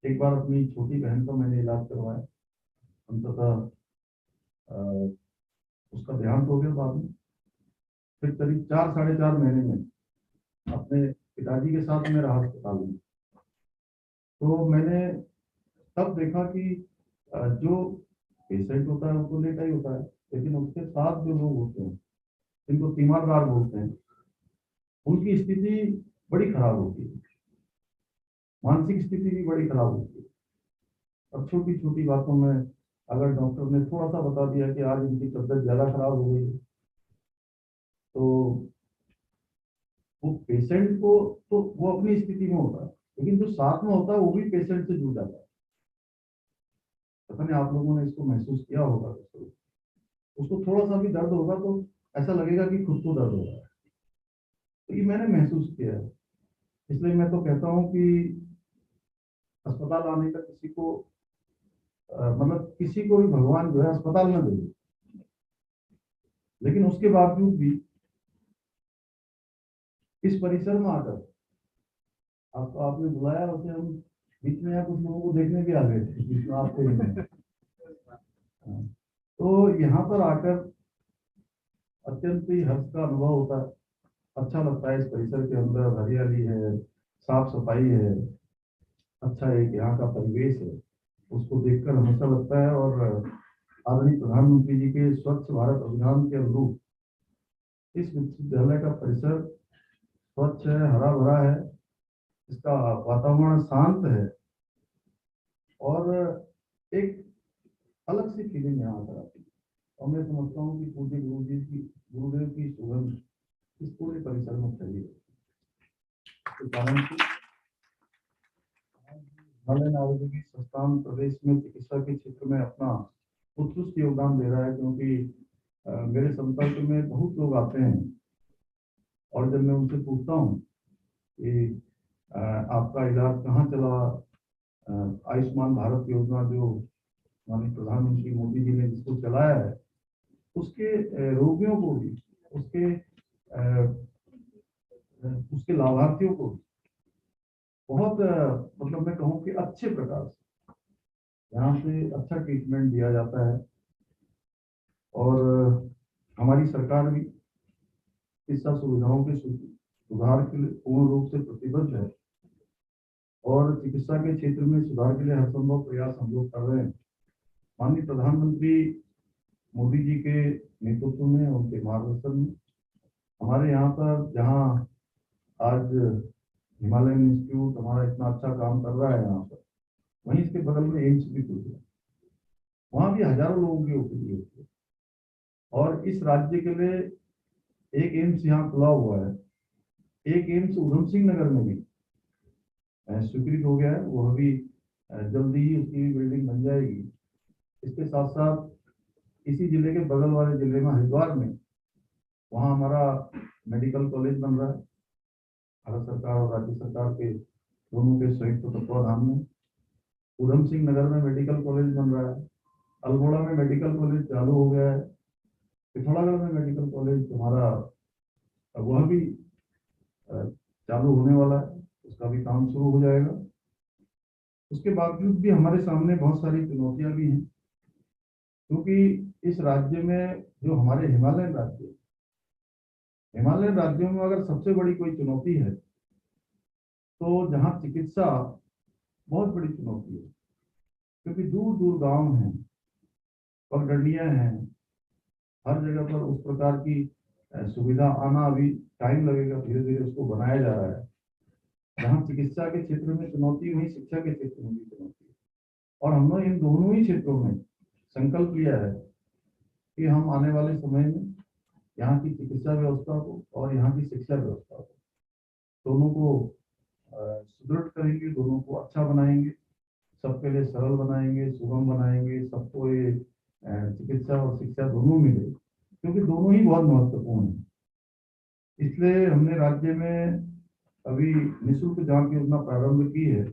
एक बार अपनी छोटी बहन का मैंने इलाज करवाया, अंततः उसका देहांत हो गया बाद में। फिर करीब 4 साढ़े 4 महीने में अपने पिताजी के साथ मैं रहा अस्पताल में। तो मैंने तब देखा कि जो पेशेंट होता है वो तो लेटा ही होता है, लेकिन उसके साथ जो लोग होते हैं जिनको तीमारदार बोलते हैं, उनकी स्थिति बड़ी खराब होती है, मानसिक स्थिति भी बड़ी खराब होती है। और छोटी छोटी बातों में अगर डॉक्टर ने थोड़ा सा बता दिया कि आज इनकी तबीयत ज्यादा खराब हो गई है, तो वो पेशेंट को तो वो अपनी स्थिति में होता है, लेकिन जो साथ में होता है वो भी पेशेंट से जुड़ जाता है। पता नहीं आप लोगों ने इसको महसूस किया होगा, उसको थोड़ा सा भी दर्द होगा तो ऐसा लगेगा कि खुद को दर्द हो रहा है। तो ये मैंने महसूस किया है, इसलिए मैं तो कहता हूँ कि अस्पताल आने का किसी को मतलब किसी को भी भगवान जो है अस्पताल में दे, लेकिन उसके बावजूद भी इस परिसर में आकर आपको आपने बुलाया, उसे हम बीच में कुछ लोगों को देखने भी आ गए थे, बीच में आपको तो यहाँ पर आकर अत्यंत ही हर्ष का अनुभव होता है, अच्छा लगता है। इस परिसर के अंदर हरियाली है, साफ सफाई है, अच्छा एक यहाँ का परिवेश है, उसको देखकर हमेशा लगता है। और आदरणीय प्रधानमंत्री जी के स्वच्छ भारत अभियान के अनुरूप इस विश्वविद्यालय का परिसर स्वच्छ है, हरा भरा है, इसका वातावरण शांत है और एक अलग सी फीलिंग यहाँ पर आती है। और मैं समझता हूँ कि पूज्य गुरुदेव की सुगंध इस पूरे परिसर में फैली है। हिमालयन आयुर्वेदिक संस्थान प्रदेश में चिकित्सा के क्षेत्र में अपना उत्कृष्ट योगदान दे रहा है, क्योंकि मेरे संपर्क में बहुत लोग आते हैं और जब मैं उनसे पूछता हूँ कि आपका इलाज कहाँ चला, आयुष्मान भारत योजना जो माननीय प्रधानमंत्री मोदी जी ने जिसको चलाया है, उसके रोगियों को भी, उसके लाभार्थियों को भी बहुत मतलब मैं कहूँ कि अच्छे प्रकार से यहाँ से अच्छा ट्रीटमेंट दिया जाता है। और हमारी सरकार भी चिकित्सा सुविधाओं के सुधार के लिए पूर्ण रूप से प्रतिबद्ध है और चिकित्सा के क्षेत्र में सुधार के लिए हर संभव प्रयास हम लोग कर रहे हैं। माननीय प्रधानमंत्री मोदी जी के नेतृत्व में, उनके मार्गदर्शन में हमारे यहाँ पर जहाँ आज हिमालयन इंस्टीट्यूट हमारा इतना अच्छा काम कर रहा है यहाँ पर, वहीं इसके बगल में एम्स भी खुल गया, वहाँ भी हजारों लोगों की ओपीडी होती है। और इस राज्य के लिए एक एम्स यहाँ खुला हुआ है, एक एम्स उधम सिंह नगर में भी स्वीकृत हो गया है, वो अभी जल्दी ही उसकी भी बिल्डिंग बन जाएगी। इसके साथ साथ इसी जिले के बगल वाले जिले में हरिद्वार में वहाँ हमारा मेडिकल कॉलेज बन रहा है, भारत सरकार और राज्य सरकार के दोनों के संयुक्त तत्वाधान में। उधम सिंह नगर में मेडिकल कॉलेज बन रहा है, अल्मोड़ा में मेडिकल कॉलेज चालू हो गया है, पिथौरागढ़ में मेडिकल कॉलेज हमारा वह भी चालू होने वाला है, उसका भी काम शुरू हो जाएगा। उसके बावजूद भी हमारे सामने बहुत सारी चुनौतियां भी हैं, क्योंकि इस राज्य में जो हमारे हिमालयन राज्यों में अगर सबसे बड़ी कोई चुनौती है तो जहाँ चिकित्सा बहुत बड़ी चुनौती है, क्योंकि दूर दूर गांव हैं, पगडंडियां हैं, हर जगह पर उस प्रकार की सुविधा आना अभी टाइम लगेगा, धीरे धीरे उसको बनाया जा रहा है। जहाँ चिकित्सा के क्षेत्र में चुनौती, वहीं शिक्षा के क्षेत्र में भी चुनौती है। और हमने इन दोनों ही क्षेत्रों में संकल्प लिया है कि हम आने वाले समय में यहाँ की चिकित्सा व्यवस्था को और यहाँ की शिक्षा व्यवस्था को दोनों को सुदृढ़ करेंगे, दोनों को अच्छा बनाएंगे, सबके लिए सरल बनाएंगे, सुगम बनाएंगे, सबको ये चिकित्सा और शिक्षा दोनों मिले, क्योंकि दोनों ही बहुत महत्वपूर्ण है। इसलिए हमने राज्य में अभी निःशुल्क जांच योजना प्रारंभ की है,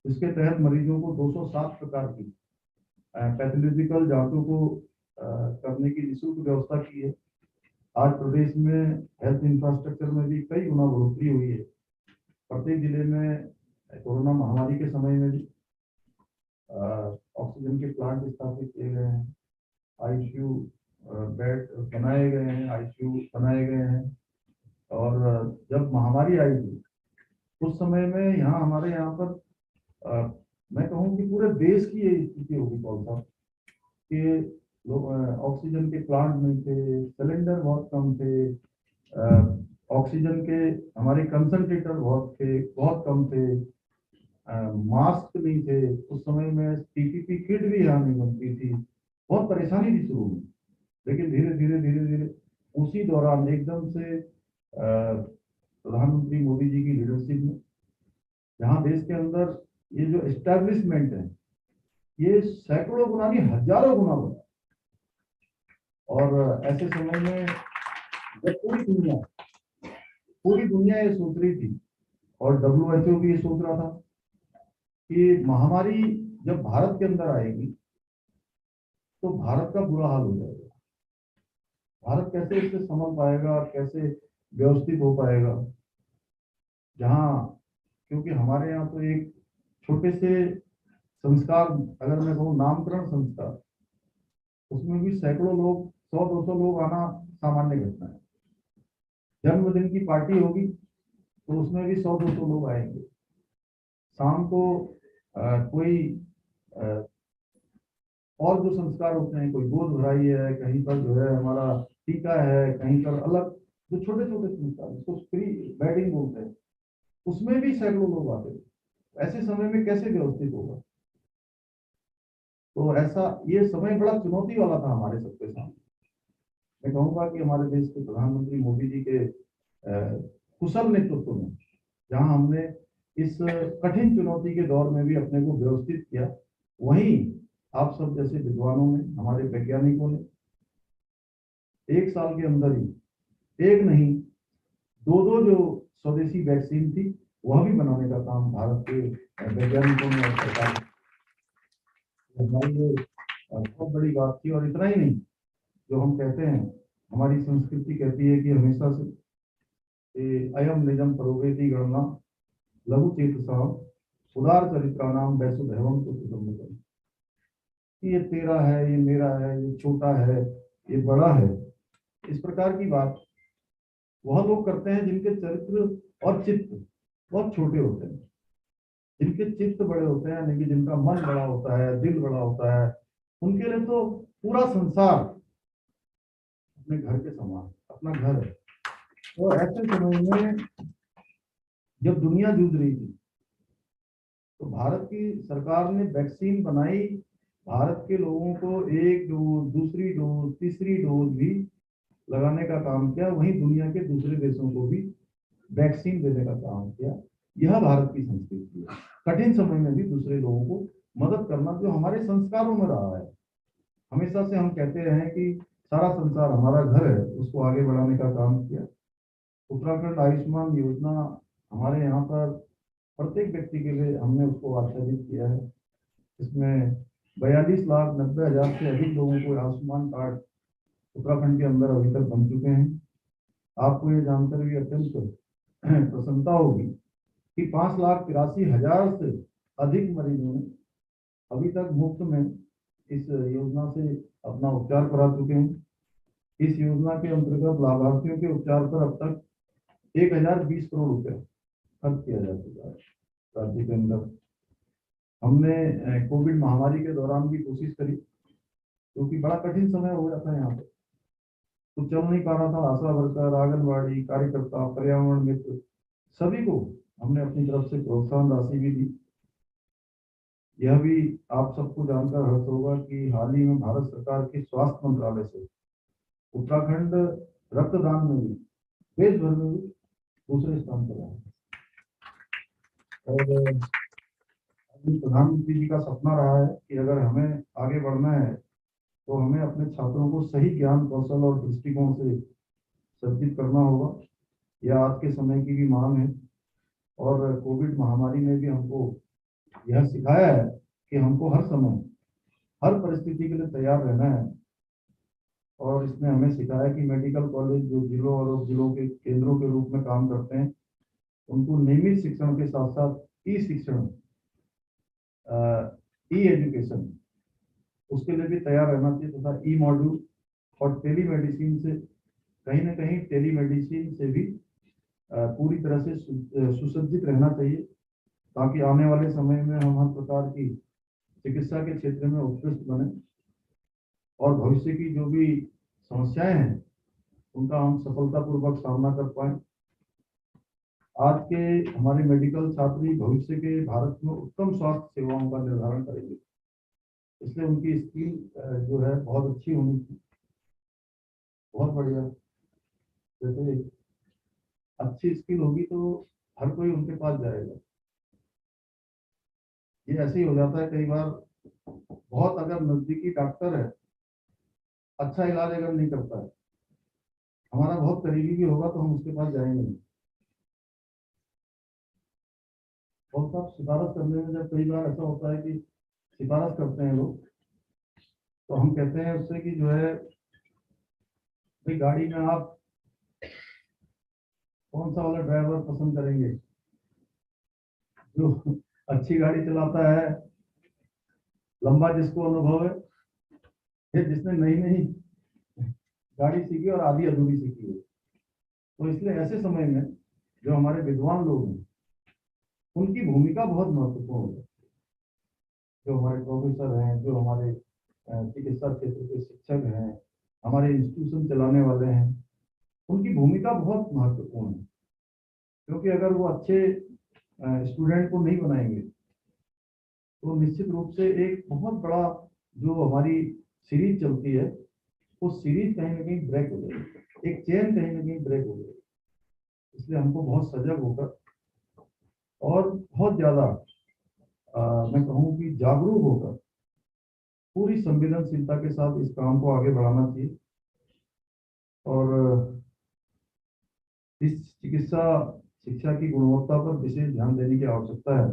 जिसके तहत मरीजों को 207 प्रकार की पैथोलॉजिकल जांचों को करने की निःशुल्क व्यवस्था की है। आज प्रदेश में हेल्थ इंफ्रास्ट्रक्चर में भी कई गुना बढ़ोतरी हुई है। प्रत्येक जिले में कोरोना महामारी के समय में भी ऑक्सीजन के प्लांट स्थापित किए गए हैं, आईसीयू बेड बनाए गए हैं, आईसीयू बनाए गए हैं। और जब महामारी आई थी उस समय में हमारे यहाँ पर मैं कहूँ कि पूरे देश की ये स्थिति होगी कौन सा कि लोग ऑक्सीजन के प्लांट नहीं थे, सिलेंडर बहुत कम थे, ऑक्सीजन के हमारे कंसंट्रेटर बहुत कम थे, मास्क नहीं थे। उस समय में पीपीपी किट भी यहाँ नहीं बनती थी, बहुत परेशानी थी शुरू में। लेकिन धीरे धीरे उसी दौरान एकदम से प्रधानमंत्री मोदी जी की लीडरशिप में जहाँ देश के अंदर ये जो एस्टैब्लिशमेंट है ये सैकड़ों गुना नहीं हजारों गुना बढ़ा। और ऐसे समय में जब पूरी दुनिया ये सोच रही थी और WHO भी ये सोच रहा था कि महामारी जब भारत के अंदर आएगी तो भारत का बुरा हाल हो जाएगा। भारत कैसे इससे संभल पाएगा, कैसे व्यवस्थित हो पाएगा, जहाँ क्योंकि हमारे यहाँ तो एक छोटे से संस्कार, अगर मैं कहूँ नामकरण संस्कार, उसमें भी सैकड़ों लोग 100-200 लोग आना सामान्य घटना है। जन्मदिन की पार्टी होगी तो उसमें भी 100-200 लोग आएंगे। शाम को कोई और जो संस्कार होते हैं, कोई गोद भराई है, कहीं पर जो है हमारा टीका है, कहीं पर अलग जो छोटे छोटे संस्कार उसको प्री वेडिंग बोलते हैं, उसमें भी सैकड़ों लोग आते हैं। ऐसे समय में कैसे व्यवस्थित होगा? तो ऐसा ये समय बड़ा चुनौती वाला था हमारे सबके सामने। मैं कहूँगा कि हमारे देश के प्रधानमंत्री मोदी जी के कुशल नेतृत्व में जहाँ हमने इस कठिन चुनौती के दौर में भी अपने को व्यवस्थित किया, वहीं आप सब जैसे विद्वानों ने, हमारे वैज्ञानिकों ने 1 साल के अंदर ही एक नहीं 2 जो स्वदेशी वैक्सीन थी वह भी बनाने का काम भारत के वैज्ञानिकों ने और सरकार हमारी ये बहुत बड़ी बात थी। और इतना ही नहीं, जो हम कहते हैं, हमारी संस्कृति कहती है कि हमेशा से अयम निजम परोवेति गणना लघु चेतसा उदार चरित्राणाम वैसुदैवम कुटुंबकम। ये तेरा है, ये मेरा है, ये छोटा है, ये बड़ा है, इस प्रकार की बात वह लोग करते हैं जिनके चरित्र और चित्त बहुत छोटे होते हैं। जिनके चित्त बड़े होते हैं, यानी कि जिनका मन बड़ा होता है, दिल बड़ा होता है, उनके लिए तो पूरा संसार अपने घर के समान अपना घर है। तो ऐसे समय में जब दुनिया जूझ रही थी तो भारत की सरकार ने वैक्सीन बनाई, भारत के लोगों को 1 डोज, दूसरी डोज, तीसरी डोज भी लगाने का काम किया। वहीं दुनिया के दूसरे देशों को भी वैक्सीन देने का काम किया। यह भारत की संस्कृति है, कठिन समय में भी दूसरे लोगों को मदद करना, जो हमारे संस्कारों में रहा है। हमेशा से हम कहते रहे कि सारा संसार हमारा घर है, उसको आगे बढ़ाने का काम किया। उत्तराखंड आयुष्मान योजना हमारे यहाँ पर प्रत्येक व्यक्ति के लिए हमने उसको आच्छादित किया है। इसमें 42,90,000 से अधिक लोगों को आयुष्मान कार्ड उत्तराखंड के अंदर अभी तक बन चुके हैं। आपको ये जानकर भी अत्यंत प्रसन्नता होगी कि 5,83,000 से अधिक मरीजों ने अभी तक मुफ्त में इस योजना से अपना उपचार करा चुके हैं। इस योजना के अंतर्गत लाभार्थियों के उपचार पर अब तक 1,020 करोड़ रुपए खर्च किया जा चुका है राज्य के अंदर। हमने कोविड महामारी के दौरान भी कोशिश करी, क्योंकि बड़ा कठिन समय हो गया था यहाँ पे, कुछ चल नहीं पा रहा था। आशा वर्कर, आंगनबाड़ी कार्यकर्ता, पर्यावरण मित्र, सभी को हमने अपनी तरफ से प्रोत्साहन राशि भी दी। यह भी आप सबको जानकर हर्ष होगा कि हाल ही में भारत सरकार के स्वास्थ्य मंत्रालय से उत्तराखंड रक्तदान में भी देश भर में भी दूसरे स्थान पर है। और अभी प्रधानमंत्री जी का सपना रहा है कि अगर हमें आगे बढ़ना है तो हमें अपने छात्रों को सही ज्ञान, कौशल और दृष्टिकोण से सज्जित करना होगा। यह आज के समय की भी मांग है। और कोविड महामारी ने भी हमको यह सिखाया है कि हमको हर समय हर परिस्थिति के लिए तैयार रहना है। और इसने हमें सिखाया कि मेडिकल कॉलेज जो जिलों और उप जिलों के केंद्रों के रूप में काम करते हैं, उनको नियमित शिक्षण के साथ साथ ई शिक्षण, ई एजुकेशन, उसके लिए भी तैयार रहना चाहिए तथा ई मॉड्यूल और टेलीमेडिसिन से कहीं ना कहीं टेलीमेडिसिन से भी पूरी तरह से सुसज्जित रहना चाहिए, ताकि आने वाले समय में हम हर प्रकार की चिकित्सा के क्षेत्र में उत्कृष्ट बने और भविष्य की जो भी समस्याएं हैं उनका हम सफलतापूर्वक सामना कर पाए। आज के हमारे मेडिकल छात्र ही भविष्य के भारत में उत्तम स्वास्थ्य सेवाओं का निर्धारण करेंगे, इसलिए उनकी स्किल जो है बहुत अच्छी होनी चाहिए। बहुत बढ़िया, जैसे अच्छी स्किल होगी तो हर कोई उनके पास जाएगा। ये ऐसे ही हो जाता है कई बार, बहुत अगर नजदीकी डॉक्टर है, अच्छा इलाज अगर नहीं करता है, हमारा बहुत करीबी भी होगा तो हम उसके पास जाएंगे नहीं। और साहब सिफारिश करने में जब कई बार ऐसा होता है कि सिफारिश करते हैं लोग, तो हम कहते हैं उससे कि जो है भाई गाड़ी में आप कौन सा वाला ड्राइवर पसंद करेंगे, जो अच्छी गाड़ी चलाता है, लंबा जिसको अनुभव है, फिर जिसने नई नई गाड़ी सीखी और आधी अधूरी सीखी है। तो इसलिए ऐसे समय में जो हमारे विद्वान लोग हैं उनकी भूमिका बहुत महत्वपूर्ण है। जो हमारे प्रोफेसर हैं, जो हमारे चिकित्सा क्षेत्र के शिक्षक हैं, हमारे इंस्टीट्यूशन चलाने वाले हैं, उनकी भूमिका बहुत महत्वपूर्ण है। क्योंकि अगर वो अच्छे स्टूडेंट को नहीं बनाएंगे तो निश्चित रूप से एक बहुत बड़ा जो हमारी सीरीज चलती है वो सीरीज कहीं ना कहीं ब्रेक हो जाएगी, एक चेन कहीं ना कहीं ब्रेक हो जाएगी। इसलिए हमको बहुत सजग होकर और बहुत ज्यादा मैं कहूँ कि जागरूक होकर पूरी संवेदनशीलता के साथ इस काम को आगे बढ़ाना चाहिए। और इस चिकित्सा शिक्षा की गुणवत्ता पर विशेष ध्यान देने की आवश्यकता है।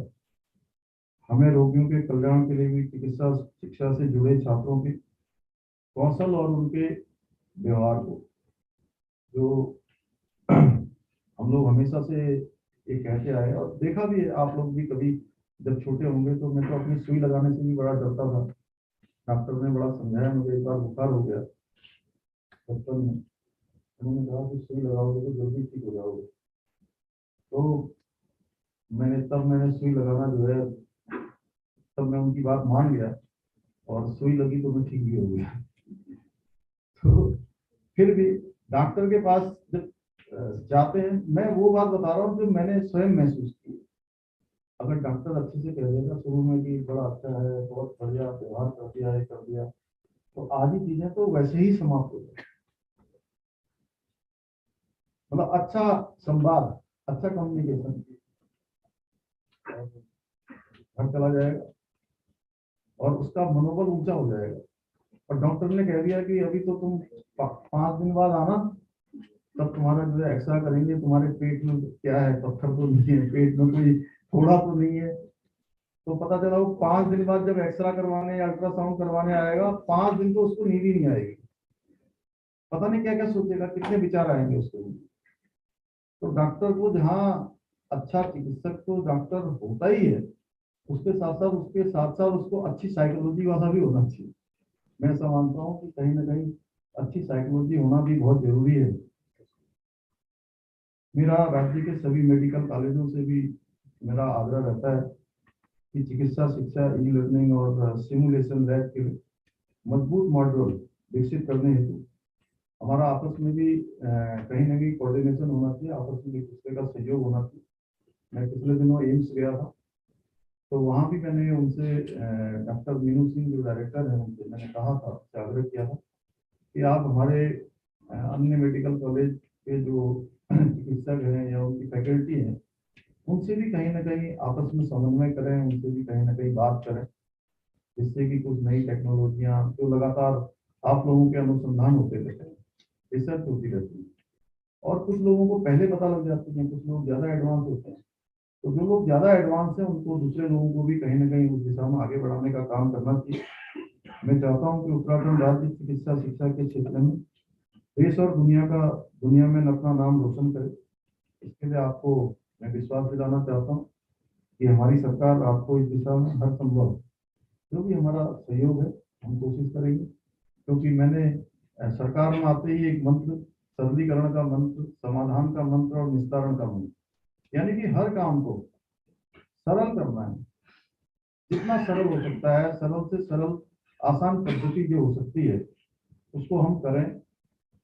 हमें रोगियों के कल्याण के लिए भी चिकित्सा शिक्षा से जुड़े छात्रों के कौशल और उनके व्यवहार को, जो हम लोग हमेशा से ये कहते आए और देखा भी है, आप लोग भी कभी जब छोटे होंगे तो मैं तो अपनी सुई लगाने से भी बड़ा डरता था। डॉक्टर ने बड़ा समझाया, मुझे एक बार बुखार हो गया बचपन में, उन्होंने कहा कि सुई लगाओगे तो जल्दी ठीक हो जाओगे। तो मैंने सुई लगाना जो है, तब मैं उनकी बात मान गया और सुई लगी तो मैं ठीक भी हो गया। तो फिर भी डॉक्टर के पास जब जाते हैं, मैं वो बात बता रहा हूँ जो मैंने स्वयं महसूस की। अगर डॉक्टर अच्छे से कह देगा शुरू में कि बड़ा अच्छा है, बहुत बढ़िया व्यवहार कर दिया, ये कर दिया, तो आधी चीजें तो वैसे ही समाप्त हो जाए। मतलब अच्छा संवाद, अच्छा कम्युनिकेशन घर चला जाएगा और उसका मनोबल ऊंचा हो जाएगा। और डॉक्टर ने कह दिया कि अभी तो तुम 5 दिन बाद आना, तब तुम्हारा जो है एक्सरा करेंगे, तुम्हारे पेट में क्या है, पत्थर तो नहीं है, पेट में कोई थोड़ा तो नहीं है। तो पता चला वो 5 दिन बाद जब एक्सरा करवाने या अल्ट्रासाउंड करवाने आएगा, 5 दिन तो उसको नींद ही नहीं आएगी। पता नहीं क्या क्या सोचेगा, कितने विचार आएंगे उसके लिए। तो डॉक्टर को जहाँ अच्छा चिकित्सक तो डॉक्टर होता ही है, उसके साथ साथ उसको अच्छी साइकोलॉजी वाला भी होना चाहिए। मैं ऐसा मानता हूँ कि कहीं ना कहीं अच्छी साइकोलॉजी होना भी बहुत जरूरी है। मेरा राज्य के सभी मेडिकल कॉलेजों से भी मेरा आग्रह रहता है कि चिकित्सा शिक्षा, ई लर्निंग और सिमुलेशन लैब के मजबूत मॉड्यूल विकसित करने हेतु हमारा आपस में भी कहीं ना कहीं कोऑर्डिनेशन होना चाहिए, आपस में एक दूसरे का सहयोग होना चाहिए। मैं पिछले दिनों एम्स गया था, तो वहाँ भी मैंने उनसे डॉक्टर मीनू सिंह जो डायरेक्टर हैं, उनसे मैंने कहा था, आग्रह किया था कि आप हमारे अन्य मेडिकल कॉलेज के जो चिकित्सक हैं या उनकी फैकल्टी हैं, उनसे भी कहीं ना कहीं आपस में समन्वय करें, उनसे भी कहीं ना कहीं बात करें, जिससे कि कुछ नई टेक्नोलॉजियाँ जो लगातार आप लोगों के अनुसंधान होते रहते हैं, रिसर्च होती रहती है और कुछ लोगों को पहले पता लग जाती है, कुछ लोग ज़्यादा एडवांस होते हैं। तो जो लोग ज़्यादा एडवांस हैं उनको दूसरे लोगों को भी कहीं ना कहीं उस दिशा में आगे बढ़ाने का काम करना चाहिए। मैं चाहता हूं कि उत्तराखंड राज्य चिकित्सा शिक्षा के क्षेत्र में देश और दुनिया में अपना नाम रोशन करे। इसके लिए आपको मैं विश्वास दिलाना चाहता हूं कि हमारी सरकार आपको इस दिशा में हर संभव जो भी हमारा सहयोग है हम कोशिश करेंगे, क्योंकि मैंने सरकार में आते ही एक मंत्र, सरलीकरण का मंत्र, समाधान का मंत्र और निस्तारण का मंत्र, यानी कि हर काम को सरल करना है, जितना सरल हो सकता है, सरल से सरल आसान पद्धति जो हो सकती है उसको हम करें,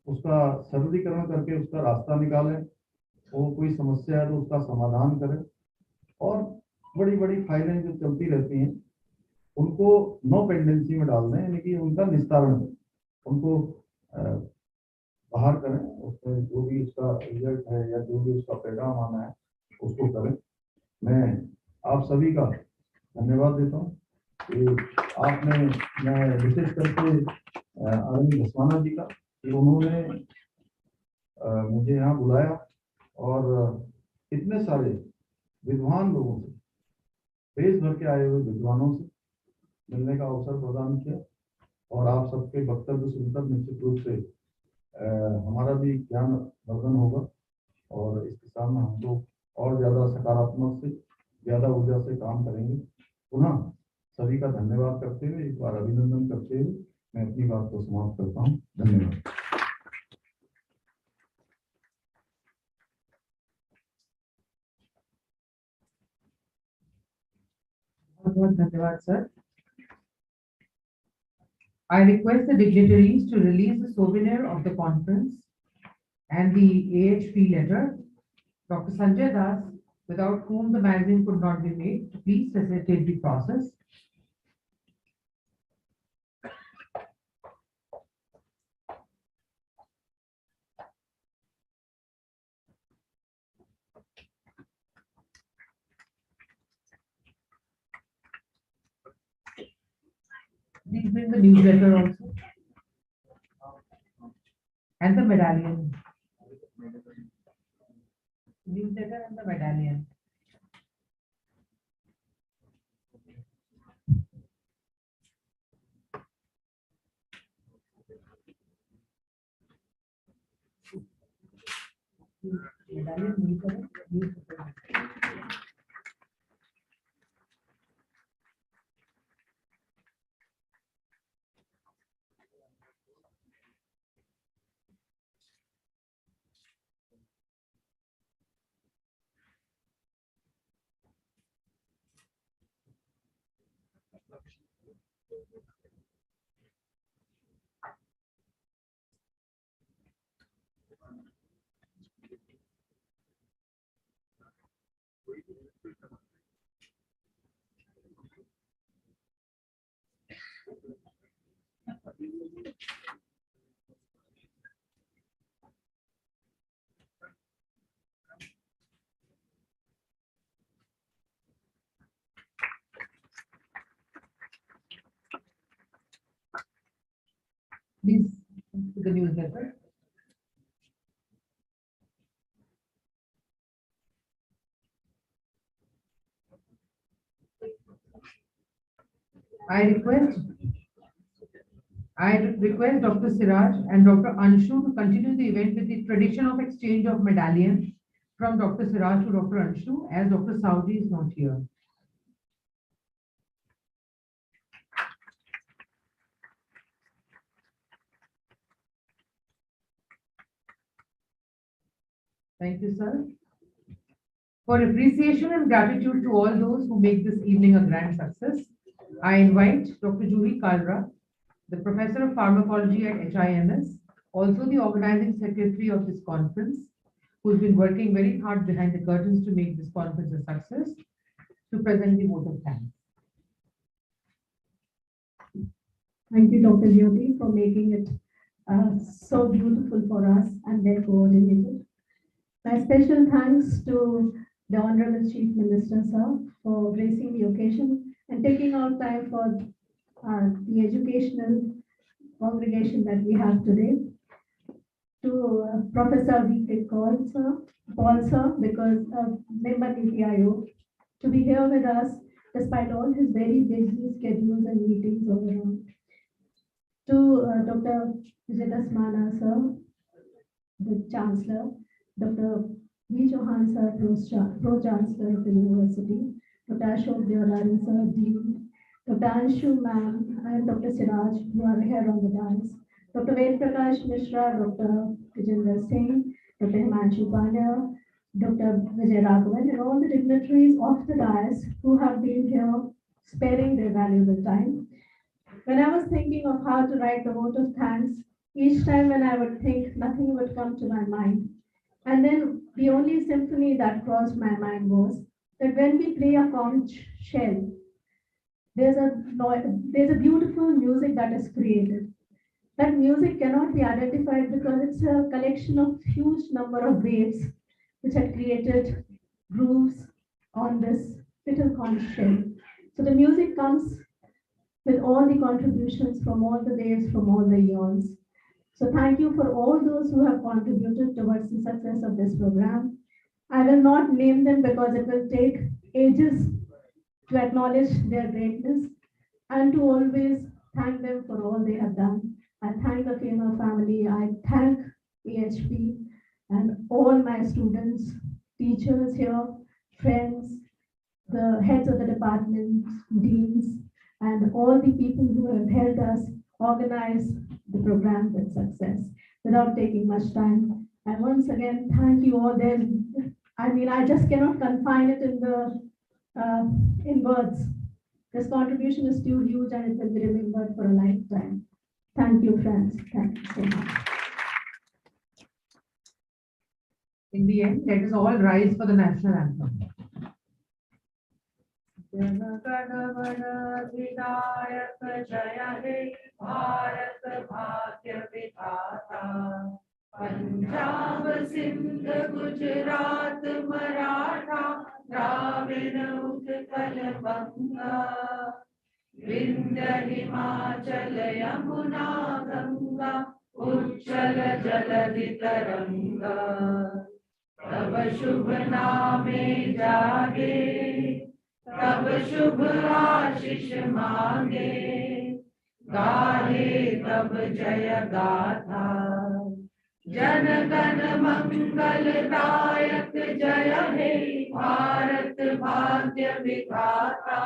उसका सरलीकरण करके उसका रास्ता निकालें, वो कोई समस्या है तो उसका समाधान करें, और बड़ी बड़ी फाइलें जो चलती रहती हैं उनको नो पेंडेंसी में डाल दें, यानी कि उनका निस्तारण करें, उनको बाहर करें, उसमें जो भी उसका रिजल्ट है या जो भी उसका परिणाम आना है उसको करें। मैं आप सभी का धन्यवाद देता हूँ कि आपने, मैं विशेष करके आदरणीय धस्माना जी का कि उन्होंने मुझे यहाँ बुलाया और इतने सारे विद्वान लोगों से, देश भर के आए हुए विद्वानों से मिलने का अवसर प्रदान किया, और आप सबके वक्तव्य सुनकर निश्चित रूप से हमारा भी ज्ञान वर्धन होगा, और इस दिशा में हम लोग और ज्यादा सकारात्मक से, ज्यादा ऊर्जा से काम करेंगे। पुनः सभी का धन्यवाद करते हुए, एक बार अभिनंदन करते हुए मैं अपनी बात को समाप्त करता हूँ। धन्यवाद। बहुत धन्यवाद sir. I request the dignitaries to release the souvenir of the conference and the AHP letter. Dr. Sanjay Das, without whom the magazine could not be made, to please facilitate the process. Please bring the newsletter also. And the medallion. Newsletter and the medallion. Medallion newsletter. Please, to the newsletter. I request Dr. Siraj and Dr. Anshu to continue the event with the tradition of exchange of medallions from Dr. Siraj to Dr. Anshu, as Dr. Saudi is not here. Thank you, sir. For appreciation and gratitude to all those who make this evening a grand success, I invite Dr. Julie Kalra, the Professor of Pharmacology at HIMS, also the organizing secretary of this conference, who's been working very hard behind the curtains to make this conference a success, to present the vote of thanks. Thank you, Dr. Jyoti, for making it so beautiful for us and well coordinated. My special thanks to the Honorable Chief Minister, sir, for gracing the occasion and taking out time for the educational congregation that we have today. To Professor V.K. Paul, sir, because member DPIO, to be here with us despite all his very busy schedules and meetings all around. To Dr. Vijay Dasmana, sir, the Chancellor, Dr. V. Chauhan, sir, Pro-Chancellor of the University, Dr. Ashok Deolari, sir, Dean, Dr. Anshu ma'am, and Dr. Siraj, who are here on the dais, Dr. Ved Prakash Mishra, Dr. Vijender Singh, Dr. Himanshu Pandya, Dr. Vijay Raghavan, and all the dignitaries of the dais who have been here sparing their valuable time. When I was thinking of how to write the vote of thanks, each time when I would think, nothing would come to my mind. And then the only symphony that crossed my mind was that when we play a conch shell, there's a beautiful music that is created. That music cannot be identified because it's a collection of huge number of waves which had created grooves on this little conch shell. So the music comes with all the contributions from all the waves, from all the eons. So thank you for all those who have contributed towards the success of this program. I will not name them because it will take ages to acknowledge their greatness and to always thank them for all they have done. I thank the FEMA family, I thank PHP and all my students, teachers here, friends, the heads of the departments, deans, and all the people who have helped us organize the program with success without taking much time. And once again, thank you all there. I mean, I just cannot confine it in words. This contribution is too huge and it will be remembered for a lifetime. Thank you, friends. Thank you so much. In the end, let us all rise for the national anthem. Jana Gana मन विनायक जय हे भारत भाग्य विधाता पंजाब सिंध गुजरात मराठा द्राविड़ उत्कल बंगा विंध्य हिमाचल यमुना गंगा उच्चल जलधि तरंगा तब शुभ नामे जागे तब शुभ आशीष मांगे गाहे तब जय गाथा जन गण मंगल दायक जय हे भारत भाग्य विधाता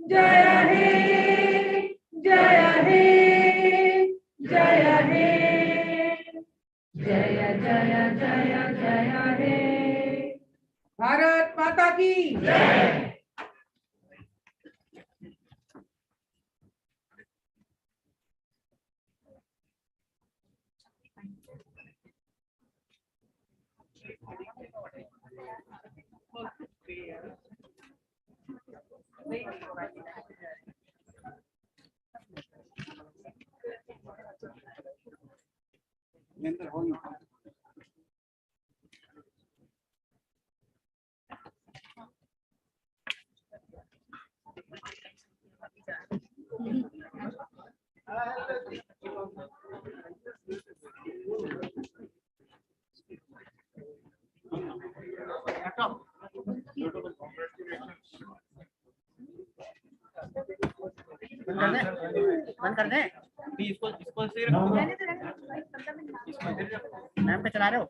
जय हे जय हे जय हे जय जय जय जय हे भारत माता की जय। बंद कर दे इसको से मैम पे चला रहे हो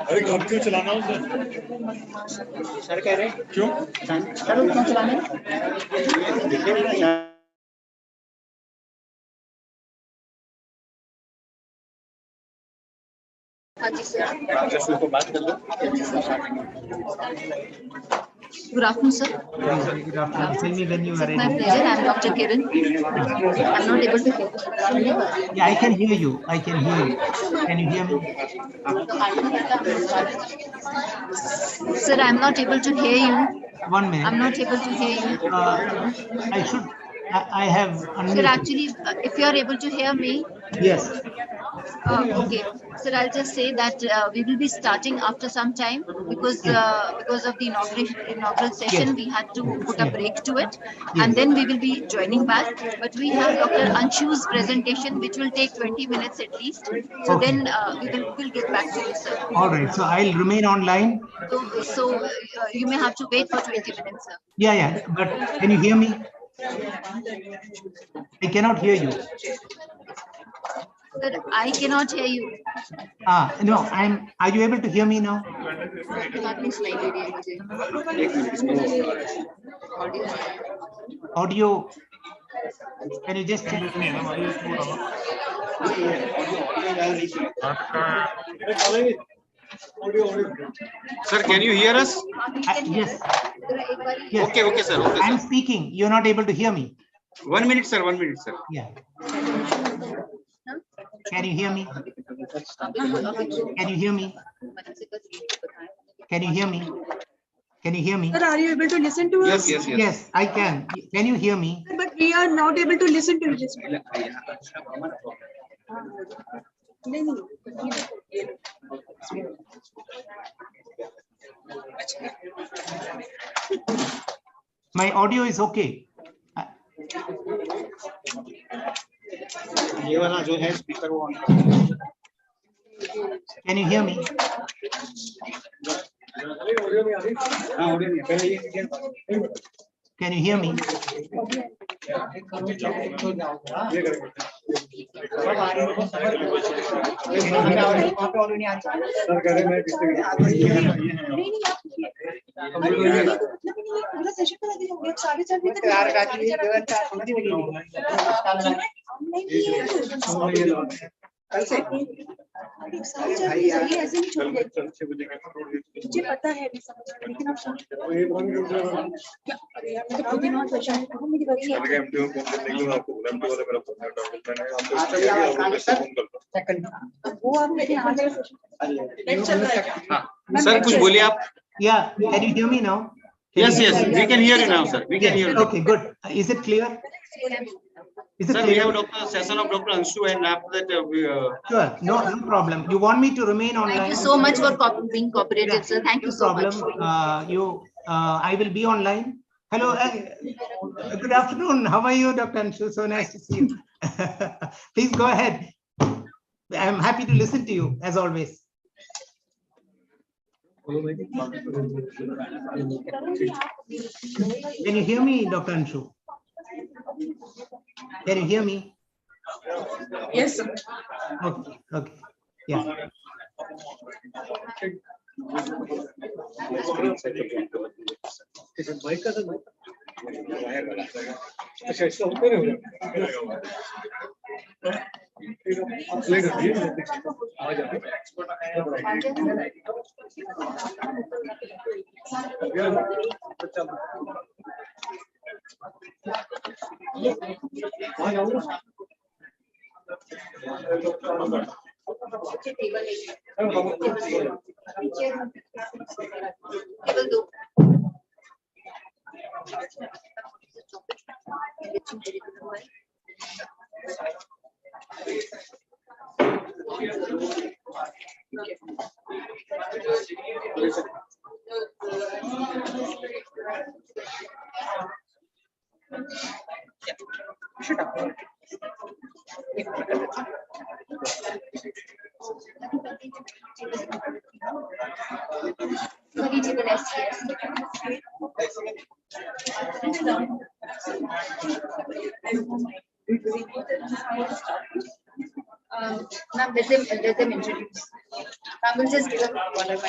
अरे घर क्यों चलाना उसे? सर कह रहे क्यों? सर क्यों चलाने? को बात कर लो। Good afternoon, sir. Good afternoon. Tell me when you are It's my ready. pleasure. I'm Dr. Kiran. I'm not able to hear. Yeah, I can hear you. I can hear you. Can you hear me? Sir, I'm not able to hear you. 1 minute. I'm not able to hear you. I have unmuted. Sir, actually, if you are able to hear me. Yes. Okay, sir, I'll just say that we will be starting after some time because of the inaugural session, we had to put a break to it, and then we will be joining back. But we have Dr. Anshu's presentation, which will take 20 minutes at least. So then we'll get back to you, sir. All right. So I'll remain online. So you may have to wait for 20 minutes, sir. Yeah. But can you hear me? I cannot hear you. Sir, I cannot hear you. No, are you able to hear me now? Audio. Can you just check? Sir, can you hear us? Yes. Okay, sir. Okay, I'm speaking. You're not able to hear me. 1 minute, sir. 1 minute, sir. Yeah. Can you hear me? Can you hear me? Can you hear me? Can you hear me? Sir, are you able to listen to us? Yes. Yes, I can. Can you hear me? But we are not able to listen to you. My audio is okay. ये वाला जो है speaker वो on कर। Can you hear me? हाँ audio नहीं है पहले ये Can you hear me? मुझे पता है लेकिन आप सर कुछ बोलिए आप. Yeah, can you hear me now? Yes, we can hear you now, sir. We can hear you. Okay, good. Is it clear? Sir, we have a session of Dr. Anshu, and after that Sure, no problem. You want me to remain online? Thank you so much for being cooperative, sir. Thank you so much. I will be online. Hello, good afternoon. How are you, Dr. Anshu? So nice to see you. Please go ahead. I'm happy to listen to you as always. Can you hear me, Dr. Anshu? Can you hear me? Yes, sir. Okay. Yeah. Ma'am, let them introduce. I will just give a whatever.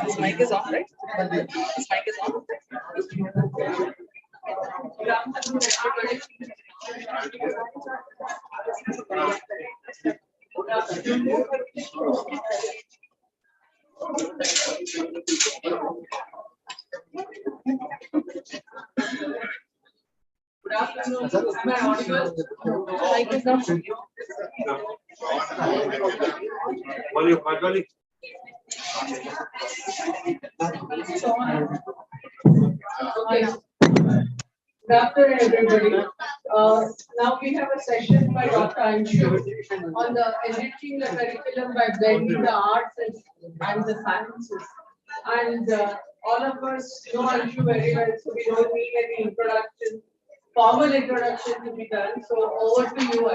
This mic is on, right? This mic is on. Good afternoon. Am I audible? Mic is on. Okay. Good afternoon, everybody. Now we have a session by Dr. Anshu on the enriching the curriculum by blending the arts and the sciences. And all of us know Anshu very well, so we don't need any introduction, formal introduction to be done. So over to you,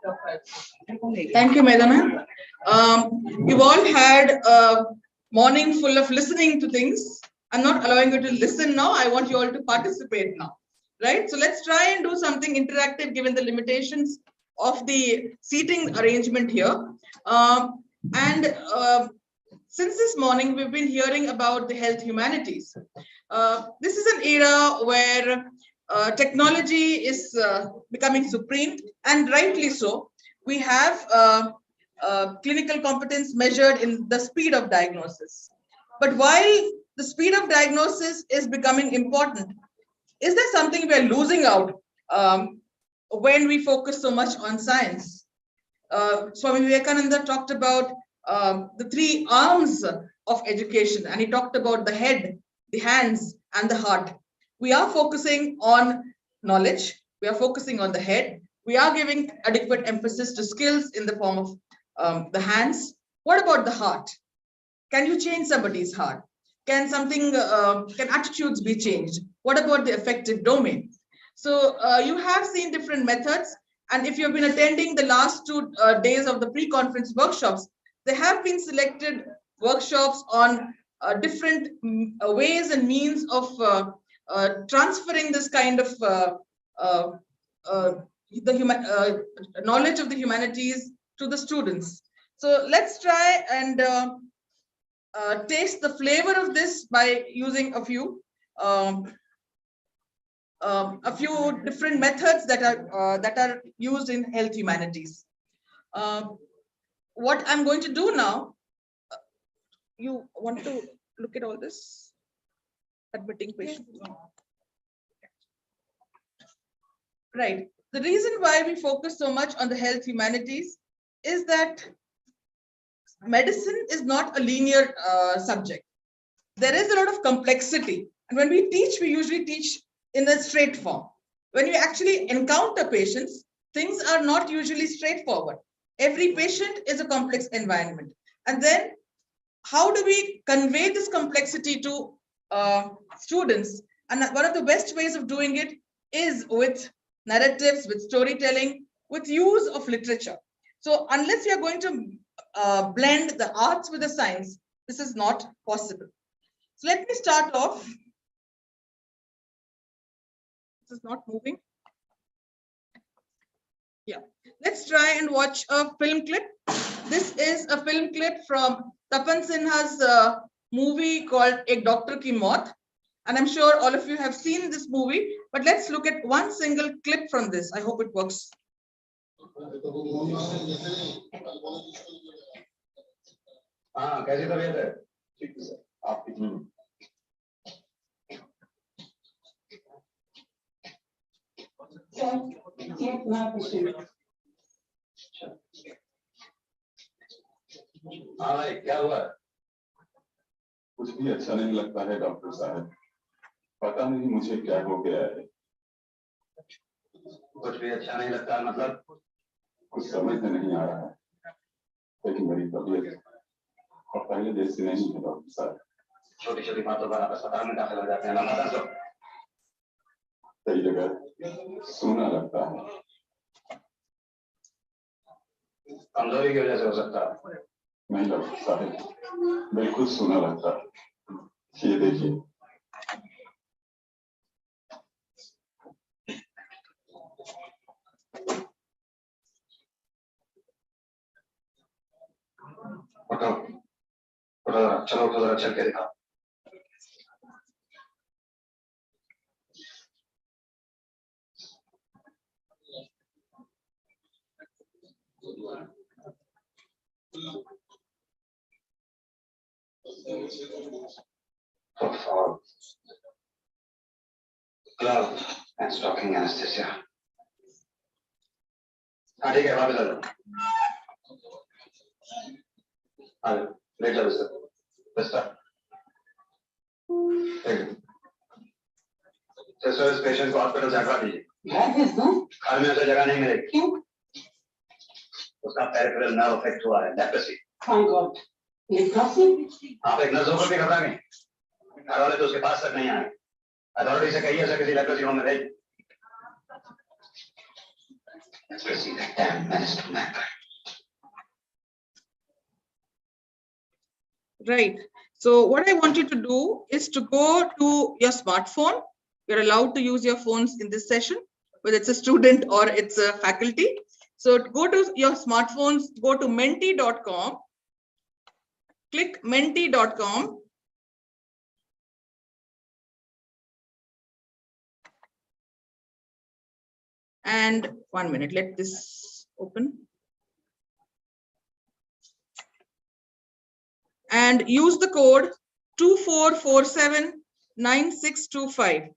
Dr. Anshu. Thank you, Madam. You've all had a morning full of listening to things. I'm not allowing you to listen now. I want you all to participate now, right? So let's try and do something interactive given the limitations of the seating arrangement here. Since this morning, we've been hearing about the health humanities. This is an era where technology is becoming supreme, and rightly so. We have clinical competence measured in the speed of diagnosis. But while the speed of diagnosis is becoming important, is there something we are losing out when we focus so much on science? Swami Vivekananda talked about the three arms of education, and he talked about the head, the hands, and the heart. We are focusing on knowledge, we are focusing on the head, we are giving adequate emphasis to skills in the form of the hands. What about the heart? Can you change somebody's heart? Can attitudes be changed? What about the affective domain? So you have seen different methods, and if you've been attending the last 2 days of the pre-conference workshops, there have been selected workshops on different ways and means of transferring this kind of knowledge of the humanities to the students. So let's try and taste the flavor of this by using a few different methods that are used in health humanities. What I'm going to do now, you want to look at all this? Admitting patients. Right. The reason why we focus so much on the health humanities is that medicine is not a linear subject. There is a lot of complexity. And when we teach, we usually teach in a straight form. When you actually encounter patients, things are not usually straightforward. Every patient is a complex environment. And then how do we convey this complexity to students? And one of the best ways of doing it is with narratives, with storytelling, with use of literature. So unless we are going to blend the arts with the science, this is not possible. So let me start off. This is not moving. Yeah, let's try and watch a film clip. This is a film clip from Tapan Sinha's movie called Ek Doctor Ki Maut. And I'm sure all of you have seen this movie, but let's look at one single clip from this. I hope it works. कैसी तबीयत है? ठीक है, आपकी? हाँ भाई, क्या हुआ? कुछ भी अच्छा नहीं लगता है डॉक्टर साहब, पता नहीं मुझे क्या हो गया है। कुछ भी अच्छा नहीं लगता मतलब? कुछ समझ में नहीं आ रहा है। taking very early. और पहले देश से नहीं है डॉक्टर साहब। छोटी-छोटी बातों पर आप अस्पताल में दाखिल हो जाते हैं, लगातार तो कई जगह सूना लगता है। कमजोरी की वजह से हो सकता है। नहीं डॉक्टर साहब, बिल्कुल सूना लगता है। ये देखिए। उठो, उठो जरा, चलो उठो जरा, चल के दिखाओ। For glove and stocking anesthesia. हाँ ठीक है, वापस आ जाओ। हाँ, ले जाओ इसे। सिस्टर, सिस्टर इस पेशेंट को हॉस्पिटल से हटवा दीजिए। घर में उसे जगह नहीं मिलेगी। क्यों? उसका पेरिफेरल नर्व अफेक्ट हुआ है, लेप्रेसी। Thank God. लेप्रेसी? आप एक नर्स होकर भी घबरा गए। घर वाले तो उसके पास तक नहीं आए। अथॉरिटी से कहिए उसे किसी लेप्रेसी होम में भेज। Leprosy, that damn menaced man. Right. So what I want you to do is to go to your smartphone. You're allowed to use your phones in this session, whether it's a student or it's a faculty. So go to your smartphones, go to menti.com, click menti.com. And 1 minute, let this open. And use the code 24479625.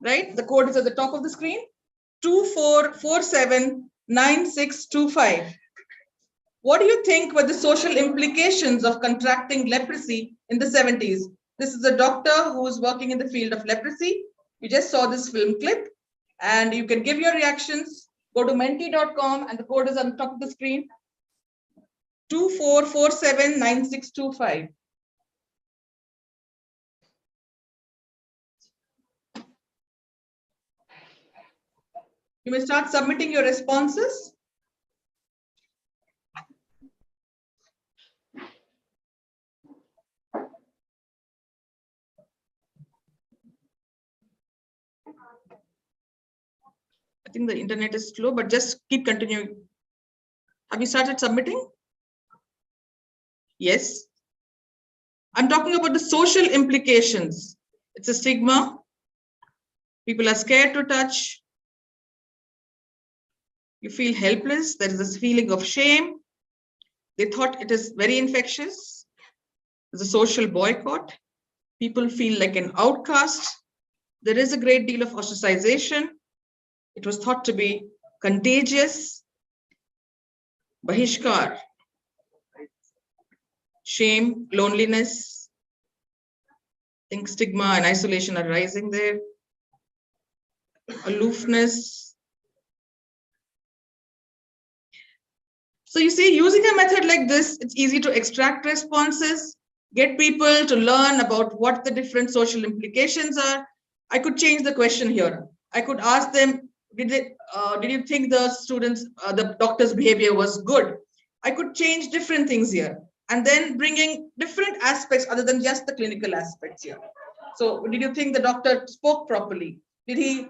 Right? The code is at the top of the screen. 24479625. What do you think were the social implications of contracting leprosy in the 70s? This is a doctor who is working in the field of leprosy. You just saw this film clip and you can give your reactions. Go to menti.com and the code is on the top of the screen. 24479625. You may start submitting your responses. I think the internet is slow, but just keep continuing. Have you started submitting? Yes. I'm talking about the social implications. It's a stigma. People are scared to touch. You feel helpless. There is this feeling of shame. They thought it is very infectious. There's a social boycott. People feel like an outcast. There is a great deal of ostracization. It was thought to be contagious. Bahishkar. Shame, loneliness. I think stigma and isolation are rising there. Aloofness. So you see, using a method like this, it's easy to extract responses, get people to learn about what the different social implications are. I could change the question here. I could ask them, did you think the students, the doctor's behavior was good? I could change different things here and then bringing different aspects other than just the clinical aspects here. So did you think the doctor spoke properly? Did he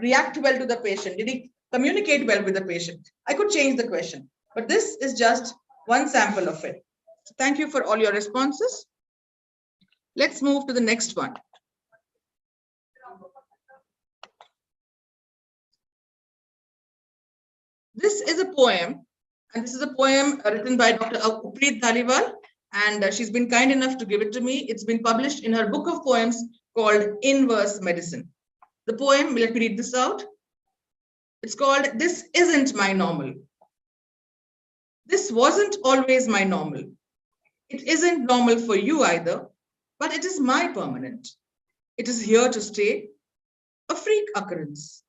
react well to the patient? Did he communicate well with the patient? I could change the question, but this is just one sample of it. So thank you for all your responses. Let's move to the next one. This is a poem, and this is a poem written by Dr. Preet Dhaliwal, and she's been kind enough to give it to me. It's been published in her book of poems called Inverse Medicine. The poem, let me read this out. It's called This Isn't My Normal. This wasn't always my normal. It isn't normal for you either, but it is my permanent. It is here to stay, a freak occurrence,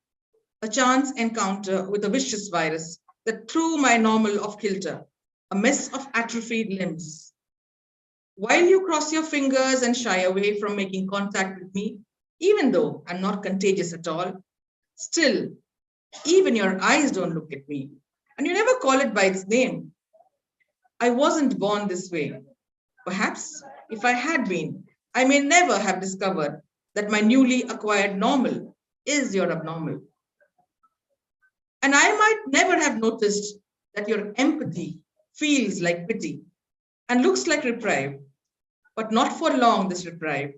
a chance encounter with a vicious virus that threw my normal off kilter, a mess of atrophied limbs. While you cross your fingers and shy away from making contact with me, even though I'm not contagious at all, still, even your eyes don't look at me, and you never call it by its name. I wasn't born this way. Perhaps if I had been, I may never have discovered that my newly acquired normal is your abnormal. And I might never have noticed that your empathy feels like pity and looks like reprieve, but not for long this reprieve,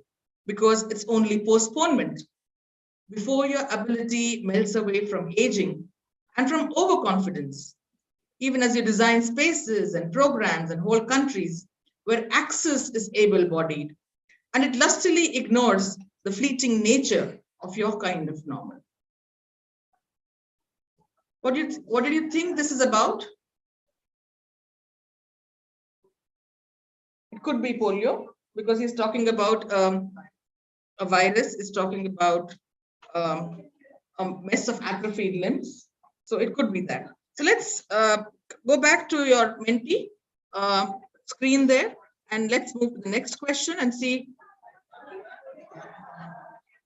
because it's only postponement before your ability melts away from aging and from overconfidence, even as you design spaces and programs and whole countries where access is able-bodied, and it lustily ignores the fleeting nature of your kind of normal. What did you think this is about? It could be polio, because he's talking about a virus, is talking about a mess of atrophied limbs. So it could be that. So let's go back to your Menti screen there, and let's move to the next question and see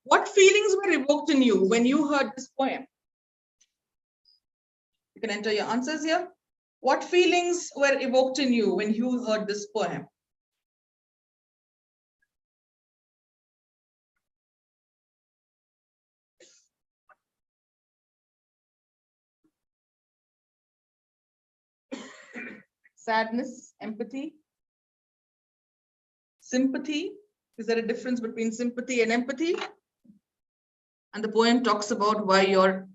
what feelings were evoked in you when you heard this poem. You can enter your answers here. What feelings were evoked in you when you heard this poem? Sadness, empathy, sympathy. Is there a difference between sympathy and empathy? And the poem talks about why your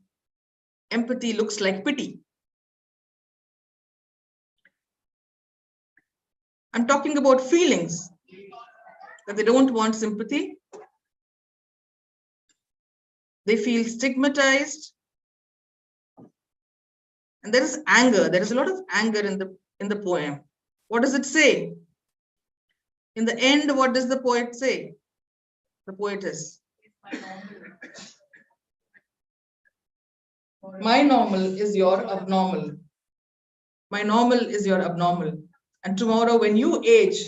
empathy looks like pity. I'm talking about feelings, that they don't want sympathy. They feel stigmatized. And there is anger. There is a lot of anger in the poem. What does it say? In the end, what does the poet say? The poetess. My normal is your abnormal. My normal is your abnormal. And tomorrow when you age,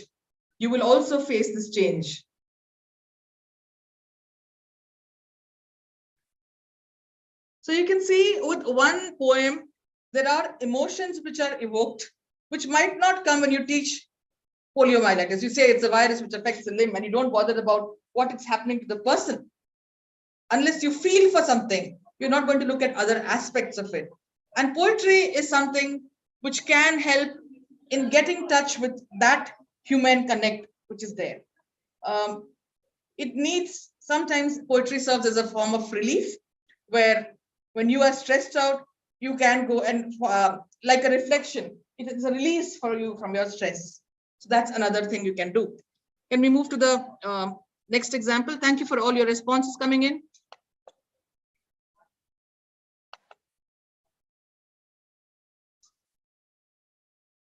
you will also face this change. So you can see with one poem, there are emotions which are evoked, which might not come when you teach poliomyelitis. You say it's a virus which affects the limb and you don't bother about what is happening to the person. Unless you feel for something, you're not going to look at other aspects of it. And poetry is something which can help in getting in touch with that human connect which is there. It needs, sometimes poetry serves as a form of relief, where when you are stressed out, you can go and like a reflection. It is a release for you from your stress. So that's another thing you can do. Can we move to the next example? Thank you for all your responses coming in.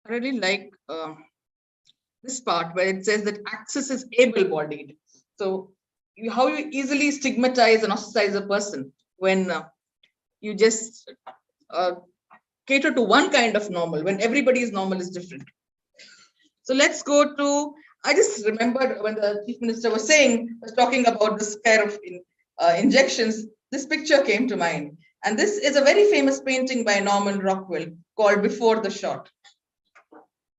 I really like this part where it says that access is able-bodied. So how you easily stigmatize and ostracize a person when you just cater to one kind of normal, when everybody's normal is different. So let's go to, I just remembered when the Chief Minister was talking about the scare of injections, this picture came to mind. And this is a very famous painting by Norman Rockwell called Before the Shot.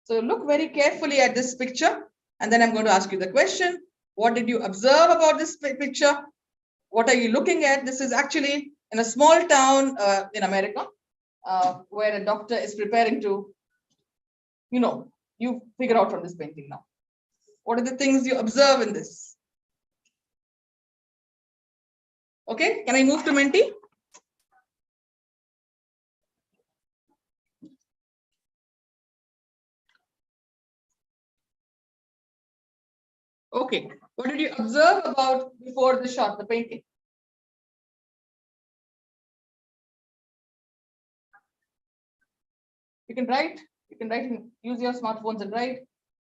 So look very carefully at this picture, and then I'm going to ask you the question. What did you observe about this picture? What are you looking at? This is actually in a small town in America, where a doctor is preparing to, you figure out from this painting now. What are the things you observe in this? Okay, can I move to Menti? Okay, what did you observe about Before the Shot, the painting? You can write and use your smartphones and write.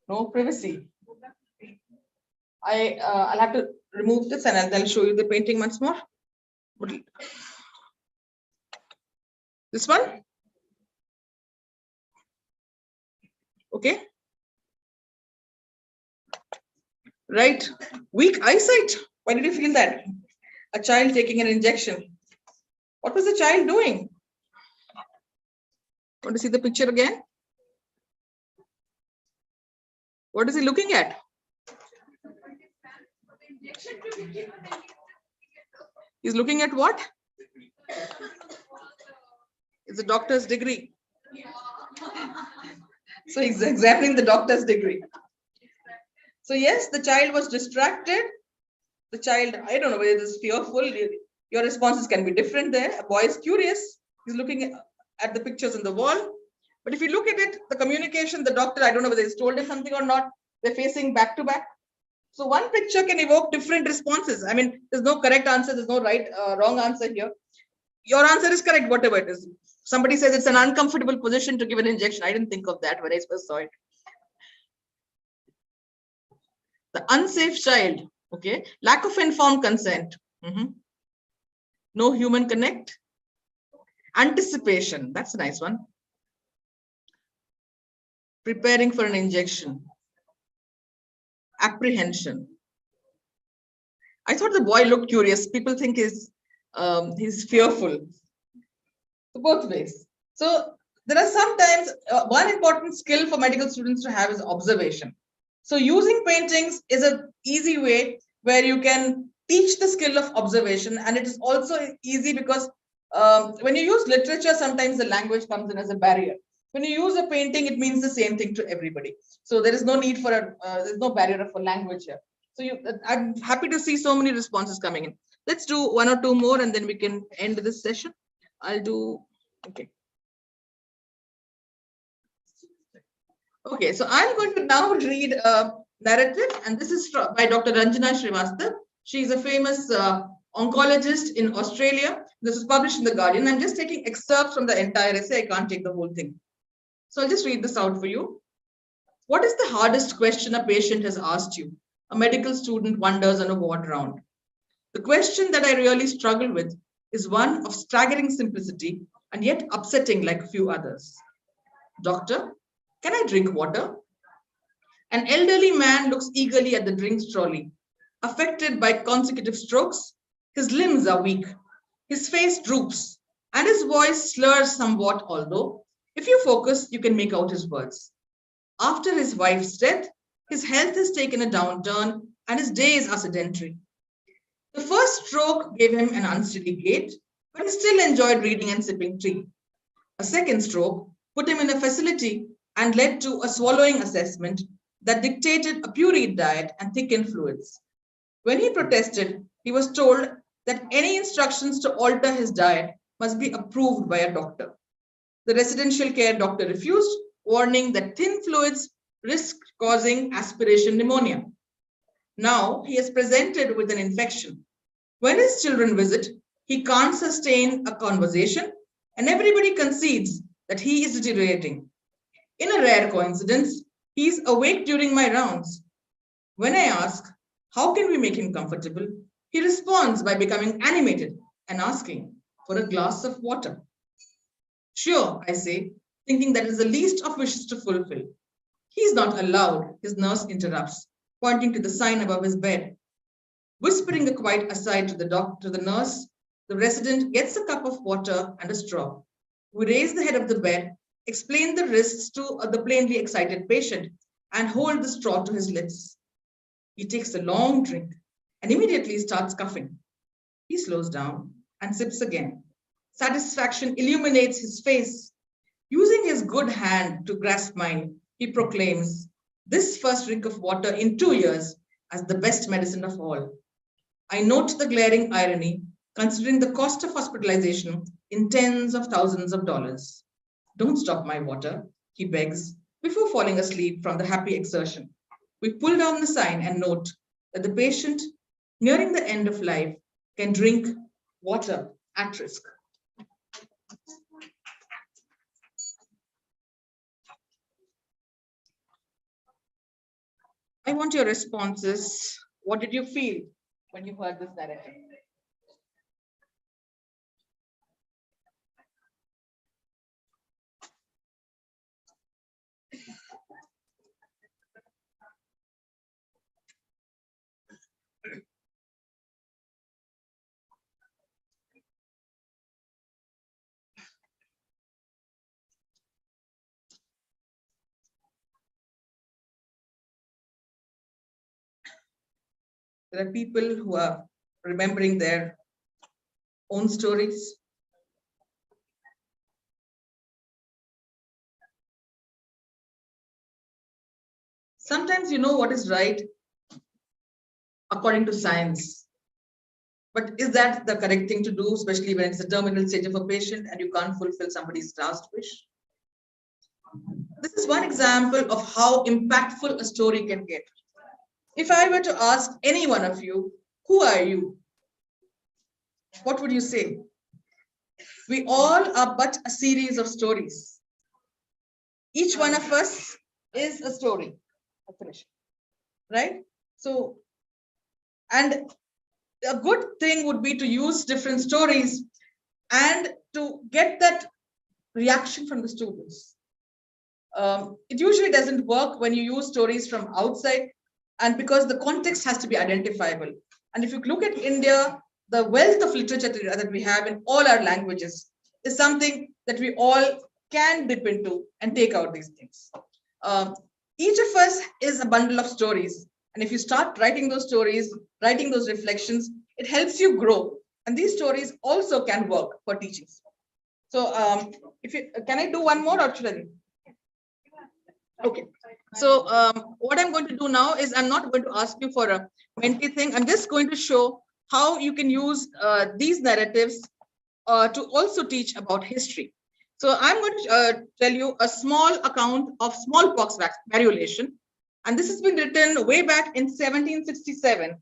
No privacy. I'll have to remove this and I'll show you the painting once more. This one? Okay. Right. Weak eyesight. Why did you feel that? A child taking an injection. What was the child doing? Want to see the picture again? What is he looking at? He's looking at what? It's a doctor's degree. So he's examining the doctor's degree. So yes, the child was distracted. The child, I don't know whether it is fearful. Your responses can be different there. A boy is curious. He's looking at the pictures on the wall. But if you look at it, the communication, the doctor, I don't know whether he's told him something or not. They're facing back to back. So one picture can evoke different responses. I mean, there's no correct answer. There's no right, wrong answer here. Your answer is correct, whatever it is. Somebody says it's an uncomfortable position to give an injection. I didn't think of that when I first saw it. The unsafe child, okay. Lack of informed consent. No human connect. Anticipation, that's a nice one. Preparing for an injection. Apprehension. I thought the boy looked curious. People think he's fearful. So both ways. So there are sometimes one important skill for medical students to have is observation. So using paintings is an easy way where you can teach the skill of observation, and it is also easy because when you use literature, sometimes the language comes in as a barrier. When you use a painting, it means the same thing to everybody. So there is no need for there's no barrier for language here. So I'm happy to see so many responses coming in. Let's do one or two more and then we can end this session. I'll do, okay. Okay, so I'm going to now read a narrative, and this is by Dr. Ranjana Srivastava. She is a famous oncologist in Australia. This is published in The Guardian. I'm just taking excerpts from the entire essay. I can't take the whole thing. So I'll just read this out for you. What is the hardest question a patient has asked you? A medical student wonders on a ward round. The question that I really struggle with is one of staggering simplicity and yet upsetting like few others. Doctor, can I drink water? An elderly man looks eagerly at the drinks trolley. Affected by consecutive strokes, his limbs are weak, his face droops, and his voice slurs somewhat, although, if you focus, you can make out his words. After his wife's death, his health has taken a downturn and his days are sedentary. The first stroke gave him an unsteady gait, but he still enjoyed reading and sipping tea. A second stroke put him in a facility and led to a swallowing assessment that dictated a pureed diet and thickened fluids. When he protested, he was told that any instructions to alter his diet must be approved by a doctor. The residential care doctor refused, warning that thin fluids risk causing aspiration pneumonia. Now he is presented with an infection. When his children visit, he can't sustain a conversation, and everybody concedes that he is deteriorating. In a rare coincidence, he is awake during my rounds. When I ask, how can we make him comfortable? He responds by becoming animated and asking for a glass of water. Sure, I say, thinking that is the least of wishes to fulfill. He is not allowed, his nurse interrupts, pointing to the sign above his bed. Whispering a quiet aside to the nurse, the resident gets a cup of water and a straw. We raise the head of the bed, explain the risks to the plainly excited patient, and hold the straw to his lips. He takes a long drink and immediately starts coughing. He slows down and sips again. Satisfaction illuminates his face. Using his good hand to grasp mine, he proclaims, this first drink of water in 2 years as the best medicine of all. I note the glaring irony, considering the cost of hospitalization in tens of thousands of dollars. Don't stop my water, he begs, before falling asleep from the happy exertion. We pull down the sign and note that the patient, nearing the end of life, can drink water at risk. I want your responses. What did you feel when you heard this narrative? There are people who are remembering their own stories. Sometimes you know what is right according to science. But is that the correct thing to do, especially when it's a terminal stage of a patient and you can't fulfill somebody's last wish? This is one example of how impactful a story can get. If I were to ask any one of you, who are you? What would you say? We all are but a series of stories. Each one of us is a story. I'll finish. Right? So, and a good thing would be to use different stories and to get that reaction from the students. It usually doesn't work when you use stories from outside, and because the context has to be identifiable. And if you look at India, the wealth of literature that we have in all our languages is something that we all can dip into and take out these things. Each of us is a bundle of stories. And if you start writing those stories, writing those reflections, it helps you grow. And these stories also can work for teaching. So can I do one more or should I? Okay. So what I'm going to do now is I'm not going to ask you for a Menti thing. I'm just going to show how you can use these narratives to also teach about history. So I'm going to tell you a small account of smallpox variolation. And this has been written way back in 1767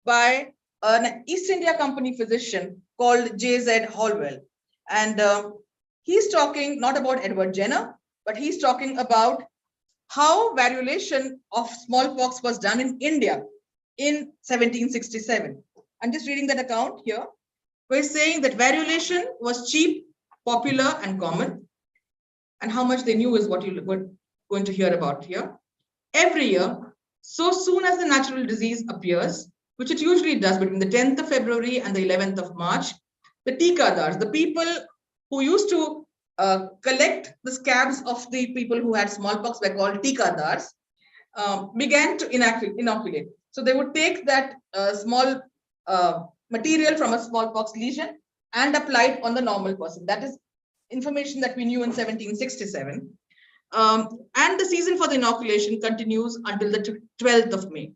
by an East India Company physician called J.Z. Holwell. And he's talking not about Edward Jenner, but he's talking about how variolation of smallpox was done in India in 1767. I'm just reading that account here. We're saying that variolation was cheap, popular, and common. And how much they knew is what you're going to hear about here. Every year, so soon as the natural disease appears, which it usually does between the 10th of February and the 11th of March, the tikadars, the people who used to collect the scabs of the people who had smallpox were called tikadars, began to inoculate. So they would take that small material from a smallpox lesion and apply it on the normal person. That is information that we knew in 1767. And the season for the inoculation continues until the 12th of May.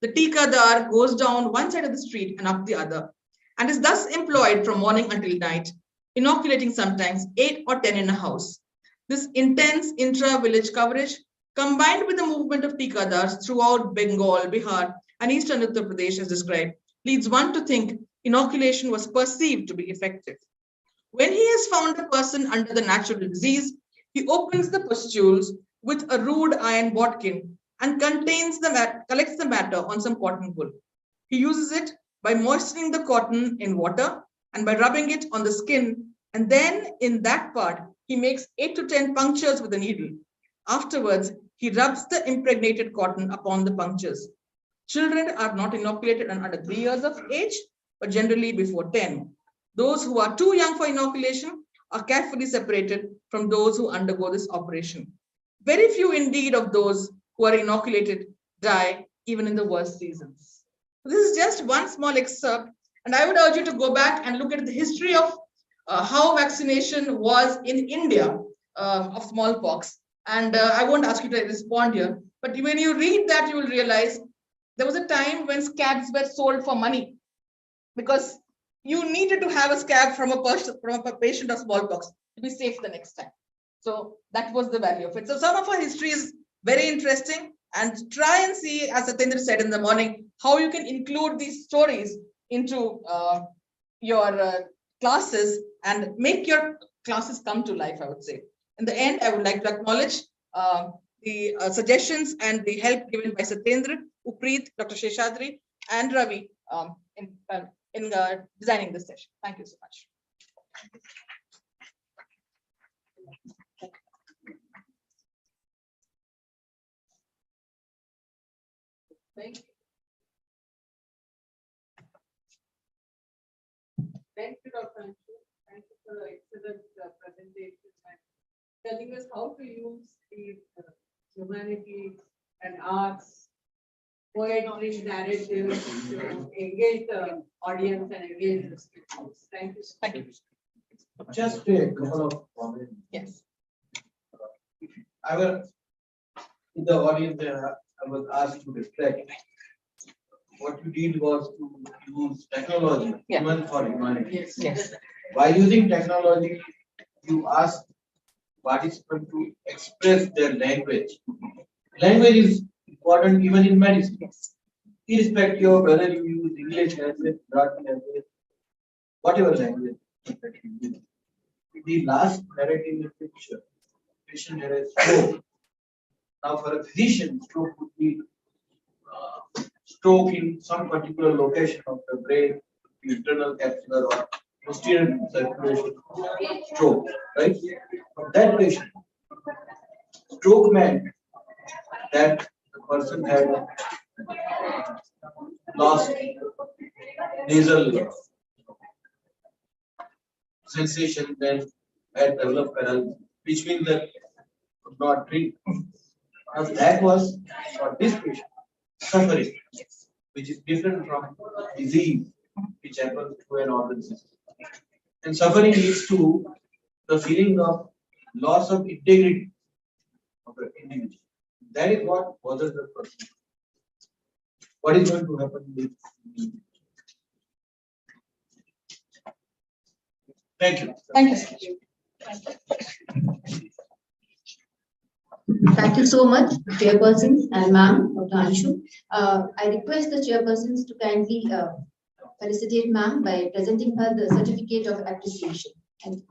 The tikadar goes down one side of the street and up the other, and is thus employed from morning until night, inoculating sometimes 8 or 10 in a house. This intense intra-village coverage, combined with the movement of tikadars throughout Bengal, Bihar, and eastern Uttar Pradesh as described, leads one to think inoculation was perceived to be effective. When he has found a person under the natural disease, he opens the pustules with a rude iron bodkin and collects the matter on some cotton wool. He uses it by moistening the cotton in water and by rubbing it on the skin, and then in that part, he makes 8 to 10 punctures with a needle. Afterwards, he rubs the impregnated cotton upon the punctures. Children are not inoculated under 3 years of age, but generally before 10. Those who are too young for inoculation are carefully separated from those who undergo this operation. Very few indeed of those who are inoculated die even in the worst seasons. This is just one small excerpt, and I would urge you to go back and look at the history of how vaccination was in India of smallpox. And I won't ask you to respond here, but when you read that, you will realize there was a time when scabs were sold for money because you needed to have a scab from a patient of smallpox to be safe the next time. So that was the value of it. So some of our history is very interesting, and try and see, as Satendra said in the morning, how you can include these stories into your classes and make your classes come to life, I would say. In the end, I would like to acknowledge the suggestions and the help given by Satendra, Upreet, Dr. Sheshadri, and Ravi in designing this session. Thank you so much. Thank you. Thank you, Dr. Anshu. Thank you for the excellent presentation and telling us how to use the humanities and arts poetry, narratives to engage the audience and engage the students. Thank you. Thank you. Just a couple of comments. Yes. I was in the audience there, I was asked to reflect. What you did was to use technology, even for humanity. Yes. By using technology, you ask participants to express their language. Language is important even in medicine. Irrespective of whether you use English language, Marathi language, whatever language. The last narrative in which patient had a stroke. Now, for a physician, stroke would be stroke in some particular location of the brain, internal capsular or posterior circulation stroke, right? For that patient, stroke meant that the person had lost nasal sensation, then had developed paralysis, which means that could not breathe. Now that was for this patient suffering, which is different from disease, which happens to an organ system. And suffering leads to the feeling of loss of integrity of the individual. That is what bothers the person. What is going to happen with me? Thank you. Thank you. Thank you so much, Chairperson and Ma'am, Dr. Anshu. I request the Chairpersons to kindly felicitate Ma'am by presenting her the certificate of appreciation. Thank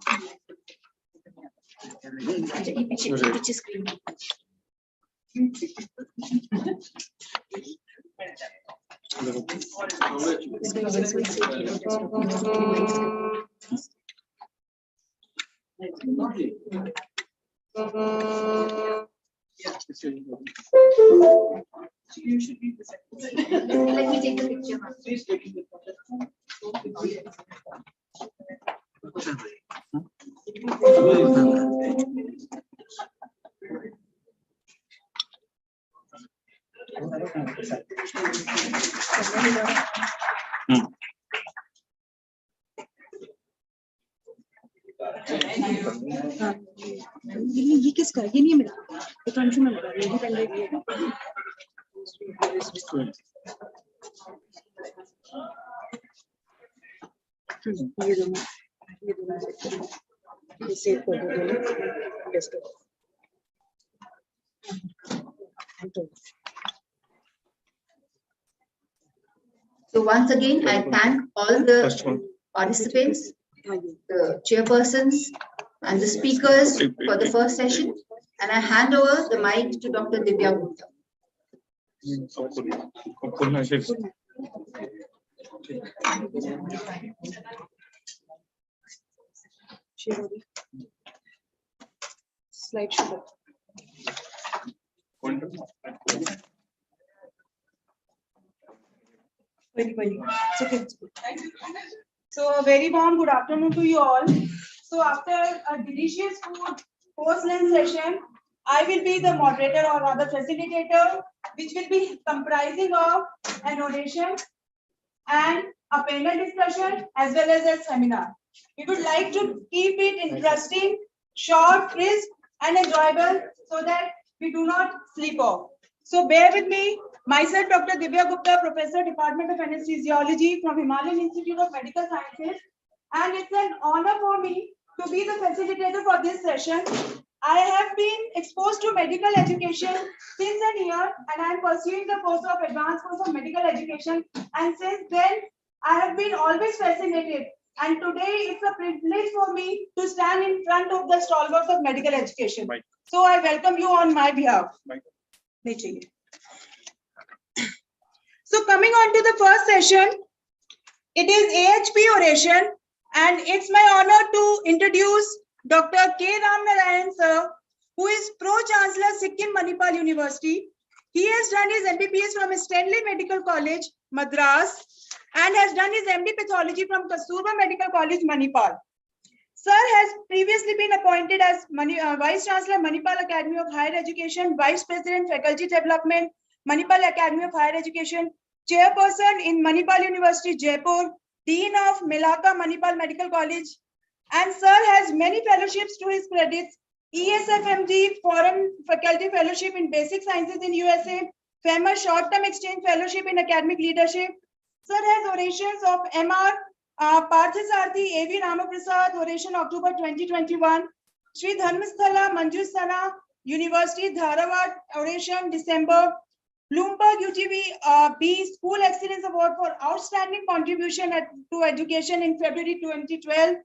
You should be the secretary. Let me take the picture. Please take the ये किसका ये नहीं है मेरा ये तो अंशु में मिला ये भी पहले दिए ये दोनों ये सेव कर दो दोनों desktop So once again, I thank all the participants, the chairpersons and the speakers for the first session. And I hand over the mic to Dr. Divya Gupta. Slide show. It's okay. So a very warm good afternoon to you all. So after a delicious food post-lunch session, I will be the moderator or rather facilitator, which will be comprising of an oration and a panel discussion as well as a seminar. We would like to keep it interesting, short, crisp and enjoyable so that we do not sleep off. So bear with me. Myself, Dr. Divya Gupta, Professor, Department of Anesthesiology from Himalayan Institute of Medical Sciences. And it's an honor for me to be the facilitator for this session. I have been exposed to medical education since a year and I am pursuing the course of advanced course of medical education. And since then, I have been always fascinated. And today it's a privilege for me to stand in front of the stalwarts of medical education. So I welcome you on my behalf. So coming on to the first session, it is AHP oration, and it's my honor to introduce Dr. K. Ramnarayan sir, who is Pro-Chancellor Sikkim Manipal University. He has done his MBBS from Stanley Medical College, Madras, and has done his MD Pathology from Kasturba Medical College, Manipal. Sir has previously been appointed as Vice Chancellor, Manipal Academy of Higher Education, Vice President, Faculty Development, Manipal Academy of Higher Education, chairperson in Manipal University, Jaipur, dean of Melaka Manipal Medical College, and sir has many fellowships to his credits. ESFMD Foreign Faculty Fellowship in Basic Sciences in USA, famous short-term exchange fellowship in academic leadership. Sir has orations of MR Parthasarthi A.V. Ramaprasad, oration October 2021. Sri Dharmasthala Manjusthana University, Dharawad, oration December. Bloomberg UTB B School Excellence Award for outstanding contribution to education in February 2012.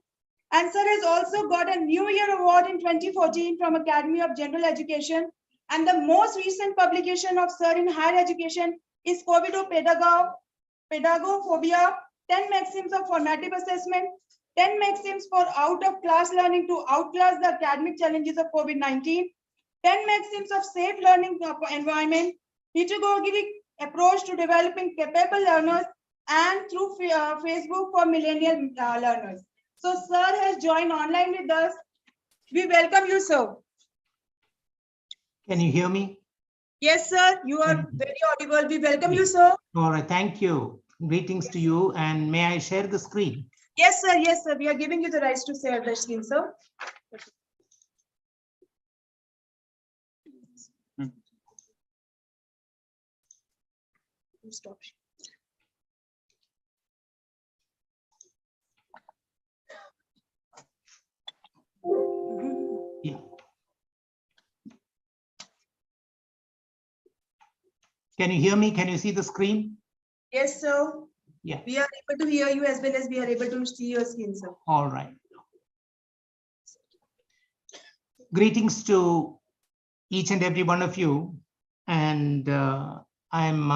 And sir has also got a New Year Award in 2014 from Academy of General Education. And the most recent publication of sir in higher education is Covidopedagophobia, 10 maxims of formative assessment, 10 maxims for out-of-class learning to outclass the academic challenges of COVID-19, 10 maxims of safe learning environment, pedagogic approach to developing capable learners, and through Facebook for millennial learners. So sir has joined online with us. We welcome you, sir. Can you hear me? Yes, sir. You are very audible. We welcome you, sir. All right, thank you. Greetings to you, and may I share the screen? Yes, sir. Yes, sir. We are giving you the rights to share the screen, sir. Stop. Yeah. Can you hear me? Can you see the screen? Yes, sir. Yeah. We are able to hear you as well as we are able to see your screen, sir. All right. Greetings to each and every one of you. And I'm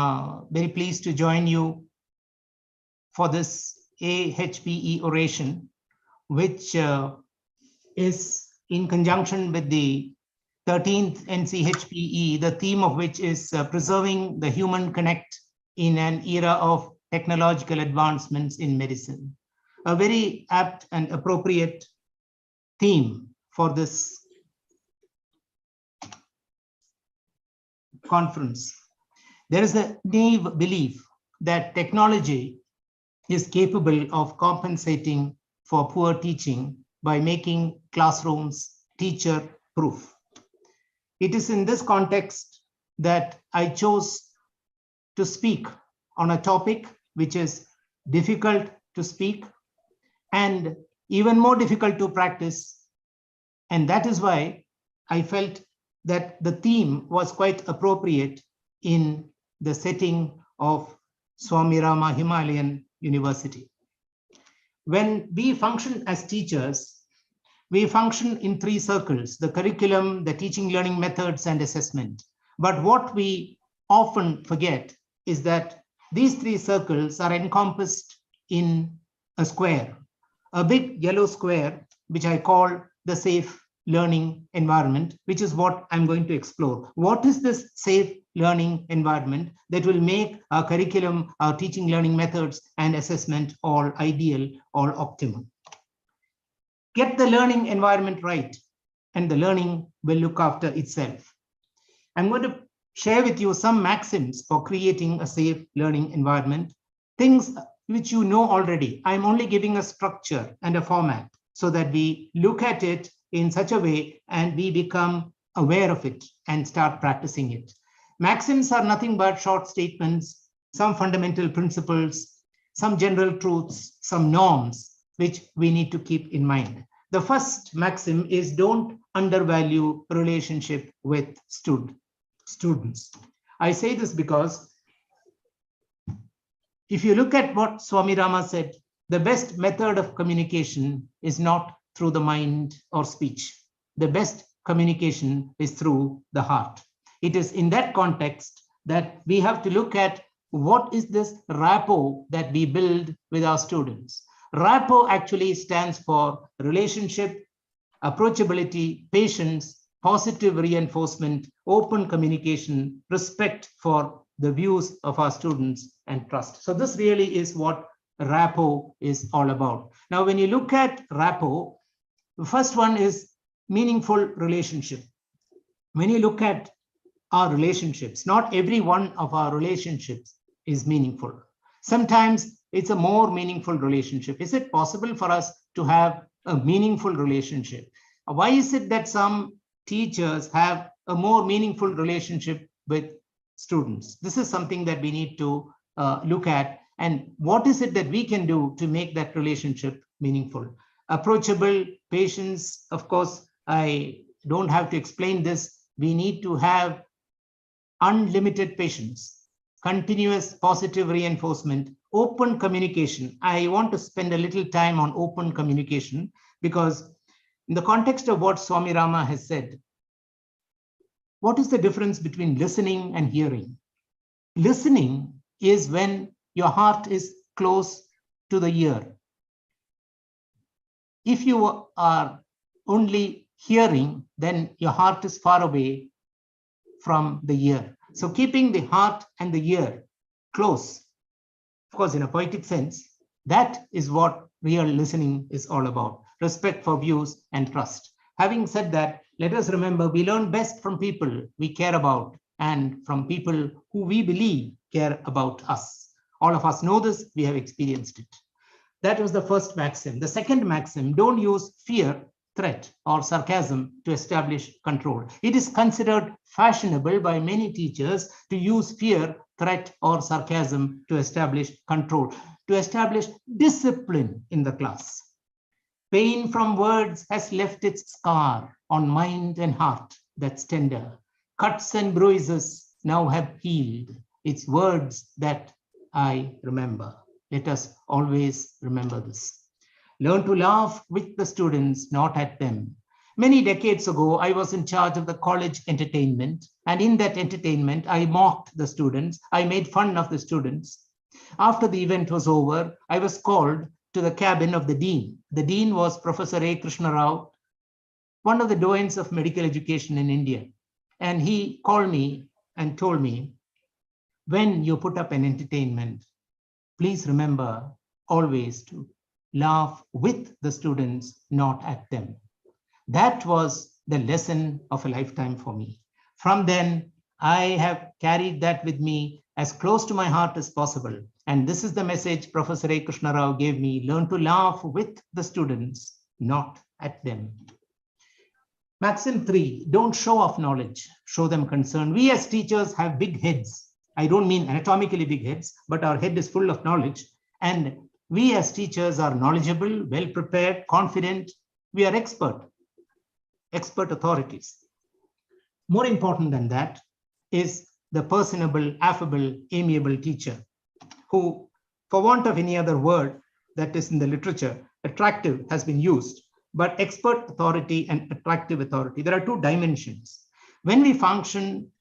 very pleased to join you for this AHPE oration, which is in conjunction with the 13th NCHPE, the theme of which is preserving the human connect in an era of technological advancements in medicine. A very apt and appropriate theme for this conference. There is a naive belief that technology is capable of compensating for poor teaching by making classrooms teacher-proof. It is in this context that I chose to speak on a topic which is difficult to speak and even more difficult to practice. And that is why I felt that the theme was quite appropriate in the setting of Swami Rama Himalayan University. When we function as teachers, we function in three circles: the curriculum, the teaching learning methods, and assessment. But what we often forget is that these three circles are encompassed in a square, a big yellow square, which I call the safe learning environment, which is what I'm going to explore. What is this safe learning environment that will make our curriculum, our teaching learning methods, and assessment all ideal, all optimum? Get the learning environment right, and the learning will look after itself. I'm going to share with you some maxims for creating a safe learning environment, things which you know already. I'm only giving a structure and a format so that we look at it in such a way and we become aware of it and start practicing it. Maxims are nothing but short statements, some fundamental principles, some general truths, some norms, which we need to keep in mind. The first maxim is don't undervalue relationship with students. I say this because if you look at what Swami Rama said, the best method of communication is not through the mind or speech. The best communication is through the heart. It is in that context that we have to look at what is this rapport that we build with our students. Rapport actually stands for relationship, approachability, patience, positive reinforcement, open communication, respect for the views of our students, and trust. So this really is what rapport is all about. Now, when you look at rapport, the first one is meaningful relationship. When you look at our relationships. Not every one of our relationships is meaningful. Sometimes it's a more meaningful relationship. Is it possible for us to have a meaningful relationship? Why is it that some teachers have a more meaningful relationship with students? This is something that we need to look at. And what is it that we can do to make that relationship meaningful? Approachable, patience, of course, I don't have to explain this. We need to have unlimited patience, continuous positive reinforcement, open communication. I want to spend a little time on open communication because in the context of what Swami Rama has said, what is the difference between listening and hearing? Listening is when your heart is close to the ear. If you are only hearing, then your heart is far away from the ear. So keeping the heart and the ear close, of course, in a poetic sense, that is what real listening is all about. Respect for views and trust. Having said that, let us remember we learn best from people we care about and from people who we believe care about us. All of us know this, we have experienced it. That was the first maxim. The second maxim, don't use fear, threat, or sarcasm to establish control. It is considered fashionable by many teachers to use fear, threat, or sarcasm to establish control, to establish discipline in the class. Pain from words has left its scar on mind and heart that's tender. Cuts and bruises now have healed. It's words that I remember. Let us always remember this. Learn to laugh with the students, not at them. Many decades ago, I was in charge of the college entertainment, and in that entertainment, I mocked the students. I made fun of the students. After the event was over, I was called to the cabin of the dean. The dean was Professor A. Krishna Rao, one of the doyens of medical education in India. And he called me and told me, when you put up an entertainment, please remember always to laugh with the students, not at them. That was the lesson of a lifetime for me. From then, I have carried that with me as close to my heart as possible. And this is the message Professor A. Krishna Rao gave me: learn to laugh with the students, not at them. Maxim 3, don't show off knowledge, show them concern. We as teachers have big heads. I don't mean anatomically big heads, but our head is full of knowledge. And we as teachers are knowledgeable, well-prepared, confident. We are expert authorities. More important than that is the personable, affable, amiable teacher who, for want of any other word that is in the literature, attractive has been used, but expert authority and attractive authority, there are two dimensions. When we function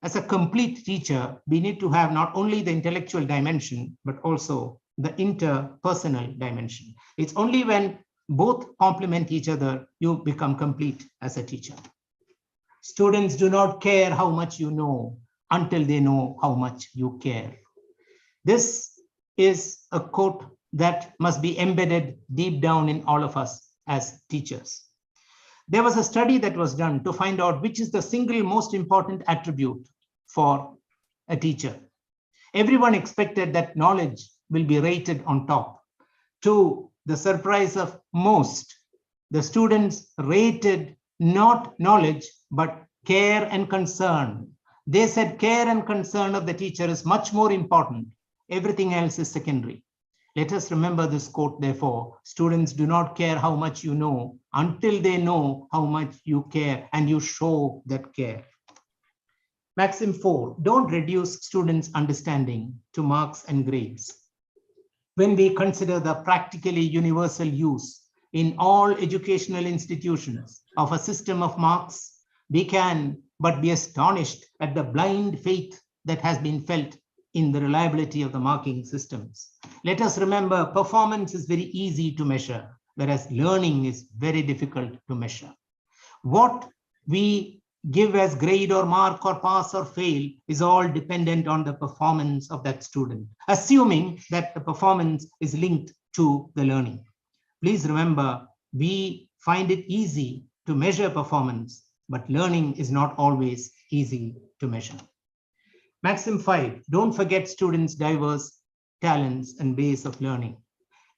as a complete teacher, we need to have not only the intellectual dimension, but also the interpersonal dimension. It's only when both complement each other, you become complete as a teacher. Students do not care how much you know until they know how much you care. This is a quote that must be embedded deep down in all of us as teachers. There was a study that was done to find out which is the single most important attribute for a teacher. Everyone expected that knowledge will be rated on top. To the surprise of most, the students rated not knowledge, but care and concern. They said care and concern of the teacher is much more important. Everything else is secondary. Let us remember this quote, therefore. Students do not care how much you know until they know how much you care, and you show that care. Maxim 4, don't reduce students' understanding to marks and grades. When we consider the practically universal use in all educational institutions of a system of marks, we can but be astonished at the blind faith that has been felt in the reliability of the marking systems. Let us remember, performance is very easy to measure, whereas learning is very difficult to measure. What we give as grade or mark or pass or fail is all dependent on the performance of that student, assuming that the performance is linked to the learning. Please remember, we find it easy to measure performance but learning is not always easy to measure. Maxim 5, don't forget students' diverse talents and ways of learning.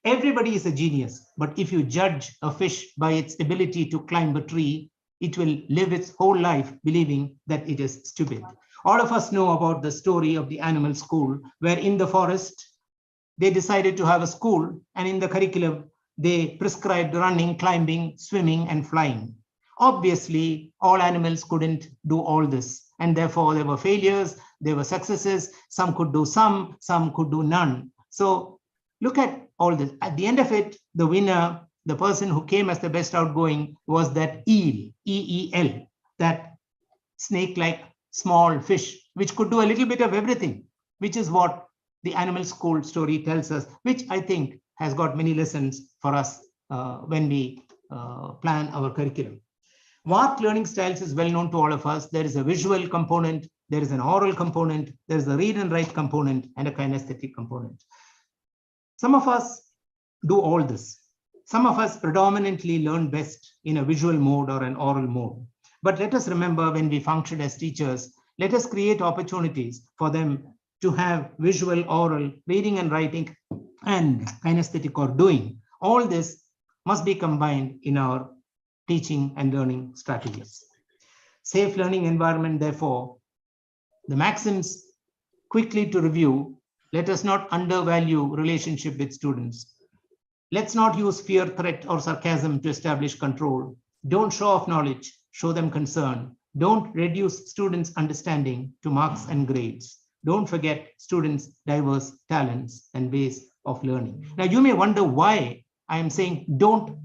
Everybody is a genius, but if you judge a fish by its ability to climb a tree, it will live its whole life believing that it is stupid. All of us know about the story of the animal school, where in the forest, they decided to have a school, and in the curriculum, they prescribed running, climbing, swimming, and flying. Obviously, all animals couldn't do all this, and therefore there were failures, there were successes, some could do some could do none. So look at all this. At the end of it, the winner, the person who came as the best outgoing, was that eel, E-E-L, that snake-like small fish, which could do a little bit of everything, which is what the animal school story tells us, which I think has got many lessons for us when we plan our curriculum. Marked learning styles is well known to all of us. There is a visual component, there is an oral component, there is a read and write component, and a kinesthetic component. Some of us do all this. Some of us predominantly learn best in a visual mode or an oral mode. But let us remember, when we function as teachers, let us create opportunities for them to have visual, oral, reading and writing, and kinesthetic or doing. All this must be combined in our teaching and learning strategies. Safe learning environment, therefore, the maxims quickly to review. Let us not undervalue relationship with students. Let's not use fear, threat, or sarcasm to establish control. Don't show off knowledge, show them concern. Don't reduce students' understanding to marks and grades. Don't forget students' diverse talents and ways of learning. Now, you may wonder why I am saying don't.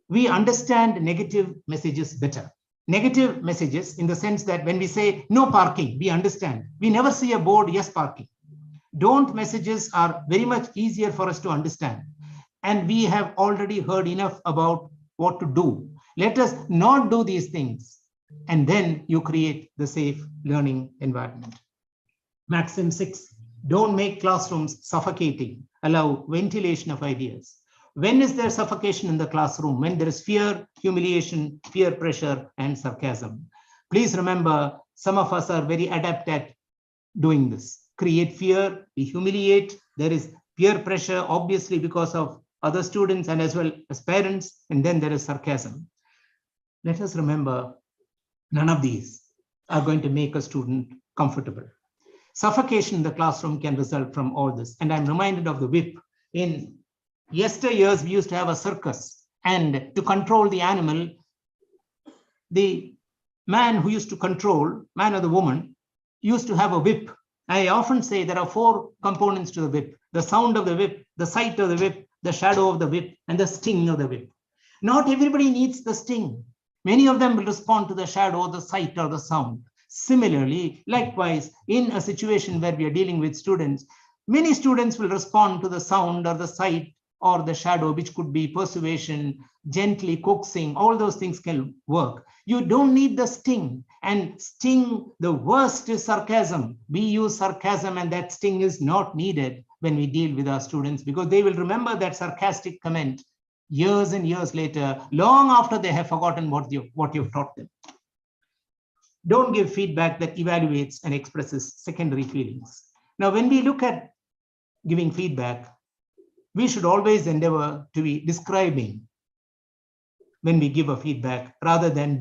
We understand negative messages better. Negative messages in the sense that when we say no parking, we understand. We never see a board, yes parking. Don't messages are very much easier for us to understand. And we have already heard enough about what to do. Let us not do these things. And then you create the safe learning environment. Maxim 6, don't make classrooms suffocating. Allow ventilation of ideas. When is there suffocation in the classroom? When there is fear, humiliation, peer pressure, and sarcasm. Please remember, some of us are very adept at doing this. Create fear, we humiliate. There is peer pressure, obviously, because of other students and as well as parents. And then there is sarcasm. Let us remember, none of these are going to make a student comfortable. Suffocation in the classroom can result from all this. And I'm reminded of the whip. In yesteryears, we used to have a circus, and to control the animal, the man who used to control, man or the woman, used to have a whip. I often say there are 4 components to the whip: the sound of the whip, the sight of the whip, the shadow of the whip, and the sting of the whip. Not everybody needs the sting. Many of them will respond to the shadow, the sight, or the sound. Similarly, likewise, in a situation where we are dealing with students, many students will respond to the sound or the sight or the shadow, which could be persuasion, gently coaxing. All those things can work. You don't need the sting. And sting, the worst is sarcasm. We use sarcasm, and that sting is not needed when we deal with our students, because they will remember that sarcastic comment years and years later, long after they have forgotten what you've taught them. Don't give feedback that evaluates and expresses secondary feelings. Now, when we look at giving feedback, we should always endeavor to be describing when we give a feedback rather than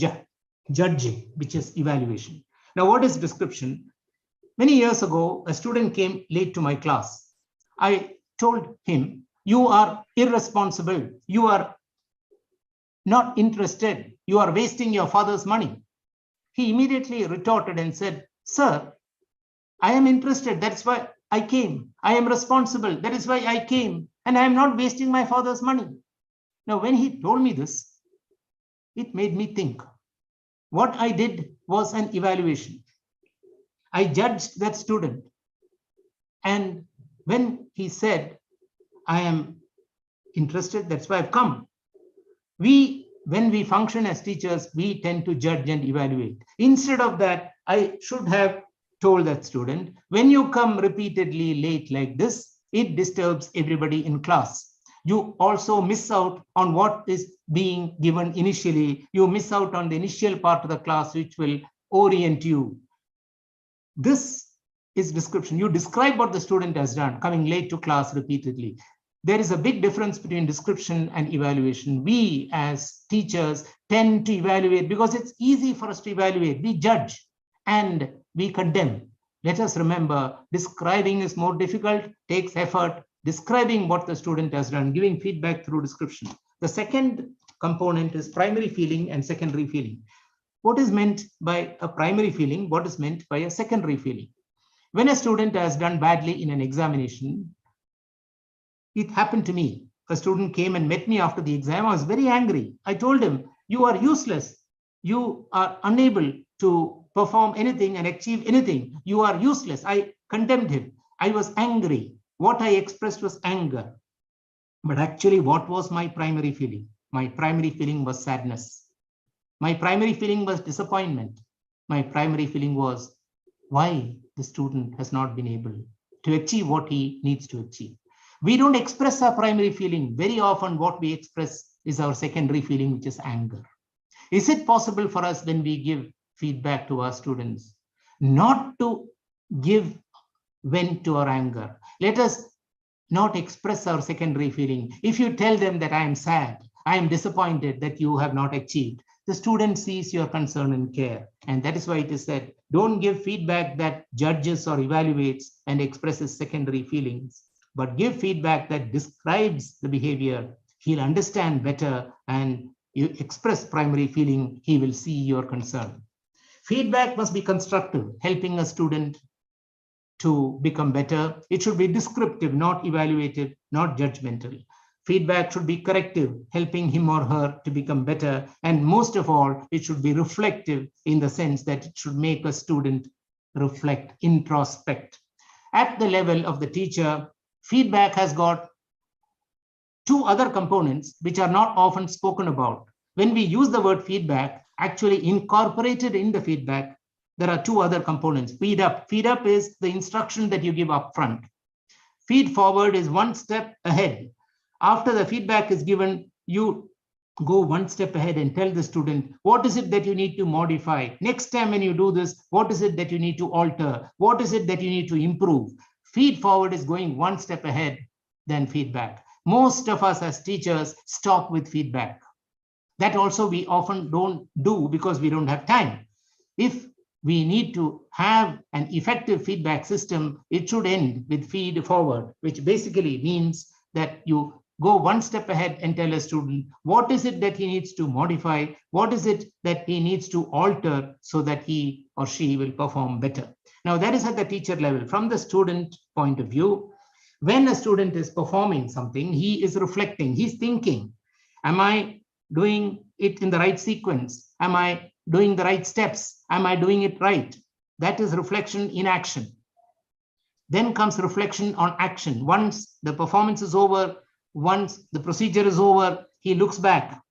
judging, which is evaluation. Now, what is description? Many years ago, a student came late to my class. I told him, you are irresponsible. You are not interested. You are wasting your father's money. He immediately retorted and said, sir, I am interested. That's why I came. I am responsible. That is why I came. And I am not wasting my father's money. Now, when he told me this, it made me think. What I did was an evaluation. I judged that student. And when he said, I am interested, that's why I've come. When we function as teachers, we tend to judge and evaluate. Instead of that, I should have told that student, when you come repeatedly late like this, it disturbs everybody in class. You also miss out on what is being given initially. You miss out on the initial part of the class, which will orient you. This is description. You describe what the student has done, coming late to class repeatedly. There is a big difference between description and evaluation. We as teachers tend to evaluate because it's easy for us to evaluate. We judge and we condemn. Let us remember, describing is more difficult, takes effort. Describing what the student has done, giving feedback through description. The second component is primary feeling and secondary feeling. What is meant by a primary feeling? What is meant by a secondary feeling? When a student has done badly in an examination, it happened to me. A student came and met me after the exam. I was very angry. I told him, you are useless. You are unable to perform anything and achieve anything. You are useless. I condemned him. I was angry. What I expressed was anger. But actually, what was my primary feeling? My primary feeling was sadness. My primary feeling was disappointment. My primary feeling was why the student has not been able to achieve what he needs to achieve. We don't express our primary feeling. Very often what we express is our secondary feeling, which is anger. Is it possible for us when we give feedback to our students not to give vent to our anger? Let us not express our secondary feeling. If you tell them that I am sad, I am disappointed that you have not achieved, the student sees your concern and care. And that is why it is said, don't give feedback that judges or evaluates and expresses secondary feelings, but give feedback that describes the behavior. He'll understand better, and you express primary feeling, he will see your concern. Feedback must be constructive, helping a student to become better. It should be descriptive, not evaluative, not judgmental. Feedback should be corrective, helping him or her to become better. And most of all, it should be reflective in the sense that it should make a student reflect, introspect. At the level of the teacher, feedback has got two other components which are not often spoken about. When we use the word feedback, actually incorporated in the feedback, there are two other components. Feed up. Feed up is the instruction that you give up front. Feed forward is one step ahead. After the feedback is given, you go one step ahead and tell the student, what is it that you need to modify? Next time when you do this, what is it that you need to alter? What is it that you need to improve? Feed forward is going one step ahead than feedback. Most of us as teachers stop with feedback. That also we often don't do because we don't have time. If we need to have an effective feedback system, it should end with feed forward, which basically means that you go one step ahead and tell a student, what is it that he needs to modify? What is it that he needs to alter so that he or she will perform better? Now that is at the teacher level. From the student point of view, when a student is performing something, he is reflecting, he's thinking, am I doing it in the right sequence? Am I doing the right steps? Am I doing it right? That is reflection in action. Then comes reflection on action. Once the performance is over, once the procedure is over, he looks back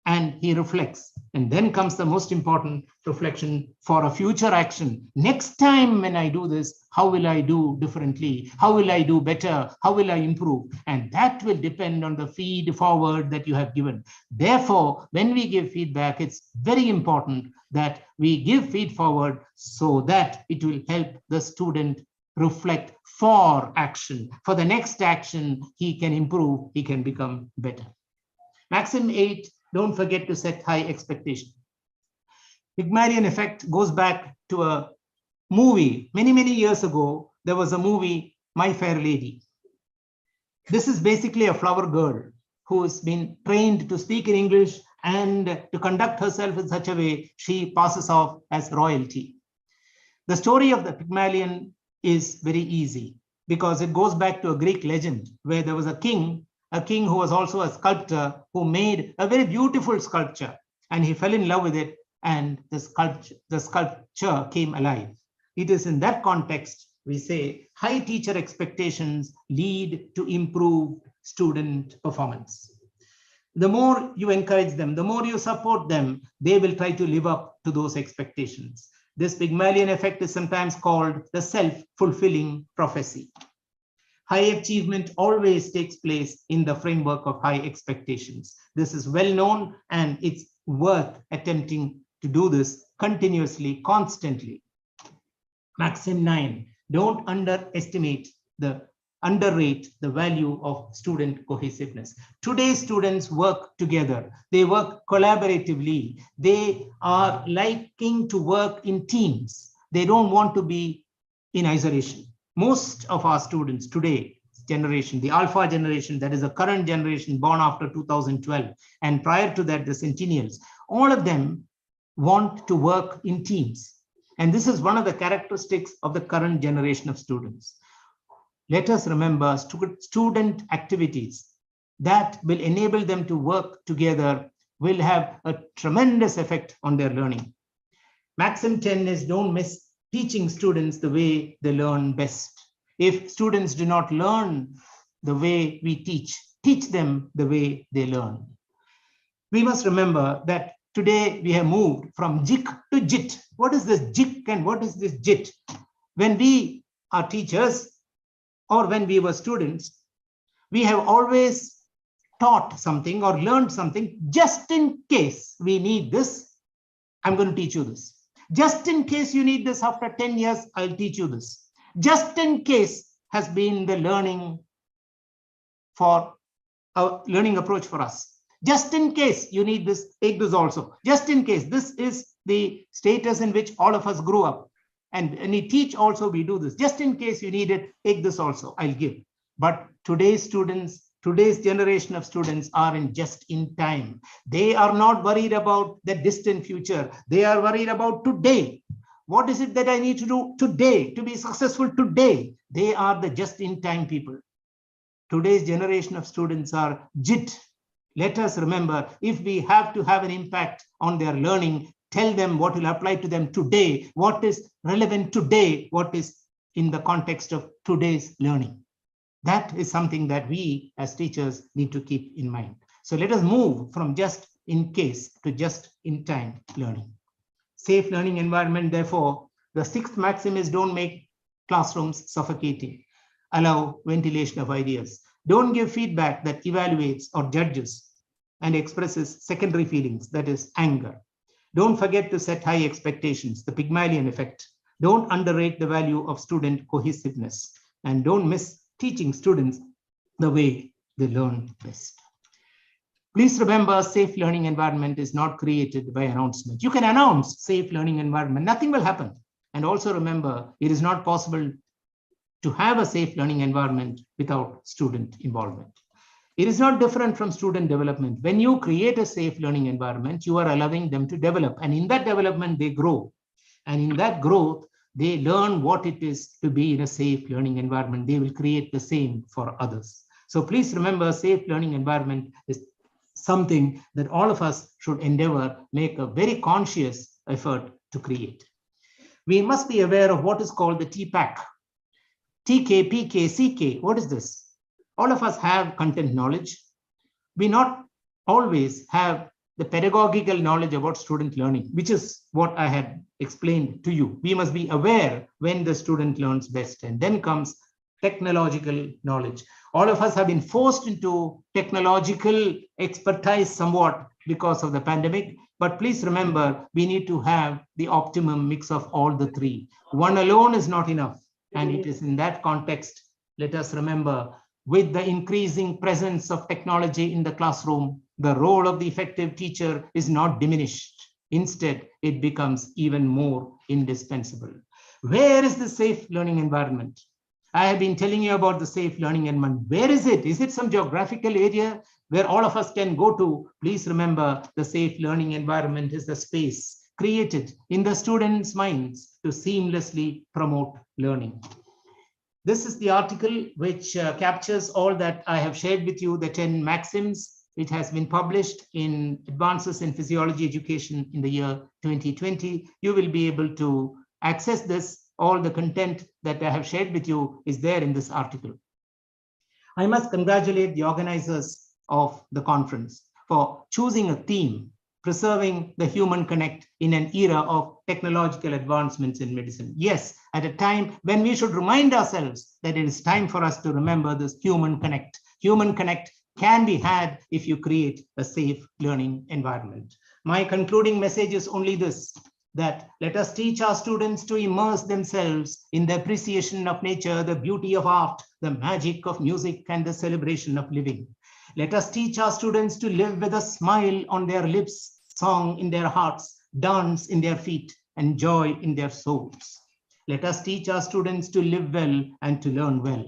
and he reflects. And then comes the most important reflection for a future action. Next time when I do this, how will I do differently? How will I do better? How will I improve? And that will depend on the feed forward that you have given. Therefore, when we give feedback, it's very important that we give feed forward so that it will help the student reflect for action. For the next action, he can improve, he can become better. Maxim 8, don't forget to set high expectation. Pygmalion effect goes back to a movie. Many, many years ago, there was a movie, My Fair Lady. This is basically a flower girl who's been trained to speak in English and to conduct herself in such a way she passes off as royalty. The story of the Pygmalion is very easy because it goes back to a Greek legend where there was a king who was also a sculptor who made a very beautiful sculpture, and he fell in love with it, and the sculpture came alive. It is in that context we say high teacher expectations lead to improved student performance. The more you encourage them, the more you support them, they will try to live up to those expectations. This Pygmalion effect is sometimes called the self-fulfilling prophecy. High achievement always takes place in the framework of high expectations. This is well known, and it's worth attempting to do this continuously, constantly. Maxim 9, don't underrate the value of student cohesiveness. Today's students work together. They work collaboratively. They are liking to work in teams. They don't want to be in isolation. Most of our students today, generation, the alpha generation, that is the current generation born after 2012, and prior to that, the centennials, all of them want to work in teams. And this is one of the characteristics of the current generation of students. Let us remember student activities that will enable them to work together will have a tremendous effect on their learning. Maxim 10 is don't miss teaching students the way they learn best. If students do not learn the way we teach them the way they learn. We must remember that today we have moved from JIC to JIT. What is this JIC and what is this JIT? When we are teachers or when we were students, we have always taught something or learned something. Just in case we need this, I'm going to teach you this. Just in case you need this after 10 years, I'll teach you this. Just in case has been the learning approach for us. Just in case you need this, take this also. Just in case, this is the status in which all of us grew up. And we teach also, we do this. Just in case you need it, take this also, I'll give. But today's students, today's generation of students are in just in time. They are not worried about the distant future. They are worried about today. What is it that I need to do today to be successful today? They are the just in time people. Today's generation of students are JIT. Let us remember, if we have to have an impact on their learning, tell them what will apply to them today, what is relevant today, what is in the context of today's learning. That is something that we as teachers need to keep in mind. So let us move from just in case to just in time learning. Safe learning environment, therefore, the sixth maxim is don't make classrooms suffocating. Allow ventilation of ideas. Don't give feedback that evaluates or judges and expresses secondary feelings, that is anger. Don't forget to set high expectations, the Pygmalion effect. Don't underrate the value of student cohesiveness, and don't miss teaching students the way they learn best. Please remember, safe learning environment is not created by announcement. You can announce safe learning environment, nothing will happen. And also remember, it is not possible to have a safe learning environment without student involvement. It is not different from student development. When you create a safe learning environment, you are allowing them to develop. And in that development, they grow. And in that growth, they learn what it is to be in a safe learning environment. They will create the same for others. So please remember, safe learning environment is something that all of us should endeavor, make a very conscious effort to create. We must be aware of what is called the TPAC. TK, PK, CK, what is this? All of us have content knowledge. We not always have the pedagogical knowledge about student learning, which is what I had explained to you. We must be aware when the student learns best, and then comes technological knowledge. All of us have been forced into technological expertise somewhat because of the pandemic, but please remember, we need to have the optimum mix of all the three. One alone is not enough, and it is in that context, let us remember, with the increasing presence of technology in the classroom, the role of the effective teacher is not diminished. Instead, it becomes even more indispensable. Where is the safe learning environment? I have been telling you about the safe learning environment. Where is it? Is it some geographical area where all of us can go to? Please remember, the safe learning environment is the space created in the students' minds to seamlessly promote learning. This is the article which captures all that I have shared with you, the 10 maxims. It has been published in Advances in Physiology Education in the year 2020. You will be able to access this. All the content that I have shared with you is there in this article. I must congratulate the organizers of the conference for choosing a theme preserving the human connect in an era of technological advancements in medicine. Yes, at a time when we should remind ourselves that it is time for us to remember this human connect. Human connect can be had if you create a safe learning environment. My concluding message is only this, that let us teach our students to immerse themselves in the appreciation of nature, the beauty of art, the magic of music, and the celebration of living. Let us teach our students to live with a smile on their lips, song in their hearts, dance in their feet, and joy in their souls. Let us teach our students to live well and to learn well.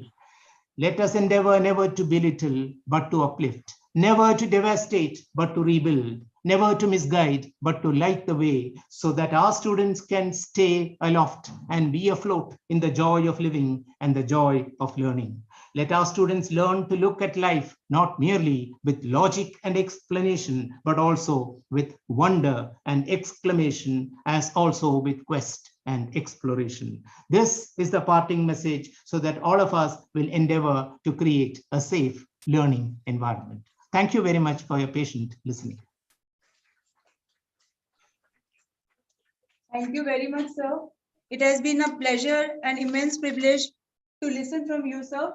Let us endeavor never to belittle, but to uplift, never to devastate, but to rebuild, never to misguide, but to light the way, so that our students can stay aloft and be afloat in the joy of living and the joy of learning. Let our students learn to look at life not merely with logic and explanation, but also with wonder and exclamation, as also with quest and exploration. This is the parting message, so that all of us will endeavor to create a safe learning environment. Thank you very much for your patient listening. Thank you very much, sir. It has been a pleasure and immense privilege to listen from you, sir.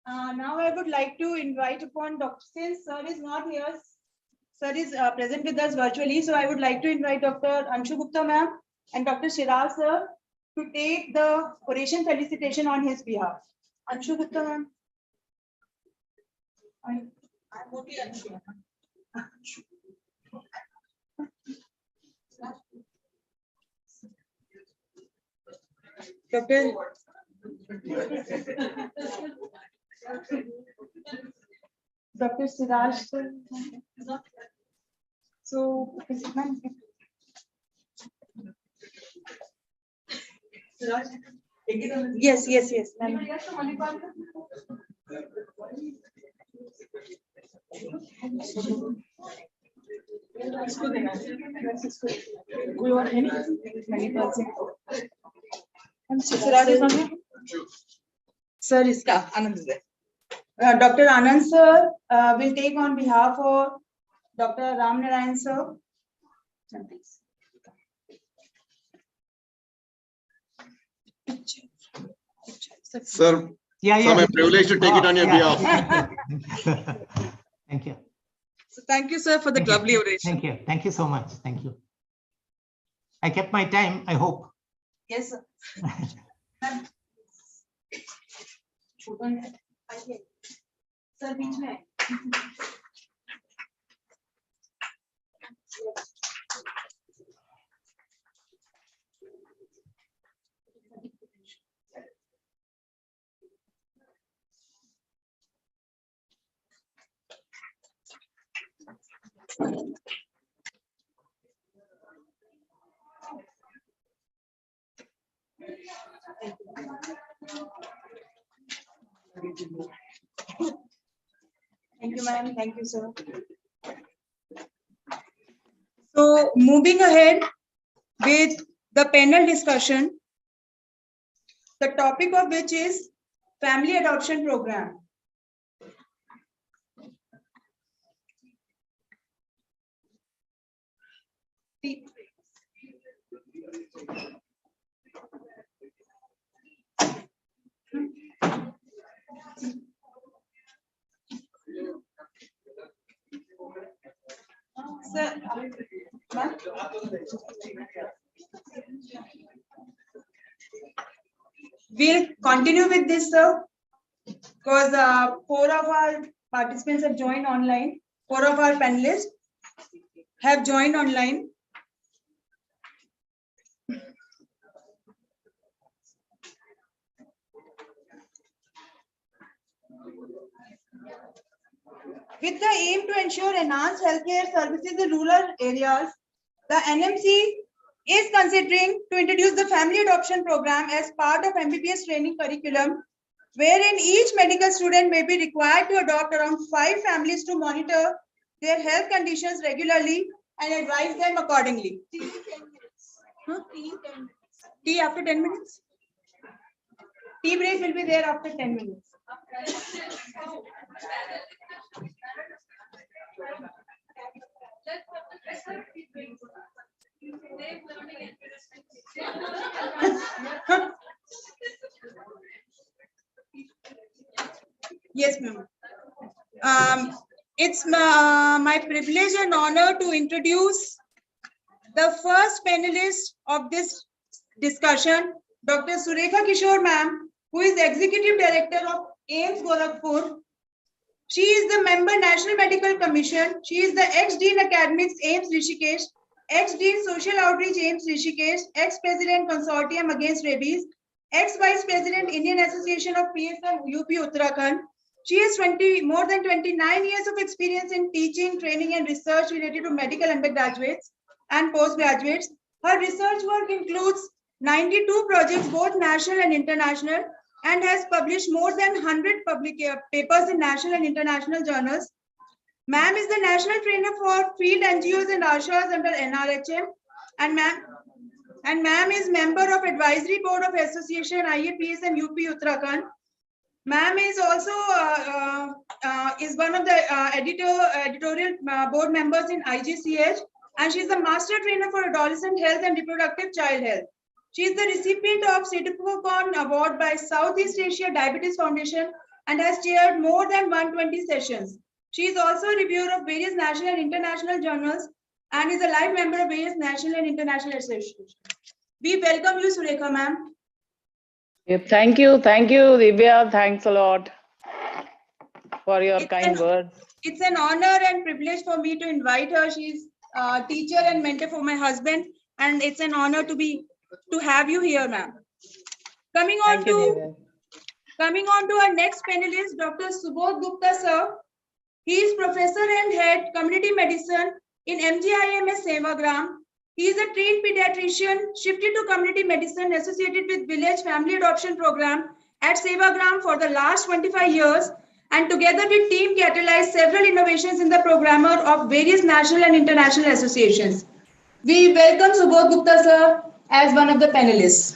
Now I would like to invite upon Dr. Since sir is not here, sir is present with us virtually, so I would like to invite Dr. Anshu Gupta ma'am and Dr. Shiraz sir to take the oration felicitation on his behalf. Anshu Gupta ma'am. I'm only Anshu. Dr. Dr. Siraj. So, yes, yes, yes. Sir, iska Anand is there. Dr. Anand sir will take on behalf of Dr. Ram Narayan sir. Sir, Yeah, so I'm privileged to take it on your behalf. Thank you. So thank you, sir, for the lovely oration. Thank you. Thank you so much. Thank you. I kept my time, I hope. Yes, sir. Sir, बीच में. Thank you, ma'am. Thank you, sir. So, moving ahead with the panel discussion, the topic of which is family adoption program. Sir, we'll continue with this, sir, because 4 of our participants have joined online. 4 of our panelists have joined online. With the aim to ensure enhanced healthcare services in rural areas, the NMC is considering to introduce the family adoption program as part of MBBS training curriculum, wherein each medical student may be required to adopt around 5 families to monitor their health conditions regularly and advise them accordingly. Huh? Tea after 10 minutes? Tea break will be there after 10 minutes. Yes, ma'am. It's my privilege and honor to introduce the first panelist of this discussion, Dr. Surekha Kishore ma'am, who is Executive Director of AIMS Gorakhpur. She is the member National Medical Commission. She is the ex-Dean Academics AIMS Rishikesh, ex-Dean Social Outreach AIMS Rishikesh, ex-President Consortium Against Rabies, ex-Vice President Indian Association of PSM UP Uttarakhand. She has more than 29 years of experience in teaching, training and research related to medical undergraduates and postgraduates. Her research work includes 92 projects, both national and international, and has published more than 100 public papers in national and international journals. Ma'am is the national trainer for field NGOs and ASHAs under NRHM, and ma'am is member of advisory board of association IAPS and UP Uttarakhand. Ma'am is also is one of the editorial board members in IGCH, and she is the master trainer for adolescent health and reproductive child health. She is the recipient of Cedipocon Award by Southeast Asia Diabetes Foundation and has chaired more than 120 sessions. She is also a reviewer of various national and international journals and is a life member of various national and international associations. We welcome you, Surekha ma'am. Thank you, Divya. Thanks a lot for your kind words. It's an honor and privilege for me to invite her. She's a teacher and mentor for my husband, and it's an honor to have you here, ma'am. Coming on to our next panelist, Dr. Subodh Gupta sir. He is professor and head community medicine in MGIMS Sevagram. He is a trained pediatrician, shifted to community medicine associated with village family adoption program at Sevagram for the last 25 years, and together with team catalyzed several innovations in the programmer of various national and international associations. We welcome Subodh Gupta sir as one of the panelists.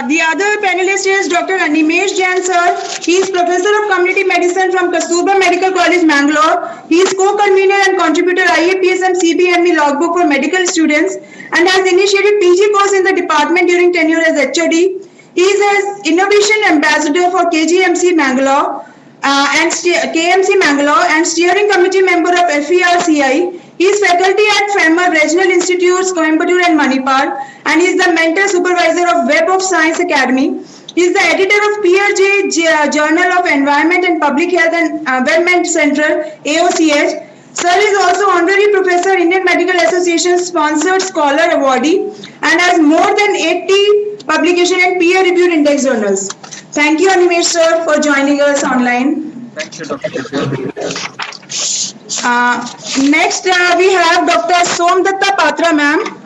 The other panelist is Dr. Animesh Jain sir. He is professor of community medicine from Kasturba Medical College, Mangalore. He is co-convener and contributor IAPS and CBME logbook for medical students and has initiated PG course in the department during tenure as HOD. He is an innovation ambassador for KGMC Mangalore and KMC Mangalore and steering committee member of FERCI. He is faculty at FEMA Regional Institutes, Coimbatore and Manipal, and he is the mentor supervisor of Web of Science Academy. He is the editor of PRJ Journal of Environment and Public Health and Webment Central, AOCH. Sir is also honorary professor, Indian Medical Association sponsored scholar awardee, and has more than 80 publication and peer-reviewed index journals. Thank you, Animesh sir, for joining us online. Thank you, Dr. Kishore. Next, we have Dr. Somdatta Patra, ma'am.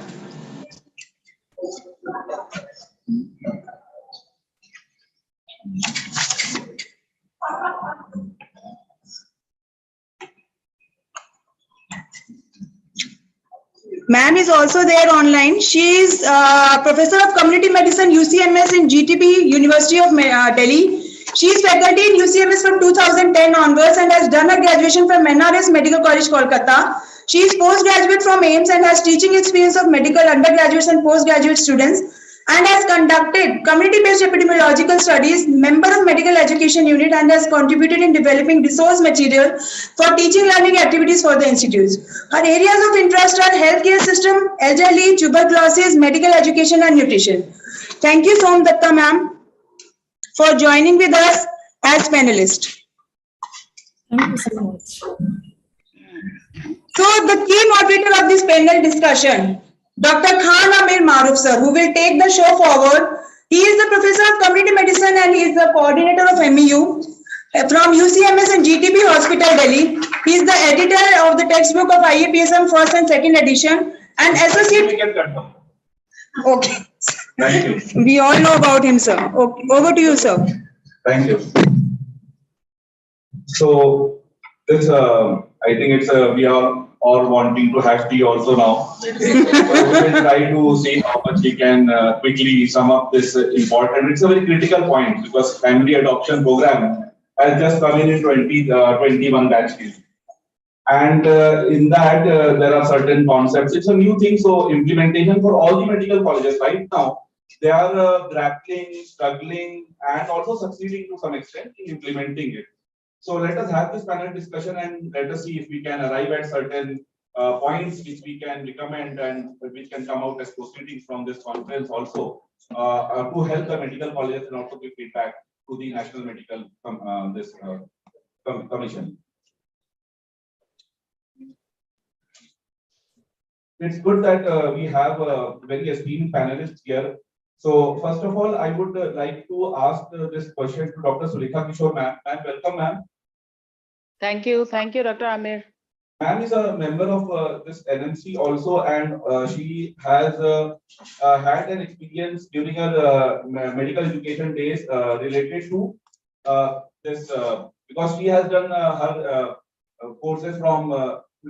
Ma'am is also there online. She is professor of community medicine UCMS in GTP University of Delhi. She is faculty in UCMS from 2010 onwards and has done her graduation from NRS Medical College, Kolkata. She is postgraduate from AIMS and has teaching experience of medical undergraduates and postgraduate students, and has conducted community-based epidemiological studies, member of medical education unit, and has contributed in developing resource material for teaching learning activities for the institutes. Her areas of interest are healthcare system, elderly, tuberculosis, medical education, and nutrition. Thank you, Somdatta ma'am, for joining with us as panelist. Thank you so much. So the key moderator of this panel discussion, Dr. Khan Amir Maruf sir, who will take the show forward. He is the professor of community medicine and he is the coordinator of MEU from UCMS and GTP Hospital, Delhi. He is the editor of the textbook of IAPSM first and second edition and associate. Okay. Thank you. We all know about him, sir. Okay. Over to you, sir. Thank you. So this, I think it's we are or wanting to have tea also now. So we will try to see how much we can quickly sum up this important. It's a very critical point because family adoption program has just come in 2021 batch. And in that, there are certain concepts. It's a new thing. So implementation for all the medical colleges right now, they are grappling, struggling, and also succeeding to some extent in implementing it. So let us have this panel discussion and let us see if we can arrive at certain points which we can recommend and which can come out as proceedings from this conference also to help the medical colleges and also give feedback to the National Medical Commission. It's good that we have very esteemed panelists here. So first of all, I would like to ask this question to Dr. Sulekha Kishore, ma'am. Ma'am, welcome, ma'am. Thank you, Dr. Amir. Ma'am is a member of this NMC also, and she has had an experience during her medical education days related to this because she has done her courses from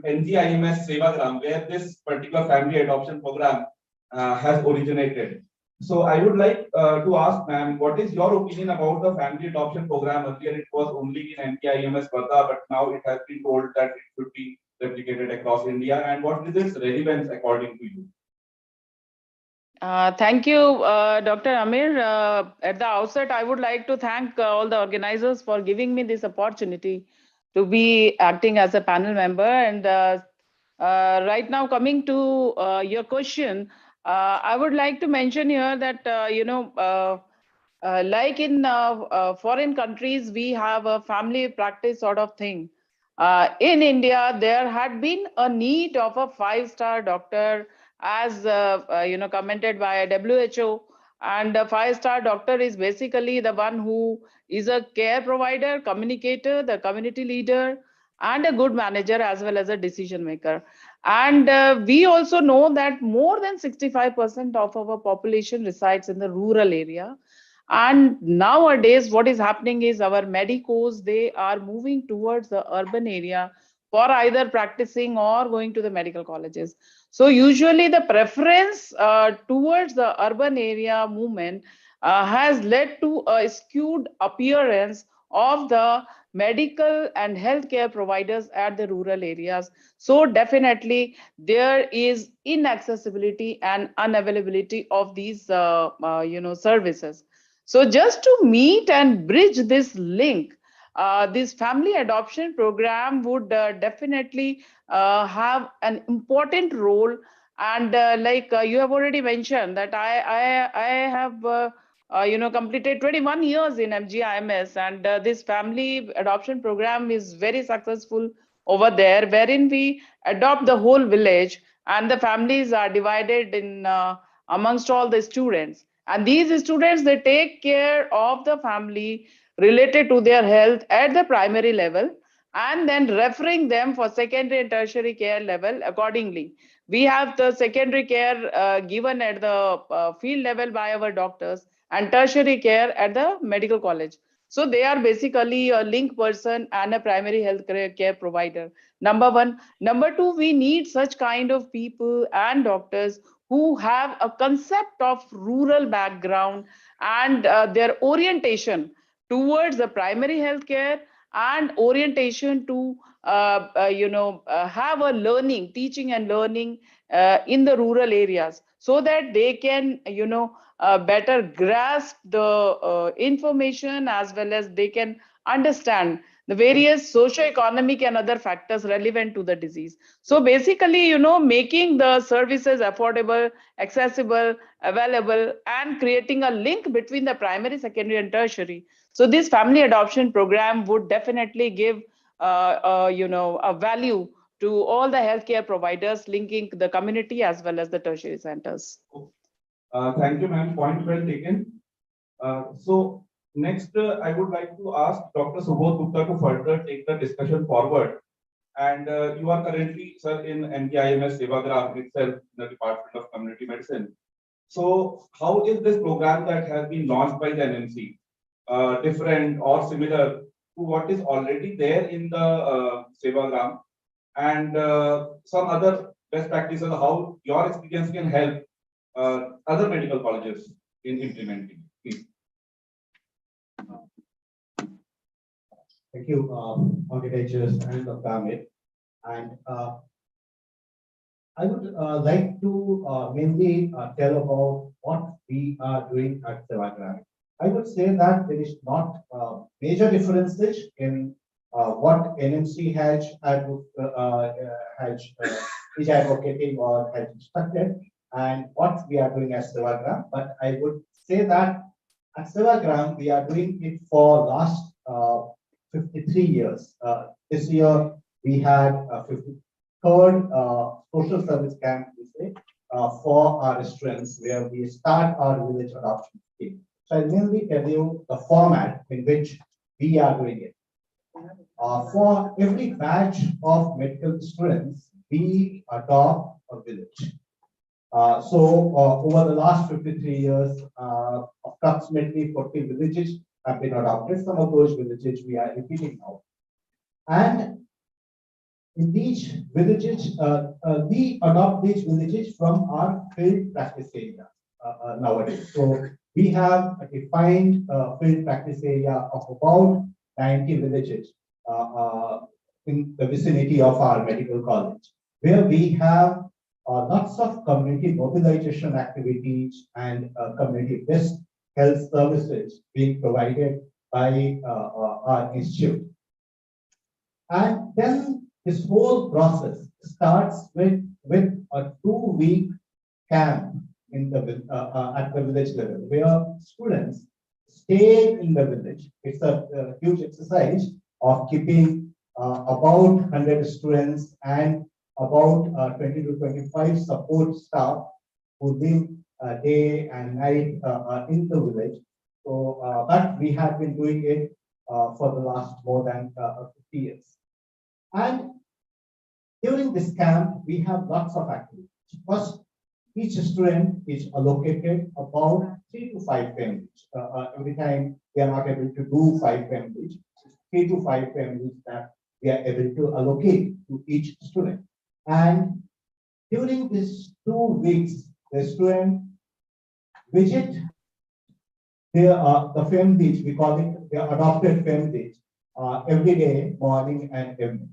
NCHPE Sevagram, where this particular family adoption program has originated. So I would like to ask, ma'am, what is your opinion about the family adoption program? Earlier it was only in NCHPE Sparta, but now it has been told that it should be replicated across India. And what is its relevance according to you? Thank you, Dr. Amir. At the outset, I would like to thank all the organizers for giving me this opportunity to be acting as a panel member. And right now, coming to your question, I would like to mention here that, like in foreign countries, we have a family practice sort of thing. In India, there had been a need of a 5-star doctor, as commented by WHO. And a 5-star doctor is basically the one who is a care provider, communicator, the community leader, and a good manager, as well as a decision maker. And we also know that more than 65% of our population resides in the rural area. And nowadays, what is happening is our medicos, they are moving towards the urban area for either practicing or going to the medical colleges. So usually the preference towards the urban area movement has led to a skewed appearance of the medical and healthcare providers at the rural areas. So definitely there is inaccessibility and unavailability of these services. So just to meet and bridge this link, this family adoption program would definitely have an important role. And like you have already mentioned that I have completed 21 years in MGIMS, and this family adoption program is very successful over there, wherein we adopt the whole village and the families are divided in amongst all the students. And these students, they take care of the family related to their health at the primary level, and then referring them for secondary and tertiary care level accordingly. We have the secondary care given at the field level by our doctors, and tertiary care at the medical college. So they are basically a link person and a primary health care provider. Number one. Number two, we need such kind of people and doctors who have a concept of rural background and their orientation towards the primary healthcare and orientation to have a learning, teaching and learning in the rural areas, so that they can better grasp the information, as well as they can understand the various socio-economic and other factors relevant to the disease. So basically, making the services affordable, accessible, available, and creating a link between the primary, secondary, and tertiary. So this family adoption program would definitely give a value to all the healthcare providers, linking the community as well as the tertiary centers. Thank you, ma'am. Point well taken. So next, I would like to ask Dr. Subodh Gupta to further take the discussion forward. And you are currently, sir, in NCHPE Sevagram itself, in the Department of Community Medicine. So how is this program that has been launched by the NMC different or similar to what is already there in the Sevagram? and some other best practices on how your experience can help other medical colleges in implementing. Please. Thank you, architectures and the family. And I would like to mainly tell about what we are doing at Sevagram. I would say that there is not major differences in what NMC is advocating or has instructed and what we are doing at Sevagram. But I would say that at Sevagram, we are doing it for last 53 years. This year, we had 53rd social service camp for our students, where we start our village adoption scheme. So I'll mainly tell you the format in which we are doing it. For every batch of medical students, we adopt a village. Over the last 53 years, approximately 40 villages have been adopted. Some of those villages we are repeating now. And in these villages, we adopt these villages from our field practice area nowadays. So we have a defined field practice area of about 90 villages in the vicinity of our medical college, where we have lots of community mobilization activities and community-based health services being provided by our institute. And then this whole process starts with a 2-week camp in the at the village level, where students stay in the village. It's a huge exercise of keeping about 100 students and about 20 to 25 support staff who live day and night in the village. So, but we have been doing it for the last more than 50 years. And during this camp, we have lots of activities. First, each student is allocated about 3 to 5 families. Every time we are not able to do 5 families, 3 to 5 families that we are able to allocate to each student. And during these 2 weeks, the student visit the families, we call it the adopted families, every day, morning and evening.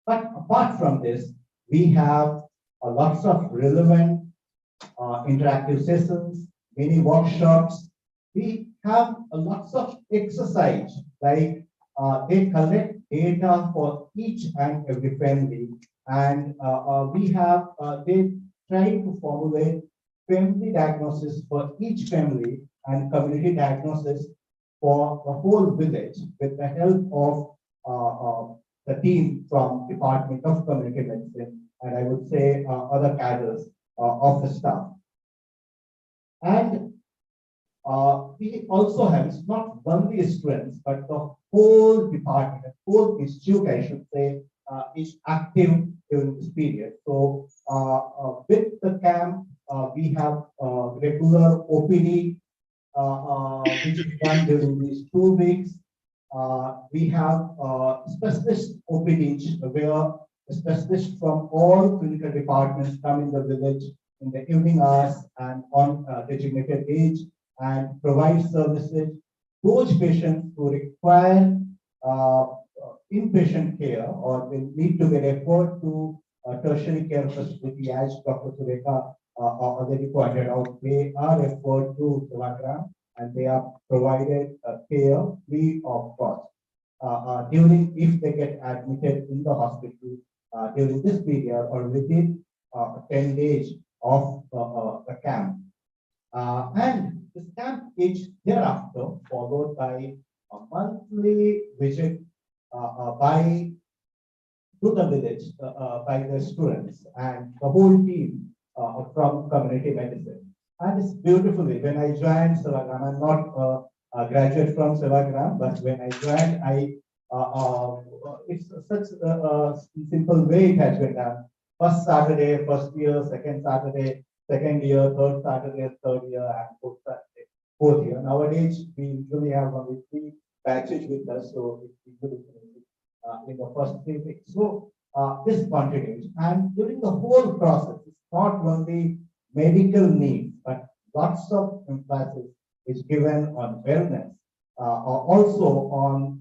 But apart from this, we have lots of relevant interactive sessions, mini workshops. We have lots of exercise, like they collect data for each and every family, and they try to formulate family diagnosis for each family and community diagnosis for the whole village with the help of the team from Department of Community Medicine, and I would say other cadres of the staff. And we also have, it's not only students, but the whole department, the whole institute, I should say, is active during this period. So with the camp, we have regular OPD, which is done during these 2 weeks. We have specialist OPDs, where specialists from all clinical departments come in the village in the evening hours and on designated days and provide services. Those patients who require inpatient care or they need to be referred to tertiary care facility, as Dr. Sureka already pointed out, they are referred to Sevagram and they are provided care free of cost during, if they get admitted in the hospital during this period or within 10 days of the camp. And this camp is thereafter followed by a monthly visit to the village by the students and the whole team from community medicine. And it's beautifully, when I joined Sevagram, I'm not a graduate from Sevagram, but when I joined, it's such a simple way it has been done. First Saturday, first year, second Saturday, second year, third Saturday, third year, and fourth Saturday, fourth year. Nowadays, we usually have only 3 batches with us, so it's usually in the first 3 weeks. So this continues. And during the whole process, it's not only medical needs, but lots of emphasis is given on wellness, also on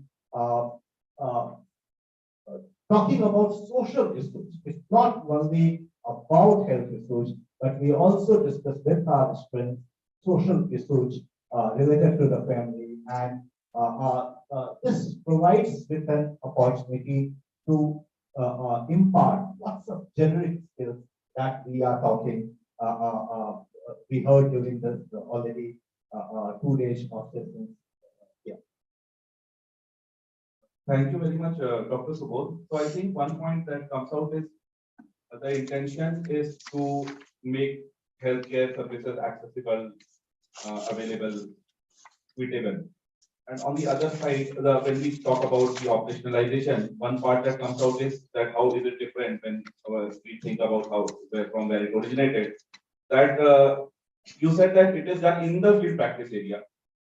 talking about social issues. It's not only about health issues, but we also discuss with our students social issues related to the family, and this provides with an opportunity to impart lots of generic skills that we are talking. We heard during this already 2 days of sessions. Yeah. Thank you very much, Dr. Subodh. So I think one point that comes out is the intention is to make healthcare services accessible, available, suitable. And on the other side, when we talk about the operationalization, one part that comes out is that how is it different when we think about from where it originated. That you said that it is done in the field practice area,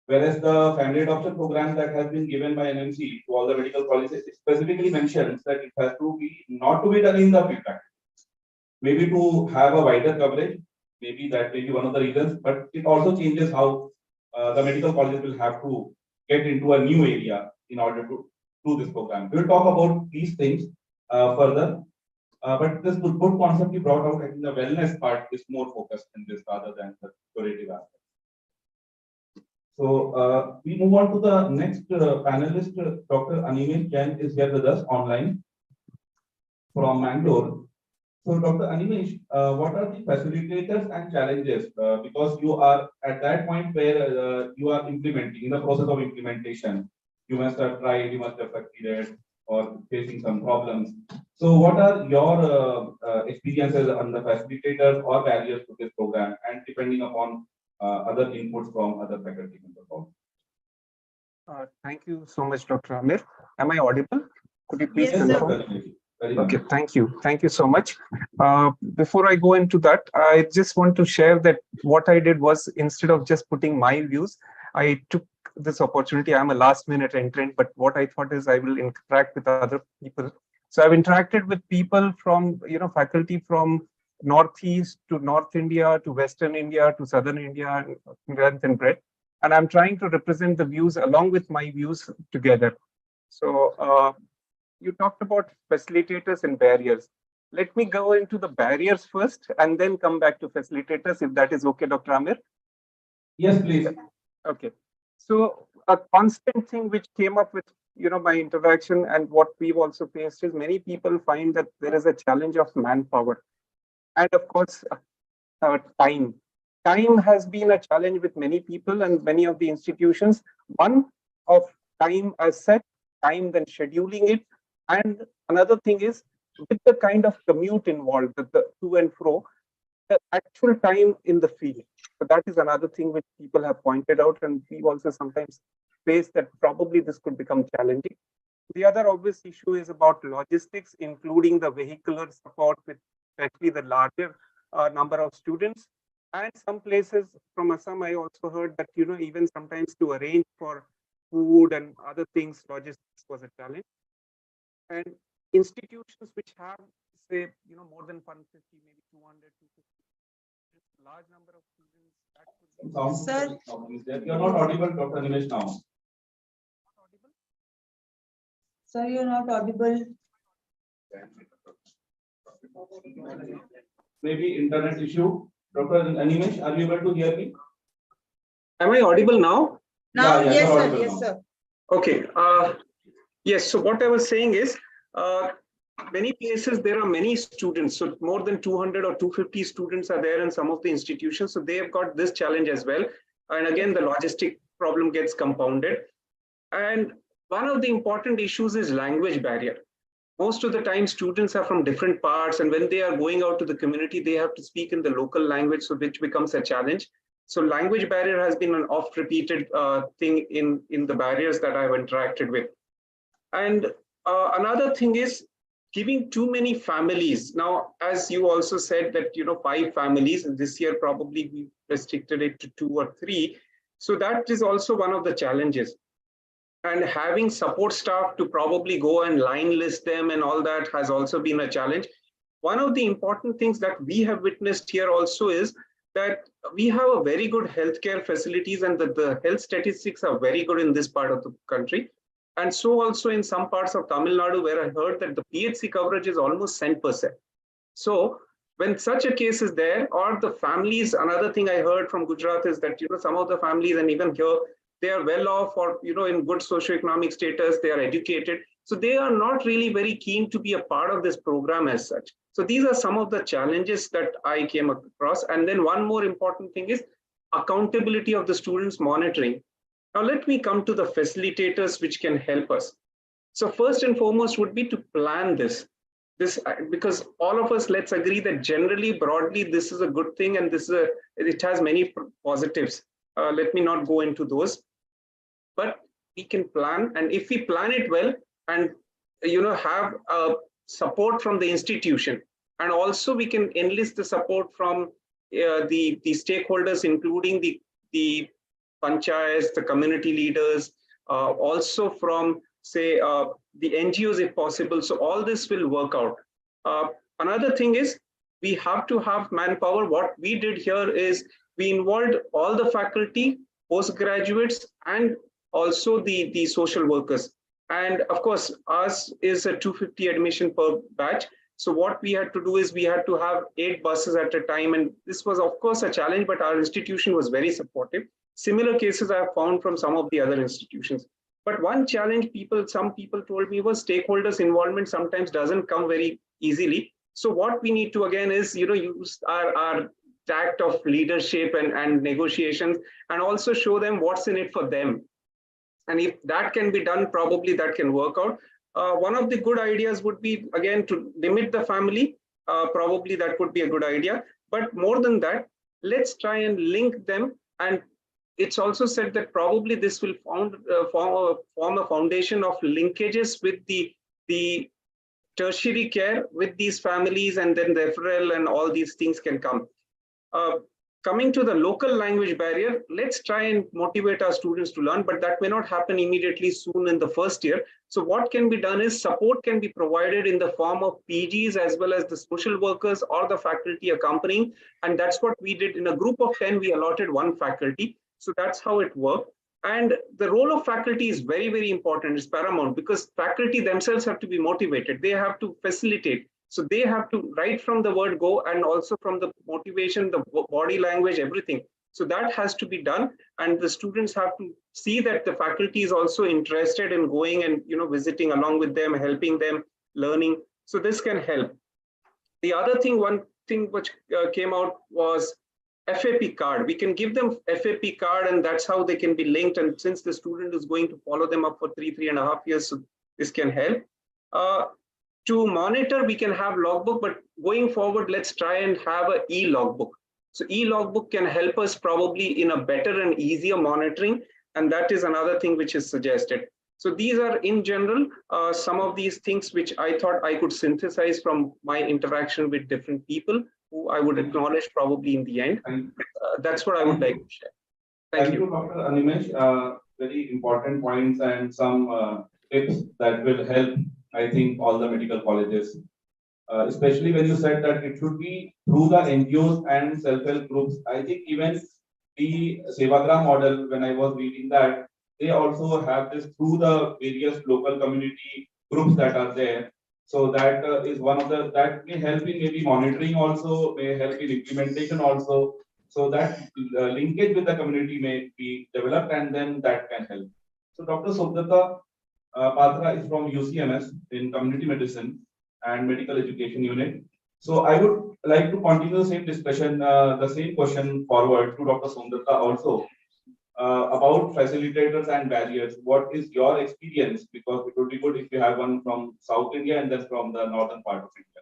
whereas the family adoption program that has been given by NMC to all the medical colleges specifically mentions that it has to be not to be done in the field practice. Maybe to have a wider coverage, maybe that may be one of the reasons, but it also changes how the medical colleges will have to get into a new area in order to do this program. We'll talk about these things further, but this good concept you brought out, I think the wellness part is more focused in this rather than the curative aspect. So we move on to the next panelist. Dr. Animesh Jain is here with us online from Mangalore. So Dr. Animesh, what are the facilitators and challenges? Because you are at that point where you are implementing, in the process of implementation, you must have tried, you must have succeeded, or facing some problems. So what are your experiences on the facilitators or barriers to this program, and depending upon other inputs from other faculty members? Thank you so much, Dr. Amir. Am I audible? Could you please Yes, confirm? Okay, thank you. Thank you so much. Before I go into that, I just want to share that what I did was, instead of just putting my views, I took this opportunity. I'm a last minute entrant, but what I thought is I will interact with other people. So I've interacted with people from, faculty from Northeast to North India to Western India to Southern India, length and breadth. And I'm trying to represent the views along with my views together. So you talked about facilitators and barriers. Let me go into the barriers first and then come back to facilitators, if that is okay, Dr. Amir. Yes, please. Okay. So a constant thing which came up with my interaction and what we've also faced is many people find that there is a challenge of manpower. And of course, time. Time has been a challenge with many people and many of the institutions. One of time as set, time then scheduling it. And another thing is with the kind of commute involved, the to and fro, the actual time in the field. So that is another thing which people have pointed out, and we've also sometimes faced that probably this could become challenging. The other obvious issue is about logistics, including the vehicular support with especially the larger number of students. And some places from Assam, I also heard that, even sometimes to arrange for food and other things, logistics was a challenge. And institutions which have, say, more than 150, maybe 200, 250, large number of students. Sir, you're not audible, Dr. Nimesh, now. Sir, you're not audible. Maybe internet issue. Dr. Animesh, are you able to hear me? Am I audible now? Now, Yeah, yes, you're sir. audible Yes, now. sir. Okay. Yes. So what I was saying is, many places there are many students. So more than 200 or 250 students are there in some of the institutions. So they have got this challenge as well. And again, the logistic problem gets compounded. And one of the important issues is language barrier. Most of the time, students are from different parts, and when they are going out to the community, they have to speak in the local language, so which becomes a challenge. So language barrier has been an oft-repeated thing in the barriers that I've interacted with. And another thing is giving too many families. Now, as you also said that, 5 families, and this year probably we restricted it to 2 or 3. So that is also one of the challenges. and having support staff to probably go and line list them and all that has also been a challenge. One of the important things that we have witnessed here also is that we have a very good healthcare facilities, and the health statistics are very good in this part of the country. And so also in some parts of Tamil Nadu, where I heard that the PHC coverage is almost 100%. So when such a case is there, or the families, another thing I heard from Gujarat is that, some of the families, and even here, they are well off, or, in good socioeconomic status, they are educated. So they are not really very keen to be a part of this program as such. So these are some of the challenges that I came across. And then one more important thing is accountability of the students monitoring. Now let me come to the facilitators which can help us. So first and foremost would be to plan this, because all of us, let's agree that generally, broadly, this is a good thing, and it has many positives. Let me not go into those, but we can plan, and if we plan it well, and have support from the institution, and also we can enlist the support from the stakeholders, including the panchayats, the community leaders, also from, say, the NGOs if possible. So all this will work out. Another thing is we have to have manpower. What we did here is we involved all the faculty, postgraduates, and also the social workers. And of course, ours is a 250 admission per batch. So what we had to do is we had to have 8 buses at a time. And this was, of course, a challenge, but our institution was very supportive. Similar cases I have found from some of the other institutions. But one challenge some people told me was stakeholders' involvement sometimes doesn't come very easily. So what we need to, again, is, use our tact of leadership and negotiations, and also show them what's in it for them. And if that can be done, probably that can work out. One of the good ideas would be, again, to limit the family. Probably that would be a good idea. But more than that, let's try and link them. And it's also said that probably this will form a foundation of linkages with the tertiary care with these families, and then the referral and all these things can come. Coming to the local language barrier, let's try and motivate our students to learn, but that may not happen immediately soon in the first year. So what can be done is support can be provided in the form of PGs as well as the social workers or the faculty accompanying. And that's what we did. In a group of 10, we allotted 1 faculty. So that's how it worked. And the role of faculty is very, very important. It's paramount, because faculty themselves have to be motivated. They have to facilitate. So they have to, right from the word go, and also from the motivation, the body language, everything. So that has to be done. And the students have to see that the faculty is also interested in going and, visiting along with them, helping them, learning. So this can help. The other thing, one thing which came out was FAP card. We can give them FAP card, and that's how they can be linked. And since the student is going to follow them up for 3.5 years, so this can help. To monitor, we can have logbook, but going forward, let's try and have an e-logbook. So e-logbook can help us probably in a better and easier monitoring. And that is another thing which is suggested. So these are, in general, some of these things which I thought I could synthesize from my interaction with different people, who I would acknowledge probably in the end. That's what I would like to share. Thank you, Dr. Animesh. Very important points and some tips that will help, I think, all the medical colleges. Especially when you said that it should be through the NGOs and self-help groups. I think even the Sevagram model, when I was reading that, they also have this through the various local community groups that are there. So that is one of that may help in maybe monitoring also, may help in implementation also. So that linkage with the community may be developed, and then that can help. So Dr. Subhrata Patra is from UCMS in Community Medicine and Medical Education Unit. So I would like to continue the same discussion, the same question forward to Dr. Subhrata also about facilitators and barriers. What is your experience? Because it would be good if you have one from South India and then from the northern part of India.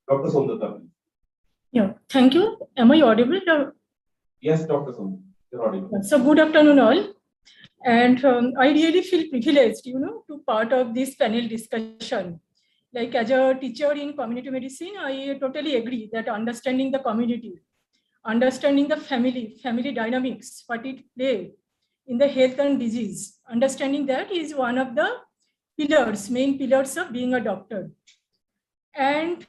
Dr. Subhrata. Yeah, thank you. Am I audible? Yes, Dr. Subhrata, you're audible. So good afternoon all. And I really feel privileged, to part of this panel discussion. Like as a teacher in community medicine, I totally agree that understanding the community, understanding the family dynamics, what it plays, in the health and disease. Understanding that is one of the pillars, main pillars of being a doctor. And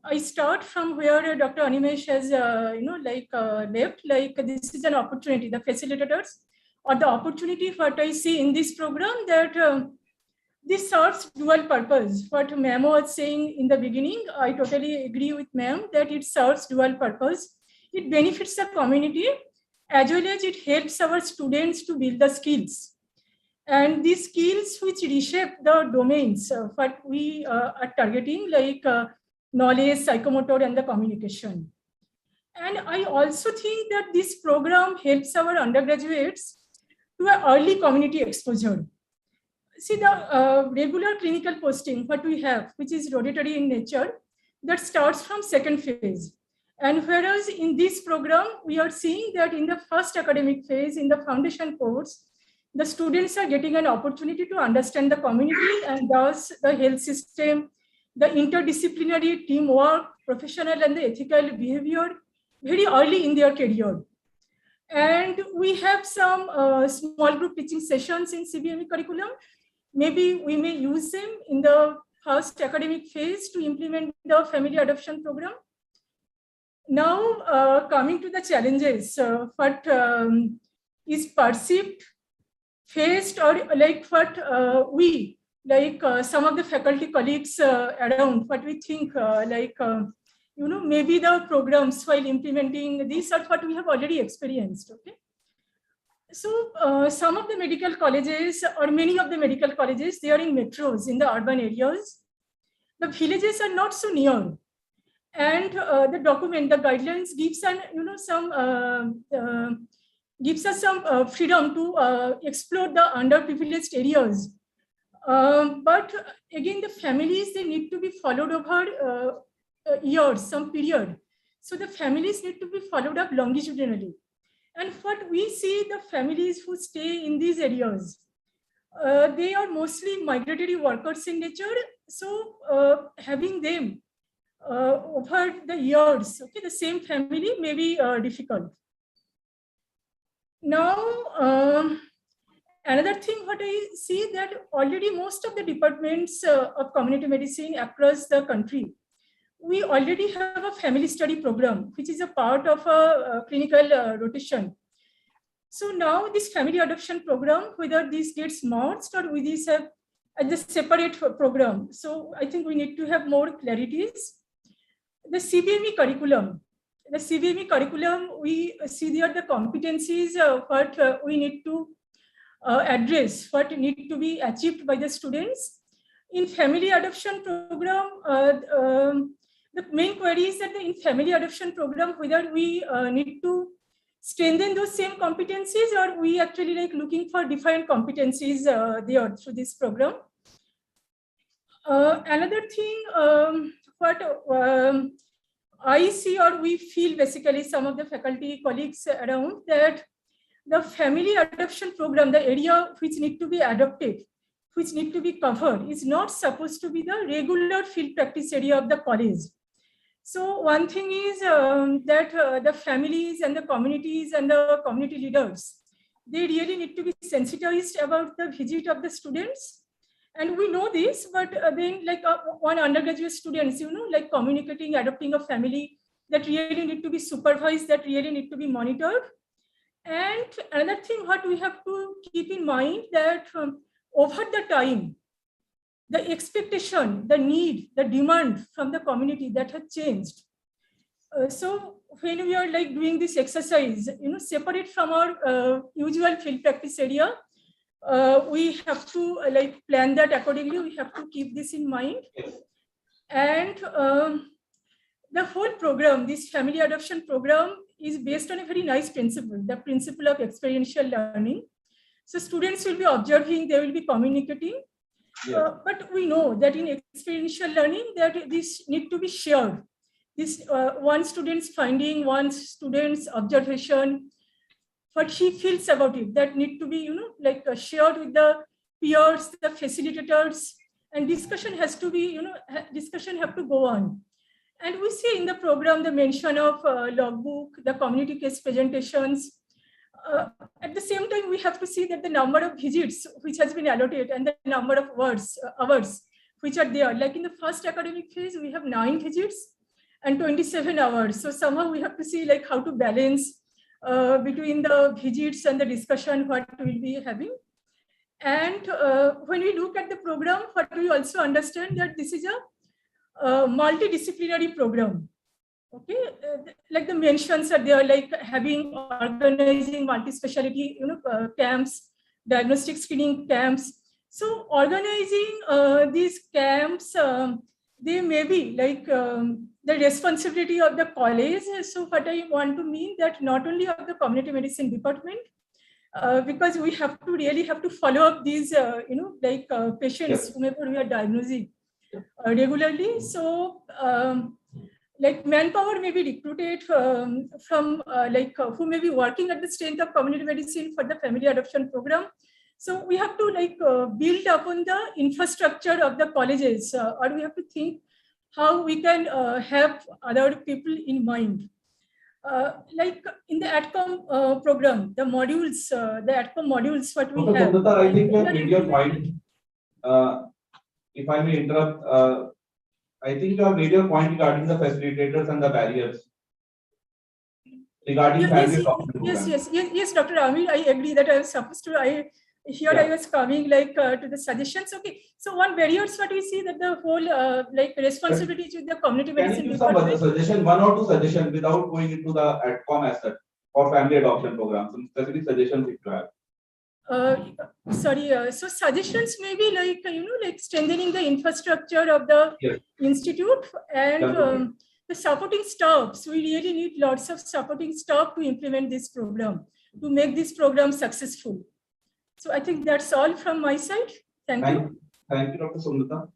I start from where Dr. Animesh has, left. Like this is an opportunity. The facilitators or the opportunity what I see in this program that this serves dual purpose. What ma'am was saying in the beginning, I totally agree with ma'am that it serves dual purpose. It benefits the community as well as it helps our students to build the skills. And these skills which reshape the domains what we are targeting, like knowledge, psychomotor, and the communication. And I also think that this program helps our undergraduates to an early community exposure. See, the regular clinical posting, what we have, which is rotatory in nature, that starts from second phase. And whereas in this program, we are seeing that in the first academic phase, in the foundation course, the students are getting an opportunity to understand the community and thus the health system, the interdisciplinary teamwork, professional and the ethical behavior very early in their career. And we have some small group teaching sessions in CBME curriculum. Maybe we may use them in the first academic phase to implement the family adoption program. Now, coming to the challenges, what is perceived, faced, or like what we, like some of the faculty colleagues around, what we think, maybe the programs while implementing these are what we have already experienced, okay? So some of the medical colleges or many of the medical colleges, they are in metros, in the urban areas. The villages are not so near. And the document, the guidelines gives an, gives us some freedom to explore the underprivileged areas. But again, the families, they need to be followed over years, some period. So the families need to be followed up longitudinally. And what we see, the families who stay in these areas, they are mostly migratory workers in nature. So having them over the years, okay, the same family may be difficult. Now, another thing what I see that already most of the departments of community medicine across the country, we already have a family study program, which is a part of a clinical rotation. So now this family adoption program, whether this gets merged or we this have a separate program. So I think we need to have more clarities. The CBME curriculum. The CBME curriculum, we see there the competencies what we need to address, what need to be achieved by the students. In family adoption program, the main query is that in family adoption program, whether we need to strengthen those same competencies or we actually like looking for different competencies there through this program. Another thing, what I see or we feel basically some of the faculty colleagues around that the family adoption program, the area which need to be adopted, which need to be covered is not supposed to be the regular field practice area of the college. So one thing is that the families and the communities and the community leaders, they really need to be sensitized about the visit of the students. And we know this, but then like one undergraduate students, like communicating, adopting a family that really need to be supervised, that really need to be monitored. And another thing what we have to keep in mind that over the time, the expectation, the need, the demand from the community that has changed. So when we are like doing this exercise, separate from our usual field practice area, we have to like plan that accordingly. We have to keep this in mind. And the whole program, this family adoption program, is based on a very nice principle, the principle of experiential learning. So students will be observing, they will be communicating. But we know that in experiential learning that this need to be shared. This one student's finding, one student's observation, what he feels about it, that need to be, like shared with the peers, the facilitators, and discussion has to be, discussion have to go on. And we see in the program the mention of logbook, the community case presentations, at the same time, we have to see that the number of visits which has been allocated and the number of hours which are there. Like in the first academic phase, we have 9 visits and 27 hours. So somehow we have to see like how to balance between the visits and the discussion what we'll be having. And when we look at the program, what we also understand that this is a multidisciplinary program. Okay, like the mentions are there, like having organizing multi-speciality, camps, diagnostic screening camps. So organizing these camps, they may be like the responsibility of the college. So what I want to mean that not only of the community medicine department, because we have to really have to follow up these, patients, Yes. whomever we are diagnosing regularly. So like manpower may be recruited from who may be working at the strength of community medicine for the family adoption program. So we have to build upon the infrastructure of the colleges, or we have to think how we can have other people in mind. Like in the ATCOM program, the modules, the ATCOM modules, what we Dr. have. Sundar, I think you have made your point. If I may interrupt, I think you have made your point regarding the facilitators and the barriers. Regarding family adoption program. Yes, Dr. Amir, I agree that I was supposed to, I was coming to the suggestions. Okay, so one barriers what we see that the whole responsibility to the community Can medicine you give some department. suggestion, 1 or 2 suggestions without going into the ATCOM as such for family adoption program? Some specific suggestions if you have. So suggestions may be like strengthening the infrastructure of the institute and the supporting staffs. We really need lots of supporting staff to implement this program, to make this program successful. So I think that's all from my side. Thank you. Thank you, Dr. Sundar.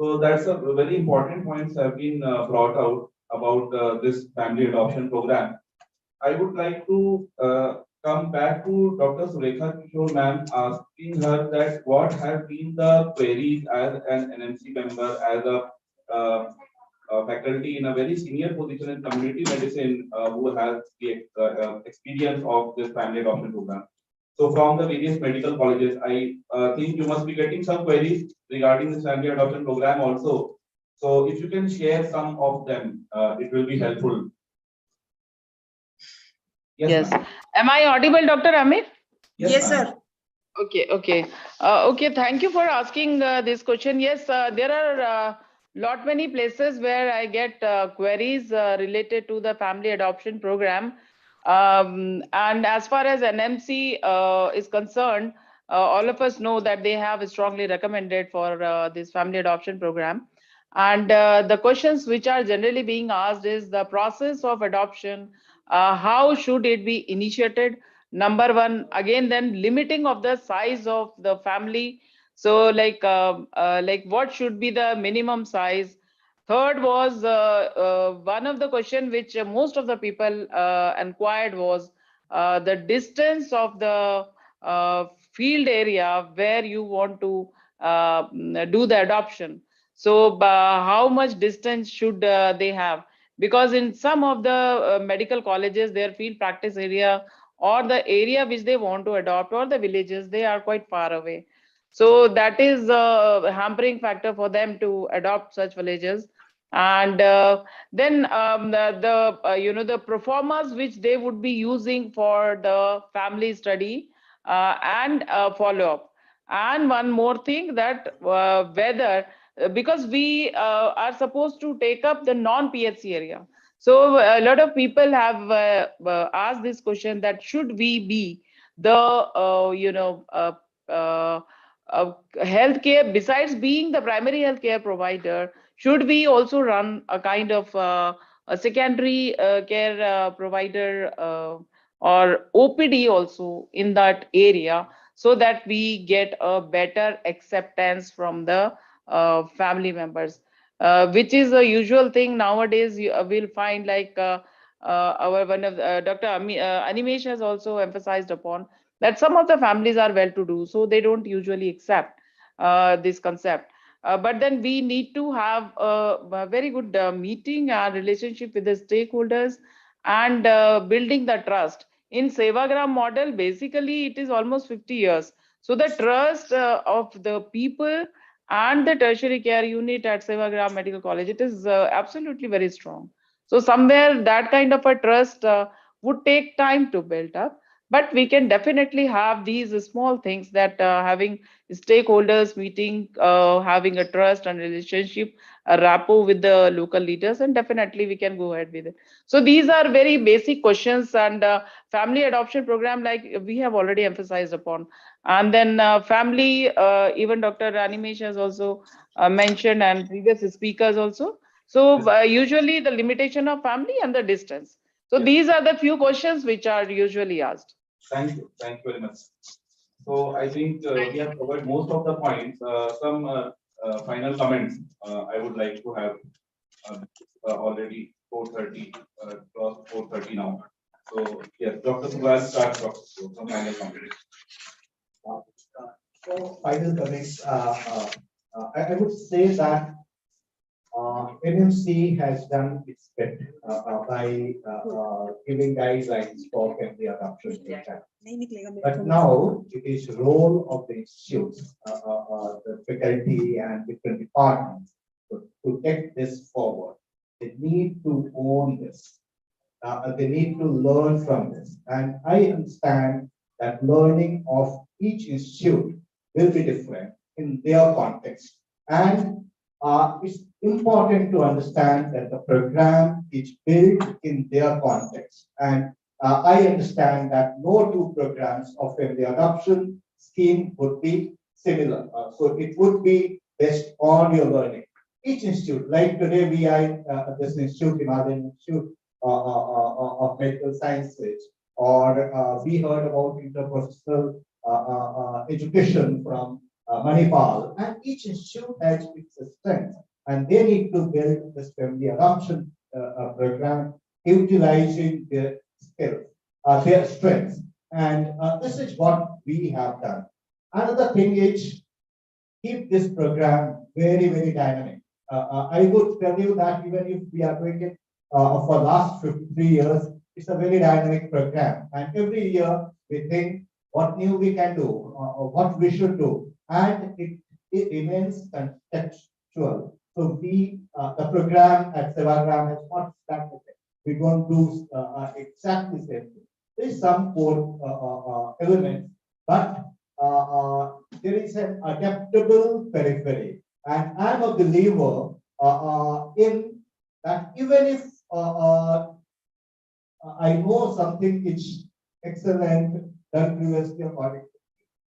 So that's a very important points have been brought out about this family adoption program. I would like to come back to Dr. Surekha Kishore ma'am, asking her that what have been the queries as an NMC member, as a faculty in a very senior position in community medicine who has the experience of this family adoption program. So from the various medical colleges, I think you must be getting some queries regarding this family adoption program also. So if you can share some of them, it will be helpful. Yes. Am I audible, Dr. Amir? Yes, sir. Okay. Okay. Thank you for asking this question. Yes, there are many places where I get queries related to the family adoption program. And as far as NMC is concerned, all of us know that they have strongly recommended for this family adoption program. And the questions which are generally being asked is the process of adoption. How should it be initiated? Number one, again, then limiting of the size of the family. So like what should be the minimum size? Third was one of the question which most of the people inquired was the distance of the field area where you want to do the adoption. So how much distance should they have? Because in some of the medical colleges, their field practice area or the area which they want to adopt or the villages, they are quite far away. So that is a hampering factor for them to adopt such villages. And then the proformas which they would be using for the family study and follow-up. And one more thing that whether, because we are supposed to take up the non-PHC area. So a lot of people have asked this question that should we be the healthcare, besides being the primary healthcare provider, should we also run a kind of a secondary care provider or OPD also in that area, so that we get a better acceptance from the family members, which is a usual thing nowadays. You will find like our one of Dr. Animesh has also emphasized upon that some of the families are well-to-do, so they don't usually accept this concept. But then we need to have a very good meeting and relationship with the stakeholders and building the trust In Sevagram model, basically it is almost 50 years. So the trust of the people and the tertiary care unit at Sevagram Medical College, it is absolutely very strong. So somewhere that kind of a trust would take time to build up, but we can definitely have these small things that having stakeholders meeting, having a trust and relationship, a rapport with the local leaders, and definitely we can go ahead with it. So these are very basic questions, and family adoption program, like we have already emphasized upon. And then family, even Dr. Animesh has also mentioned, and previous speakers also. So usually the limitation of family and the distance. So these are the few questions which are usually asked. Thank you very much. So I think we have covered most of the points. Some final comments I would like to have already 4:30, cross 4:30 now. So yes, Dr. Subhash, start some final comments. So final comments. I would say that NMC has done its bit by giving guidelines for family adoption program. But now it is the role of the institutes, the faculty and different departments to take this forward. They need to own this. They need to learn from this. And I understand that learning of each institute will be different in their context. And it's important to understand that the program is built in their context. And I understand that no two programs of family adoption scheme would be similar. So it would be based on your learning. Each institute, like today we are this institute, Himalayan Institute of Medical Sciences, or we heard about interprofessional education from Manipal, and each institute has its strength, and they need to build this family adoption program utilizing their skills, their strengths, and this is what we have done. Another thing is keep this program very, very dynamic. I would tell you that even if we are doing it for last 53 years, it's a very dynamic program, and every year we think what new we can do, what we should do, and it remains contextual. So we, the program at Sevagram has not started. We don't do exactly the same thing. There is some core elements, but there is an adaptable periphery. And I'm a believer in that even if I know something is excellent done previously according,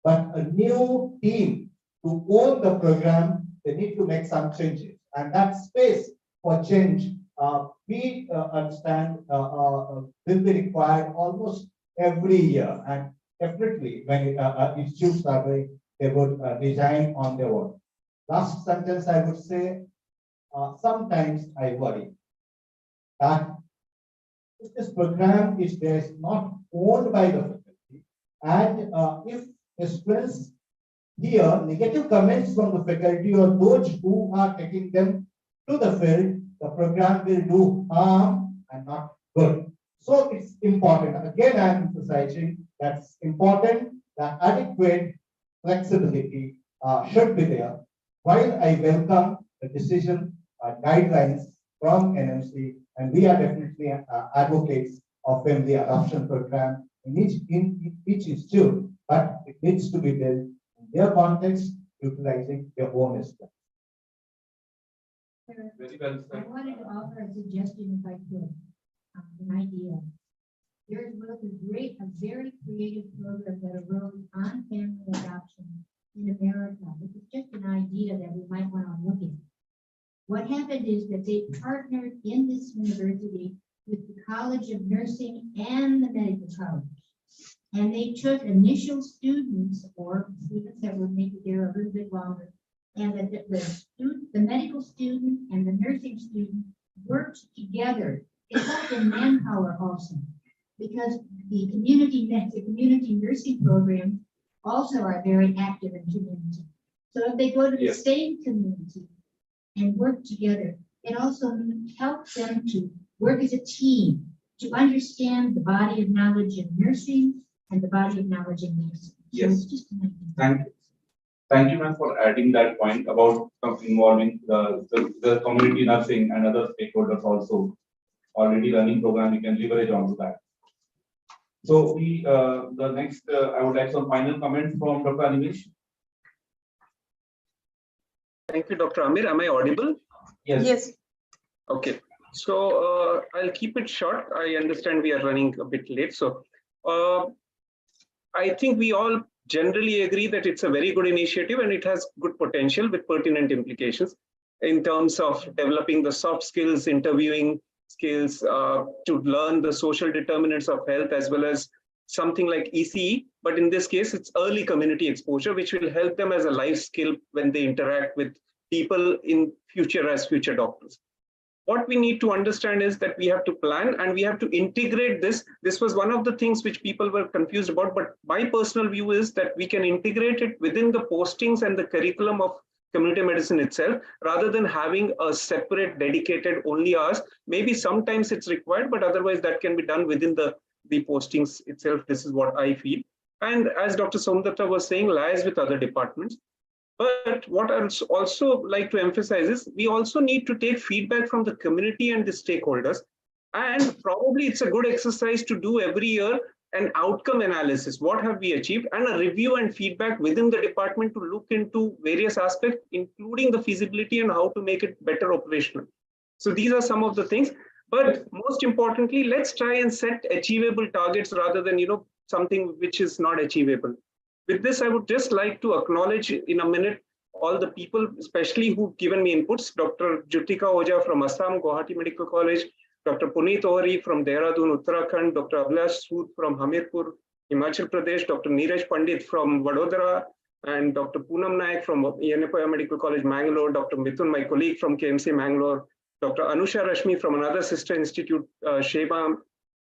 but a new team to own the program, they need to make some changes. And that space for change, we understand will be required almost every year. And definitely when institutes are doing, they would design on their own. Last sentence, I would say, sometimes I worry that if this program is there is not owned by the faculty, and if the students hear negative comments from the faculty or those who are taking them to the field, the program will do harm and not good. So it's important. Again, I'm emphasizing that's important that adequate flexibility should be there. While I welcome the decision guidelines from NMC, and we are definitely advocates of family adoption program in each institute, but it needs to be built in their context, utilizing their own strength. Very well said. I wanted to offer a suggestion if I could, an idea. There is a very creative program that arose on family adoption in America. This is just an idea that we might want to look at. What happened is that they partnered in this university with the College of Nursing and the Medical College. And they took initial students or students that were maybe there a little bit longer. And the medical student and the nursing student worked together. It helped in manpower also, because the community nursing programs also are very active in community. So if they go to the same community and work together, it also helps them to work as a team to understand the body of knowledge in nursing and the body of knowledge in medicine. So Yes. it's just an idea. Thank you, ma'am, for adding that point about involving the community nursing and other stakeholders also. Already running program, we can leverage onto that. So the next, I would like some final comments from Dr. Animesh. Thank you, Dr. Amir. Am I audible? Yes. Yes. Okay. So I'll keep it short. I understand we are running a bit late. So I think we all generally agree that it's a very good initiative and it has good potential with pertinent implications in terms of developing the soft skills, interviewing skills, to learn the social determinants of health, as well as something like ECE. But in this case, it's early community exposure, which will help them as a life skill when they interact with people in future as future doctors. What we need to understand is that we have to plan and we have to integrate this. This was one of the things which people were confused about, but my personal view is that we can integrate it within the postings and the curriculum of community medicine itself, rather than having a separate dedicated only hours. Maybe sometimes it's required, but otherwise that can be done within the postings itself. This is what I feel. And as Dr. Somdatta was saying, liaise with other departments. But what I also like to emphasize is we also need to take feedback from the community and the stakeholders. And probably it's a good exercise to do every year an outcome analysis. What have we achieved? And a review and feedback within the department to look into various aspects, including the feasibility and how to make it better operational. So these are some of the things. But most importantly, let's try and set achievable targets rather than, something which is not achievable. With this, I would just like to acknowledge in a minute all the people, especially who've given me inputs. Dr. Jutika Oja from Assam, Guwahati Medical College, Dr. Puneet Ohri from Dehradun, Uttarakhand, Dr. Abhilash Sood from Hamirpur, Himachal Pradesh, Dr. Neeraj Pandit from Vadodara, and Dr. Poonam Naik from Yenepoya Medical College, Mangalore, Dr. Mithun, my colleague from KMC Mangalore, Dr. Anusha Rashmi from another sister institute, Sheba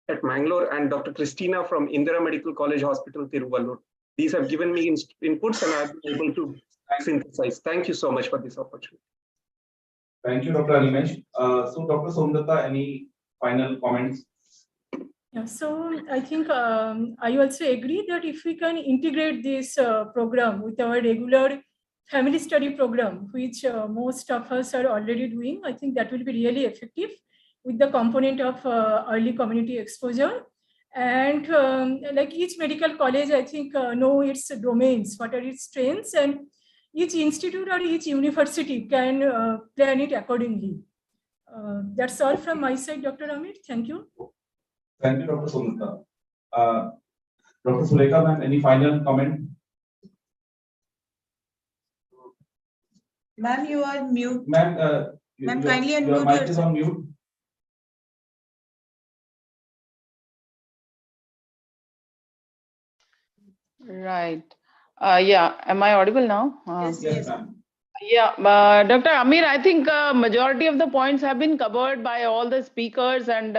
at Mangalore, and Dr. Christina from Indira Medical College Hospital, Tiruvallur. These have given me inputs and I've been able to synthesize. Thank you so much for this opportunity. Thank you, Dr. Animesh. So, Dr. Somdatta, any final comments? Yeah, so I think I also agree that if we can integrate this program with our regular family study program, which most of us are already doing, I think that will be really effective with the component of early community exposure. And like each medical college, I think know its domains, what are its strengths, and each institute or each university can plan it accordingly. That's all from my side, Dr. Amit. Thank you. Thank you, Dr. Somdatta. Dr. Sulekha, ma'am, any final comment? Ma'am, you are mute. Ma'am, Ma'am, kindly unmute your mic is yourself. on mute. Right. Yeah. Am I audible now? Yes, ma'am. Yeah, Dr. Amir, I think majority of the points have been covered by all the speakers, and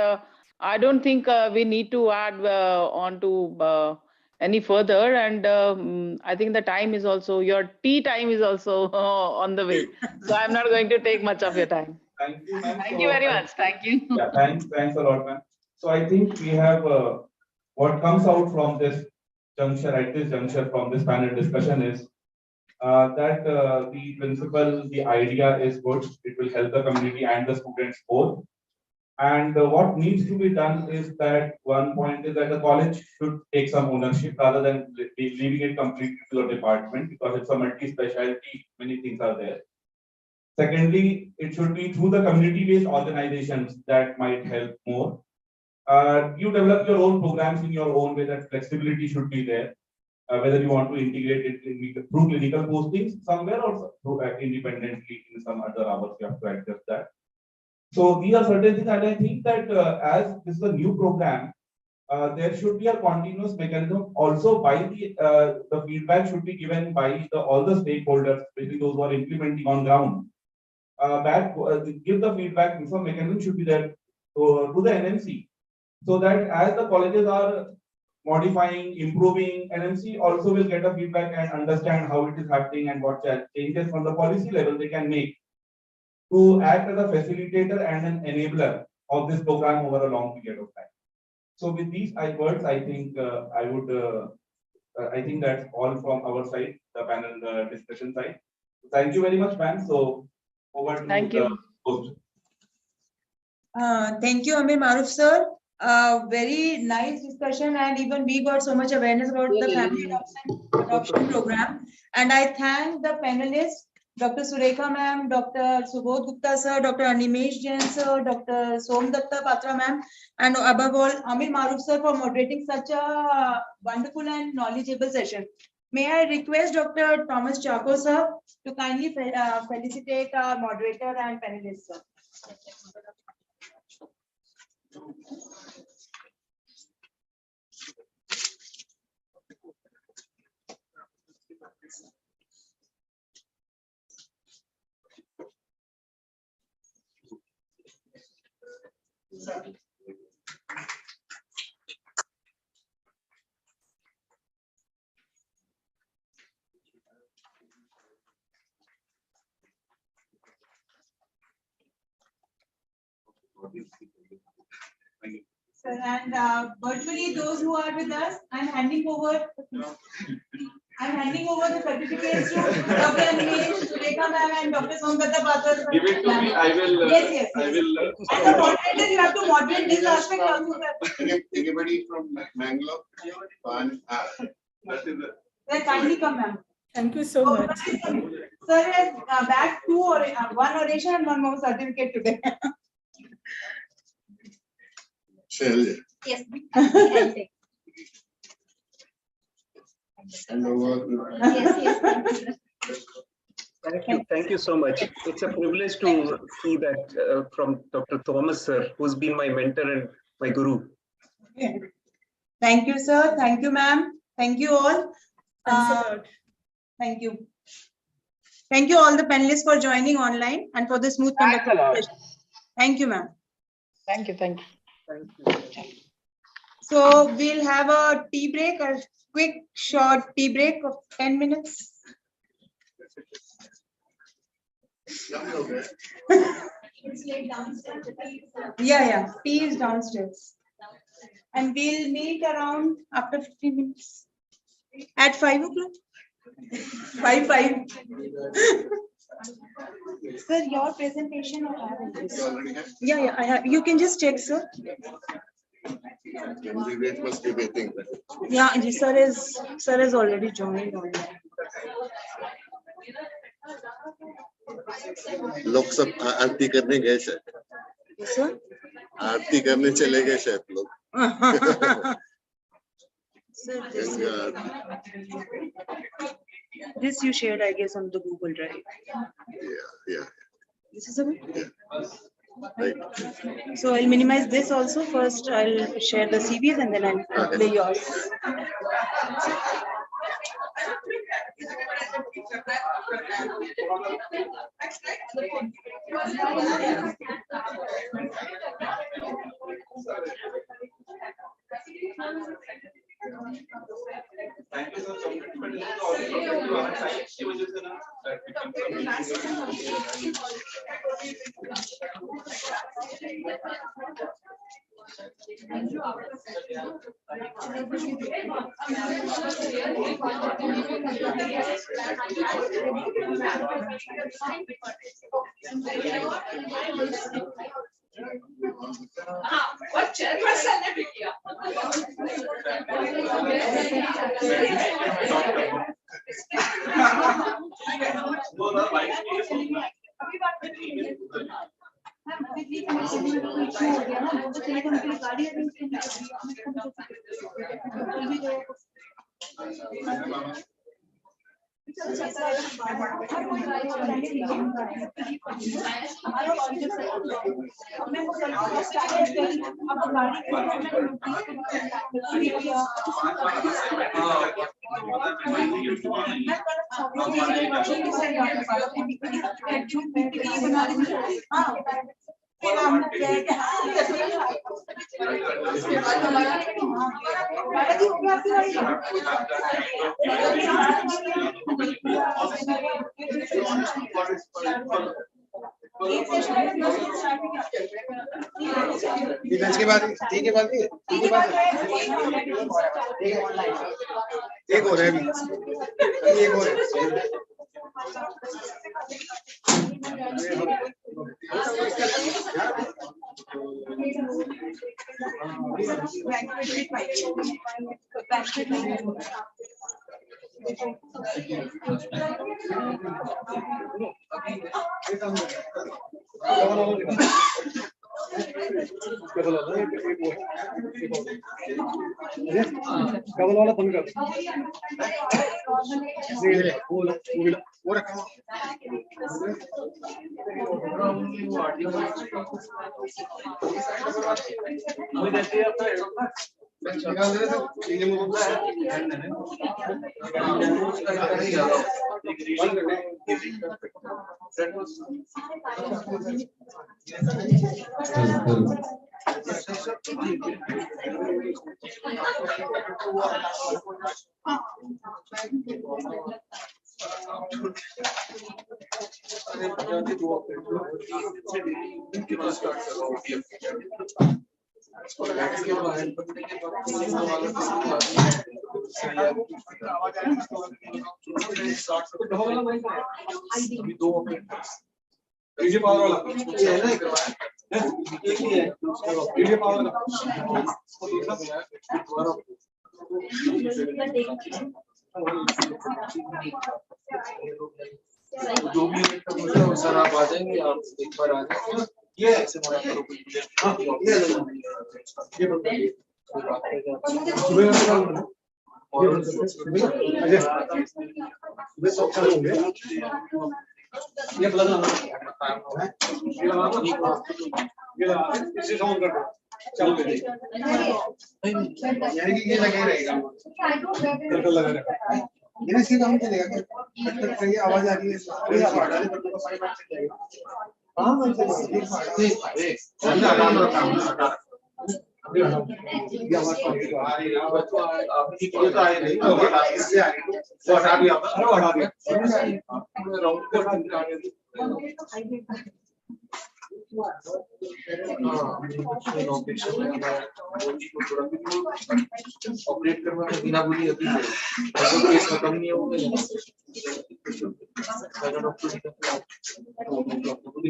I don't think we need to add on to any further. And I think the time is also, your tea time is also on the way. So I'm not going to take much of your time. Thank you, ma'am. Thank you very much. Thank you. Yeah, thanks a lot, ma'am. So I think we have what comes out from this juncture, at this juncture from this panel discussion is that the principle, the idea is good. It will help the community and the students both. And what needs to be done is that one point is that the college should take some ownership rather than leaving it completely to the department, because it's a multi-specialty, many things are there. Secondly, it should be through the community-based organizations that might help more. You develop your own programs in your own way, that flexibility should be there. Whether you want to integrate it through clinical postings somewhere or through independently in some other hours, you have to adjust that. So these are certain things, and I think that as this is a new program, there should be a continuous mechanism. Also, by the feedback should be given by all the stakeholders, especially those who are implementing on ground. Give the feedback. Some mechanism should be there to the NMC, so that as the colleges are modifying, improving, NMC also will get a feedback and understand how it is happening and what changes from the policy level they can make to act as a facilitator and an enabler of this program over a long period of time. So with these words, I think I think that's all from our side, the panel discussion side. Thank you very much, ma'am. So over to the host. Thank you, Amir Maruf sir. Very nice discussion, and even we got so much awareness about the family adoption program. And I thank the panelists, Dr. Surekha ma'am, Dr. Subodh Gupta sir, Dr. Animesh Jain sir, Dr. Somdatta Patra ma'am, and above all, Amir Maruf sir for moderating such a wonderful and knowledgeable session. May I request Dr. Thomas Chako sir to kindly felicitate our moderator and panelists, sir. Sir, and virtually those who are with us, I'm handing over the certificates to Dr. Animesh, Surekha ma'am, and Dr. Somdatta Patra. Give it to me. I will. Yes. I will. As a moderator, you have to moderate this aspect also, sir. Anybody from Bangalore? Sir, kindly come, ma'am. Thank you so much. Sir has back one oration and one more certificate today. Shailesh. Yes. Thank you so much. It's a privilege to see that from Dr. Thomas sir, who's been my mentor and my guru. Thank you, sir. Thank you, ma'am. Thank you all. Thank you. Thank you all the panelists for joining online and for the smooth conduct. Thank you, ma'am. Thank you. Thank you. So we'll have a tea break, a quick short tea break of 10 minutes. It's like downstairs. Yeah. Tea is downstairs. And we'll meet around after 15 minutes. At 5 o'clock? 5. Sir, your presentation or have it? Yeah, I have. You can just check, sir. Must be waiting. Yeah, sir is already joined online. लोग सब आरती करने गए शायद. Yes, sir. आरती करने चले गए शायद लोग. Sir, this you shared, I guess, on the Google Drive. Yeah. This is a bit. Yeah. Right. So I'll minimize this also. First, I'll share the CVs and then I'll play yours. Thank you, What chairperson ने भी किया? Defence के बाद ठीक है बाद एक और है अभी एक और है डबल वाला बंद कर वो रखा अभी 2 वीडियो पावर वाला ये है ना एक ही है वीडियो पावर का जो भी सर आप आ जाएंगे आप एक बार आ जाएंगे ये ऐसे मना करो ये लगा इसे समझ कर चल यानी कि ये लगे रहेगा बिल्कुल लगा रहेगा ये ना सीधा हम चलेगा कट कट करिए आवाज आ रही है ये आप हटा दे तो 5 मिनट से जाएगा हां मैं ठीक ये आवाज आ रही है आप की कॉल तो आए नहीं इससे आ रही है वो हटा दिया अरे हटा दिया राउंड कर ऑपरेट करना है बिना बोली अभी केस खत्म नहीं होगा डॉक्टर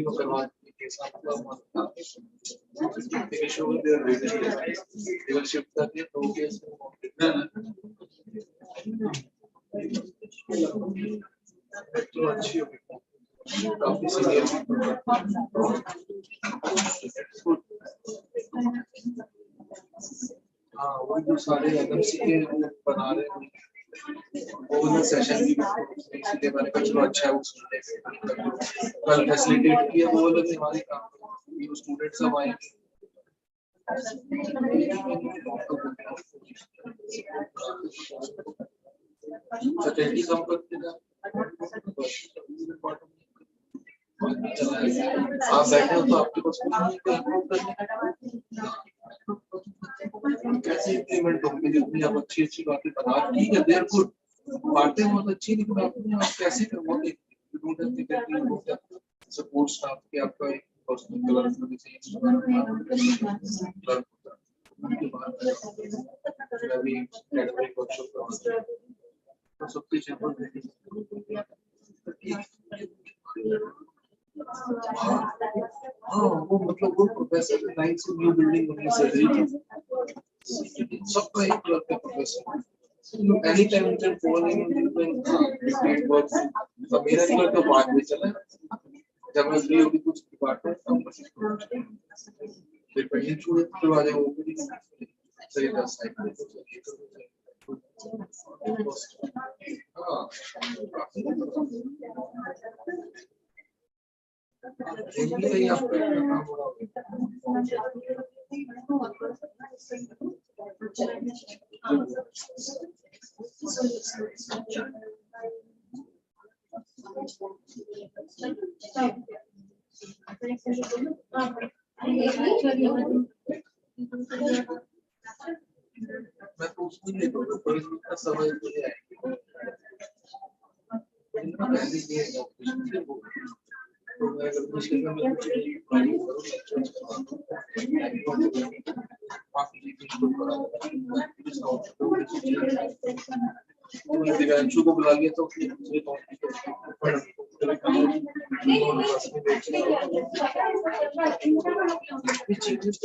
को करवा केस शिफ्ट करके तो केस तो अच्छी होगी काफी सीनियर हाँ वो जो सारे एमसी के बना रहे हैं वो सेशन भी सीधे मैंने कहा चलो अच्छा है वो कल फैसिलिटेट किया वो लोग हमारे काम वो स्टूडेंट सब आएंगे फैकल्टी कम करते हैं आप बैठे हो तो आपके पास कैसे इम्प्लीमेंट होंगे जितनी आप अच्छी अच्छी बातें बता ठीक है देर गुड बातें बहुत अच्छी लेकिन आपने आप कैसे करवाओगे सपोर्ट स्टाफ के आपका एक पर्सनल कलर होना चाहिए तो सब कुछ हाँ वो मतलब वो प्रोफेसर लाइन से न्यू बिल्डिंग बनने से सबका एक क्लब का professor any time you can call in great work तो मेरा क्लब तो बाद में चला जब मैं फ्री होगी कुछ डिपार्टमेंट काम कर डिपेंडेंट स्टूडेंट करवा दे वो भी सही 10 साइकिल हाँ नहीं आप मैं तो उसको नहीं तो पर इसका समय मुझे आएगा दिव्यांशु को बुला लिया तो चीफ मिनिस्टर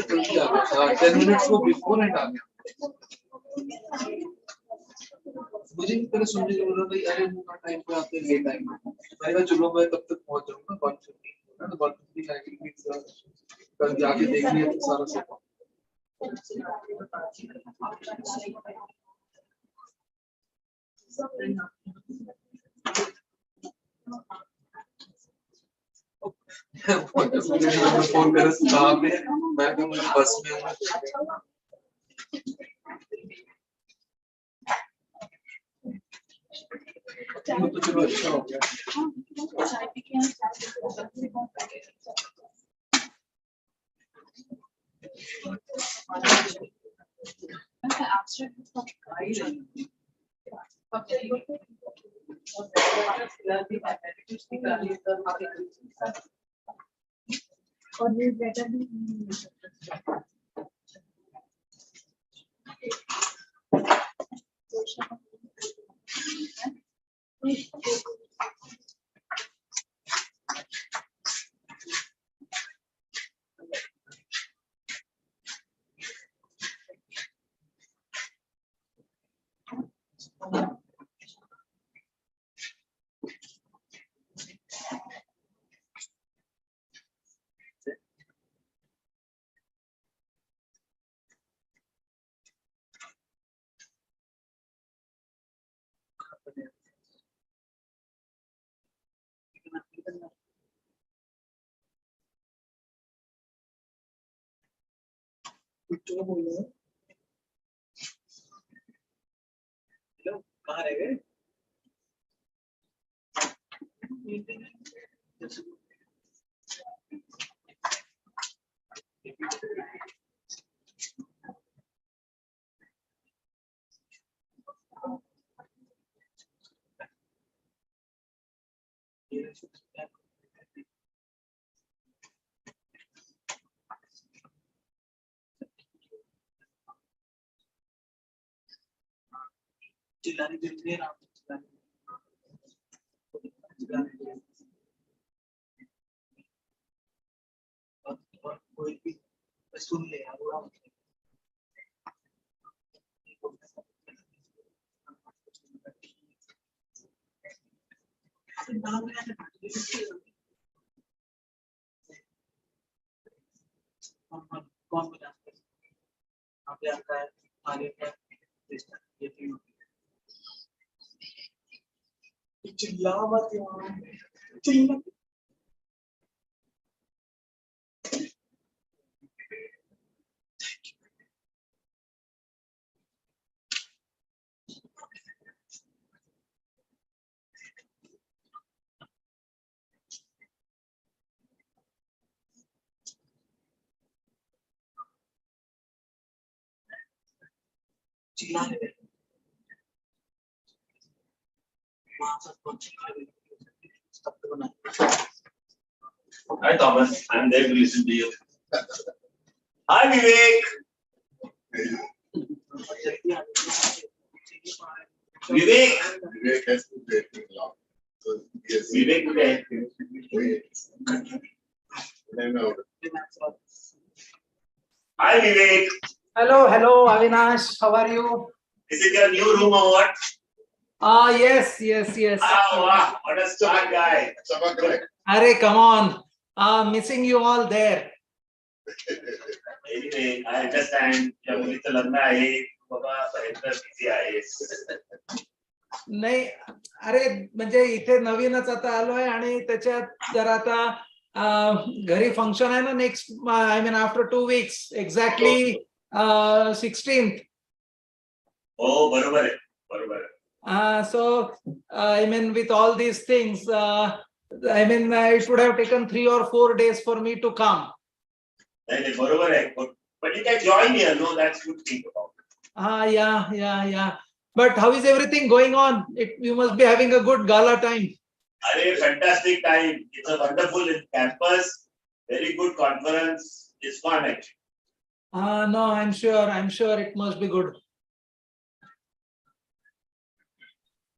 जल्दी आ गया था 10 मिनट्स वो बिफोर एंड आ गया मुझे भी पहले सुनने को बोला भाई अरे वो टाइम पे आते लेट आएंगे मैंने कहा चलो मैं तब तक पहुंच जाऊंगा 1:50 ना 1:50 आएगी कल जाके देख लिया तो सारा सब फोन कर कहाँ पे मैं बस में हूँ तो चलो अच्छा हो गया और ये बेटर भी कहाँ रह गए चिल्लाने देते हैं कोई भी सुन ले कौन बना आप आपका आगे का चिल्ला मत यार चिल्ला चिल्ला Hi Thomas, I'm there to listen to you. Hi Vivek. Vivek. Vivek has been waiting long. So yes. Vivek today. Hi Vivek. Hello, Avinash. How are you? Is it your new room or what? Yes. Oh wow, what a smart guy. Arey, come on. Missing you all there. Anyway, I understand. या मुझे तो लगना है बाबा भयंकर busy आहे. नाही अरे म्हणजे इथे नवीनच आता आलोय आणि त्याच्यात जरा आता घरी फंक्शन आहे ना next I mean after 2 weeks exactly 16th. Oh, बरोबर आहे. So I mean with all these things I mean it would have taken 3 or 4 days for me to come. नाही बरोबर आहे. But you can join here, no? That's good thing about it. Yeah. But how is everything going on? You must be having a good gala time. Fantastic time. It's a wonderful campus. Very good conference. It's fun actually. No, I'm sure it must be good.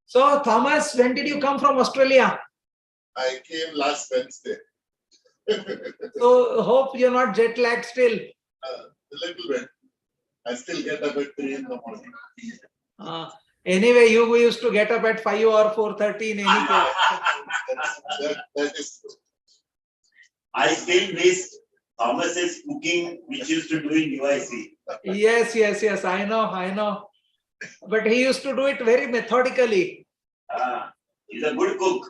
So Thomas, when did you come from Australia? I came last Wednesday. So hope you're not jet lagged still. A little bit. I still get up at 3 in the morning. Anyway, you used to get up at 5 or 4:30 in any case. That is true. I still miss Thomas's cooking, which used to do in UIC. Yes. I know. But he used to do it very methodically. He's a good cook.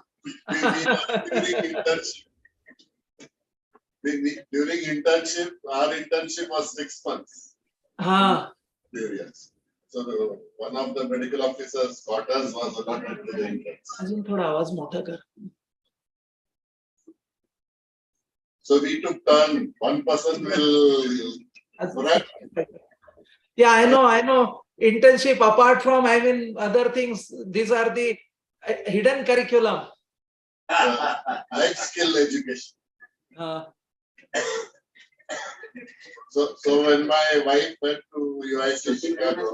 During internship, our internship was 6 months. Yes. So one of the medical officers' quarters was allotted to the interns. So we took turn. One person will. Yeah, I know. Internship, apart from other things, these are the hidden curriculum. Life skill education. So when my wife went to UIC Chicago,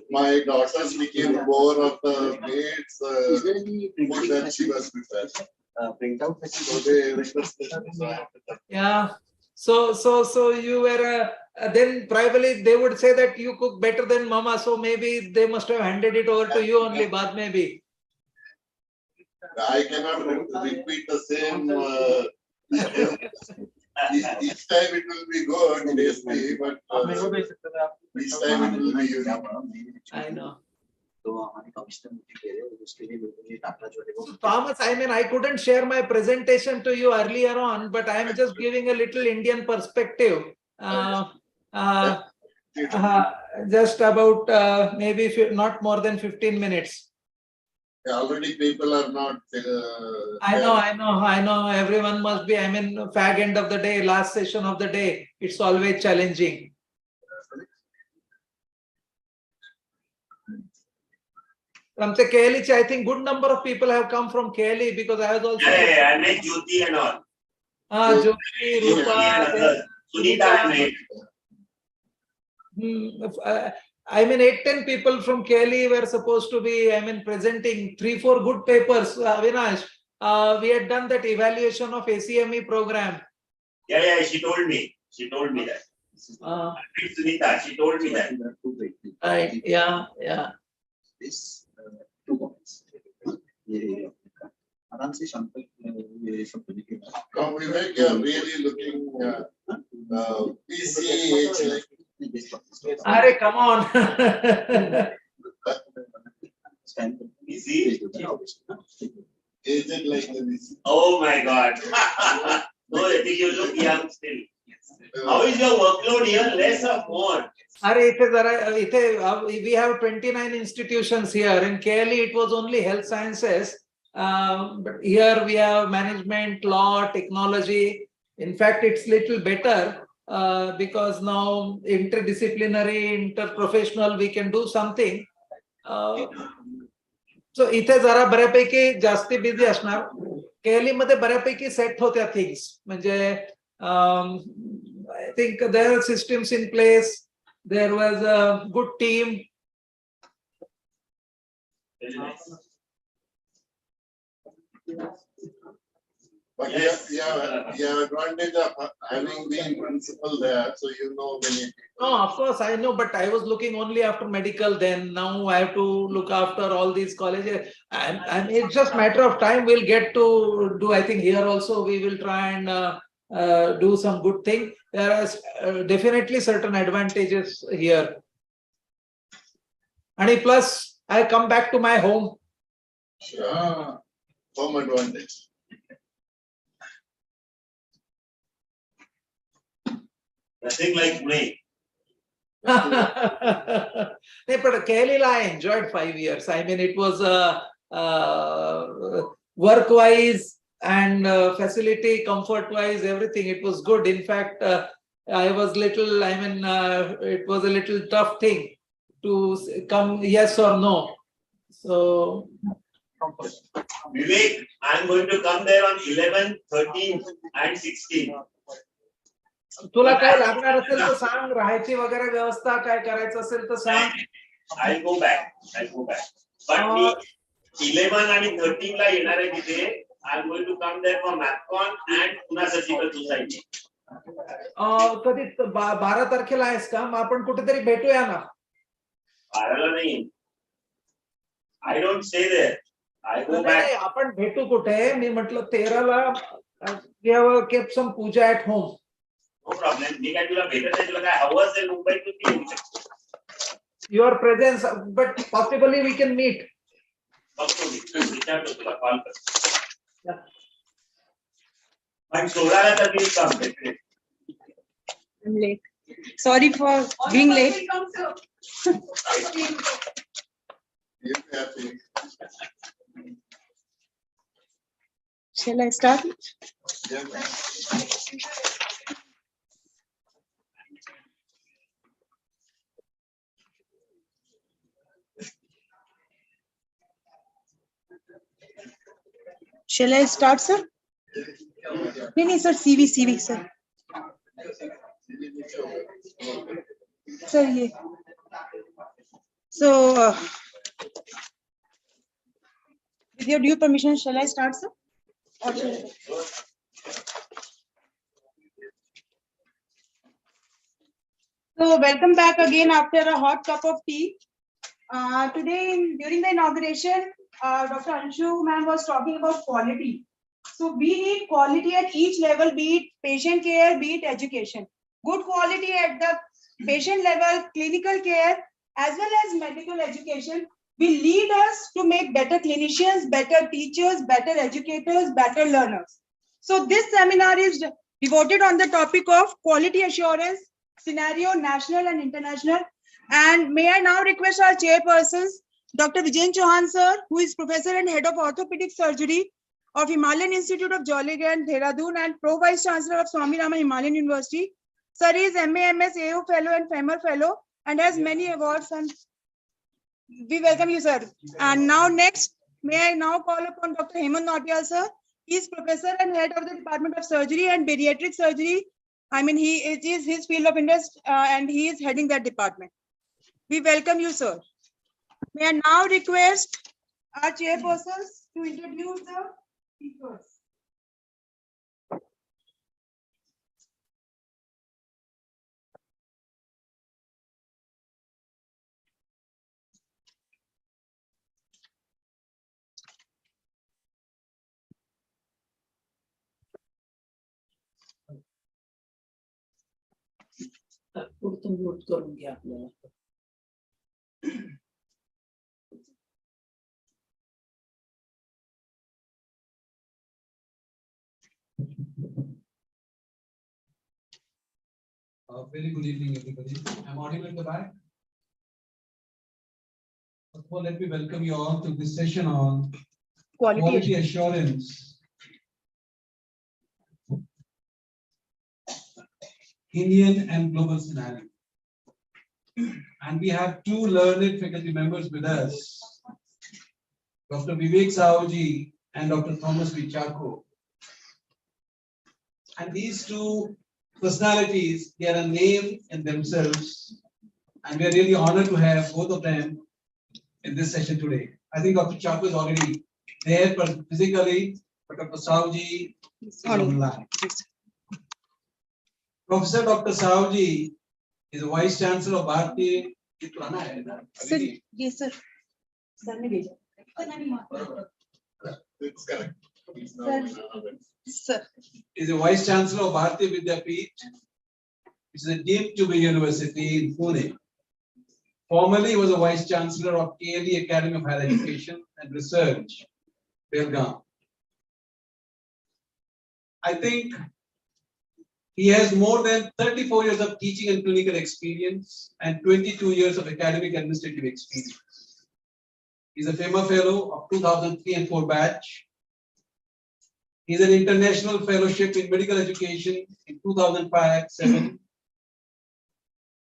my daughters became more of the maids food that she was prepared. So they requested. Yeah. So you were then privately they would say that you cook better than mama. So maybe they must have handed it over to you only, but maybe. I cannot repeat the same. Each time it will be good, tasty, but each time it will be unique. I know. So Thomas, I couldn't share my presentation to you earlier on, but I'm just giving a little Indian perspective. Just about maybe not more than 15 minutes. Already people are not. I know. Everyone must be, fag end of the day, last session of the day. It's always challenging. From KLE, I think good number of people have come from KLE because I was also. I met Jyoti and all. Jyoti, Rupa, Sunita, I mean, 8-10 people from KLE were supposed to be, presenting 3-4 good papers. Avinash, we had done that evaluation of ACME program. Yeah, she told me. She told me that. Sunita, she told me that. Right, yeah. This 2 points. Vivek, you're really looking PCA age. Are, come on. Aged like the VC. Oh my God. No, I think you look young still. How is your workload here? Less or more? We have 29 institutions here. In KLE, it was only health sciences. But here we have management, law, technology. In fact, it's little better because now interdisciplinary, interprofessional, we can do something. So इथे जरा बऱ्यापैकी जास्ती busy असणार. KLE मध्ये बऱ्यापैकी set होत्या things. म्हणजे I think there are systems in place. There was a good team. Very nice. But you have advantage of having been principal there, so you know many people. No, of course I know, but I was looking only after medical. Then now I have to look after all these colleges, and it's just matter of time. We'll get to do. I think here also we will try and do some good thing. There are definitely certain advantages here, and plus I come back to my home. Sure, home advantage. Nothing like me. But KLE, I enjoyed 5 years. I mean, it was work-wise and facility, comfort-wise, everything. It was good. In fact, I was little. I mean, it was a little tough thing to come yes or no. So Vivek, I'm going to come there on 11, 13 and 16. तुला काय लागणार असेल तर सांग, राहायची वगैरे व्यवस्था काय करायचं असेल तर सांग. I'll go back. But me 11 आणि 13 ला येणार आहे तिथे. I'm going to come there for MAPCON and Pune Surgical Society. कधी 12 तारखेला आहेस का? मग आपण कुठेतरी भेटूया ना. 12 ला नाही. I don't stay there. I go back. आपण भेटू कुठे? मी म्हटलं 13 ला we have kept some puja at home. No problem. मी काय तुला भेटत आहे, तुला काय हवं असेल मुंबईत तू येऊ शकतो. Your presence, but possibly we can meet. विचारतो तुला कॉल कर. पण 16 ला तर मी काम I'm late. Sorry for being late. Shall I start? Shall I start, sir? No, sir. CV, sir. Sir, yeah. So, with your due permission, shall I start, sir? Or shall I? So, welcome back again after a hot cup of tea. Today, during the inauguration, Dr. Anshu ma'am was talking about quality. So, we need quality at each level, be it patient care, be it education. Good quality at the patient level, clinical care, as well as medical education will lead us to make better clinicians, better teachers, better educators, better learners. So this seminar is devoted on the topic of quality assurance, scenario, national and international. And may I now request our chairpersons, Dr. Vijayan Chauhan sir, who is professor and head of orthopedic surgery of Himalayan Institute of Joligan, Dehradun, and Pro Vice Chancellor of Swami Rama Himalayan University. Sir is MA, MS, AO Fellow and FEMER Fellow and has many awards, and we welcome you, sir. And now next, may I now call upon Dr. Hemant Nautiyal, sir. He is professor and head of the Department of Surgery and Bariatric Surgery. I mean, it is his field of interest and he is heading that department. We welcome you, sir. May I now request our chairpersons to introduce the speakers. Mute करून घ्या आपल्याला. Very good evening, everybody. I'm audible at the back. First of all, let me welcome you all to this session on quality assurance. Indian and global scenario. And we have two learned faculty members with us, Dr. Vivek Sahuji and Dr. Thomas Vichako. And these two personalities, they are a name in themselves, and we are really honored to have both of them in this session today. I think Dr. Chaku is already there physically, but Dr. Sahuji is online. Professor Dr. Sahuji is the Vice Chancellor of Bharati. Sir, yes, sir. It's correct. Sir. Is the Vice Chancellor of Bharati Vidyapeeth, which is a deemed to be university in Pune. Formerly, he was a Vice Chancellor of KLE Academy of Higher Education and Research, Belgaum. I think he has more than 34 years of teaching and clinical experience and 22 years of academic administrative experience. He's a FEMER Fellow of 2003 and 4 batch. He's an international fellowship in medical education in 2005-7.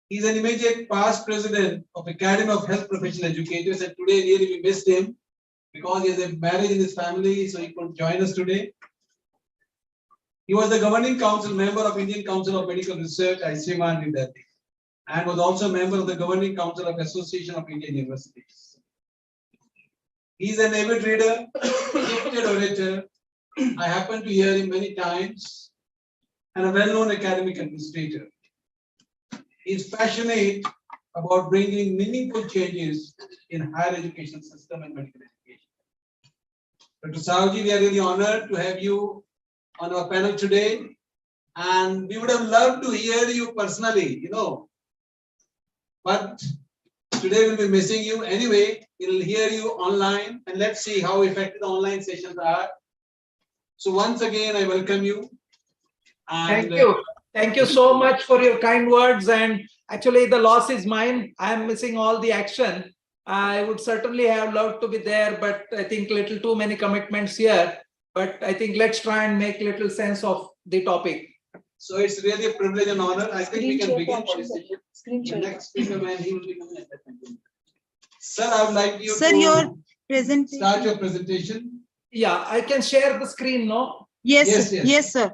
He's an immediate past president of Academy of Health Professional Educators, and today really we missed him. because he has a marriage in his family, so he could join us today. He was the governing council member of Indian Council of Medical Research, ICMR, New Delhi, and was also a member of the governing council of Association of Indian Universities. He is an avid reader, gifted orator. I happened to hear him many times, and a well-known academic administrator. He is passionate about bringing meaningful changes in higher education system and medical education. Dr. Sahuji, we are really honored to have you on our panel today, and we would have loved to hear you personally, but today we'll be missing you. Anyway, we'll hear you online, and let's see how effective the online sessions are. So once again, I welcome you. And, thank you. Thank you so much for your kind words. And actually, the loss is mine. I'm missing all the action. I would certainly have loved to be there, but I think little too many commitments here. But I think let's try and make little sense of the topic. So it's really a privilege and honor. I think we can begin for this session. The next speaker, man, he will be coming at that time. Sir, I would like you to start your presentation. Yeah, I can share the screen, no? Yes, yes, sir.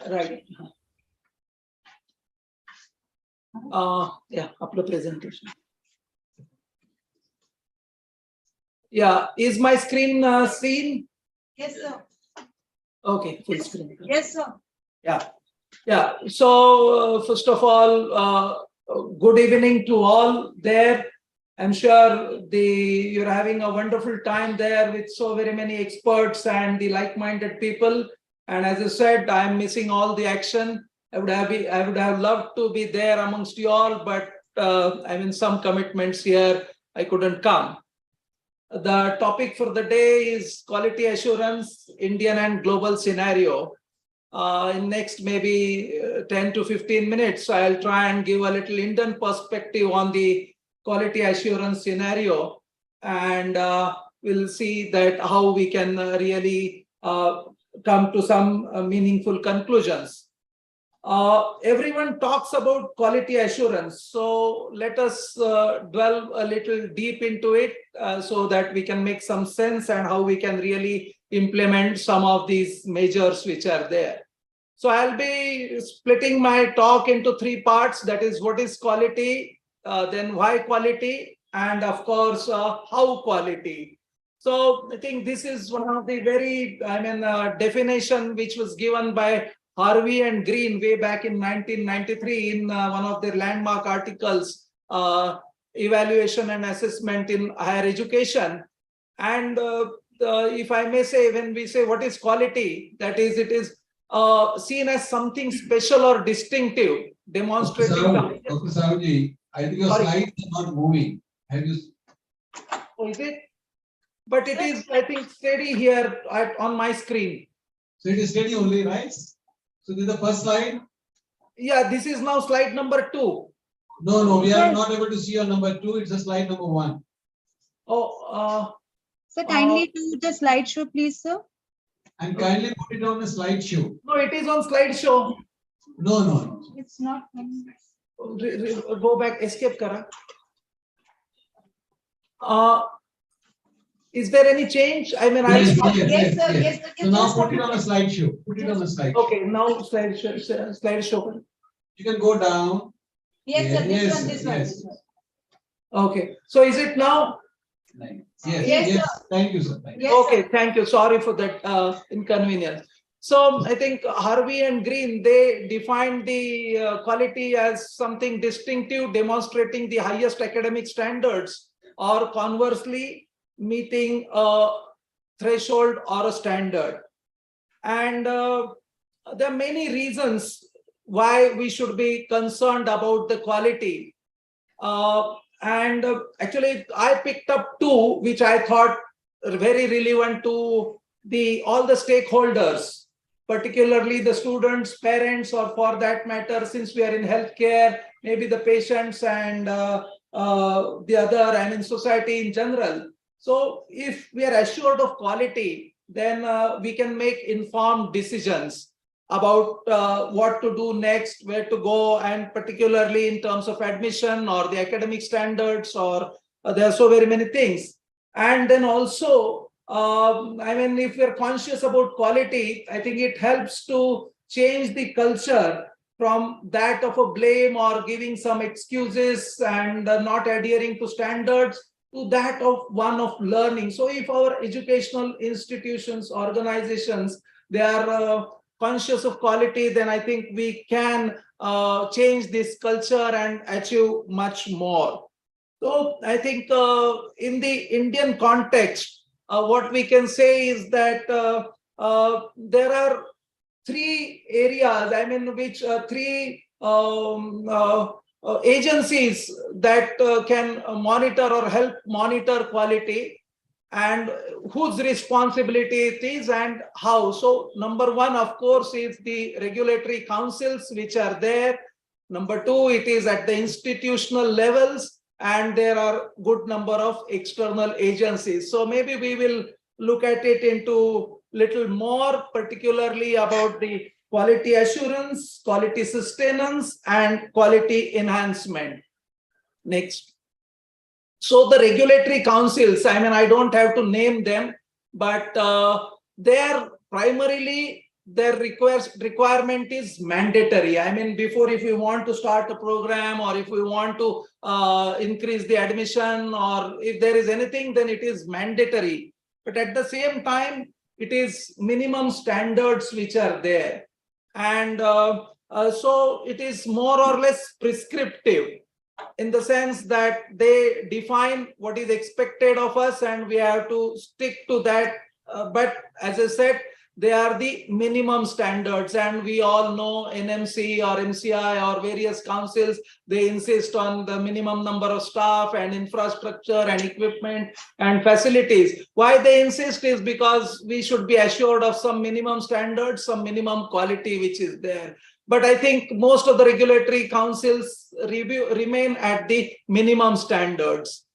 Right. Yeah, upload presentation. Yeah, is my screen seen? Yes, sir. Okay, full screen. Yes, sir. Yeah, yeah. So first of all, good evening to all there. I'm sure you're having a wonderful time there with so very many experts and the like-minded people. And as I said, I'm missing all the action. I would have loved to be there amongst you all, but I mean, some commitments here, I couldn't come. The topic for the day is quality assurance, Indian and global scenario. In next maybe 10 to 15 minutes, I'll try and give a little Indian perspective on the quality assurance scenario, and we'll see that how we can really come to some meaningful conclusions. Everyone talks about quality assurance, so let us dwell a little deep into it so that we can make some sense and how we can really implement some of these measures which are there. So I'll be splitting my talk into three parts. That is, what is quality, then why quality, and of course, how quality. So I think this is one of the very, definition which was given by Harvey and Green way back in 1993 in one of their landmark articles, Evaluation and Assessment in Higher Education. And if I may say, when we say what is quality, that is, it is seen as something special or distinctive, demonstrating. Dr. Sahuji, I think your slides are not moving. Have you? Oh, is it? But it is, I think, steady here on my screen. So it is steady only, right? So this is the first slide? Yeah, this is now slide number 2. No, we are not able to see your number 2. It's a slide number 1. Oh, sir, kindly do the slideshow, please, sir. And kindly put it on the slideshow. No, it is on slideshow. No. It's not. Go back, escape kara. Is there any change? I mean, yes, sir. So now put it on a slideshow. Put it on a slideshow. Okay, now slideshow. You can go down. Yes, sir. This one. Okay. So is it now? Yes. Thank you, sir. Okay, thank you. Sorry for that inconvenience. So I think Harvey and Green, they defined the quality as something distinctive, demonstrating the highest academic standards, or conversely, meeting a threshold or a standard. And there are many reasons why we should be concerned about the quality. And actually, I picked up 2, which I thought are very relevant to all the stakeholders, particularly the students, parents, or for that matter, since we are in healthcare, maybe the patients and the other, society in general. So if we are assured of quality, then we can make informed decisions about what to do next, where to go, and particularly in terms of admission or the academic standards, or there are so very many things. And then also, I mean, if we're conscious about quality, I think it helps to change the culture from that of a blame or giving some excuses and not adhering to standards to that of one of learning. So if our educational institutions, organizations, they are conscious of quality, then I think we can change this culture and achieve much more. So I think in the Indian context, what we can say is that there are three areas, I mean, which three agencies that can monitor or help monitor quality, and whose responsibility it is and how. So number one, of course, is the regulatory councils which are there. Number two, it is at the institutional levels, and there are good number of external agencies. So maybe we will look at it into little more particularly about the quality assurance, quality sustenance, and quality enhancement. Next. So the regulatory councils, I mean, I don't have to name them, but they are primarily, their requirement is mandatory. I mean, before, if we want to start a program or if we want to increase the admission or if there is anything, then it is mandatory. But at the same time, it is minimum standards which are there. And so it is more or less prescriptive, in the sense that they define what is expected of us and we have to stick to that. But as I said, they are the minimum standards, and we all know NMC or MCI or various councils, they insist on the minimum number of staff and infrastructure and equipment and facilities. Why they insist is because we should be assured of some minimum standards, some minimum quality which is there. But I think most of the regulatory councils remain at the minimum standards.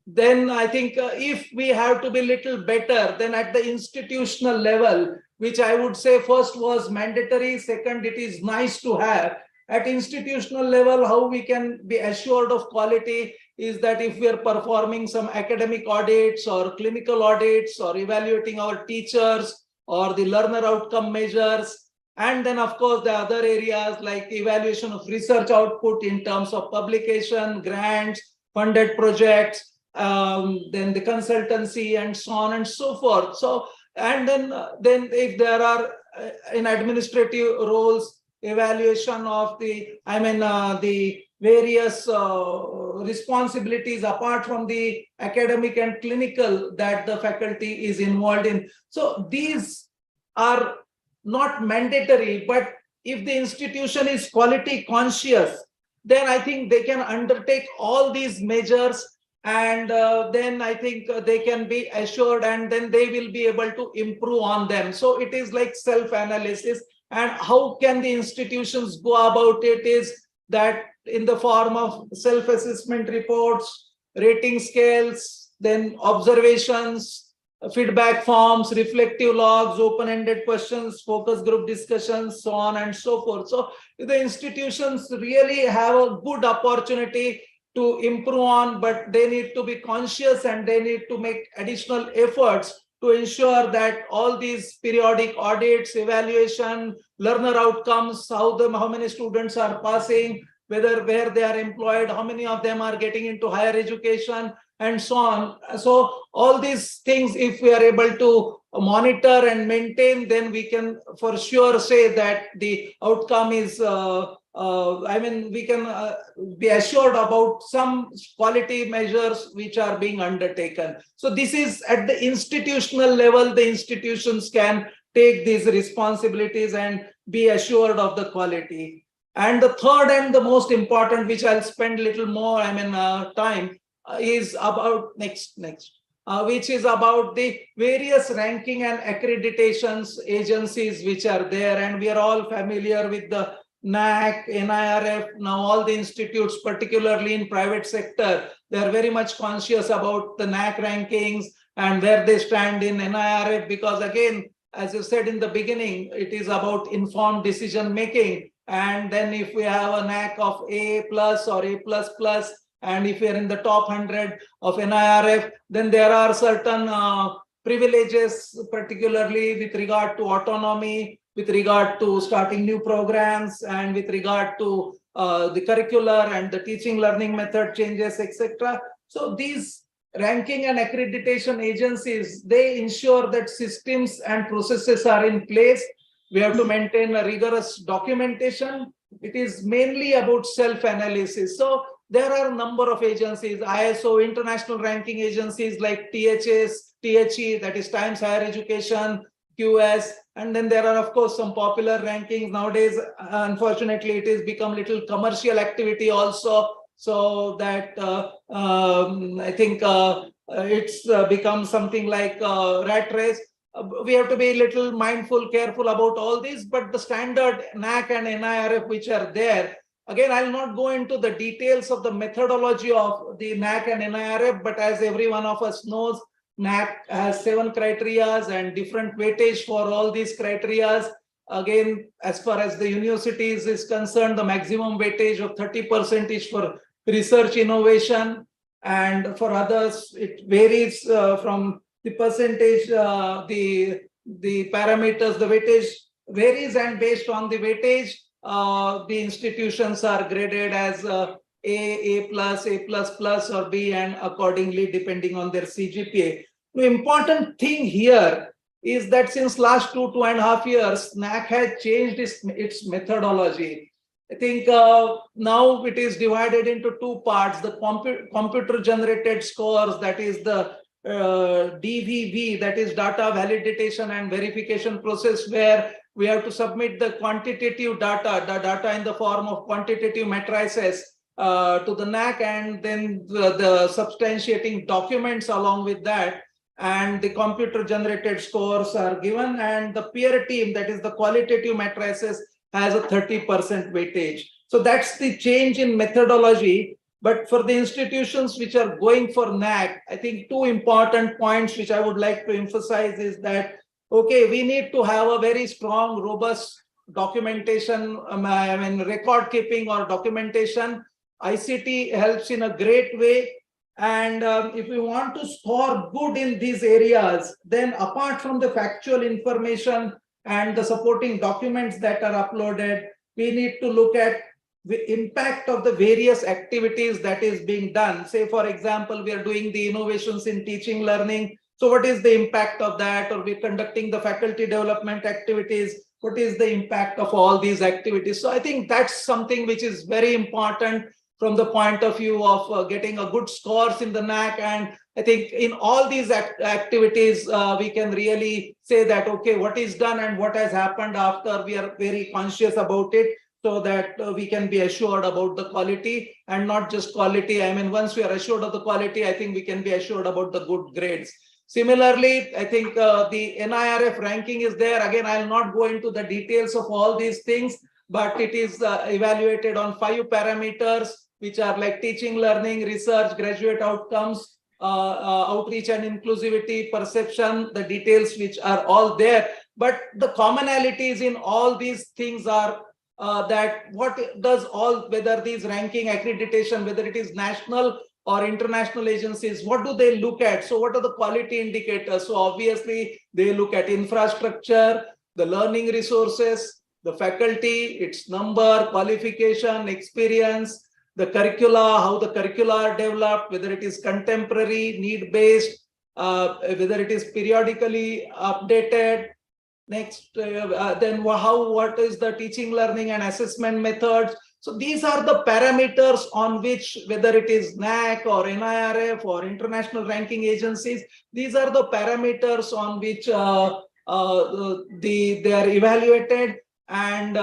Then I think if we have to be little better, then at the institutional level, which I would say first was mandatory, second, it is nice to have. At institutional level, how we can be assured of quality is that if we are performing some academic audits or clinical audits or evaluating our teachers or the learner outcome measures, and then of course the other areas like evaluation of research output in terms of publication, grants, funded projects, then the consultancy and so on and so forth. So, and then if there are in administrative roles, evaluation of the, I mean, the various responsibilities apart from the academic and clinical that the faculty is involved in. So these are not mandatory, but if the institution is quality conscious, then I think they can undertake all these measures, and then I think they can be assured, and then they will be able to improve on them. So it is like self-analysis. And how can the institutions go about it is that in the form of self-assessment reports, rating scales, then observations, feedback forms, reflective logs, open-ended questions, focus group discussions, so on and so forth. So the institutions really have a good opportunity to improve on, but they need to be conscious and they need to make additional efforts to ensure that all these periodic audits, evaluation, learner outcomes, how many students are passing, where they are employed, how many of them are getting into higher education, and so on. So all these things, if we are able to monitor and maintain, then we can for sure say that the outcome is, I mean, we can be assured about some quality measures which are being undertaken. So this is at the institutional level, the institutions can take these responsibilities and be assured of the quality. And the third and the most important, which I'll spend a little more, I mean, time, is about which is about the various ranking and accreditations agencies which are there. And we are all familiar with the NAC, NIRF, now all the institutes, particularly in private sector, they are very much conscious about the NAC rankings and where they stand in NIRF, because again, as you said in the beginning, it is about informed decision making. And then if we have a NAC of A+ or A++, And if you're in the top 100 of NIRF, then there are certain privileges, particularly with regard to autonomy, with regard to starting new programs, and with regard to the curricular and the teaching learning method changes, etc. So these ranking and accreditation agencies, they ensure that systems and processes are in place. We have to maintain a rigorous documentation. It is mainly about self-analysis. So there are a number of agencies, ISO, international ranking agencies like THS, THE, that is Times Higher Education, QS, and then there are of course some popular rankings nowadays. Unfortunately, it has become little commercial activity also, so that I think it's become something like a rat race. We have to be a little mindful, careful about all this, but the standard NAC and NIRF which are there, again, I'll not go into the details of the methodology of the NAC and NIRF, but as every one of us knows, NAC has 7 criteria and different weightage for all these criteria. Again, as far as the universities is concerned, the maximum weightage of 30% is for research innovation, and for others it varies from the percentage, the parameters, the weightage varies, and based on the weightage, the institutions are graded as A plus, A++, or B, and accordingly depending on their CGPA. The important thing here is that since last 2.5 years, NAC has changed its methodology. I think now it is divided into 2 parts: the computer generated scores, that is the DVV, that is data validation and verification process, where we have to submit the quantitative data, the data in the form of quantitative matrices to the NAC, and then the substantiating documents along with that, and the computer generated scores are given, and the peer team, that is the qualitative matrices, has a 30% weightage. So that's the change in methodology. But for the institutions which are going for NAC, I think 2 important points which I would like to emphasize is that, okay, we need to have a very strong, robust documentation, record keeping or documentation. ICT helps in a great way. And if we want to score good in these areas, then apart from the factual information and the supporting documents that are uploaded, we need to look at the impact of the various activities that is being done. Say, for example, we are doing the innovations in teaching learning. So what is the impact of that? Or we're conducting the faculty development activities. What is the impact of all these activities? So I think that's something which is very important from the point of view of getting a good scores in the NAC. And I think in all these activities, we can really say that, okay, what is done and what has happened after, we are very conscious about it, so that we can be assured about the quality, and not just quality. I mean, once we are assured of the quality, I think we can be assured about the good grades. Similarly, I think the NIRF ranking is there. Again, I'll not go into the details of all these things, but it is evaluated on 5 parameters, which are like teaching, learning, research, graduate outcomes, outreach and inclusivity, perception, the details which are all there. But the commonalities in all these things are that what does all, whether these ranking, accreditation, whether it is national or international agencies, what do they look at? So what are the quality indicators? So obviously they look at infrastructure, the learning resources, the faculty, its number, qualification, experience, the curricula, how the curricula are developed, whether it is contemporary, need-based, whether it is periodically updated. Next, then what is the teaching, learning and assessment methods? So these are the parameters on which, whether it is NAC or NIRF or international ranking agencies, these are the parameters on which they are evaluated. And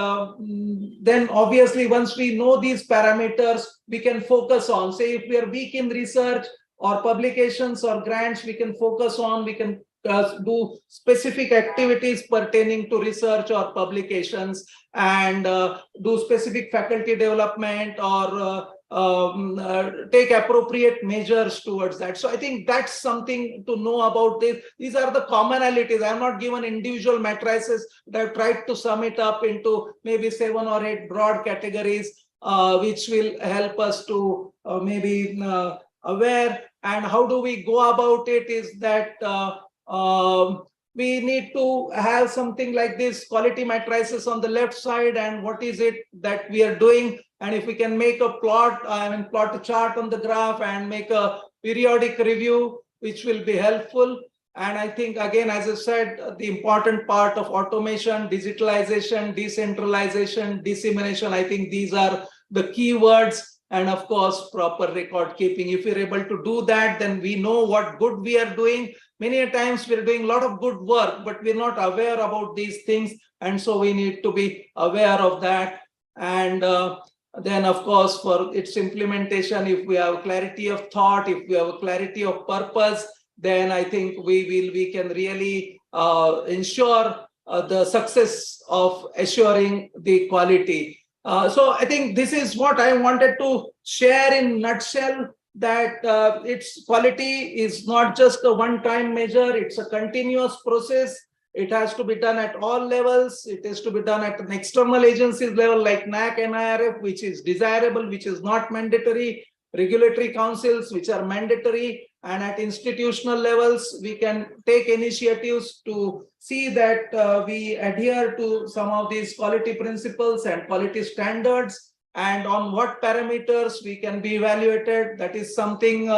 then obviously, once we know these parameters, we can focus on, say, if we are weak in research or publications or grants, we can focus on, we can do specific activities pertaining to research or publications, and do specific faculty development, or take appropriate measures towards that. So I think that's something to know about this. These are the commonalities. I have not given individual matrices, but I've tried to sum it up into maybe 7 or 8 broad categories. which will help us to maybe aware. And how do we go about it is that we need to have something like this quality matrices on the left side, and what is it that we are doing. And if we can make a plot, plot a chart on the graph and make a periodic review, which will be helpful. And I think, again, as I said, the important part of automation, digitalization, decentralization, dissemination, I think these are the key words. And of course, proper record keeping. If we're able to do that, then we know what good we are doing. Many a times we're doing a lot of good work, but we're not aware about these things. And so we need to be aware of that. And then, of course, for its implementation, if we have clarity of thought, if we have clarity of purpose, then I think we can really ensure the success of assuring the quality. So I think this is what I wanted to share in nutshell, that its quality is not just a one-time measure, it's a continuous process. It has to be done at all levels. It has to be done at an external agencies level like NAC and IRF, which is desirable, which is not mandatory, regulatory councils, which are mandatory, and at institutional levels, we can take initiatives to see that we adhere to some of these quality principles and quality standards, and on what parameters we can be evaluated. That is something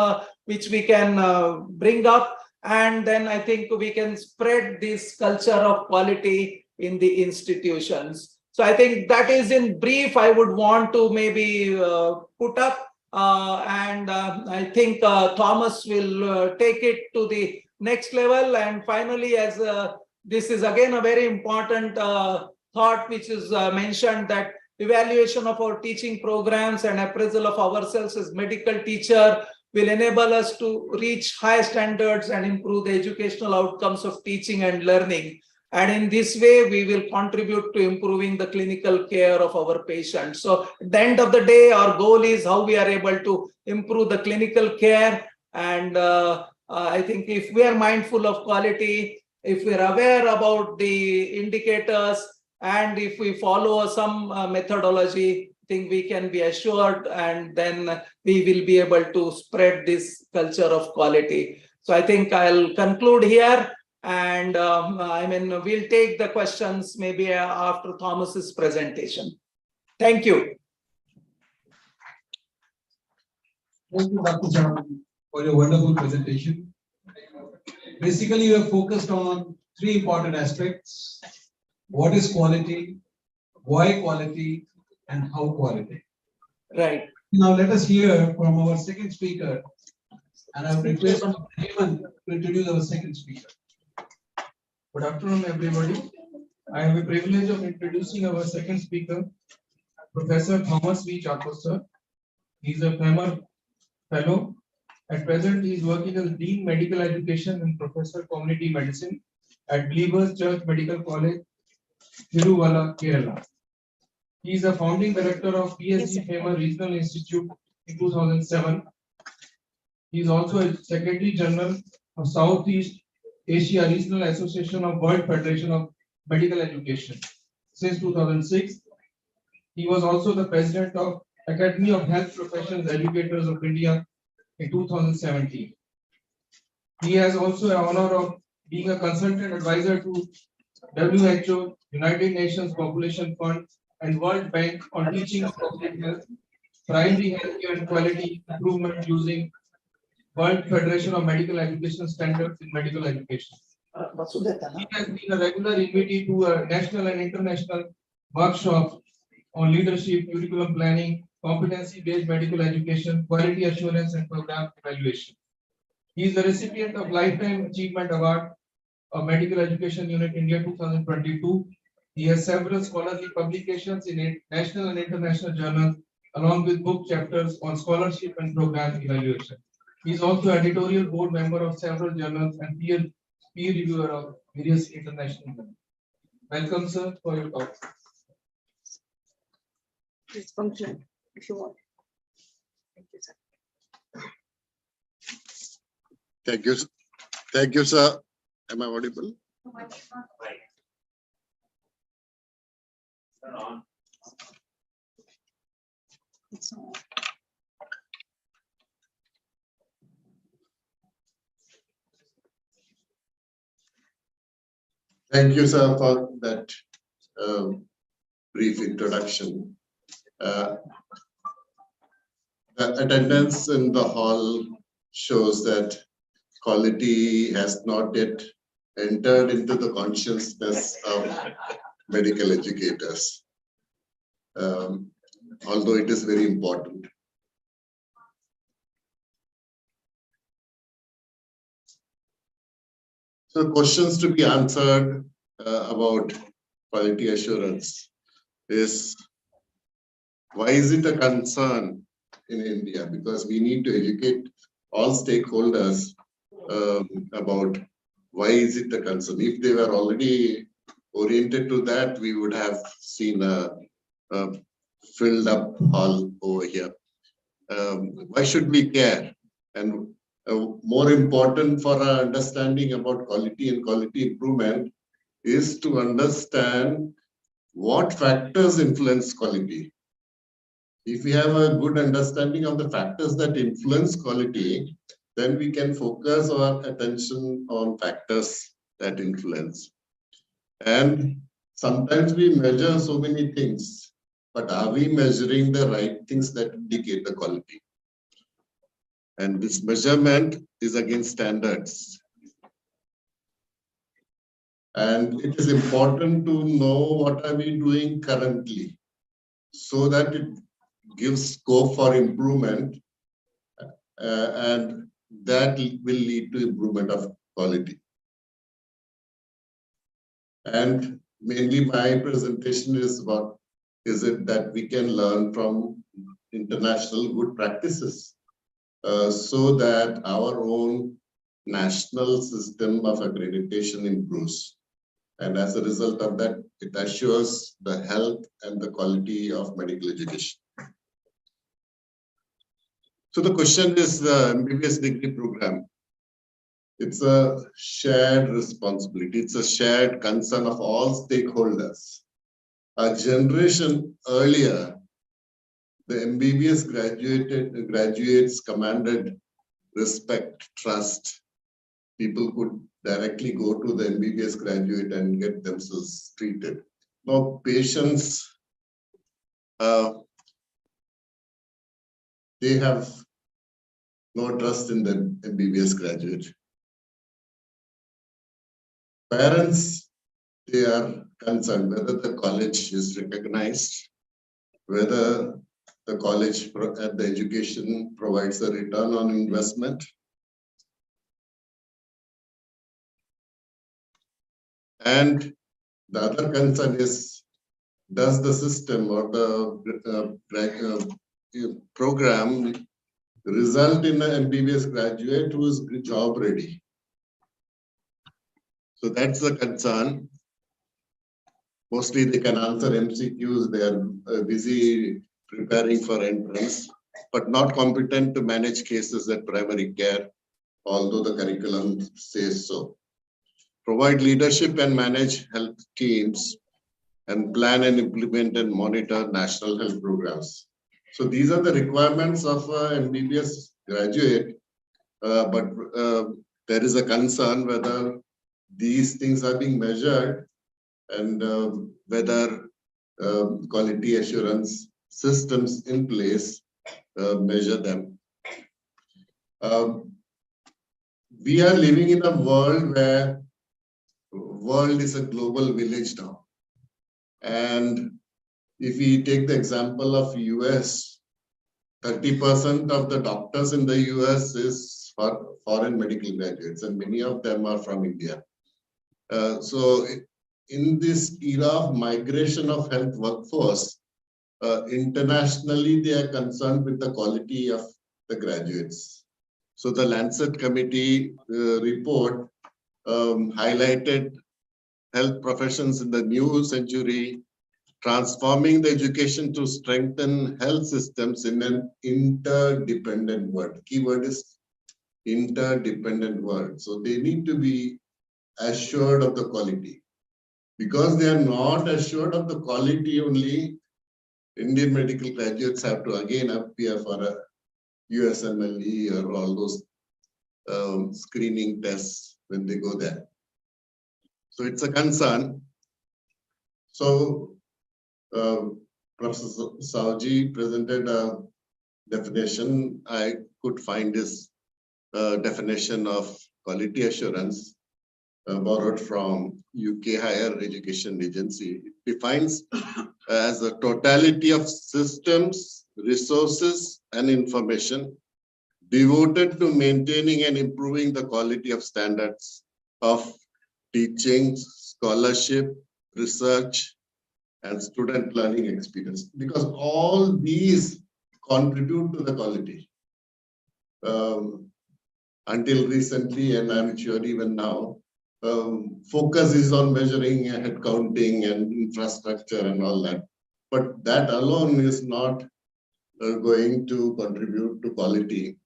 which we can bring up. And then I think we can spread this culture of quality in the institutions. So I think that is in brief I would want to maybe put up. I think Thomas will take it to the next level. And finally, as this is again a very important thought which is mentioned, that evaluation of our teaching programs and appraisal of ourselves as medical teacher will enable us to reach high standards and improve the educational outcomes of teaching and learning. And in this way, we will contribute to improving the clinical care of our patients. So at the end of the day, our goal is how we are able to improve the clinical care. And I think if we are mindful of quality, if we are aware about the indicators, and if we follow some methodology, I think we can be assured, and then we will be able to spread this culture of quality. So I think I'll conclude here. And we'll take the questions maybe after Thomas's presentation. Thank you. Thank you, Dr. Jha, for your wonderful presentation. Basically, you have focused on three important aspects: what is quality, why quality, and how quality. Right. Now let us hear from our second speaker, and I will request Hemant to introduce our second speaker. Good afternoon, everybody. I have the privilege of introducing our second speaker, Professor Thomas V. Chakos, sir. He is a former fellow. At present, he is working as Dean Medical Education and Professor Community Medicine at Believers Church Medical College, Tiruvalla, Kerala. He is a founding director of PSG Famer Regional Institute in 2007. He is also a Secretary General of Southeast Asia Regional Association of World Federation of Medical Education since 2006. He was also the president of Academy of Health Professions Educators of India in 2017. He has also the honor of being a consultant advisor to WHO, United Nations Population Fund, and World Bank on teaching of public health, primary healthcare and quality improvement using World Federation of Medical Education standards in medical education. He has been a regular invitee to a national and international workshops on leadership, curriculum planning, competency-based medical education, quality assurance, and program evaluation. He is the recipient of Lifetime Achievement Award of Medical Education Unit India 2022. He has several scholarly publications in national and international journals, along with book chapters on scholarship and program evaluation. He is also editorial board member of several journals and peer reviewer of various international journals. Welcome, sir, for your talk. Please function if you want. Thank you, sir. Thank you. Thank you, sir. Am I audible? Thank you, sir, for that brief introduction. The attendance in the hall shows that quality has not yet entered into the consciousness of medical educators, although it is very important. So questions to be answered about quality assurance is, why is it a concern in India? Because we need to educate all stakeholders about why is it a concern. If they were already oriented to that, we would have seen a filled up hall over here. Why should we care? And more important for our understanding about quality and quality improvement is to understand what factors influence quality. If we have a good understanding of the factors that influence quality, then we can focus our attention on factors that influence. And sometimes we measure so many things, but are we measuring the right things that indicate the quality? And this measurement is against standards. And it is important to know what are we doing currently, so that it gives scope for improvement, and that will lead to improvement of quality. And mainly my presentation is what is it that we can learn from international good practices, so that our own national system of accreditation improves. And as a result of that, it assures the health and the quality of medical education. So the question is the MBBS degree program. It's a shared responsibility. It's a shared concern of all stakeholders. A generation earlier, the MBBS graduates commanded respect, trust. People could directly go to the MBBS graduate and get themselves treated. Now, patients, they have no trust in the MBBS graduate. Parents, they are concerned whether the college is recognized, whether the college and the education provides a return on investment. And the other concern is, does the system or the program result in an MBBS graduate who is job ready? So that's the concern. Mostly they can answer MCQs, they are busy preparing for entrance, but not competent to manage cases at primary care, although the curriculum says so. Provide leadership and manage health teams, and plan and implement and monitor national health programs. So these are the requirements of an MBBS graduate, but there is a concern whether these things are being measured, and whether quality assurance systems in place measure them. We are living in a world where world is a global village now. And if we take the example of US, 30% of the doctors in the US is for foreign medical graduates, and many of them are from India. So in this era of migration of health workforce, internationally, they are concerned with the quality of the graduates. So the Lancet Committee report highlighted health professions in the new century, transforming the education to strengthen health systems in an interdependent world. Keyword is interdependent world. So they need to be assured of the quality. Because they are not assured of the quality only, Indian medical graduates have to again appear for a USMLE or all those screening tests when they go there. So it's a concern. So Professor Savji presented a definition. I could find this definition of quality assurance borrowed from UK Higher Education Agency. It defines as a totality of systems, resources, and information devoted to maintaining and improving the quality of standards of teaching, scholarship, research, and student learning experience, because all these contribute to the quality. Until recently, and I'm sure even now, focus is on measuring head counting and infrastructure and all that. But that alone is not going to contribute to quality.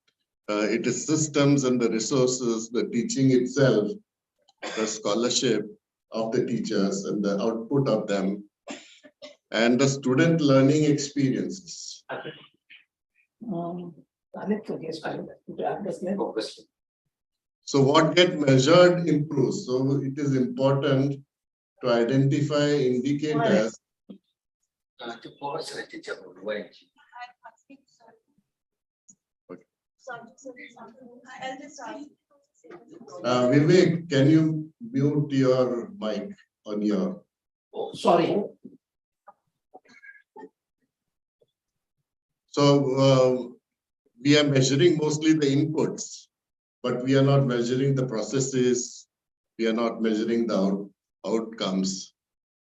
It is systems and the resources, the teaching itself, the scholarship of the teachers and the output of them, and the student learning experiences. So what get measured improves. So it is important to identify indicators. Vivek, can you mute your mic on your? Sorry. So we are measuring mostly the inputs, but we are not measuring the processes. We are not measuring the outcomes.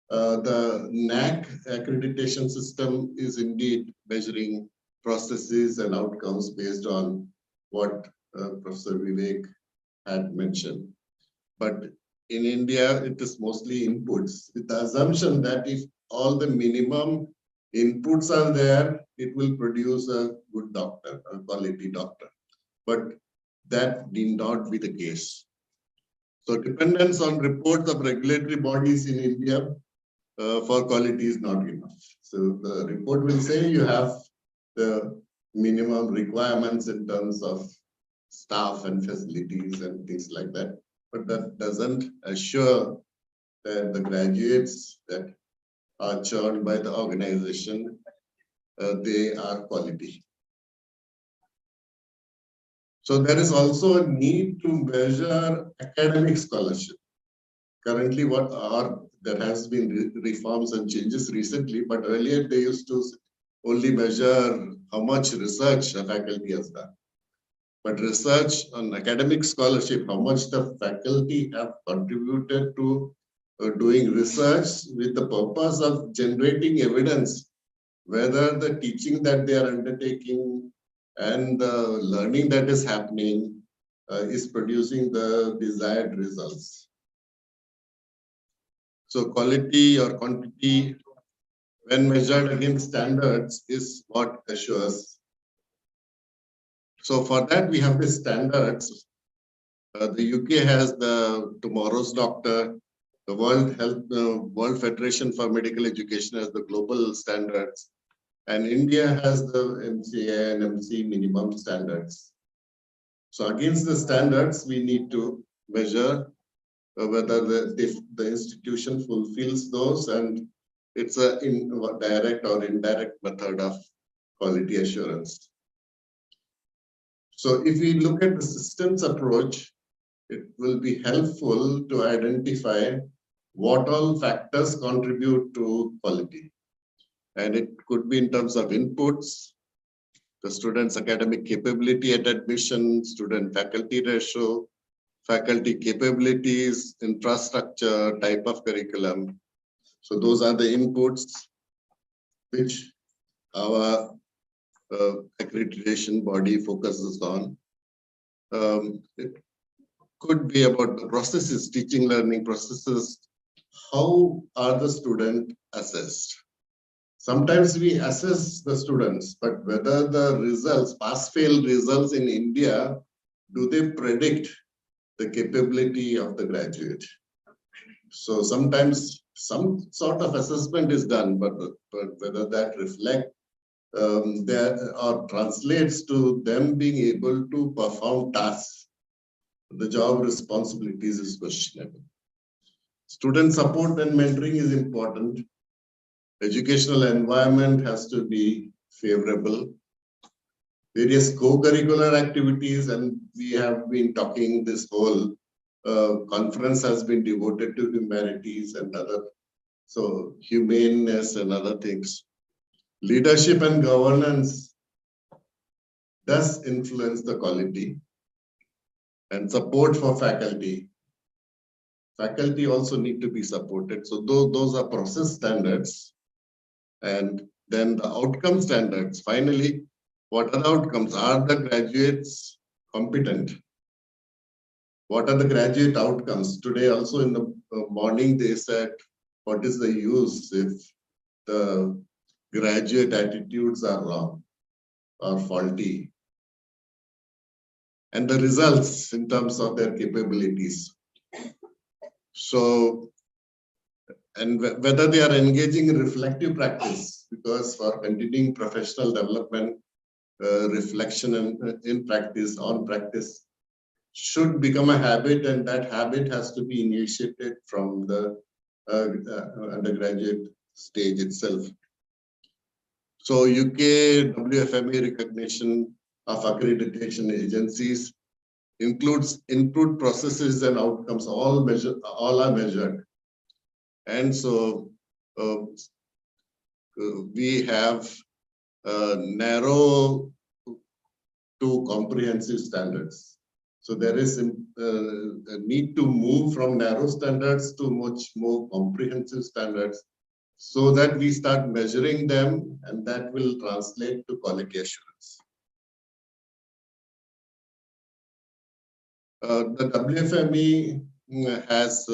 The NAC accreditation system is indeed measuring processes and outcomes based on what Professor Vivek had mentioned. But in India, it is mostly inputs, with the assumption that if all the minimum inputs are there, it will produce a good doctor, a quality doctor. But that need not be the case. So dependence on reports of regulatory bodies in India for quality is not enough. So the report will say you have the minimum requirements in terms of staff and facilities and things like that. But that doesn't assure that the graduates that are churned by the organization, they are quality. So there is also a need to measure academic scholarship. Currently, there has been reforms and changes recently, but earlier they used to only measure how much research a faculty has done. But research on academic scholarship, how much the faculty have contributed to doing research with the purpose of generating evidence, whether the teaching that they are undertaking and the learning that is happening is producing the desired results. So quality or quantity, when measured against standards, is what assures. So for that, we have the standards. The UK has the Tomorrow's Doctor, the World Federation for Medical Education has the global standards, and India has the MCA and MC minimum standards. So against the standards, we need to measure whether the institution fulfills those, and it's a direct or indirect method of quality assurance. So if we look at the systems approach, it will be helpful to identify what all factors contribute to quality. And it could be in terms of inputs, the student's academic capability at admission, student-faculty ratio, faculty capabilities, infrastructure, type of curriculum. So those are the inputs which our accreditation body focuses on. It could be about the processes, teaching learning processes. How are the students assessed? Sometimes we assess the students, but whether the results, pass-fail results in India, do they predict the capability of the graduate? So sometimes some sort of assessment is done, but whether that reflect or translates to them being able to perform tasks, the job responsibilities is questionable. Student support and mentoring is important. Educational environment has to be favorable. Various co-curricular activities, and we have been talking, this whole conference has been devoted to humanities and other, so humaneness and other things. Leadership and governance does influence the quality, and support for faculty. Faculty also need to be supported. So those are process standards. And then the outcome standards. Finally, what are the outcomes? Are the graduates competent? What are the graduate outcomes? Today also in the morning they said, what is the use if the graduate attitudes are wrong or faulty? And the results in terms of their capabilities. So, and whether they are engaging in reflective practice, because for continuing professional development, reflection in practice, on practice, should become a habit, and that habit has to be initiated from the undergraduate stage itself. So UK WFMA recognition of accreditation agencies includes input, processes, and outcomes. All are measured, and so we have narrow to comprehensive standards. So there is a need to move from narrow standards to much more comprehensive standards, so that we start measuring them, and that will translate to quality assurance. The WFME has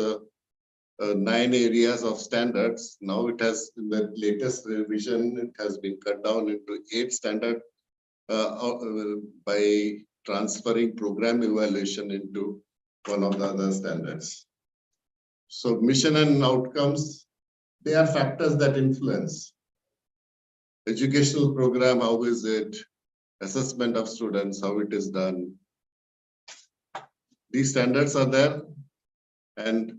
9 areas of standards. Now it has, in the latest revision, it has been cut down into 8 standards by transferring program evaluation into one of the other standards. So mission and outcomes, they are factors that influence. Educational program, how is it? Assessment of students, how it is done. These standards are there, and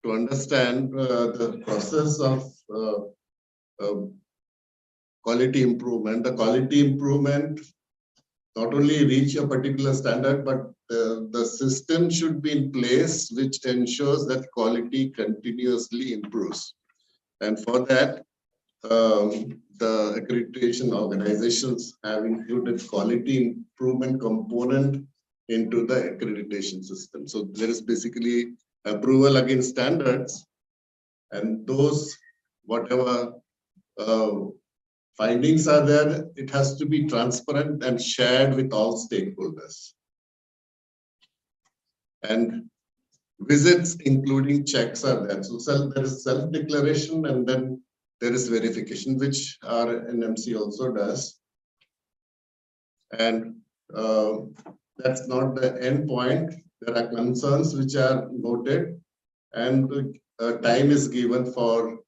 to understand the process of quality improvement, the quality improvement not only reach a particular standard, but the system should be in place which ensures that quality continuously improves. And for that, the accreditation organizations have included quality improvement component into the accreditation system. So there is basically approval against standards, and those whatever findings are there, it has to be transparent and shared with all stakeholders. And visits, including checks, are there. So there is self-declaration, and then there is verification, which our NMC also does. And that's not the end point. There are concerns which are noted, and time is given for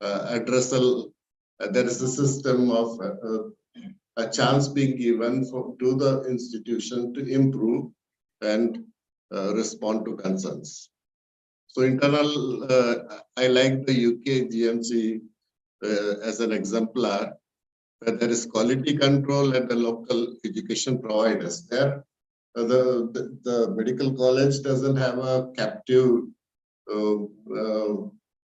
addressal. There is a system of a chance being given to the institution to improve and respond to concerns. So internal, I like the UK GMC as an exemplar, where there is quality control at the local education providers. There, the medical college doesn't have a captive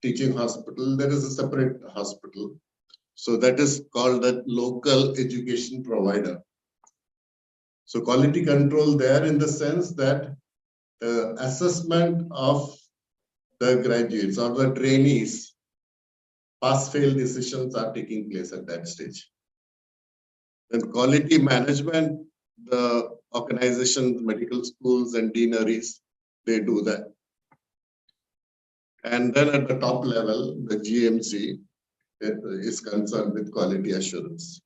teaching hospital. There is a separate hospital. So that is called the local education provider. So quality control there, in the sense that assessment of the graduates or the trainees, pass-fail decisions are taking place at that stage. Then quality management, the organizations, medical schools and deaneries, they do that. And then at the top level, the GMC is concerned with quality assurance.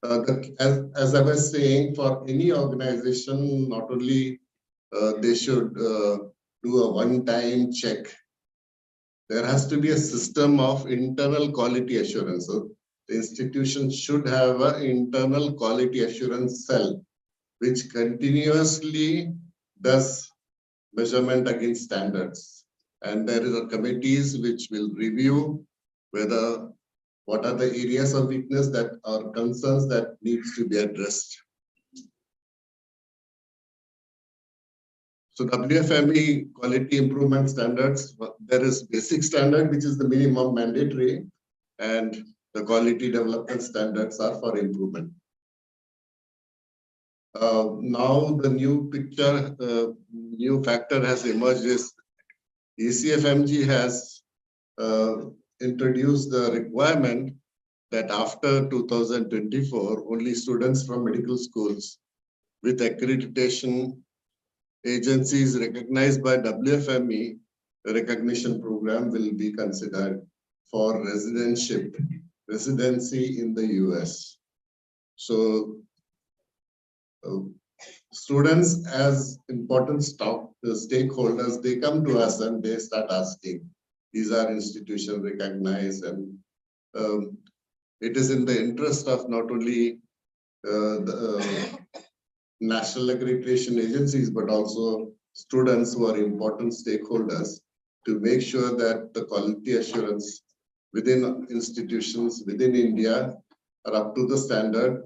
As I was saying, for any organization, not only they should do a one-time check. There has to be a system of internal quality assurance. So the institution should have an internal quality assurance cell, which continuously does measurement against standards. And there is a committees which will review whether what are the areas of weakness that are concerns that needs to be addressed. So WFME quality improvement standards, there is basic standard, which is the minimum mandatory, and the quality development standards are for improvement. Now the new picture, new factor has emerged is ECFMG has introduced the requirement that after 2024, only students from medical schools with accreditation agencies recognized by WFME recognition program will be considered for residency in the US. So students as important stakeholders, they come to us and they start asking, these are institutions recognized, and it is in the interest of not only the national accreditation agencies, but also students who are important stakeholders to make sure that the quality assurance within institutions within India are up to the standard,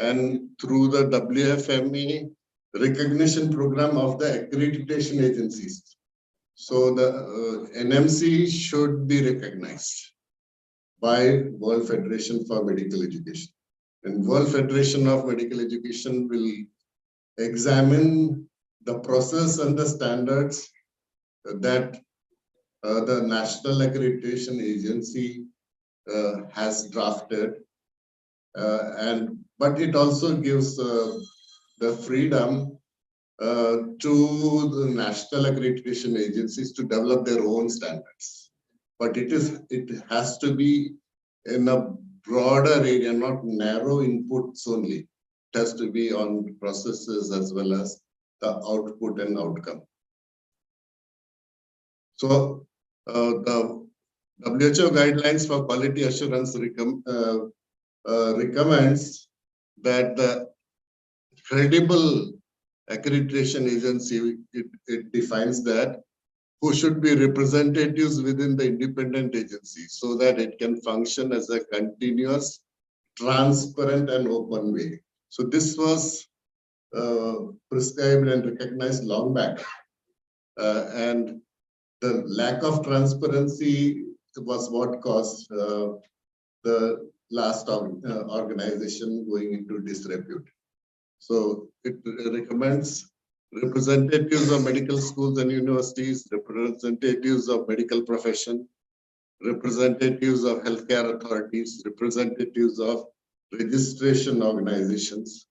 and through the WFME recognition program of the accreditation agencies. So the NMC should be recognized by World Federation for Medical Education. And World Federation of Medical Education will examine the process and the standards that the National Accreditation Agency has drafted, but it also gives the freedom to the national accreditation agencies to develop their own standards. But it has to be in a broader area, not narrow inputs only. It has to be on processes as well as the output and outcome. So the WHO guidelines for quality assurance recommends that the credible accreditation agency, it defines that who should be representatives within the independent agency so that it can function as a continuous, transparent and open way. So this was prescribed and recognized long back. And the lack of transparency was what caused the last organization going into disrepute. So it recommends representatives of medical schools and universities, representatives of medical profession, representatives of healthcare authorities, representatives of registration organizations,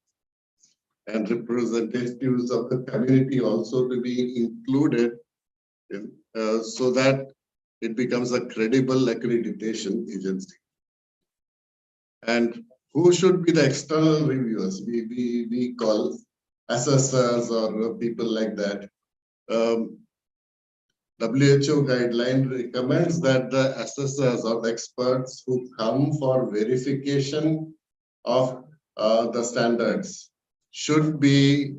and representatives of the community also to be included in, so that it becomes a credible accreditation agency. And who should be the external reviewers? We call assessors or people like that. WHO guideline recommends that the assessors or the experts who come for verification of the standards should be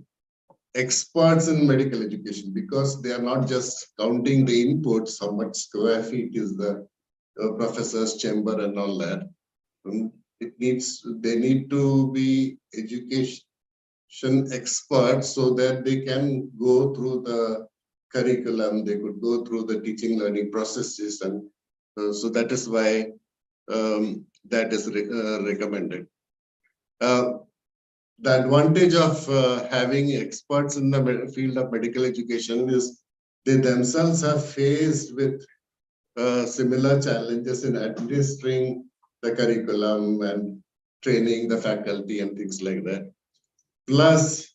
experts in medical education, because they are not just counting the inputs, how much square feet is the professor's chamber and all that. They need to be education experts so that they can go through the curriculum, they could go through the teaching learning processes, and so that is why that is recommended. The advantage of having experts in the field of medical education is they themselves are faced with similar challenges in administering the curriculum and training the faculty and things like that. Plus,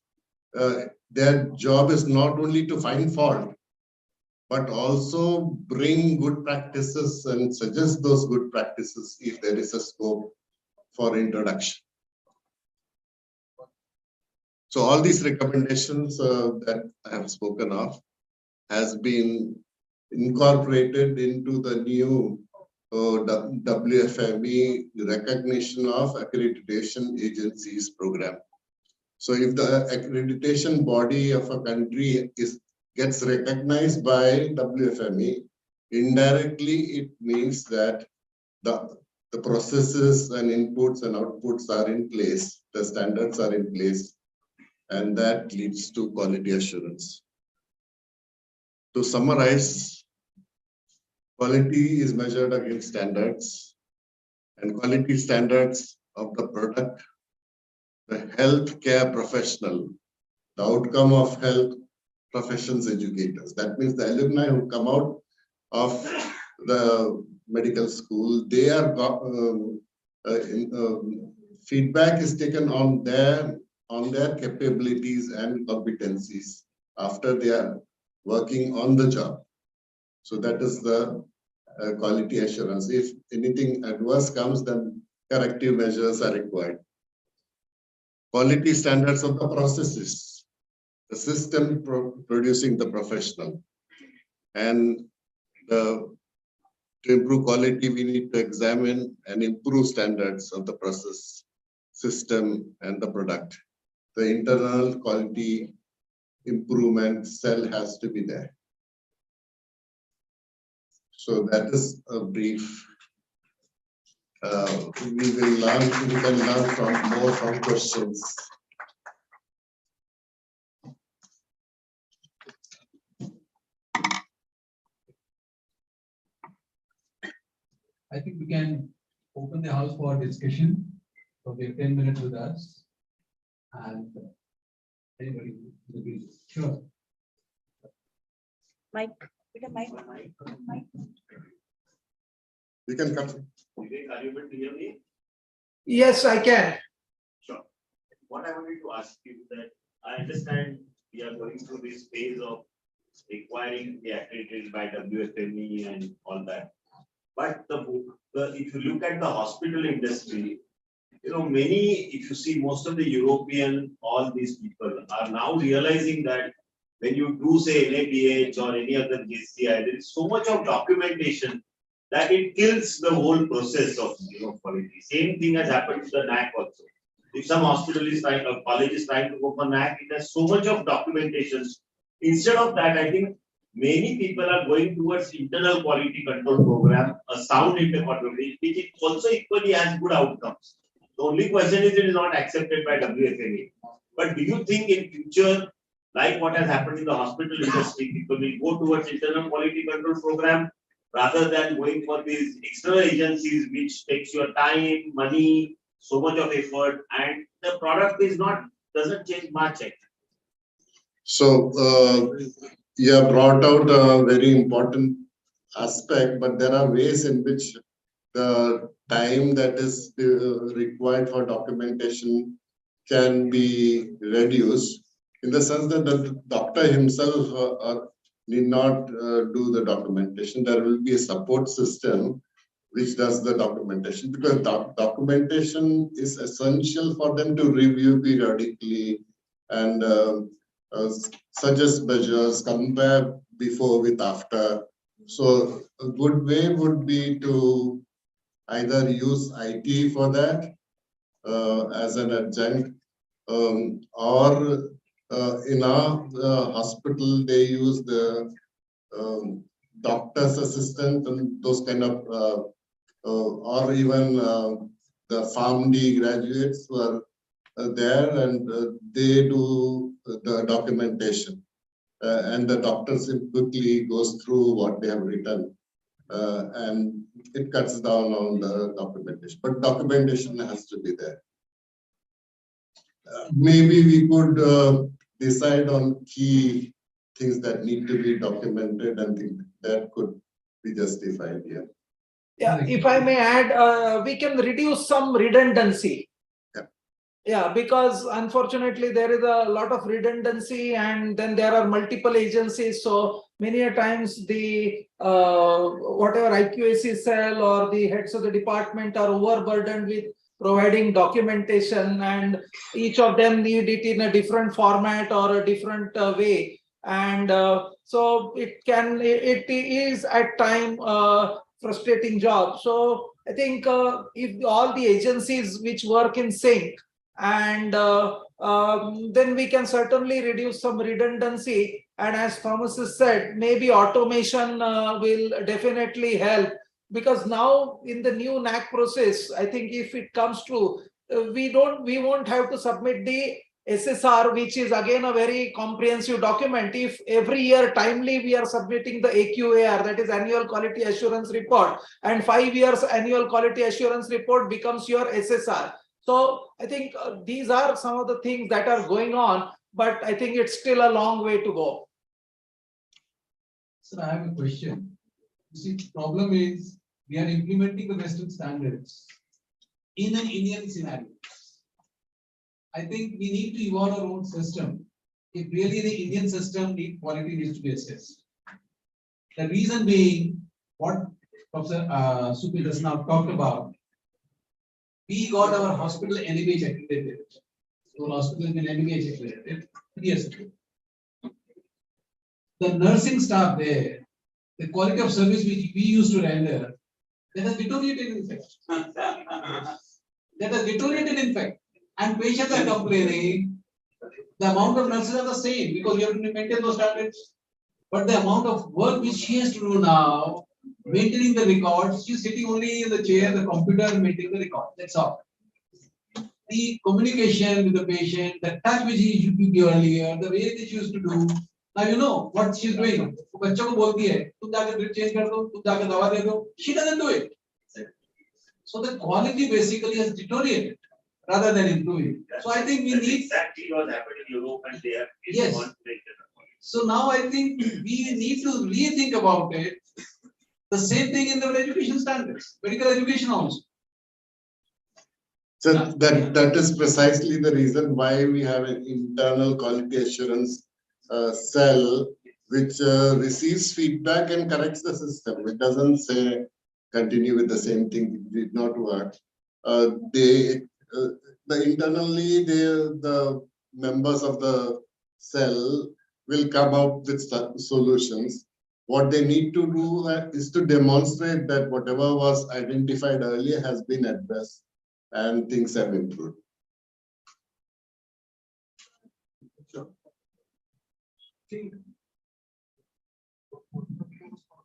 their job is not only to find fault, but also bring good practices and suggest those good practices if there is a scope for introduction. So all these recommendations that I have spoken of has been incorporated into the new WFME recognition of accreditation agencies program. So if the accreditation body of a country gets recognized by WFME, indirectly it means that the processes and inputs and outputs are in place, the standards are in place, and that leads to quality assurance. To summarize, quality is measured against standards, and quality standards of the product, the healthcare professional, the outcome of health professions educators. That means the alumni who come out of the medical school, they are feedback is taken on their capabilities and competencies after they are working on the job. So that is the quality assurance. If anything adverse comes, then corrective measures are required. Quality standards of the processes, the system producing the professional. And to improve quality, we need to examine and improve standards of the process, system, and the product. The internal quality improvement cell has to be there. So that is a brief. We can learn from questions. I think we can open the house for discussion. So we have 10 minutes with us. And anybody will be sure. Mike, Mike. You can come. Vivek, are you able to hear me? Yes, I can. Sure. What I wanted to ask you that I understand we are going through this phase of requiring the accredited by WFME and all that. But if you look at the hospital industry, if you see most of the European, all these people are now realizing that when you do say NABH or any other JCI, there is so much of documentation that it kills the whole process of quality. Same thing has happened to the NAC also. If some hospital is trying, a college is trying to go for NAC, it has so much of documentation. Instead of that, I think many people are going towards internal quality control program, a sound interquarterly, which also equally has good outcomes. The only question is it is not accepted by WFME. But do you think in future, like what has happened in the hospital industry, people will go towards internal quality control program rather than going for these external agencies, which takes your time, money, so much of effort, and the product doesn't change much actually. So you have brought out a very important aspect, but there are ways in which the time that is required for documentation can be reduced, in the sense that the doctor himself need not do the documentation. There will be a support system which does the documentation, because documentation is essential for them to review periodically and suggest measures, compare before with after. So a good way would be to either use IT for that as an adjunct, or in our hospital they use the doctor's assistant and those kind of, or even the PharmD graduates who are there, and they do the documentation, and the doctor quickly goes through what they have written, and it cuts down on the documentation. But documentation has to be there. Maybe we could decide on key things that need to be documented, and think that could be justified here. Yeah, if I may add, we can reduce some redundancy. Yeah, because unfortunately there is a lot of redundancy, and then there are multiple agencies. So many a times the whatever IQAC cell or the heads of the department are overburdened with providing documentation, and each of them need it in a different format or a different way. And so it is at time frustrating job. So I think if all the agencies which work in sync, and then we can certainly reduce some redundancy. And as Thomas has said, maybe automation will definitely help, because now in the new NAC process, I think if it comes true, we won't have to submit the SSR, which is again a very comprehensive document. If every year timely we are submitting the AQAR, that is annual quality assurance report, and 5 years annual quality assurance report becomes your SSR. So I think these are some of the things that are going on, but I think it's still a long way to go. Sir, I have a question. You see, the problem is we are implementing the Western standards in an Indian scenario. I think we need to evolve our own system. If really the Indian system quality needs to be assessed. The reason being, what Professor Supi has now talked about, we got our hospital NABH accredited. So hospital has been NABH accredited 3 years ago. The nursing staff there, the quality of service which we used to render, that has deteriorated in fact. That has deteriorated in fact. And patients are complaining, the amount of nurses are the same because we have to maintain those standards. But the amount of work which she has to do now, maintaining the records, she's sitting only in the chair, the computer, maintaining the record. That's all. The communication with the patient, the touch which she used to do earlier, the way that she used to do. Now you know what she's doing. बच्चों को बोलती है, तुम जाकर drip change कर दो, तुम जाकर दवा दे दो. She doesn't do it. So the quality basically has deteriorated rather than improving. So I think we need exactly what happened in Europe, and they have yes. So now I think we need to rethink about it. The same thing in the education standards, medical education also. So that is precisely the reason why we have an internal quality assurance cell which receives feedback and corrects the system. It doesn't say continue with the same thing, it did not work. Internally, the members of the cell will come up with solutions. What they need to do is to demonstrate that whatever was identified earlier has been addressed and things have improved.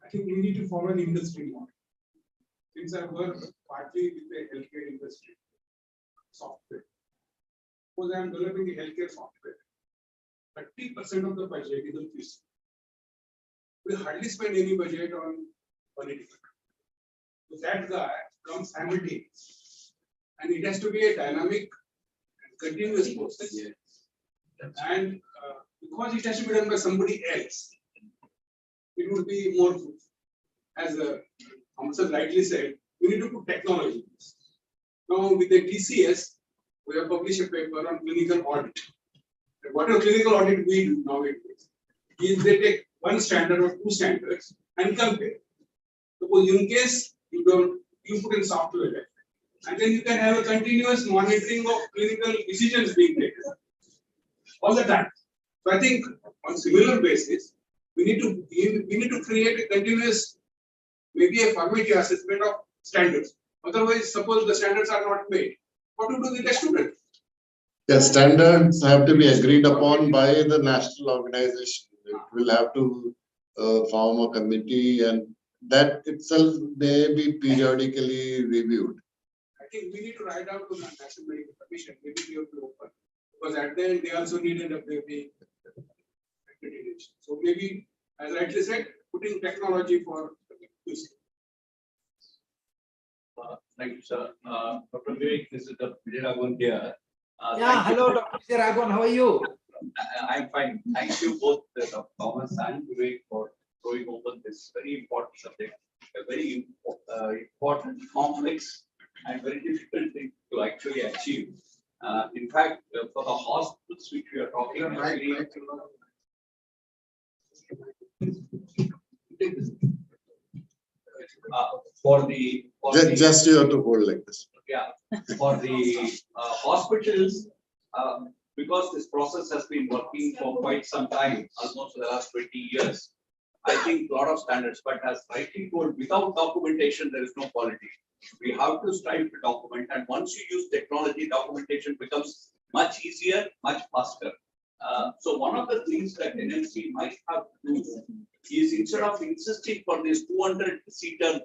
I think we need to follow an industry model. Since I work partly with the healthcare industry, software. Suppose I am developing the healthcare software. 30% of the budget is on fees. We hardly spend any budget on quality. So that comes simultaneous. And it has to be a dynamic and continuous process. And because it has to be done by somebody else, it would be more fruitful. As Thomas rightly said, we need to put technology. Now with the TCS, we have published a paper on clinical audit. What a clinical audit we do nowadays is they take one standard or two standards and compare. Suppose in case you put in software, and then you can have a continuous monitoring of clinical decisions being taken all the time. So I think on similar basis, we need to create a continuous, maybe a formative assessment of standards. Otherwise, suppose the standards are not made, what to do with the student? The standards have to be agreed upon by the national organization. It will have to form a committee, and that itself may be periodically reviewed. I think we need to write out to the National Medical Commission, maybe we have to open, because at the end they also need an FAB accreditation. So maybe, as rightly said, putting technology for use. Thank you, sir. Dr. Vivek, this is Dr. Vijay here. Hello, Dr. Vijay, how are you? I'm fine. Thank you both, Dr. Thomas and Vivek, for throwing open this very important subject, a very important, complex, and very difficult thing to actually achieve. In fact, for the hospitals which we are talking about, Just you have to hold like this. Yeah, for the hospitals, because this process has been working for quite some time, almost for the last 20 years. I think a lot of standards, but as rightly told, without documentation, there is no quality. We have to strive to document, and once you use technology, documentation becomes much easier, much faster. So one of the things that NMC might have to do is, instead of insisting for this 200-seater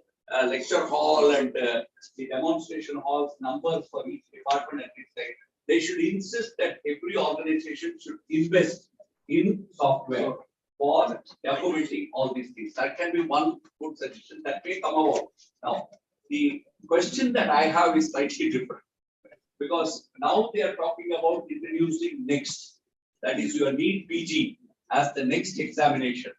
lecture hall and the demonstration halls numbers for each department, they should insist that every organization should invest in software for documenting all these things. That can be one good suggestion that may come about. Now, the question that I have is slightly different, because now they are talking about introducing next, that is your NEET PG as the next examination,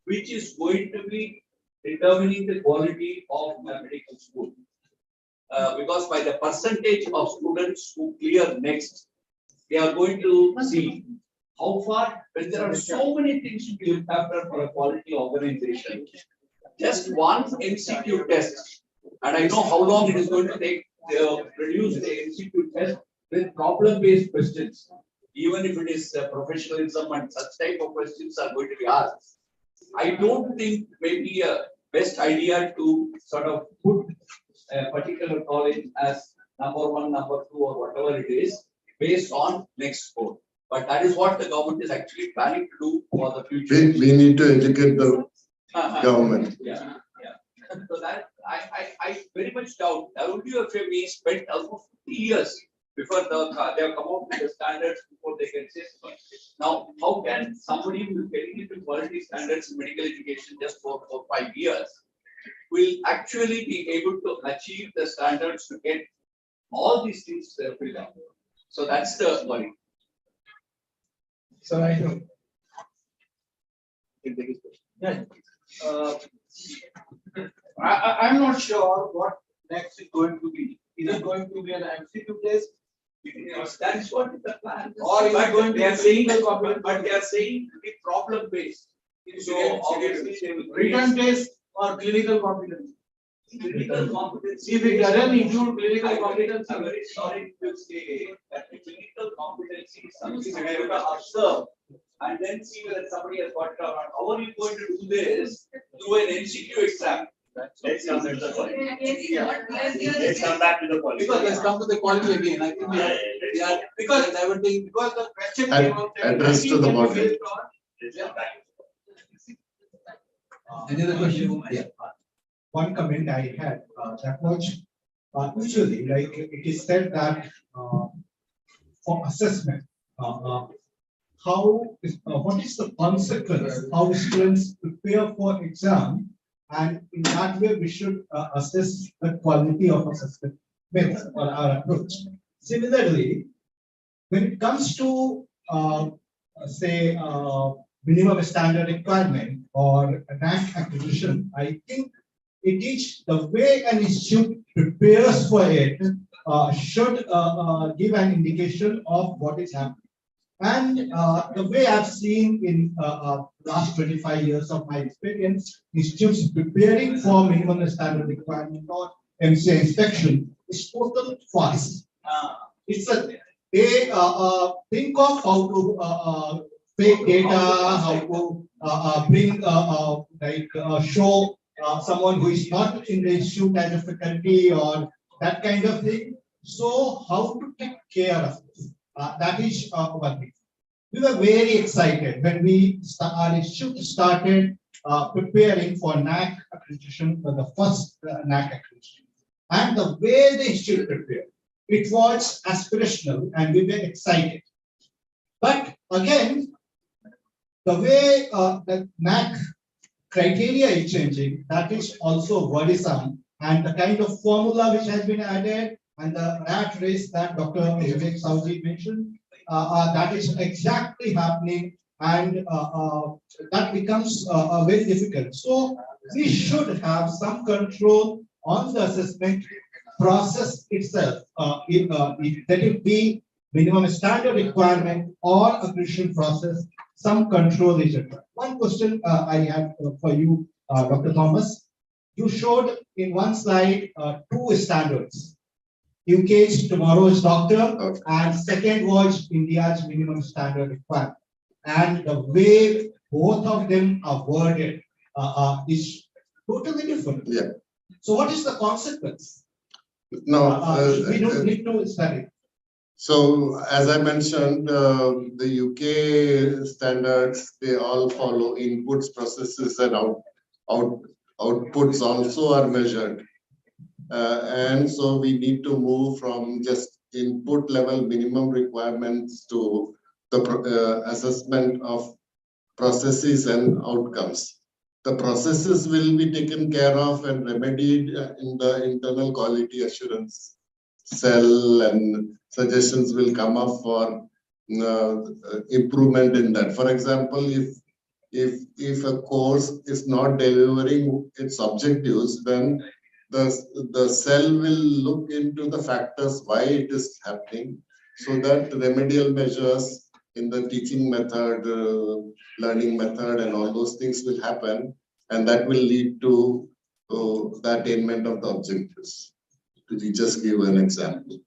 which is going to be determining the quality of a medical school. Because by the percentage of students who clear next, they are going to see how far, when there are so many things to be looked after for a quality organization. Just one MCQ test, and I know how long it is going to take to produce the MCQ test with problem-based questions. Even if it is professionalism and such type of questions are going to be asked. I don't think maybe a best idea to sort of put a particular college as number 1, number 2, or whatever it is, based on next score. But that is what the government is actually planning to do for the future. We need to educate the government. Yeah. So that I very much doubt. WFME spent almost 50 years before they have come out with the standards before they can say so. Now, how can somebody who is getting into quality standards in medical education just for 5 years will actually be able to achieve the standards to get all these things filled out? So that's the worry. So I know. Yeah. I'm not sure what next is going to be. Is it going to be an MCQ test? Yes, that's what the plan. Or is it going to be clinical competency? But they are saying to be problem based. So obviously they will Written test or clinical competency? Clinical competency. If it doesn't include clinical competency. I'm very sorry to say that the clinical competency is something that I have to observe and then see whether somebody has got it or not. How are you going to do this through an MCQ exam? Let's come back to the quality. Let's come back to the quality. Because let's come to the quality again. I think because the question came out. Address to the body. Any other question? Yeah. One comment I had that was usually, like it is said that for assessment, what is the consequence? How students prepare for exam, and in that way we should assess the quality of assessment method or our approach. Similarly, when it comes to say minimum standard requirement or rank acquisition, I think it is the way an institute prepares for it should give an indication of what is happening. And the way I've seen in last 25 years of my experience, institutes preparing for minimum standard requirement or MCA inspection is total farce. It's they think of how to fake data, how to bring show someone who is not in the institute as a faculty or that kind of thing. So how to take care of this? That is one thing. We were very excited when our institute started preparing for NAC accreditation, for the first NAC accreditation. And the way the institute prepared, it was aspirational and we were excited. But again, the way the NAC criteria is changing, that is also worrisome. And the kind of formula which has been added and the rat race that Dr. Vivek Saudi mentioned, that is exactly happening, and that becomes very difficult. So we should have some control on the assessment process itself. Let it be minimum standard requirement or accreditation process, some control is required. One question I have for you, Dr. Thomas. You showed in one slide 2 standards. UK's tomorrow's doctor, and second was India's minimum standard requirement. And the way both of them are worded is totally different. Yeah. So what is the consequence? No, We don't need to study. so as I mentioned, the UK standards, they all follow inputs, processes, and outputs also are measured. And so we need to move from just input level minimum requirements to the assessment of processes and outcomes. The processes will be taken care of and remedied in the internal quality assurance cell, and suggestions will come up for improvement in that. For example, if a course is not delivering its objectives, then the cell will look into the factors why it is happening, so that remedial measures in the teaching method, learning method, and all those things will happen, and that will lead to the attainment of the objectives. Could you just give an example?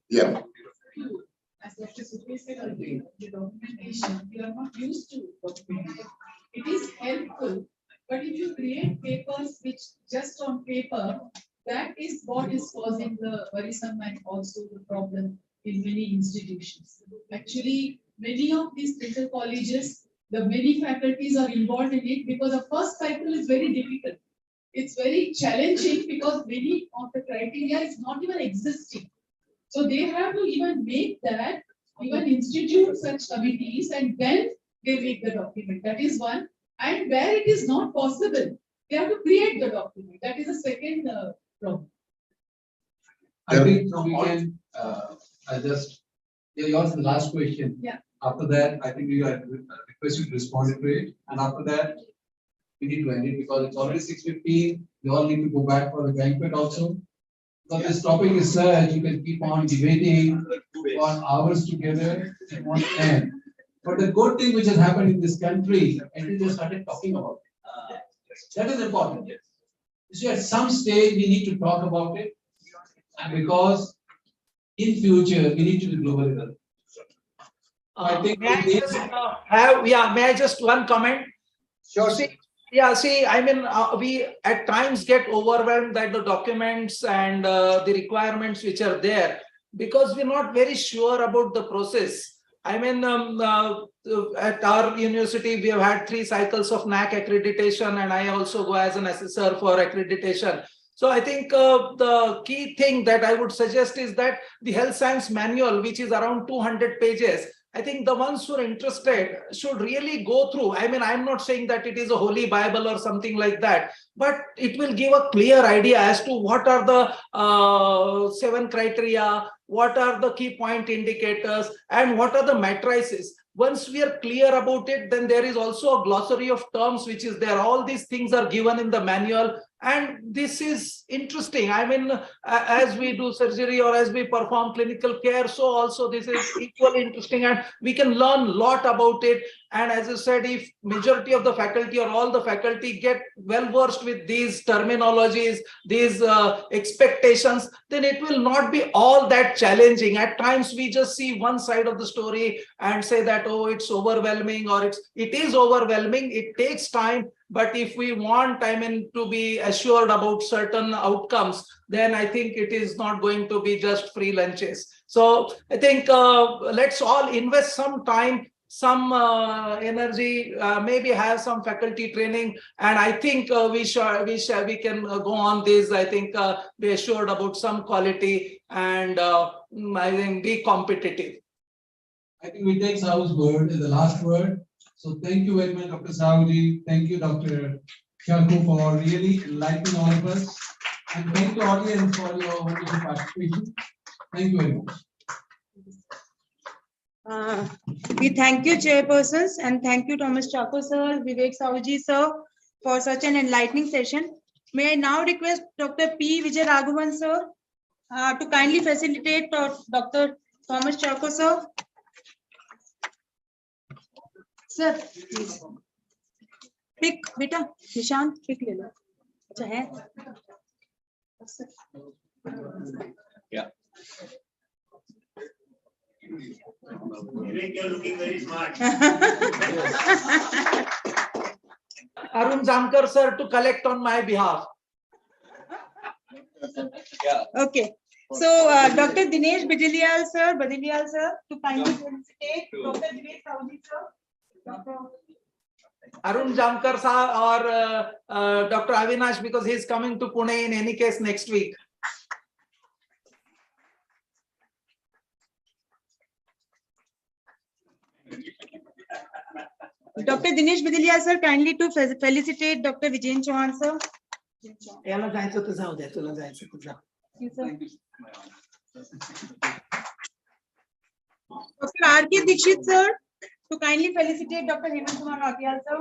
Yeah. As Dr. Sukhdev said earlier, the documentation, we are not used to documentation. It is helpful, but if you create papers which just on paper, that is what is causing the worrisome and also the problem in many institutions. Actually, many of these dental colleges, the many faculties are involved in it because the first cycle is very difficult. It's very challenging because many of the criteria is not even existing. So they have to even make that, even institute such committees, and then they make the document. That is one. And where it is not possible, they have to create the document. That is the second problem. I think we can, yours the last question. Yeah. After that, I think we are request you to respond to it. And after that, we need to end it because it's already 6:15. We all need to go back for the banquet also. Because this topic is such, you can keep on debating for hours together, it won't end. But the good thing which has happened in this country, and we just started talking about it. That is important. You see, at some stage, we need to talk about it. Because in future, we need to be global enough. I think may I just may I just one comment? Sure. See, I mean, we at times get overwhelmed by the documents and the requirements which are there because we're not very sure about the process. I mean, at our university, we have had 3 cycles of NAC accreditation, and I also go as an assessor for accreditation. So I think the key thing that I would suggest is that the health science manual, which is around 200 pages, I think the ones who are interested should really go through. I mean, I'm not saying that it is a holy Bible or something like that, but it will give a clear idea as to what are the 7 criteria, what are the key point indicators, and what are the matrices. Once we are clear about it, then there is also a glossary of terms which is there. All these things are given in the manual. And this is interesting. I mean, as we do surgery or as we perform clinical care, so also this is equally interesting and we can learn a lot about it. And as I said, if majority of the faculty or all the faculty get well versed with these terminologies, these expectations, then it will not be all that challenging. At times we just see one side of the story and say that, oh, it's overwhelming, or it is overwhelming. It takes time. But if we want, I mean, to be assured about certain outcomes, then I think it is not going to be just free lunches. So I think let's all invest some time, some energy, maybe have some faculty training, and I think we can go on this. I think be assured about some quality, and I think be competitive. I think we take Sahu's word as the last word. So thank you very much, Dr. Sahuji. Thank you, Dr. Shaku, for really enlightening all of us. And thank you, audience, for your wonderful participation. Thank you very much. We thank you, chairpersons, and thank you, Thomas Chaco sir, Vivek Sahuji sir, for such an enlightening session. May I now request Dr. P. Vijay Raghavan sir to kindly facilitate Dr. Thomas Chaco sir. Sir, please. Pick, beta, Nishant, pick le lo. Yeah. Vivek, you're looking very smart. Arun Jamkar sir to collect on my behalf. Okay. So Dr. Dinesh Badilial sir, to kindly felicitate Dr. Dinesh Saudi sir. Arun Jamkar sir or Dr. Avinash, because he's coming to Pune in any case next week. Dr. Dinesh Badilial sir, kindly to felicitate Dr. Vijayan Chauhan sir. याला जायचं तर जाऊ द्या, तुला जायचं तर जा. Dr. R.K. Dixit sir, to kindly felicitate Dr. Hemant Kumar Nautiyal sir.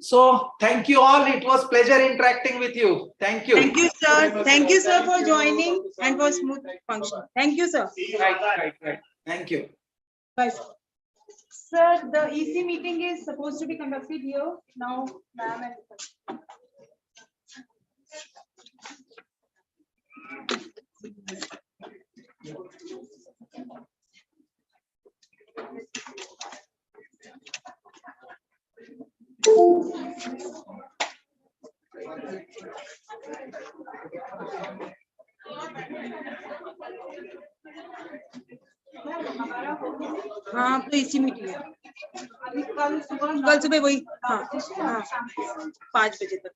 So thank you all. It was pleasure interacting with you. Thank you. Thank you, sir. Thank you, sir, for joining and for smooth function. Thank you, sir. Right. Thank you. Bye, sir. Sir, the EC meeting is supposed to be conducted here now, ma'am and. हाँ तो इसी meeting है कल सुबह वही हाँ 5 बजे तक